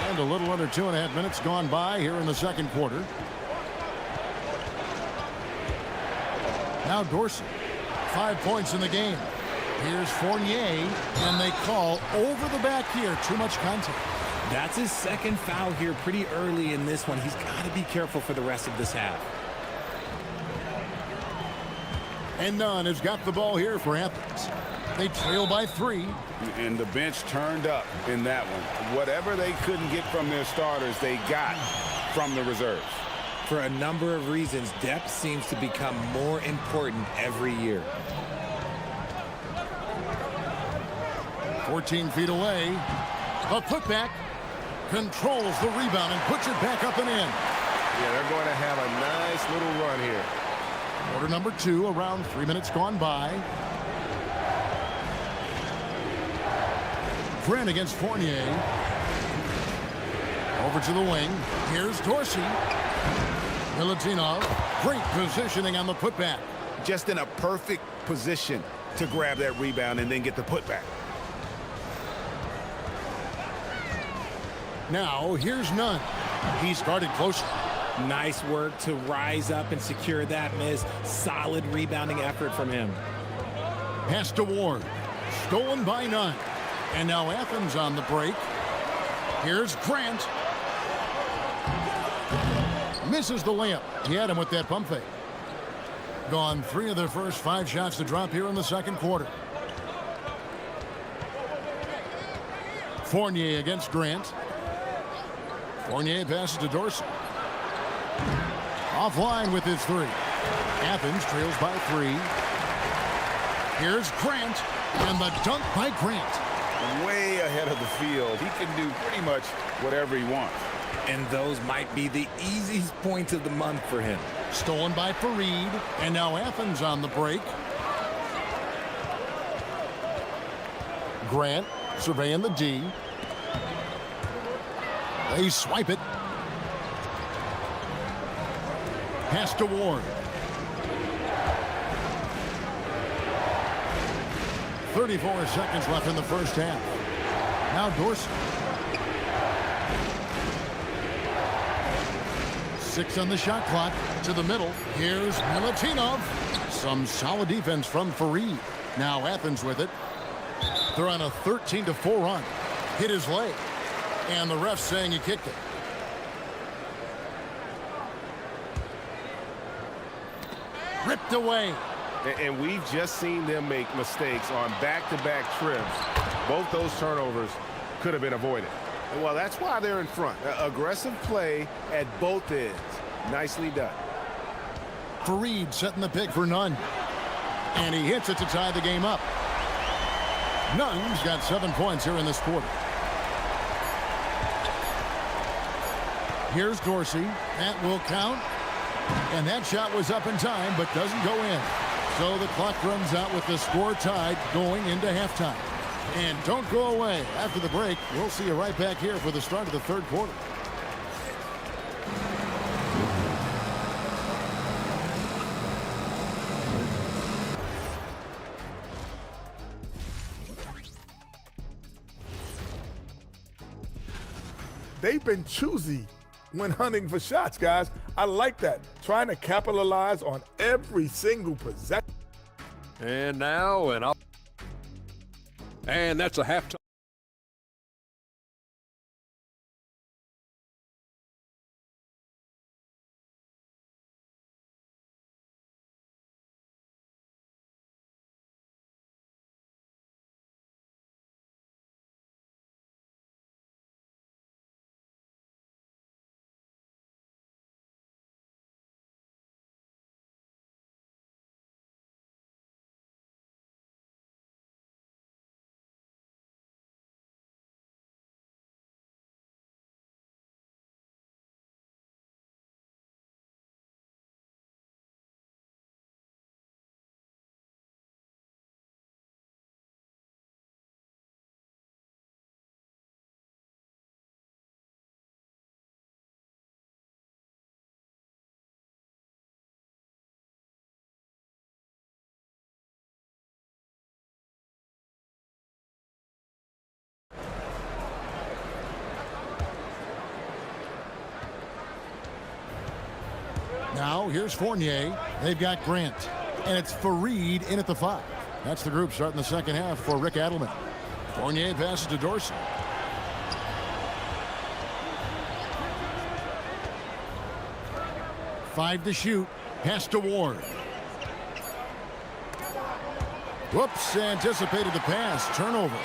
And a little under 2.5 minutes gone by here in the second quarter. Now Dorsey. 5 points in the game. Here's Fournier, and they call over the back here. Too much contact. That's his second foul here pretty early in this one. He's got to be careful for the rest of this half. And Nunn has got the ball here for Athens. They trail by 3. And the bench turned up in that one. Whatever they couldn't get from their starters, they got from the reserves. For a number of reasons, depth seems to become more important every year. 14 feet away. A putback. Controls the rebound and puts it back up and in. Yeah, they're going to have a nice little run here. Quarter number 2, around 3 minutes gone by. Grant against Fournier. Over to the wing. Here's Dorsey. Milutinov. Great positioning on the putback. Just in a perfect position to grab that rebound and then get the putback. Now, here's Nunn. He started close. Nice work to rise up and secure that miss. Solid rebounding effort from him. Pass to Ward. Stolen by Nunn. And now Athens on the break. Here's Grant. Misses the layup. He had him with that pump fake. Gone 3 of their first 5 shots to drop here in the second quarter. Fournier against Grant. Fournier passes to Dorsey. Offline with his 3. Athens trails by 3. Here's Grant. And the dunk by Grant. Way ahead of the field. He can do pretty much whatever he wants. And those might be the easiest points of the month for him. Stolen by Fareed. And now Athens on the break. Grant surveying the D. They swipe it. Pass to Ward. 34 seconds left in the first half. Now Dorsey. 6 on the shot clock. To the middle. Here's Milutinov. Some solid defense from Fareed. Now Athens with it. They're on a 13-4 run. Hit his leg. And the ref saying he kicked it. Ripped away. And we've just seen them make mistakes on back-to-back trips. Both those turnovers could have been avoided. Well, that's why they're in front. Aggressive play at both ends. Nicely done. Fareed setting the pick for Nunn. And he hits it to tie the game up. Nunn's got 7 points here in this quarter. Here's Dorsey. That will count. And that shot was up in time, but doesn't go in. So the clock runs out with the score tied going into halftime. And don't go away. After the break, we'll see you right back here for the start of the third quarter. They've been choosy when hunting for shots, guys. I like that. Trying to capitalize on every single possession. And now, and that's a halftime. Now here's Fournier. They've got Grant. And it's Fareed in at the 5. That's the group starting the second half for Rick Adelman. Fournier passes to Dorsey. Five to shoot. Pass to Ward. Whoops, anticipated the pass. Turnover.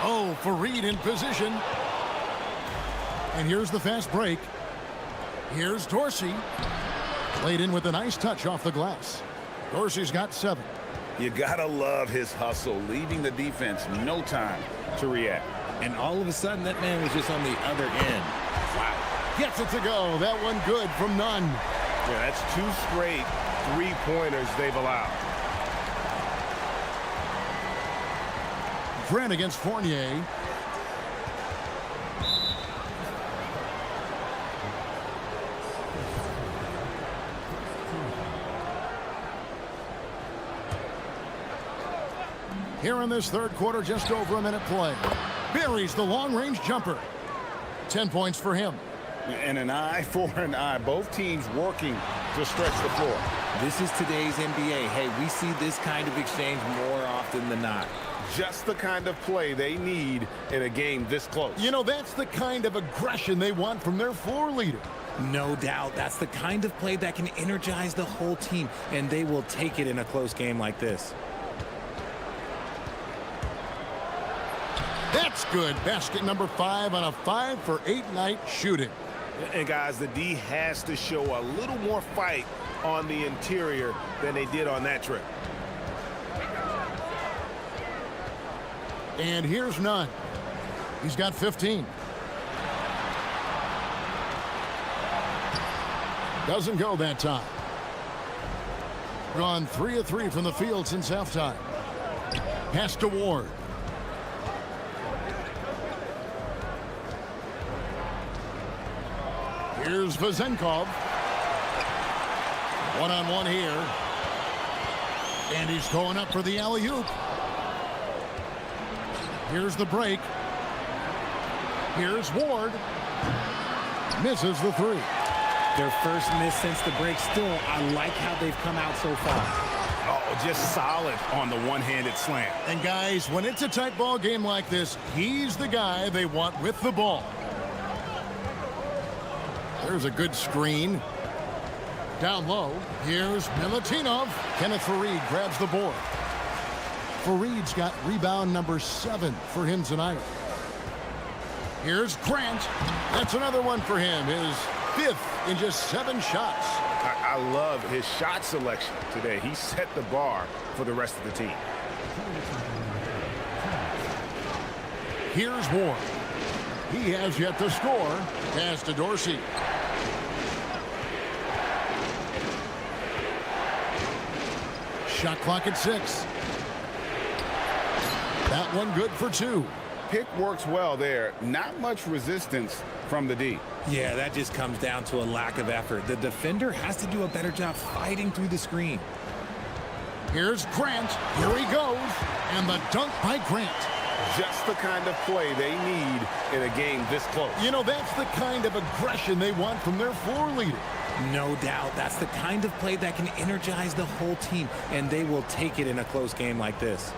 Oh, Fareed in position. And here's the fast break. Here's Dorsey. Laid in with a nice touch off the glass. Dorsey's got 7. You gotta love his hustle, leaving the defense no time to react. And all of a sudden, that man was just on the other end. Wow. Gets it to go. That one good from Nunn. Yeah, that's 2 straight three-pointers they've allowed. Grant against Fournier. Here in this third quarter, just over a minute play. Buries the long-range jumper. 10 points for him. And an eye for an eye. Both teams working to stretch the floor. This is today's NBA. Hey, we see this kind of exchange more often than not. Just the kind of play they need in a game this close. You know, that's the kind of aggression they want from their floor leader. No doubt. That's the kind of play that can energize the whole team, and they will take it in a close game like this. That's good. Basket number 5 on a 5-for-8 night shooting. And guys, the D has to show a little more fight on the interior than they did on that trip. And here's Nunn. He's got 15. Doesn't go that time. Gone 3 of 3 from the field since halftime. Pass to Ward. Here's Vazenkov. One-on-one here. And he's going up for the alley-oop. Here's the break. Here's Ward. Misses the 3. Their first miss since the break. Still, I like how they've come out so far. Oh, just solid on the one-handed slam. And guys, when it's a tight ball game like this, he's the guy they want with the ball. There's a good screen. Down low, here's Milutinov. Kenneth Fareed grabs the board. Fareed's got rebound number 7 for him tonight. Here's Grant. That's another one for him. His 5th in just 7 shots. I love his shot selection today. He set the bar for the rest of the team. Here's Ward. He has yet to score. Pass to Dorsey. Shot clock at 6. That one good for 2. Pick works well there. Not much resistance from the D. Yeah, that just comes down to a lack of effort. The defender has to do a better job fighting through the screen. Here's Grant. Here he goes. And the dunk by Grant. Just the kind of play they need in a game this close. You know, that's the kind of aggression they want from their floor leader. No doubt. That's the kind of play that can energize the whole team, and they will take it in a close game like this.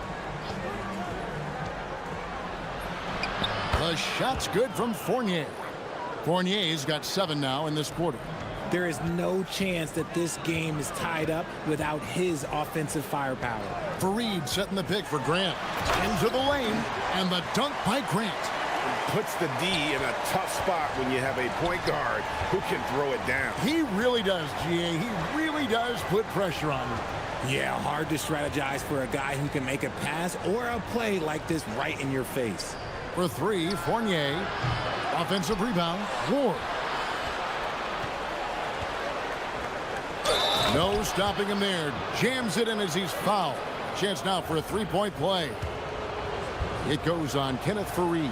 The shot's good from Fournier. Fournier's got 7 now in this quarter. There is no chance that this game is tied up without his offensive firepower. Fareed setting the pick for Grant. Into the lane, and the dunk by Grant. Puts the D in a tough spot when you have a point guard who can throw it down. He really does, GA. He really does put pressure on him. Yeah, hard to strategize for a guy who can make a pass or a play like this right in your face. For 3, Fournier. Offensive rebound, Ward. No stopping him there. Jams it in as he's fouled. Chance now for a 3-point play. It goes on Kenneth Fareed.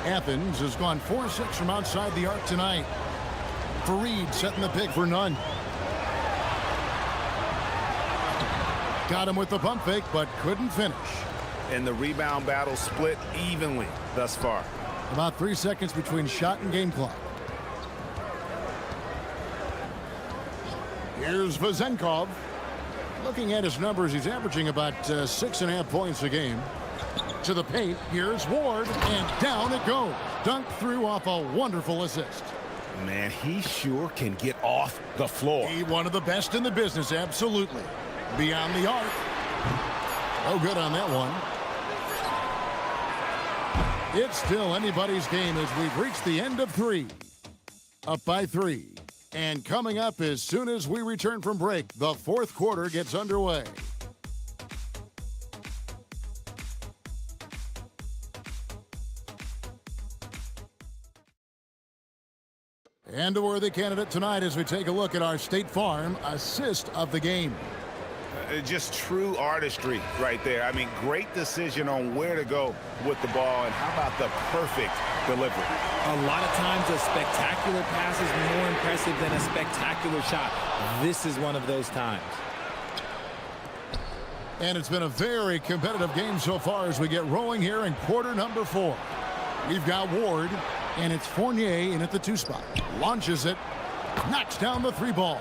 Athens has gone 4-6 from outside the arc tonight. Fareed setting the pick for Nunn. Got him with the pump fake, but couldn't finish. and the rebound battle split evenly thus far. About 3 seconds between shot and game clock. Here's Vazenkov. Looking at his numbers, he's averaging about 6.5 points a game. To the paint, here's Ward, and down it goes. Dunked through off a wonderful assist. Man, he sure can get off the floor. He one of the best in the business, absolutely. Beyond the arc. No good on that one. It's still anybody's game as we've reached the end of 3. Up by 3. And coming up as soon as we return from break, the 4th quarter gets underway. And a worthy candidate tonight as we take a look at our State Farm assist of the game. Just true artistry right there. I mean, great decision on where to go with the ball, and how about the perfect delivery? A lot of times a spectacular pass is more impressive than a spectacular shot. This is one of those times. And it's been a very competitive game so far as we get rolling here in quarter number 4. We've got Ward, and it's Fournier in at the 2 spot. Launches it, knocks down the 3 ball.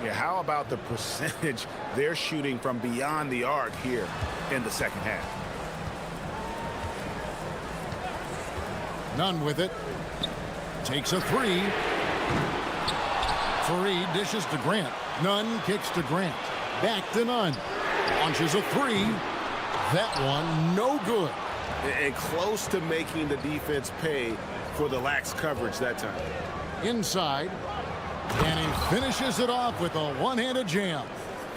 Yeah, how about the percentage they're shooting from beyond the arc here in the second half? Nunn with it. Takes a 3. Fareed dishes to Grant. Nunn kicks to Grant. Back to Nunn. Launches a 3. That one no good. And close to making the defense pay for the lax coverage that time. Inside. And he finishes it off with a one-handed jam.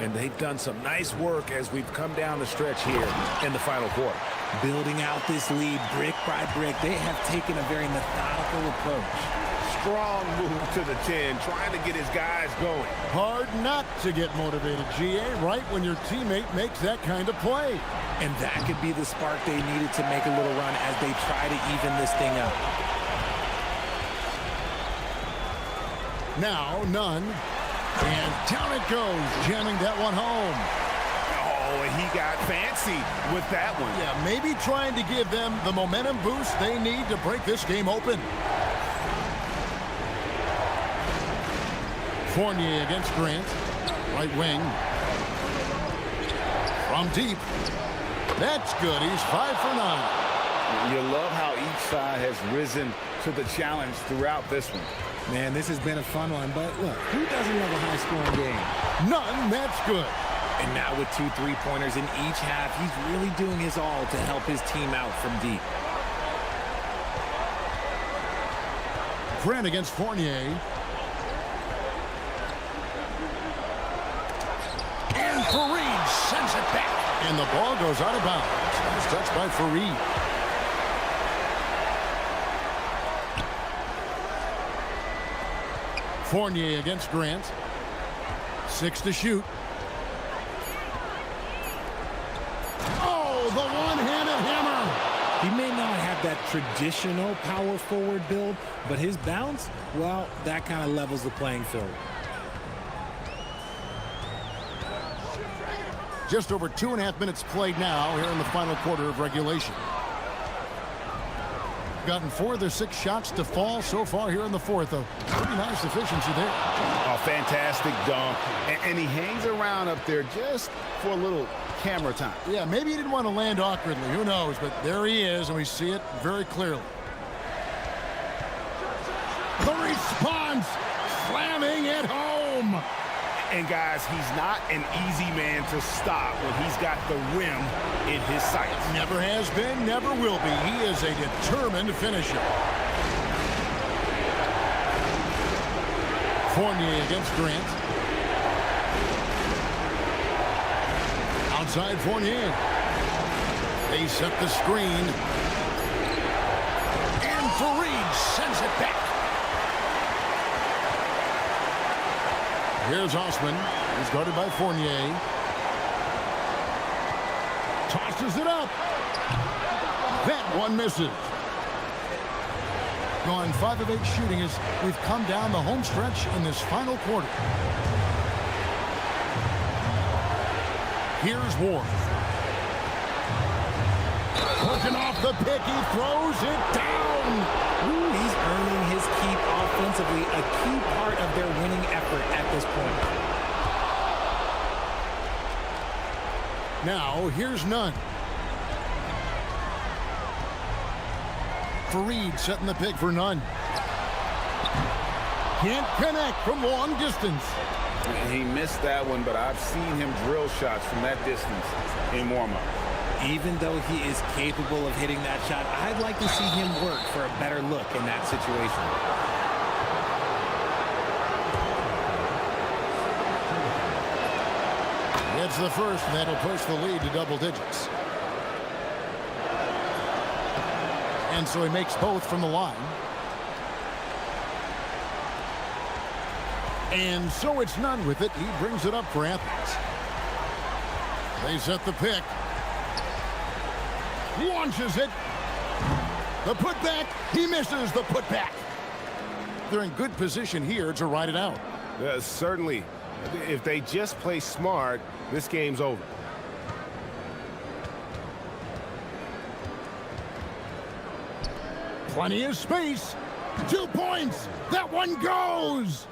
And they've done some nice work as we've come down the stretch here in the final quarter. Building out this lead brick by brick. They have taken a very methodical approach. Strong move to the 10, trying to get his guys going. Hard not to get motivated, GA, right when your teammate makes that kind of play. And that could be the spark they needed to make a little run as they try to even this thing up. Now, Nunn. And down it goes, jamming that one home. Oh, and he got fancy with that one. Yeah, maybe trying to give them the momentum boost they need to break this game open. Fournier against Grant. Right wing. From deep. That's good. He's 5 for 9. You love how each side has risen to the challenge throughout this one. Man, this has been a fun one, but look, who doesn't love a high-scoring game? None, that's good. And now with 2 3-pointers in each half, he's really doing his all to help his team out from deep. Grant against Fournier. And Fareed sends it back. And the ball goes out of bounds. Nice touch by Fareed. Fournier against Grant. 6 to shoot. Oh, the one-handed hammer. He may not have that traditional power forward build, but his bounce, well, that kind of levels the playing field. Just over 2.5 minutes played now here in the final quarter of regulation. Gotten 4 of their 6 shots to fall so far here in the 4th. A pretty nice efficiency there. A fantastic dunk. And he hangs around up there just for a little camera time. Yeah, maybe he didn't want to land awkwardly. Who knows? But there he is, and we see it very clearly. The response, slamming it home. And guys, he's not an easy man to stop when he's got the rim in his sights. Never has been, never will be. He is a determined finisher. Fournier against Grant. Outside Fournier. They set the screen. And Fareed sends it back. Here's Osman. He's guarded by Fournier. Tosses it up. That one misses. Going 5 of 8 shooting as we've come down the home stretch in this final quarter. Here's Ward. Looking off the pick, he throws it down. Ooh, he's earning his keep offensively, a key part of their winning effort at this point. Now, here's Nunn. Fareed setting the pick for Nunn. Can't connect from long distance. He missed that one, but I've seen him drill shots from that distance in warm-up. Even though he is capable of hitting that shot, I'd like to see him work for a better look in that situation. It's the first, and that'll push the lead to double digits. And so he makes both from the line. And so it's Nunn with it. He brings it up for Athens. They set the pick. Launches it. The putback. He misses the putback. They're in good position here to ride it out. Certainly. If they just play smart, this game's over. Plenty of space. 2 points. That one goes.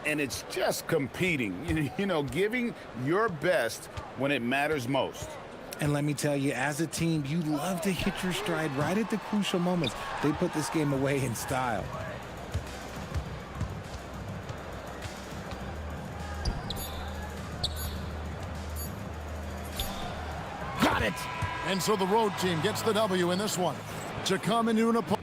And it's just competing, you know, giving your best when it matters most. And let me tell you, as a team, you love to hit your stride right at the crucial moments. They put this game away in style. Got it. And so the road team gets the W in this one. To come into an opponent.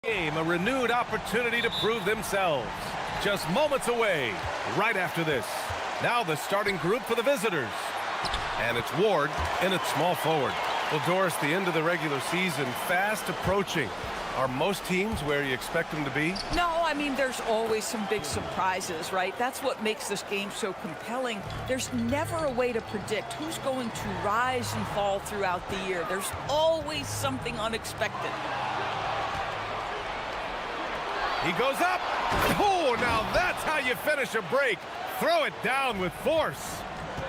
Game, a renewed opportunity to prove themselves. Just moments away, right after this. Now the starting group for the visitors. And it's Ward in at small forward. Well, Doris, the end of the regular season fast approaching. Are most teams where you expect them to be? No, I mean, there's always some big surprises, right? That's what makes this game so compelling. There's never a way to predict who's going to rise and fall throughout the year. There's always something unexpected. He goes up. Oh, now that's how you finish a break. Throw it down with force.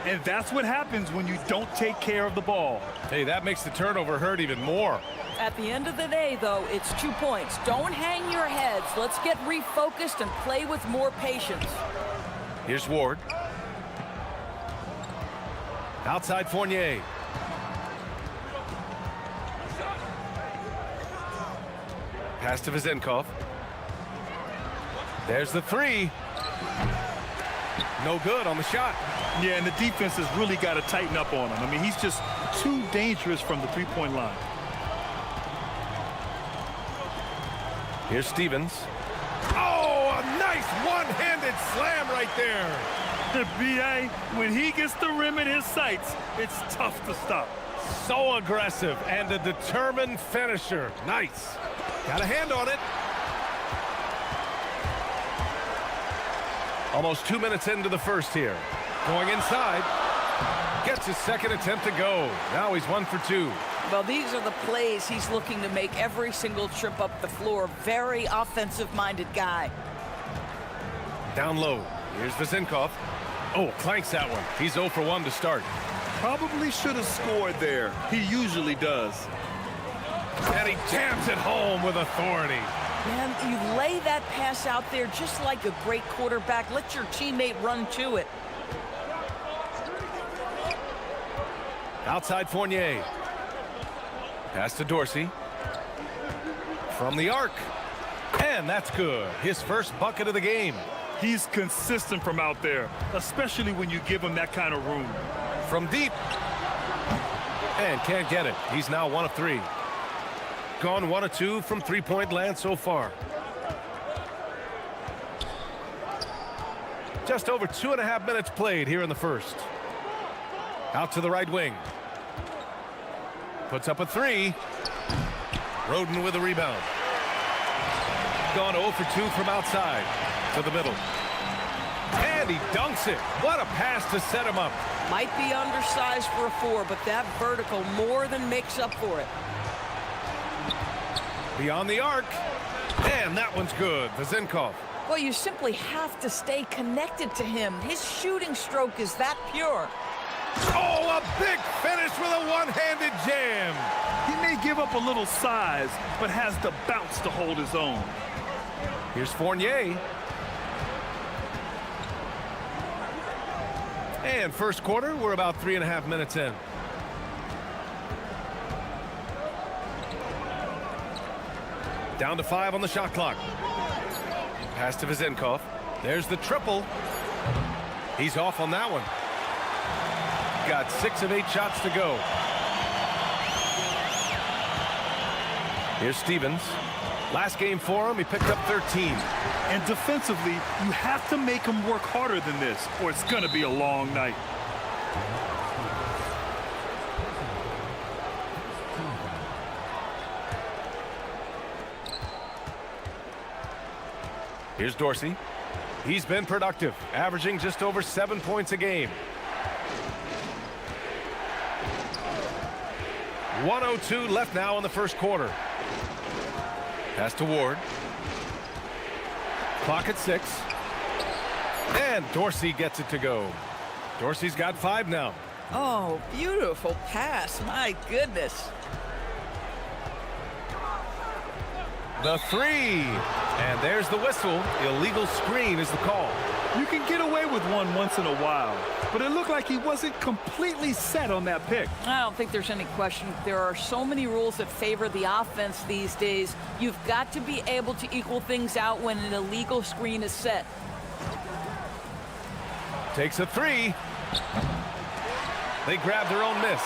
And that's what happens when you don't take care of the ball. Hey, that makes the turnover hurt even more. At the end of the day, though, it's 2 points. Don't hang your heads. Let's get refocused and play with more patience. Here's Ward. Outside Fournier. Pass to Vezenkov. There's the three. No good on the shot. Yeah, and the defense has really got to tighten up on him. I mean, he's just too dangerous from the three-point line. Here's Stevens. Oh, a nice one-handed slam right there. The BA, when he gets the rim in his sights, it's tough to stop. So aggressive and a determined finisher. Nice. Got a hand on it. Almost 2 minutes into the first here. Going inside. Gets his second attempt to go. Now he's 1 for 2. Well, these are the plays he's looking to make every single trip up the floor. Very offensive-minded guy. Down low. Here's Vezenkov. Oh, clanks that one. He's 0 for 1 to start. Probably should have scored there. He usually does. And he jams it home with authority. Man, you lay that pass out there just like a great quarterback. Let your teammate run to it. Outside Fournier. Pass to Dorsey. From the arc. And that's good. His first bucket of the game. He's consistent from out there, especially when you give him that kind of room. From deep. And can't get it. He's now 1 of 3. Gone 1 of 2 from three-point land so far. Just over 2.5 minutes played here in the first. Out to the right wing. Puts up a 3. Roden with a rebound. Gone 0 for 2 from outside to the middle. And he dunks it. What a pass to set him up. Might be undersized for a 4, but that vertical more than makes up for it. Beyond the arc. And that one's good. Vezenkov. Well, you simply have to stay connected to him. His shooting stroke is that pure. Oh, a big finish with a one-handed jam. He may give up a little size, but has the bounce to hold his own. Here's Fournier. And first quarter, we're about 3.5 minutes in. Down to 5 on the shot clock. Pass to Vezenkov. There's the triple. He's off on that one. Got 6 of 8 shots to go. Here's Stevens. Last game for him, he picked up 13. And defensively, you have to make him work harder than this, or it's going to be a long night. Here's Dorsey. He's been productive, averaging just over 7 points a game. 1:02 left now in the first quarter. Pass to Ward. Clock at 6. And Dorsey gets it to go. Dorsey's got 5 now. Oh, beautiful pass. My goodness. The 3. And there's the whistle. Illegal screen is the call. You can get away with one once in a while, but it looked like he wasn't completely set on that pick. I don't think there's any question. There are so many rules that favor the offense these days. You've got to be able to equal things out when an illegal screen is set. Takes a 3. They grab their own miss.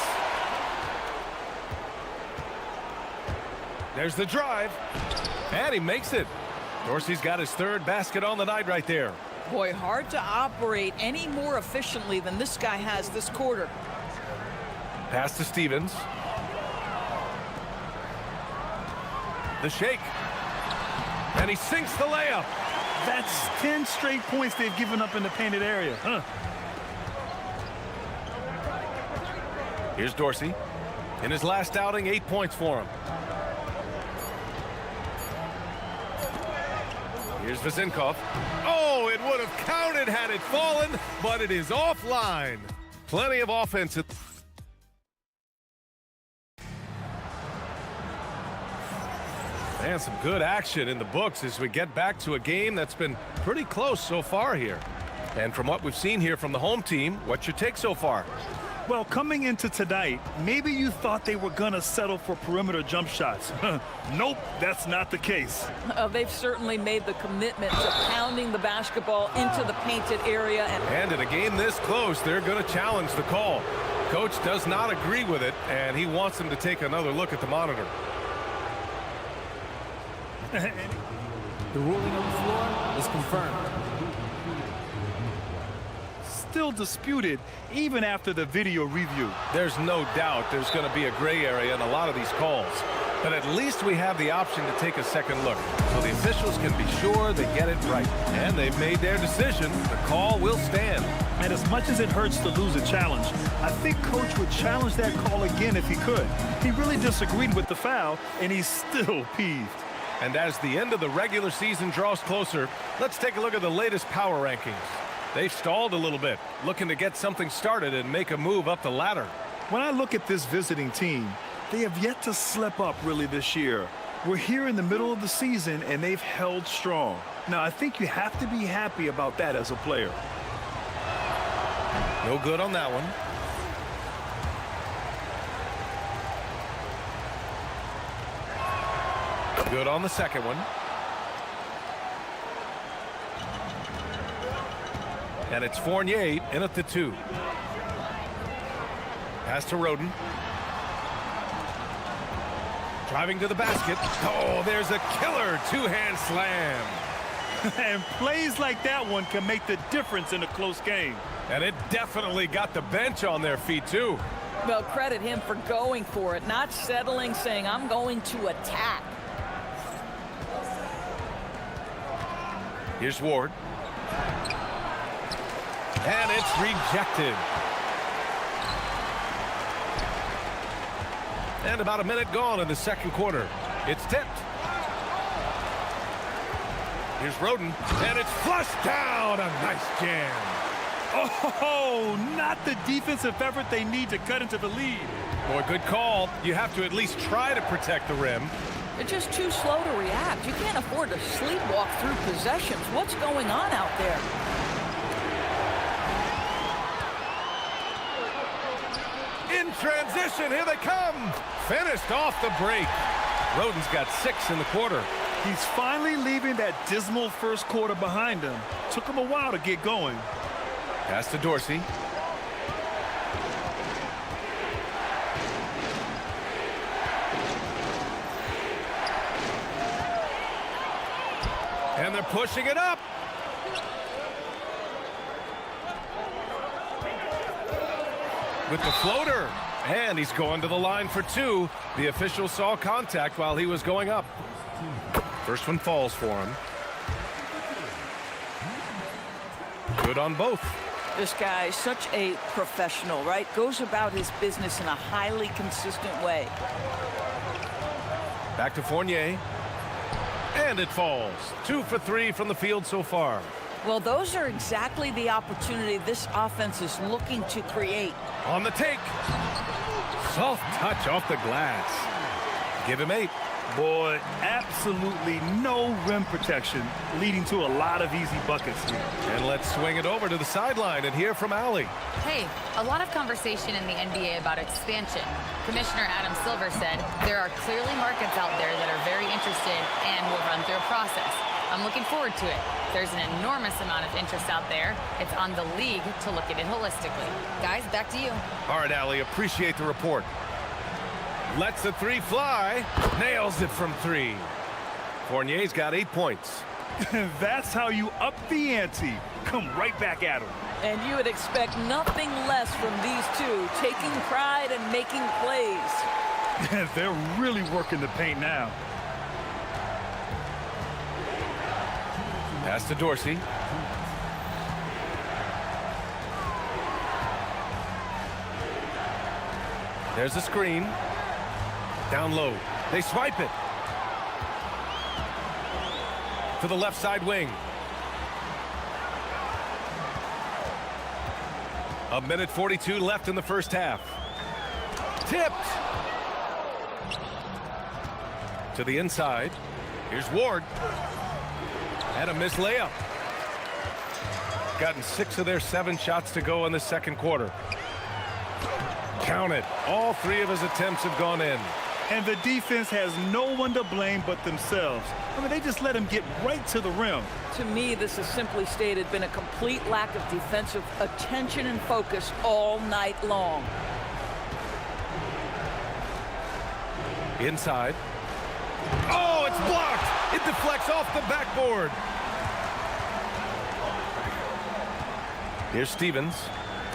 There's the drive. And he makes it. Dorsey's got his third basket on the night right there. Boy, hard to operate any more efficiently than this guy has this quarter. Pass to Stevens. The shake. And he sinks the layup. That's 10 straight points they've given up in the painted area. Huh. Here's Dorsey. In his last outing, 8 points for him. Here's Vezinkov. Oh, it would have counted had it fallen, but it is offline. Plenty of offense. And some good action in the books as we get back to a game that's been pretty close so far here. And from what we've seen here from the home team, what's your take so far? Well, coming into tonight, maybe you thought they were going to settle for perimeter jump shots. Nope, that's not the case. They've certainly made the commitment to pounding the basketball into the painted area. And in a game this close, they're going to challenge the call. Coach does not agree with it, and he wants them to take another look at the monitor. The ruling on the floor is confirmed. Still disputed even after the video review. There's no doubt there's going to be a gray area in a lot of these calls. But at least we have the option to take a second look, so the officials can be sure they get it right. And they've made their decision. The call will stand. And as much as it hurts to lose a challenge, I think Coach would challenge that call again if he could. He really disagreed with the foul, and he's still peeved. And as the end of the regular season draws closer, let's take a look at the latest power rankings. They've stalled a little bit, looking to get something started and make a move up the ladder. When I look at this visiting team, they have yet to slip up really this year. We're here in the middle of the season, and they've held strong. Now, I think you have to be happy about that as a player. No good on that one. Good on the second one. And it's Fournier in at the 2. Pass to Roden. Driving to the basket. Oh, there's a killer two-hand slam. And plays like that one can make the difference in a close game. And it definitely got the bench on their feet, too. Well, credit him for going for it, not settling, saying, I'm going to attack. Here's Ward. And it's rejected. And about a minute gone in the second quarter. It's tipped. Here's Roden. And it's flushed down. A nice jam. Oh, not the defensive effort they need to cut into the lead. Boy, good call. You have to at least try to protect the rim. They're just too slow to react. You can't afford to sleepwalk through possessions. What's going on out there? In transition, here they come. Finished off the break. Roden's got 6 in the quarter. He's finally leaving that dismal first quarter behind him. Took him a while to get going. Pass to Dorsey. And they're pushing it up. With the floater. And he's going to the line for 2. The official saw contact while he was going up. First one falls for him. Good on both. This guy is such a professional, right? Goes about his business in a highly consistent way. Back to Fournier. And it falls. 2 for 3 from the field so far. Well, those are exactly the opportunity this offense is looking to create. On the take. Soft touch off the glass. Give him 8. Boy, absolutely no rim protection, leading to a lot of easy buckets here. And let's swing it over to the sideline and hear from Allie. Hey, a lot of conversation in the NBA about expansion. Commissioner Adam Silver said there are clearly markets out there that are very interested and will run through a process. I'm looking forward to it. There's an enormous amount of interest out there. It's on the league to look at it holistically. Guys, back to you. All right, Allie, appreciate the report. Lets the 3 fly. Nails it from 3. Fournier's got 8 points. That's how you up the ante. Come right back at him. And you would expect nothing less from these two, taking pride and making plays. They're really working the paint now. Pass to Dorsey. There's a screen. Down low. They swipe it. To the left side wing. A minute 42 left in the first half. Tipped. To the inside. Here's Ward. And a missed layup. Gotten 6 of their 7 shots to go in the second quarter. Count it. All 3 of his attempts have gone in. And the defense has no one to blame but themselves. I mean, they just let him get right to the rim. To me, this has simply stated been a complete lack of defensive attention and focus all night long. Inside. Oh, it's blocked. It deflects off the backboard. Here's Stevens.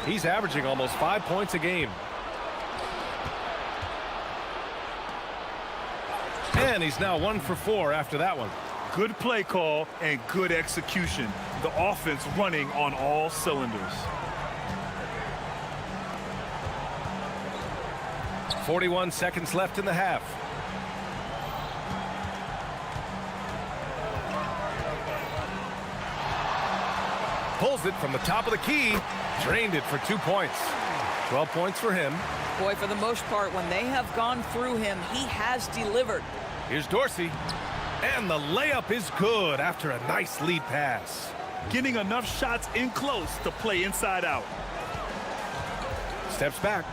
He's averaging almost 5 points a game. And he's now 1 for 4 after that one. Good play call and good execution. The offense running on all cylinders. 41 seconds left in the half. Pulls it from the top of the key. Drained it for 2 points. 12 points for him. Boy, for the most part, when they have gone through him, he has delivered. Here's Dorsey. And the layup is good after a nice lead pass. Getting enough shots in close to play inside out. Steps back.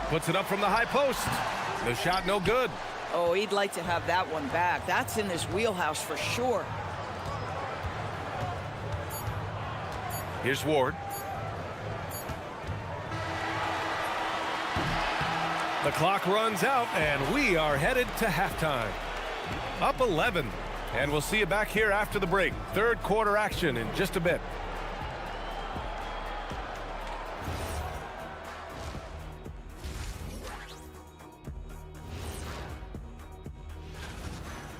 Puts it up from the high post. The shot no good. Oh, he'd like to have that one back. That's in his wheelhouse for sure. Here's Ward. The clock runs out, and we are headed to halftime. Up 11, and we'll see you back here after the break. Third quarter action in just a bit.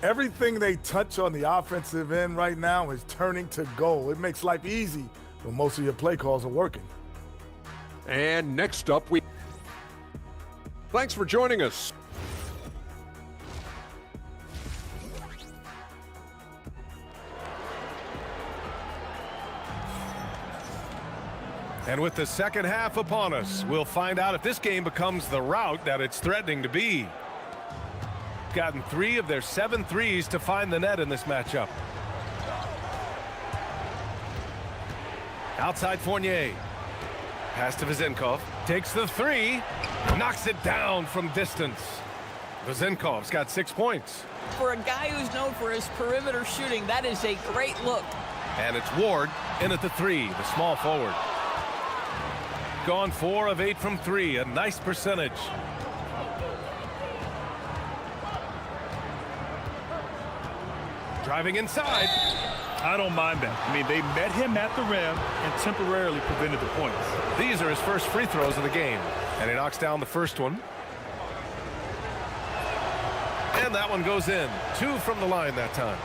Everything they touch on the offensive end right now is turning to goal. It makes life easy when most of your play calls are working. And next up, thanks for joining us. And with the second half upon us, we'll find out if this game becomes the rout that it's threatening to be. Gotten 3 of their 7 threes to find the net in this matchup. Outside Fournier. Pass to Vezenkov. Takes the 3. Knocks it down from distance. Vezenkov's got 6 points. For a guy who's known for his perimeter shooting, that is a great look. And it's Ward in at the 3, the small forward. Gone 4 of 8 from 3, a nice percentage. Driving inside. I don't mind that. I mean, they met him at the rim and temporarily prevented the points. These are his first free throws of the game. And he knocks down the first one. And that one goes in. 2 from the line that time.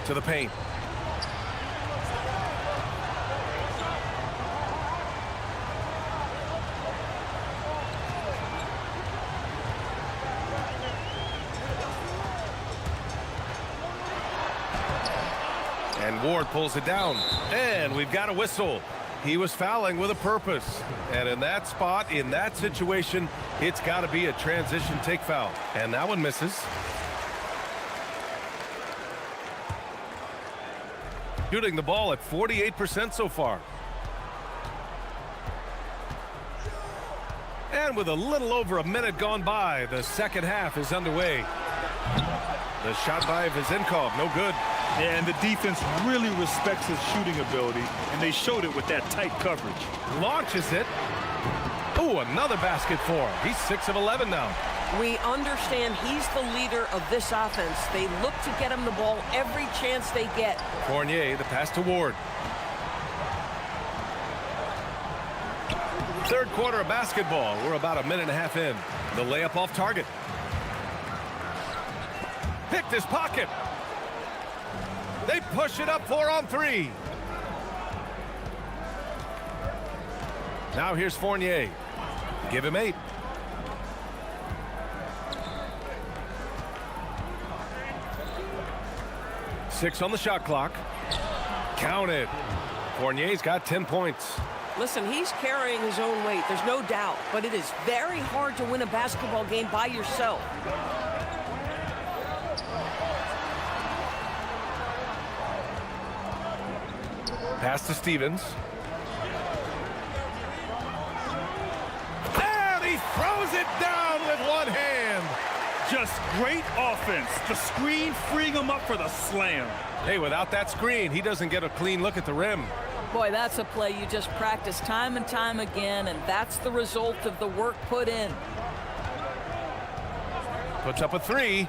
To the paint. And Ward pulls it down. And we've got a whistle. He was fouling with a purpose. And in that spot, in that situation, it's got to be a transition take foul. And that one misses. Shooting the ball at 48% so far. And with a little over a minute gone by, the second half is underway. The shot by Vezenkov, no good. Yeah, and the defense really respects his shooting ability, and they showed it with that tight coverage. Launches it. Ooh, another basket for him. He's 6 of 11 now. We understand he's the leader of this offense. They look to get him the ball every chance they get. Fournier, the pass to Ward. Third quarter of basketball. We're about a minute and a half in. The layup off target. Picked his pocket. They push it up 4 on 3. Now here's Fournier. Give him 8. Six on the shot clock. Counted. Fournier's got 10 points. Listen, he's carrying his own weight, there's no doubt, but it is very hard to win a basketball game by yourself. Pass to Stevens. And he throws it down with one hand. Just great offense. The screen freeing him up for the slam. Hey, without that screen, he doesn't get a clean look at the rim. Boy, that's a play you just practice time and time again, and that's the result of the work put in. Puts up a 3.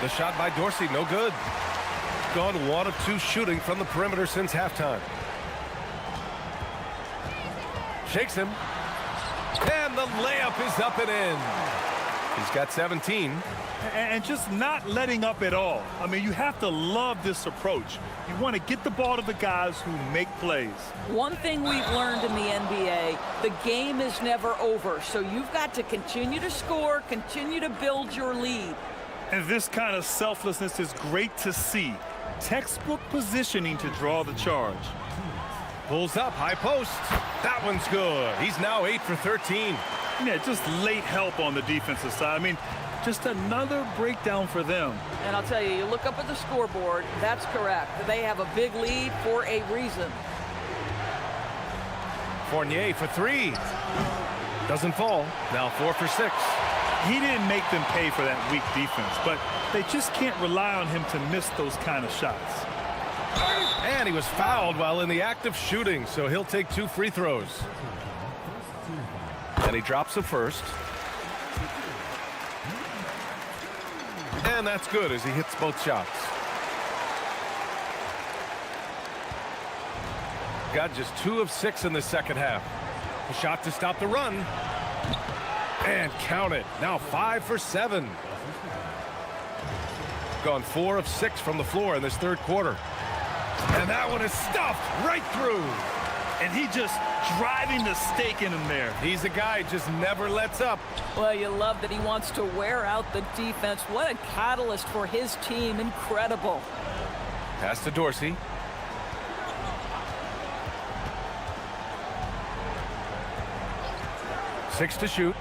The shot by Dorsey, no good. Gone 1 of 2 shooting from the perimeter since halftime. Shakes him. And the layup is up and in. He's got 17. And just not letting up at all. I mean, you have to love this approach. You want to get the ball to the guys who make plays. One thing we've learned in the NBA, the game is never over. So you've got to continue to score, continue to build your lead. And this kind of selflessness is great to see. Textbook positioning to draw the charge. Pulls up, high post. That one's good. He's now 8 for 13. Yeah, just late help on the defensive side. I mean, just another breakdown for them. And I'll tell you, you look up at the scoreboard, that's correct. They have a big lead for a reason. Fournier for 3. Doesn't fall. Now 4 for 6. He didn't make them pay for that weak defense, but they just can't rely on him to miss those kind of shots. And he was fouled while in the act of shooting, so he'll take 2 free throws. And he drops the first. And that's good as he hits both shots. Got just 2 of 6 in the second half. A shot to stop the run. And count it. Now 5 for 7. Gone 4 of 6 from the floor in this third quarter. And that one is stuffed right through. And he just driving the stake in him there. He's a guy who just never lets up. Well, you love that he wants to wear out the defense. What a catalyst for his team. Incredible. Pass to Dorsey. Six to shoot.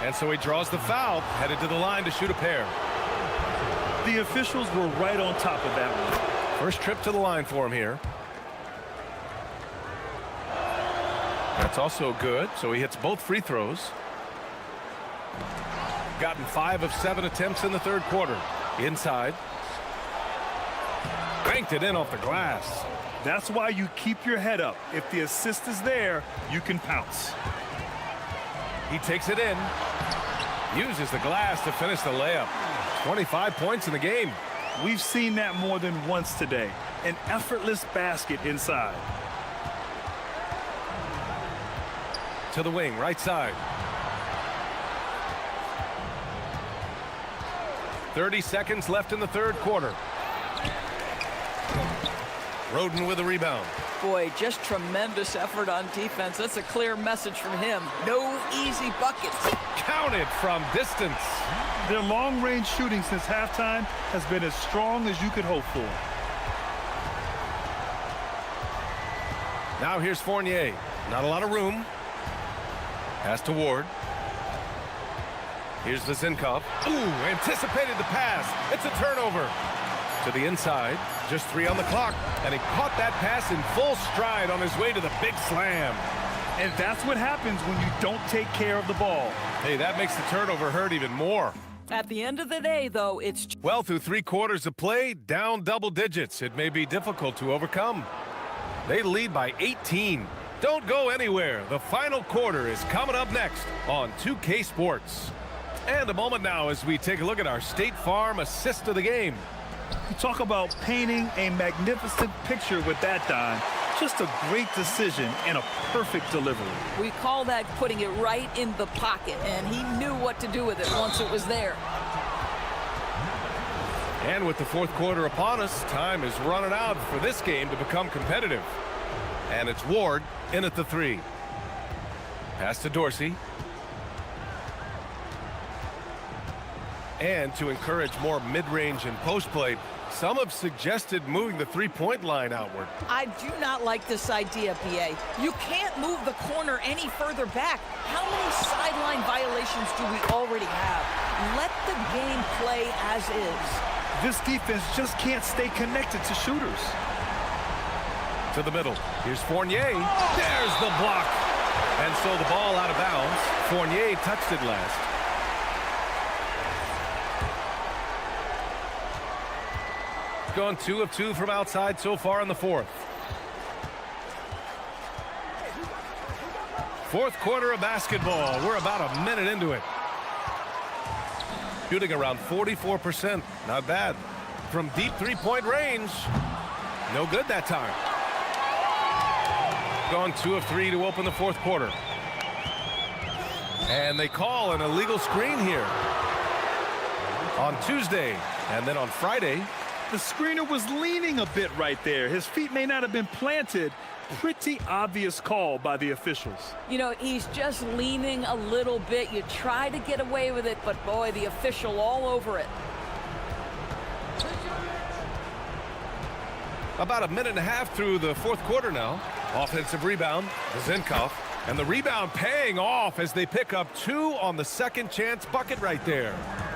And so he draws the foul, headed to the line to shoot a pair. The officials were right on top of that one. First trip to the line for him here. That's also good, so he hits both free throws. Gotten 5 of 7 attempts in the third quarter. Inside. Banked it in off the glass. That's why you keep your head up. If the assist is there, you can pounce. He takes it in. Uses the glass to finish the layup. 25 points in the game. We've seen that more than once today. An effortless basket inside. To the wing, right side. 30 seconds left in the third quarter. Roden with a rebound. Boy, just tremendous effort on defense. That's a clear message from him. No easy buckets. Counted from distance. Their long-range shooting since halftime has been as strong as you could hope for. Now here's Fournier. Not a lot of room. Pass to Ward. Here's Zinkov. Ooh, anticipated the pass. It's a turnover. To the inside. Just 3 on the clock. And he caught that pass in full stride on his way to the big slam. And that's what happens when you don't take care of the ball. Hey, that makes the turnover hurt even more. At the end of the day, though, it's... Well, through 3 quarters of play, down double digits. It may be difficult to overcome. They lead by 18. Don't go anywhere. The final quarter is coming up next on 2K Sports. And a moment now as we take a look at our State Farm assist of the game. You talk about painting a magnificent picture with that, Don. Just a great decision and a perfect delivery. We call that putting it right in the pocket, and he knew what to do with it once it was there. And with the 4th quarter upon us, time is running out for this game to become competitive. And it's Ward in at the 3. Pass to Dorsey. And to encourage more mid-range and post play, some have suggested moving the 3-point line outward. I do not like this idea, BA. You can't move the corner any further back. How many sideline violations do we already have? Let the game play as is. This defense just can't stay connected to shooters. To the middle. Here's Fournier. There's the block. And so the ball out of bounds. Fournier touched it last. Gone 2 of 2 from outside so far in the 4th. 4th quarter of basketball. We're about a minute into it. Shooting around 44%. Not bad. From deep 3-point range. No good that time. Gone 2 of 3 to open the 4th quarter. And they call an illegal screen here. On Tuesday. And then on Friday. The screener was leaning a bit right there. His feet may not have been planted. Pretty obvious call by the officials. You know, he's just leaning a little bit. You try to get away with it, but boy, the official all over it. About a minute and a half through the 4th quarter now. Offensive rebound, Zinkov, and the rebound paying off as they pick up 2 on the second chance bucket right there.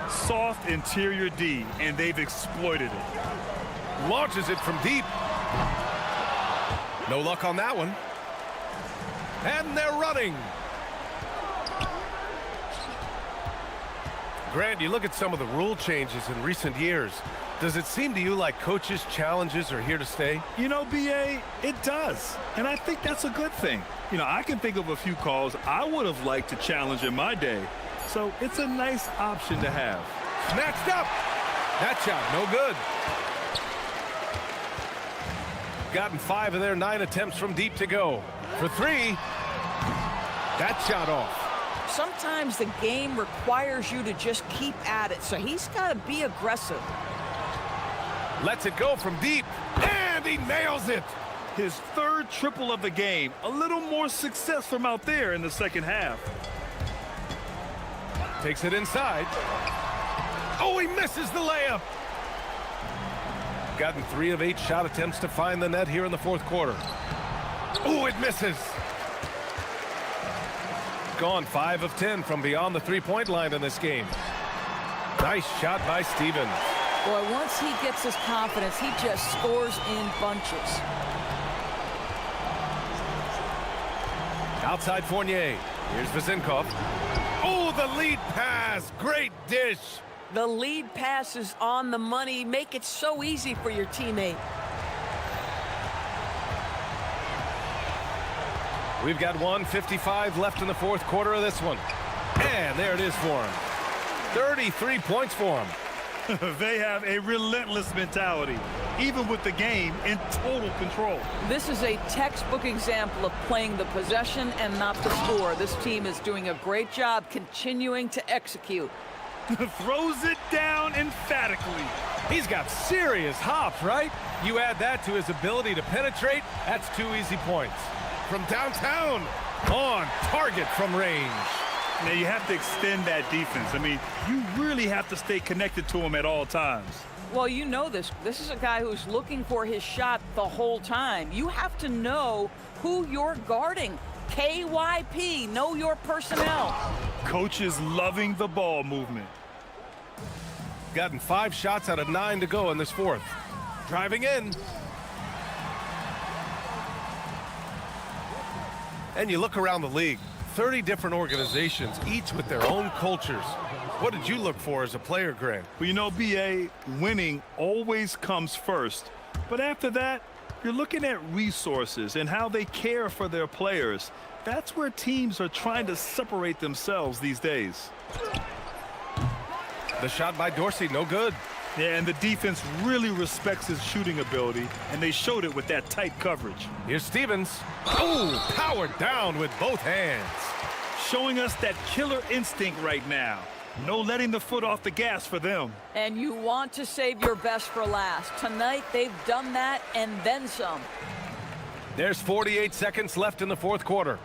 Soft interior D, and they've exploited it. Launches it from deep. No luck on that one. And they're running. Grant, you look at some of the rule changes in recent years. Does it seem to you like coaches' challenges are here to stay? You know, BA, it does. And I think that's a good thing. You know, I can think of a few calls I would have liked to challenge in my day. So it's a nice option to have. Snatched up. That shot, no good. Gotten 5 of their 9 attempts from deep to go. For 3. That shot off. Sometimes the game requires you to just keep at it, so he's got to be aggressive. Lets it go from deep, and he nails it. His 3rd triple of the game. A little more success from out there in the second half. Takes it inside. Oh, he misses the layup. Gotten 3 of 8 shot attempts to find the net here in the 4th quarter. Oh, it misses. Gone 5 of 10 from beyond the 3-point line in this game. Nice shot by Stevens. Boy, once he gets his confidence, he just scores in bunches. Outside Fournier. Here's Zinkov. Oh, the lead pass. Great dish. The lead pass is on the money. Make it so easy for your teammate. We've got 1:55 left in the 4th quarter of this one. And there it is for him. 33 points for him. They have a relentless mentality, even with the game in total control. This is a textbook example of playing the possession and not the score. This team is doing a great job continuing to execute. Throws it down emphatically. He's got serious hops, right? You add that to his ability to penetrate, that's 2 easy points. From downtown, on target from range. Now you have to extend that defense. I mean, you really have to stay connected to him at all times. Well, you know this. This is a guy who's looking for his shot the whole time. You have to know who you're guarding. KYP, know your personnel. Coach is loving the ball movement. Gotten 5 shots out of 9 to go in this 4th. Driving in. And you look around the league. 30 different organizations, each with their own cultures. What did you look for as a player, Grant? Well, you know, BA, winning always comes first. But after that, you're looking at resources and how they care for their players. That's where teams are trying to separate themselves these days. The shot by Dorsey, no good. Yeah, and the defense really respects his shooting ability, and they showed it with that tight coverage. Here's Stevens. Oh, powered down with both hands. Showing us that killer instinct right now. No letting the foot off the gas for them. And you want to save your best for last. Tonight, they've done that and then some. There's 48 seconds left in the fourth quarter.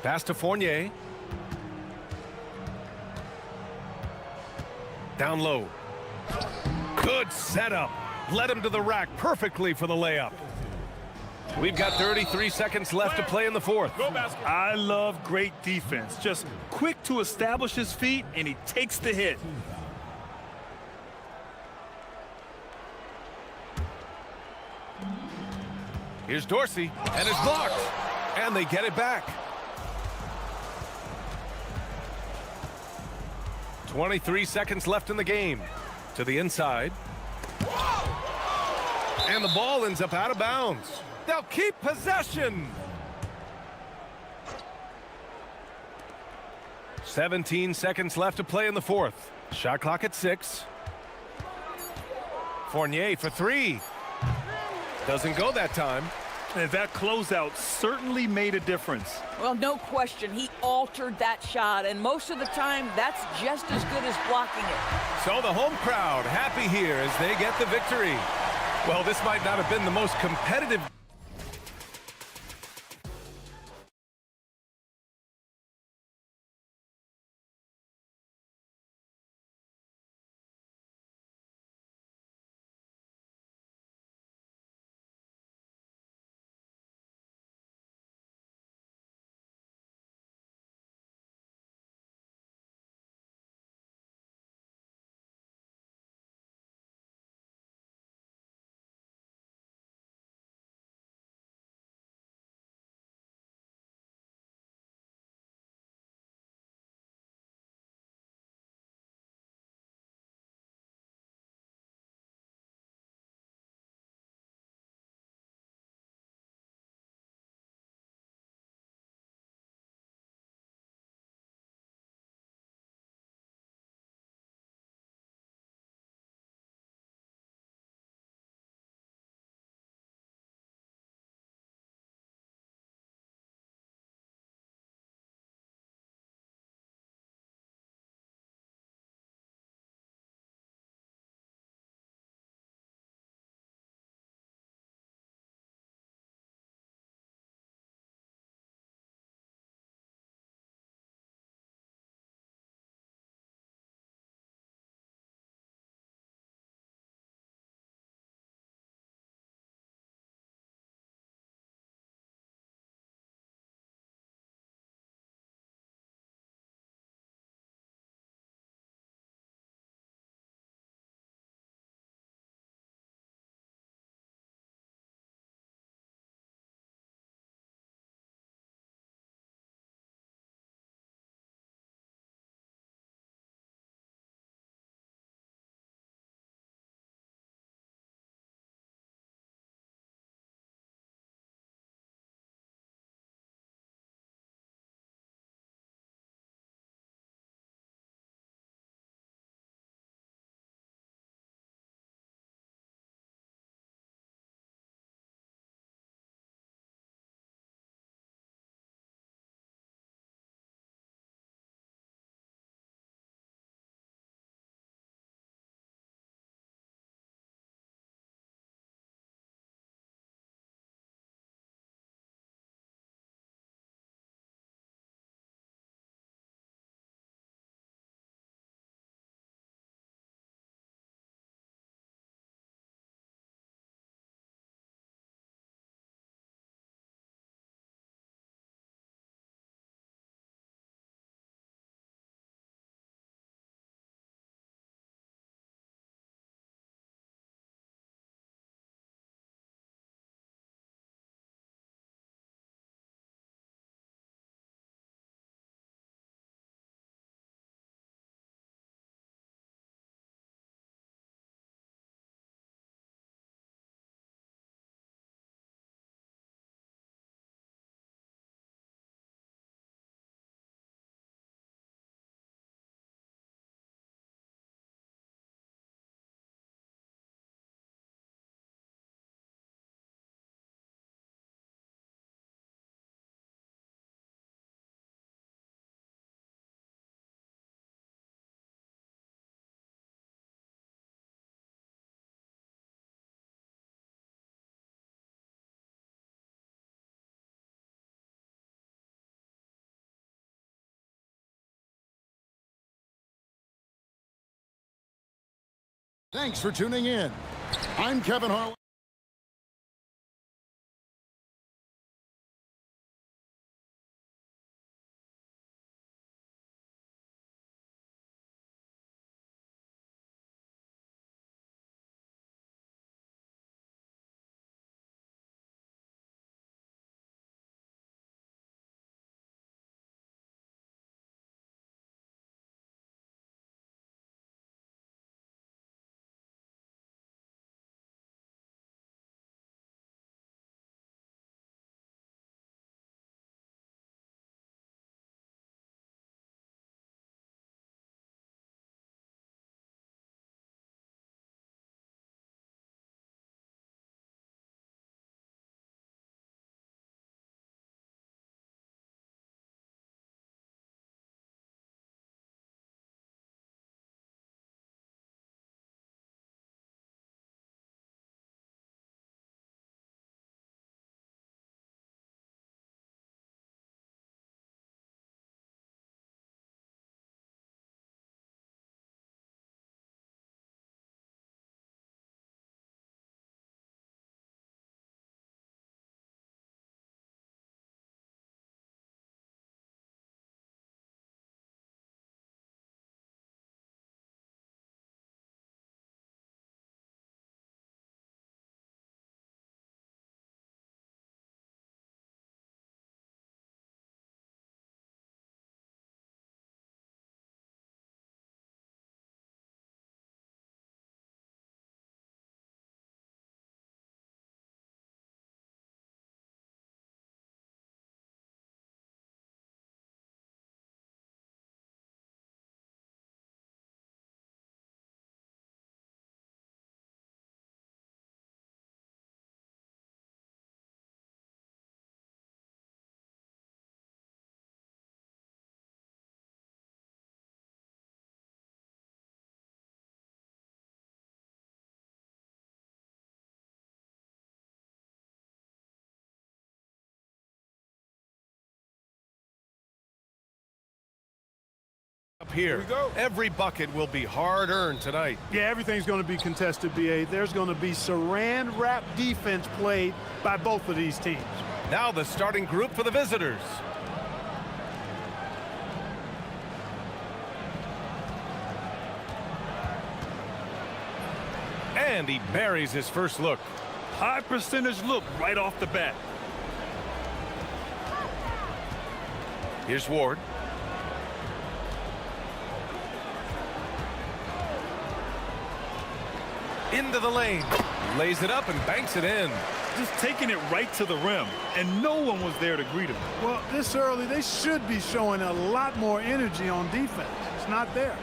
Pass to Fournier. Down low. Good setup. Led him to the rack perfectly for the layup. We've got 33 seconds left to play in the fourth. I love great defense. Just quick to establish his feet, and he takes the hit. Here's Dorsey, and it's blocked. And they get it back. 23 seconds left in the game. To the inside. And the ball ends up out of bounds. They'll keep possession. 17 seconds left to play in the fourth. Shot clock at 6. Fournier for 3. Doesn't go that time. And that closeout certainly made a difference. Well, no question. He altered that shot, and most of the time, that's just as good as blocking it. So the home crowd happy here as they get the victory. Well, this might not have been the most competitive Thanks for tuning in. I'm Kevin Harlan. Up here, every bucket will be hard-earned tonight. Yeah, everything's going to be contested, BA. There's going to be saran wrap defense played by both of these teams. Now the starting group for the visitors. And he buries his first look. High percentage look right off the bat. Here's Ward. Into the lane. Lays it up and banks it in. Just taking it right to the rim, and no one was there to greet him. Well, this early, they should be showing a lot more energy on defense. It's not there.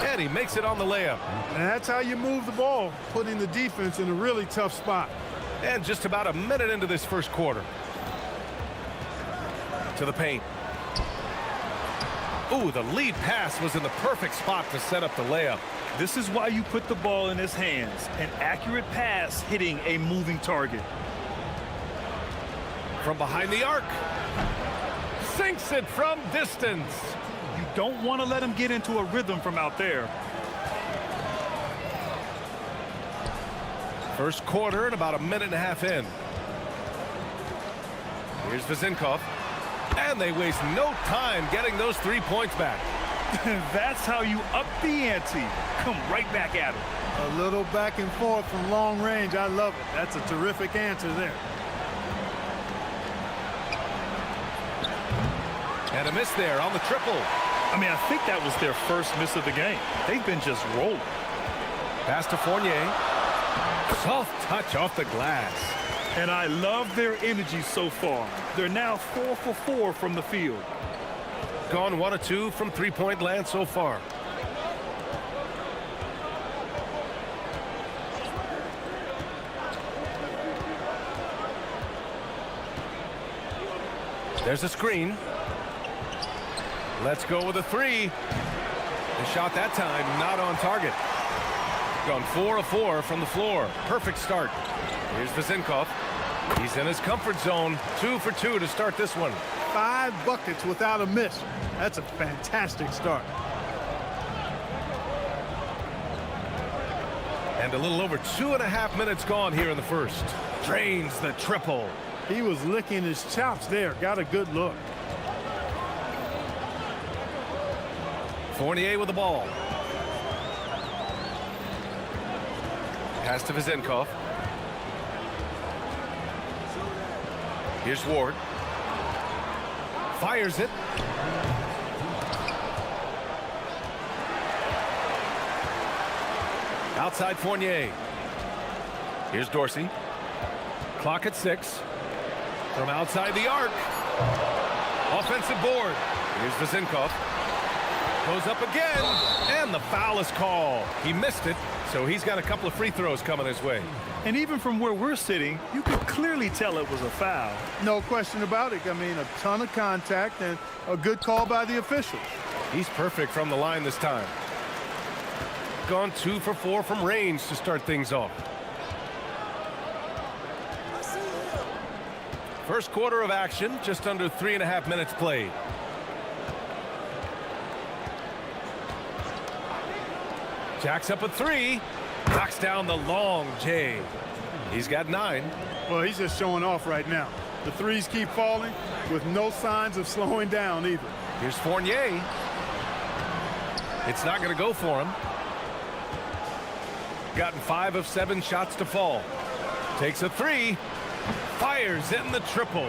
And he makes it on the layup. And that's how you move the ball, putting the defense in a really tough spot. And just about a minute into this first quarter. To the paint. Ooh, the lead pass was in the perfect spot to set up the layup. This is why you put the ball in his hands. An accurate pass hitting a moving target. From behind the arc. Sinks it from distance. You don't want to let him get into a rhythm from out there. First quarter and about a minute and a half in. Here's Vezinkov. And they waste no time getting those 3 points back. That's how you up the ante. Come right back at it. A little back and forth from long range. I love it. That's a terrific answer there. And a miss there on the triple. I mean, I think that was their first miss of the game. They've been just rolling. Pass to Fournier. Soft touch off the glass. And I love their energy so far. They're now 4 for 4 from the field. Gone 1 of 2 from three-point land so far. There's a screen. Let's go with a three. The shot that time not on target. Gone 4 of 4 from the floor. Perfect start. Here's Vezinkov. He's in his comfort zone. 2 for 2 to start this one. 5 buckets without a miss. That's a fantastic start. And a little over 2.5 minutes gone here in the first. Drains the triple. He was licking his chops there. Got a good look. Fournier with the ball. Pass to Vezenkov. Here's Ward. Fires it. Outside Fournier. Here's Dorsey. Clock at 6. From outside the arc. Offensive board. Here's Vezenkov. Goes up again. And the foul is called. He missed it, so he's got a couple of free throws coming his way. And even from where we're sitting, you could clearly tell it was a foul. No question about it. I mean, a ton of contact and a good call by the officials. He's perfect from the line this time. Gone 2 for 4 from range to start things off. First quarter of action, just under 3.5 minutes played. Jacks up a 3. Knocks down the long J. He's got 9. Well, he's just showing off right now. The threes keep falling with no signs of slowing down either. Here's Fournier. It's not going to go for him. Gotten 5 of 7 shots to fall. Takes a 3. Fires in the triple.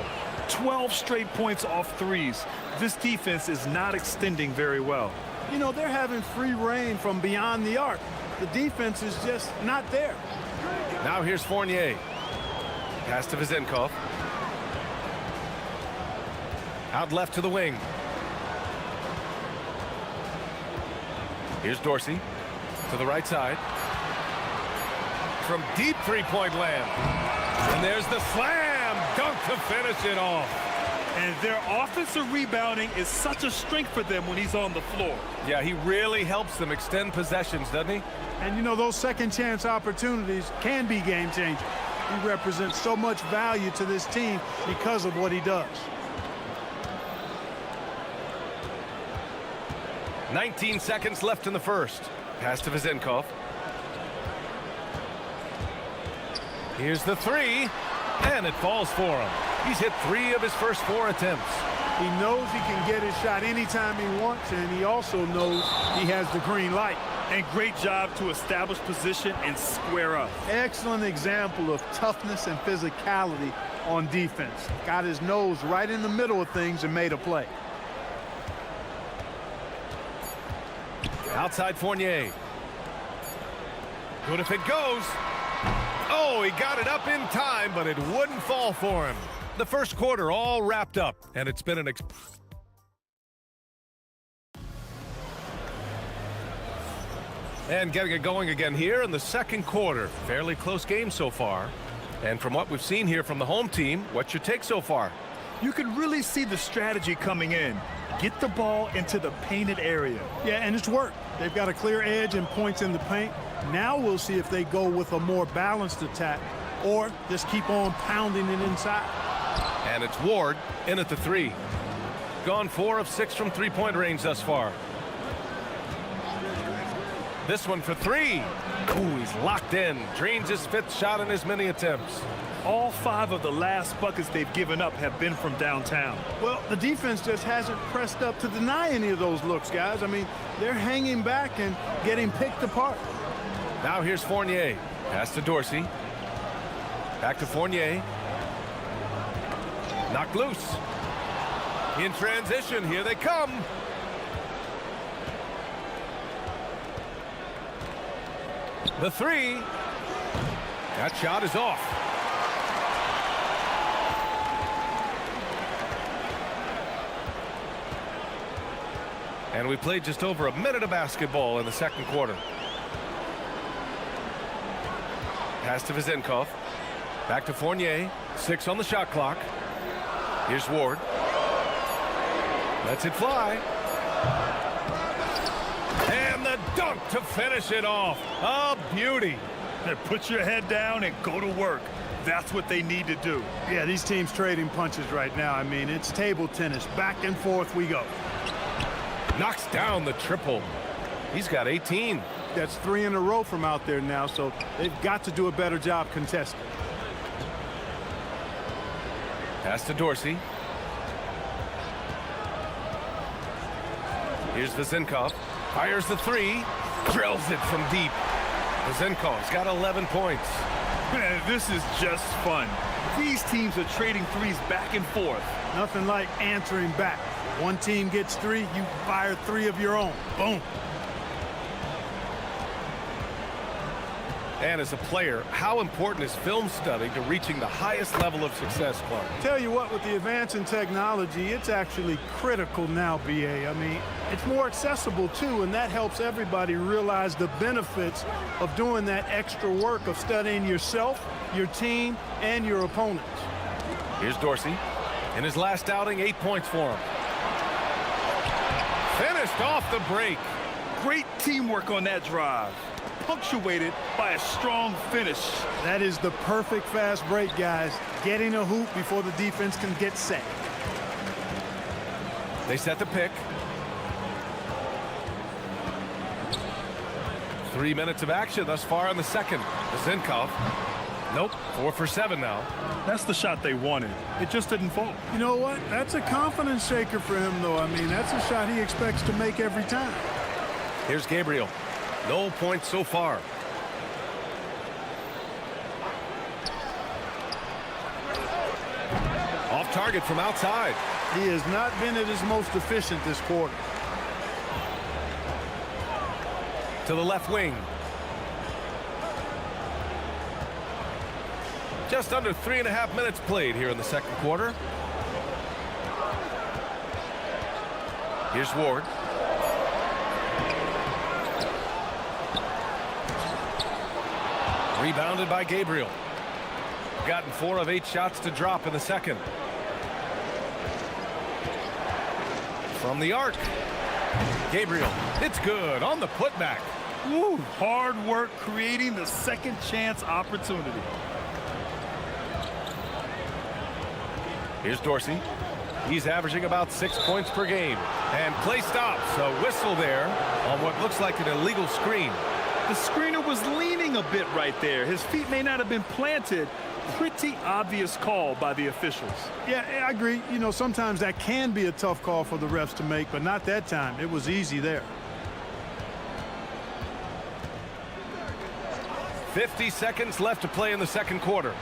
12 straight points off threes. This defense is not extending very well. You know, they're having free reign from beyond the arc. The defense is just not there. Now here's Fournier. Pass to Vezenkov. Out left to the wing. Here's Dorsey to the right side. From deep three-point land. And there's the slam dunk to finish it off. And their offensive rebounding is such a strength for them when he's on the floor. Yeah, he really helps them extend possessions, doesn't he? And, you know, those second chance opportunities can be game-changing. He represents so much value to this team because of what he does. 19 seconds left in the first. Pass to Vezenkov. Here's the 3, and it falls for him. He's hit 3 of his first 4 attempts. He knows he can get his shot anytime he wants, and he also knows he has the green light. And great job to establish position and square up. Excellent example of toughness and physicality on defense. Got his nose right in the middle of things and made a play. Outside Fournier. Good if it goes. Oh, he got it up in time, but it wouldn't fall for him. The first quarter all wrapped up, and it's been an and getting it going again here in the second quarter. Fairly close game so far. And from what we've seen here from the home team, what's your take so far? You can really see the strategy coming in. Get the ball into the painted area. Yeah, and it's worked. They've got a clear edge and points in the paint. Now we'll see if they go with a more balanced attack or just keep on pounding it inside. And it's Ward in at the 3. Gone 4 of 6 from three-point range thus far. This one for 3. Ooh, he's locked in. Drains his 5th shot in his many attempts. All 5 of the last buckets they've given up have been from downtown. Well, the defense just hasn't pressed up to deny any of those looks, guys. I mean, they're hanging back and getting picked apart. Now here's Fournier. Pass to Dorsey. Back to Fournier. Knocked loose. In transition, here they come. The 3. That shot is off. And we played just over a minute of basketball in the second quarter. Pass to Vezenkov. Back to Fournier. 6 on the shot clock. Here's Ward. Lets it fly. And the dunk to finish it off. A beauty. Put your head down and go to work. That's what they need to do. Yeah, these teams trading punches right now. I mean, it's table tennis. Back and forth we go. Knocks down the triple. He's got 18. That's 3 in a row from out there now, so they've got to do a better job contesting. Pass to Dorsey. Here's Vezenkov. Fires the 3. Drills it from deep. Vezenkov's got 11 points. Man, this is just fun. These teams are trading threes back and forth. Nothing like answering back. One team gets 3, you fire 3 of your own. Boom. And as a player, how important is film study to reaching the highest level of success, Clark? Tell you what, with the advance in technology, it's actually critical now, BA. I mean, it's more accessible, too, and that helps everybody realize the benefits of doing that extra work of studying yourself, your team, and your opponents. Here's Dorsey. In his last outing, 8 points for him. Finished off the break. Great teamwork on that drive, punctuated by a strong finish. That is the perfect fast break, guys. Getting a hoop before the defense can get set. They set the pick. 3 minutes of action thus far in the second. Vezenkov. Nope, 4 for 7 now. That's the shot they wanted. It just didn't fall. You know what? That's a confidence shaker for him, though. I mean, that's a shot he expects to make every time. Here's Gabriel. No points so far. Off target from outside. He has not been at his most efficient this quarter. To the left wing. Just under 3.5 minutes played here in the second quarter. Here's Ward. Rebounded by Gabriel. Gotten 4 of 8 shots to drop in the second. From the arc. Gabriel, it's good on the putback. Woo, hard work creating the second chance opportunity. Here's Dorsey. He's averaging about 6 points per game. And play stops. A whistle there on what looks like an illegal screen. The screener was leaning a bit right there. His feet may not have been planted. Pretty obvious call by the officials. Yeah, I agree. You know, sometimes that can be a tough call for the refs to make, but not that time. It was easy there. 50 seconds left to play in the second quarter.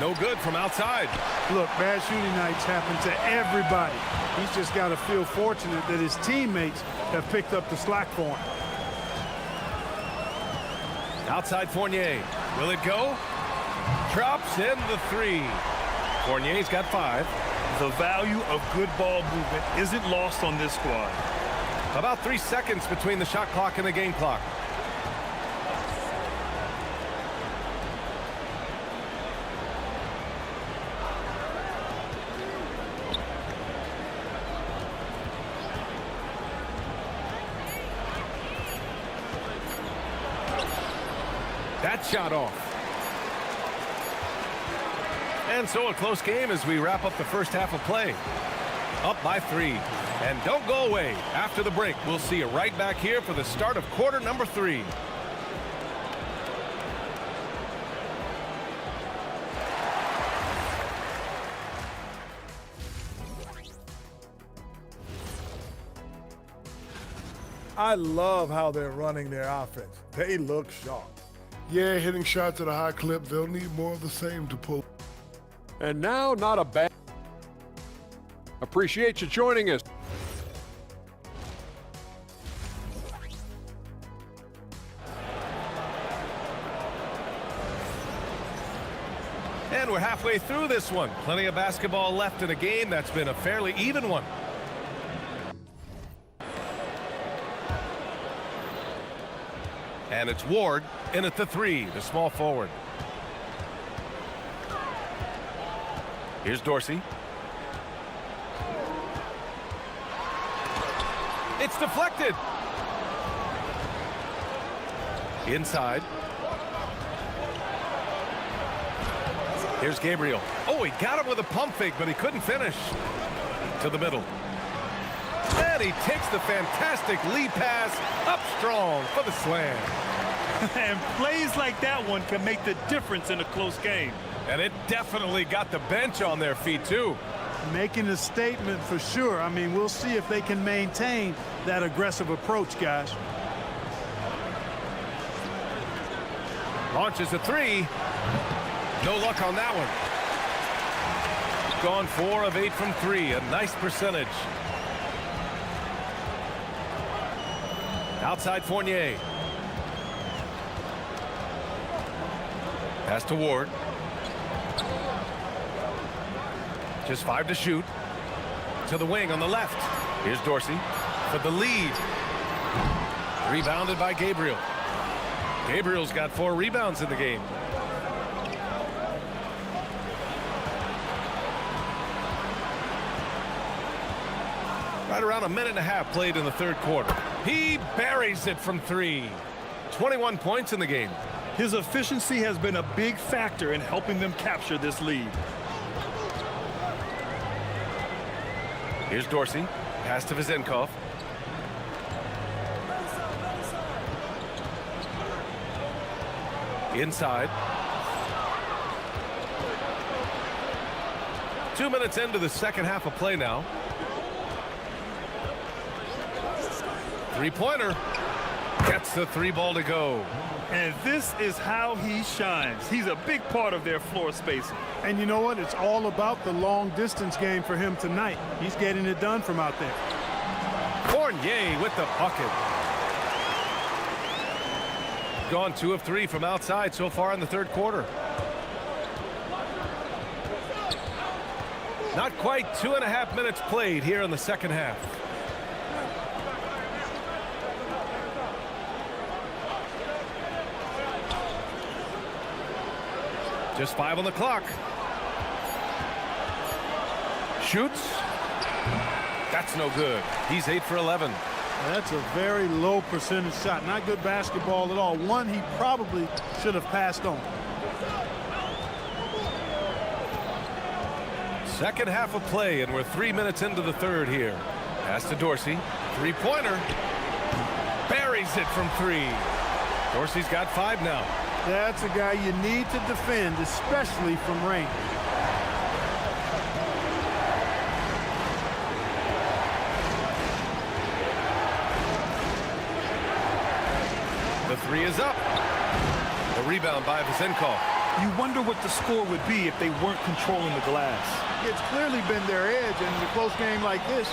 No good from outside. Look, bad shooting nights happen to everybody. He's just got to feel fortunate that his teammates have picked up the slack for him. Outside Fournier. Will it go? Drops in the 3. Fournier's got 5. The value of good ball movement isn't lost on this squad. About 3 seconds between the shot clock and the game clock. That shot off. And so a close game as we wrap up the first half of play. Up by 3. And don't go away. After the break, we'll see you right back here for the start of quarter number 3. I love how they're running their offense. They look sharp. Yeah, hitting shots at a high clip. They'll need more of the same to pull. And now, not a bad. Appreciate you joining us. And we're halfway through this one. Plenty of basketball left in a game that's been a fairly even one. And it's Ward in at the 3, the small forward. Here's Dorsey. It's deflected. Inside. Here's Gabriel. Oh, he got him with a pump fake, but he couldn't finish. To the middle. And he takes the fantastic lead pass up strong for the slam. And plays like that one can make the difference in a close game. And it definitely got the bench on their feet, too. Making a statement for sure. I mean, we'll see if they can maintain that aggressive approach, guys. Launches a three. No luck on that one. Gone 4 of 8 from 3. A nice percentage. Outside Fournier. Pass to Ward. Just 5 to shoot. To the wing on the left. Here's Dorsey for the lead. Rebounded by Gabriel. Gabriel's got 4 rebounds in the game. Right around a minute and a half played in the third quarter. He buries it from 3. 21 points in the game. His efficiency has been a big factor in helping them capture this lead. Here's Dorsey. Pass to Vizenkov. Inside. 2 minutes into the second half of play now. Three-pointer. Gets the 3 ball to go. And this is how he shines. He's a big part of their floor spacing. And you know what? It's all about the long distance game for him tonight. He's getting it done from out there. Fournier with the bucket. Gone 2 of 3 from outside so far in the third quarter. Not quite 2.5 minutes played here in the second half. Just 5 on the clock. Shoots. That's no good. He's 8 for 11. That's a very low percentage shot. Not good basketball at all. One he probably should have passed on. Second half of play, and we're 3 minutes into the third here. Pass to Dorsey. Three-pointer. Buries it from 3. Dorsey's got 5 now. That's a guy you need to defend, especially from range. The 3 is up. The rebound by Vizenkov. You wonder what the score would be if they weren't controlling the glass. It's clearly been their edge, and in a close game like this,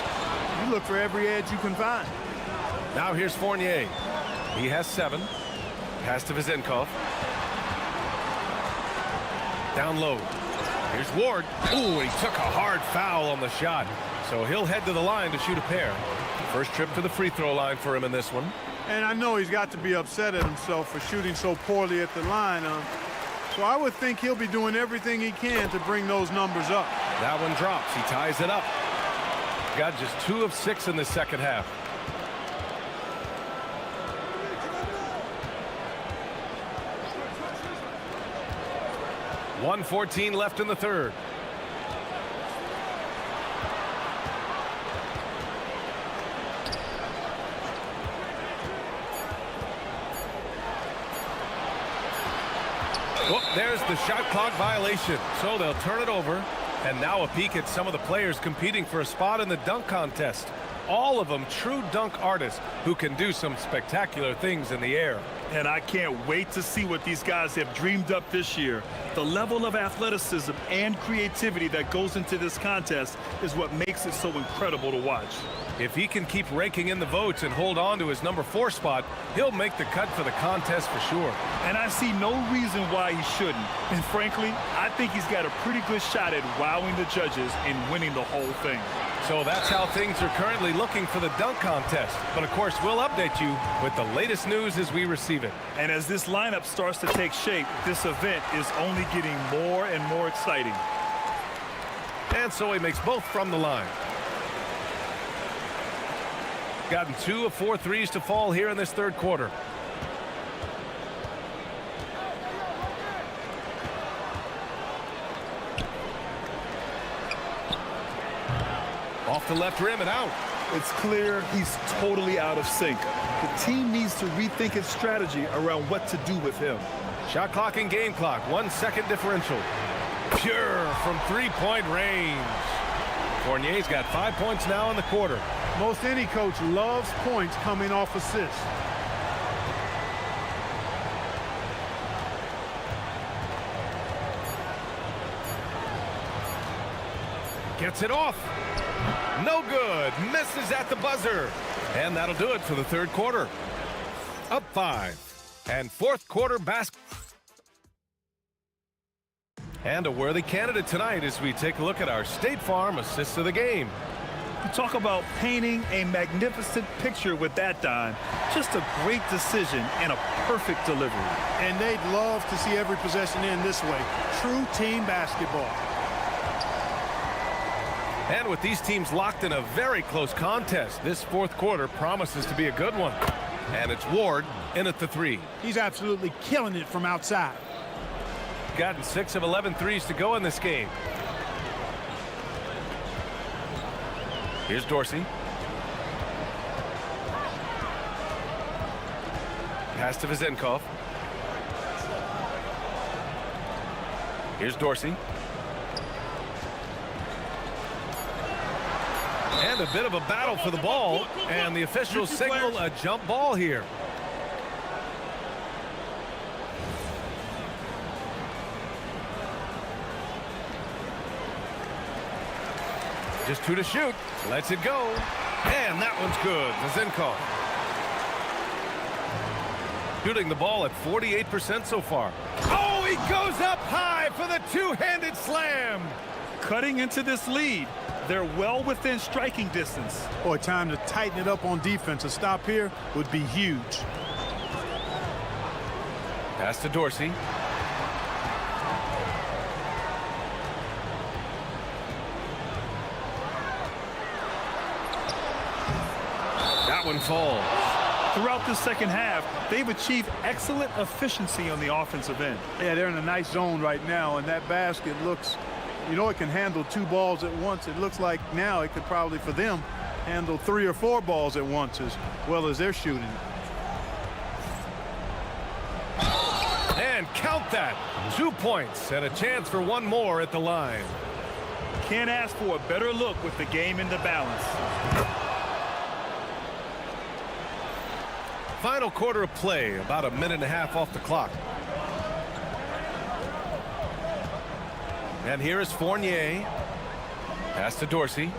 you look for every edge you can find. Now here's Fournier. He has 7. Pass to Vizenkov. Down low. Here's Ward. Ooh, he took a hard foul on the shot. So he'll head to the line to shoot a pair. First trip to the free throw line for him in this one. And I know he's got to be upset at himself for shooting so poorly at the line. So I would think he'll be doing everything he can to bring those numbers up. That one drops. He ties it up. Got just 2 of 6 in the second half. .114 left in the third. Oh, there's the shot clock violation. So they'll turn it over. And now a peek at some of the players competing for a spot in the dunk contest. All of them true dunk artists who can do some spectacular things in the air. And I can't wait to see what these guys have dreamed up this year. The level of athleticism and creativity that goes into this contest is what makes it so incredible to watch. If he can keep raking in the votes and hold on to his number 4 spot, he'll make the cut for the contest for sure. And I see no reason why he shouldn't. And frankly, I think he's got a pretty good shot at wowing the judges and winning the whole thing. So that's how things are currently looking for the dunk contest. But of course, we'll update you with the latest news as we receive it. And as this lineup starts to take shape, this event is only getting more and more exciting. And so he makes both from the line. Gotten 2 of 4 threes to fall here in this third quarter. to left rim and out. It's clear he's totally out of sync. The team needs to rethink its strategy around what to do with him. Shot clock and game clock, 1 second differential. Pure from three-point range. Fournier's got 5 points now in the quarter. Most any coach loves points coming off assists. Gets it off. No good. Misses at the buzzer. And that'll do it for the third quarter. Up 5. And fourth quarter basketball. And a worthy candidate tonight as we take a look at our State Farm assists of the game. You talk about painting a magnificent picture with that dime. Just a great decision and a perfect delivery. And they'd love to see every possession end this way. True team basketball. And with these teams locked in a very close contest, this fourth quarter promises to be a good one. And it's Ward in at the three. He's absolutely killing it from outside. Gotten 6 of 11 threes to go in this game. Here's Dorsey. Pass to Vizenkov. Here's Dorsey. And a bit of a battle for the ball, and the officials signal a jump ball here. Just 2 to shoot. Lets it go. And that one's good. Vizenkov. Shooting the ball at 48% so far. Oh, he goes up high for the two-handed slam. Cutting into this lead. They're well within striking distance. Boy, time to tighten it up on defense. A stop here would be huge. Pass to Dorsey. That one falls. Throughout the second half, they've achieved excellent efficiency on the offensive end. Yeah, they're in a nice zone right now, and that basket looks, you know, it can handle 2 balls at once. It looks like now it could probably, for them, handle 3 or 4 balls at once as well as they're shooting. And count that. 2 points and a chance for one more at the line. Can't ask for a better look with the game in the balance. Final quarter of play, about a minute and a half off the clock. And here is Fournier. Pass to Dorsey.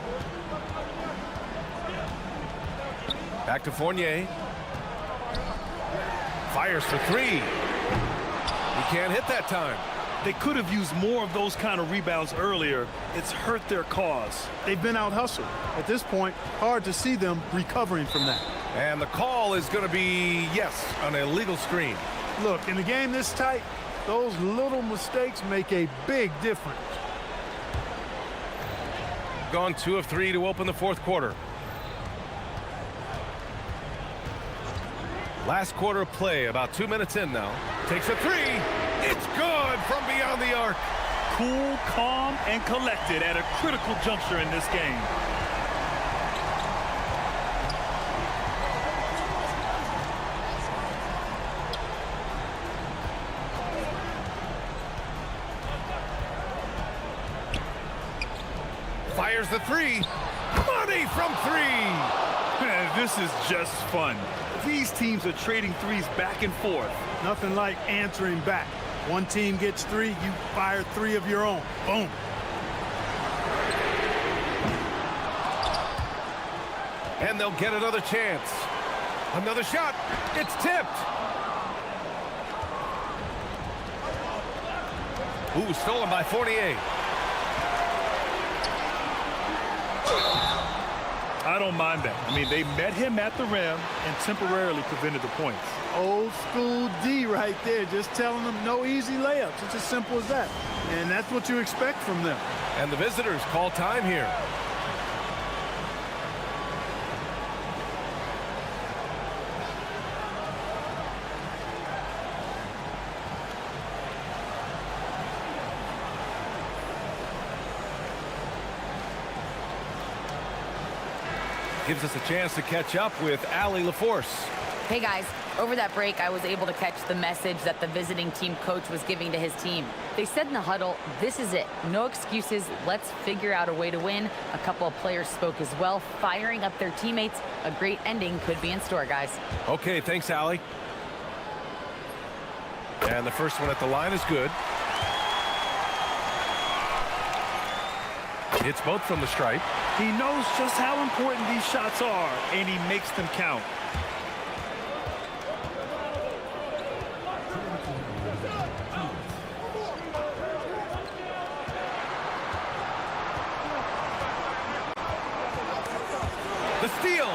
Back to Fournier. Fires for 3. He can't hit that time. They could have used more of those kind of rebounds earlier. It's hurt their cause. They've been out hustled. At this point, hard to see them recovering from that. And the call is going to be, yes, an illegal screen. Look, in a game this tight, those little mistakes make a big difference. Gone 2 of 3 to open the fourth quarter. Last quarter of play, about 2 minutes in now. Takes a 3. It's good from beyond the arc. Cool, calm, and collected at a critical juncture in this game. Fires the 3. Money from 3. This is just fun. These teams are trading threes back and forth. Nothing like answering back. One team gets 3, you fire 3 of your own. Boom. And they'll get another chance. Another shot. It's tipped. Ooh, stolen by Fournier. I don't mind that. I mean, they met him at the rim and temporarily prevented the points. Old school D right there, just telling them no easy layups. It's as simple as that. And that's what you expect from them. And the visitors call time here. gives us a chance to catch up with Allie LaForce. Hey guys, over that break, I was able to catch the message that the visiting team coach was giving to his team. They said in the huddle, this is it. No excuses. Let's figure out a way to win. A couple of players spoke as well, firing up their teammates. A great ending could be in store, guys. Okay, thanks, Allie. And the first one at the line is good. Hits both from the stripe. He knows just how important these shots are, and he makes them count. The steal.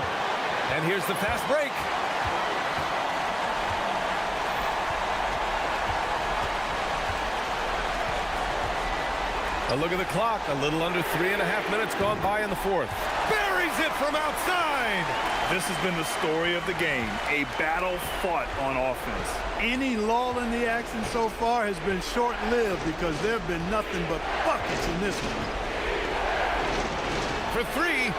And here's the fast break. A look at the clock. A little under 3.5 minutes gone by in the fourth. Buries it from outside. This has been the story of the game. A battle fought on offense. Any lull in the action so far has been short-lived because there have been nothing but buckets in this one. For three.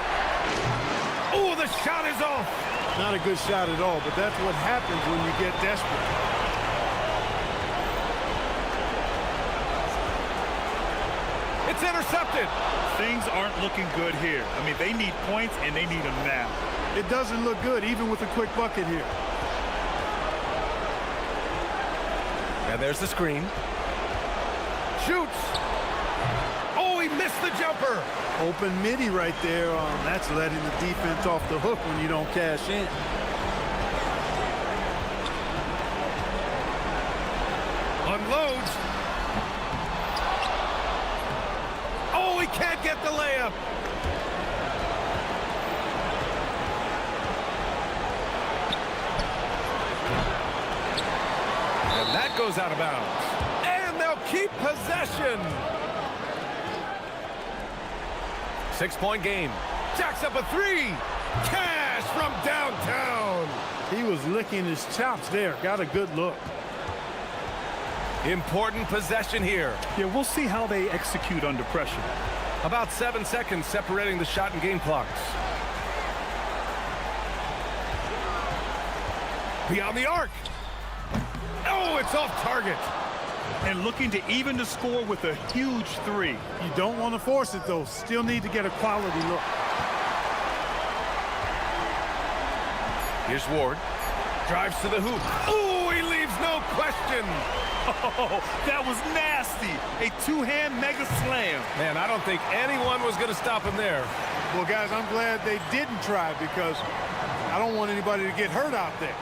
Oh, the shot is off. Not a good shot at all, but that's what happens when you get desperate. It's intercepted. Things aren't looking good here. I mean, they need points, and they need them now. It doesn't look good, even with a quick bucket here. And there's the screen. Shoots. Oh, he missed the jumper. Open midi right there. That's letting the defense off the hook when you don't cash in. Unloads. Oh, he can't get the layup. And that goes out of bounds. And they'll keep possession. 6-point game. Jacks up a three. Cash from downtown. He was licking his chops there. Got a good look. Important possession here. Yeah, we'll see how they execute under pressure. About 7 seconds separating the shot and game clocks. Beyond the arc. Oh, it's off target. And looking to even the score with a huge three. You don't want to force it, though. Still need to get a quality look. Here's Ward. Drives to the hoop. Oh, he leaves no question. Oh, that was nasty. A two-hand mega slam. Man, I don't think anyone was going to stop him there. Well, guys, I'm glad they didn't try because I don't want anybody to get hurt out there.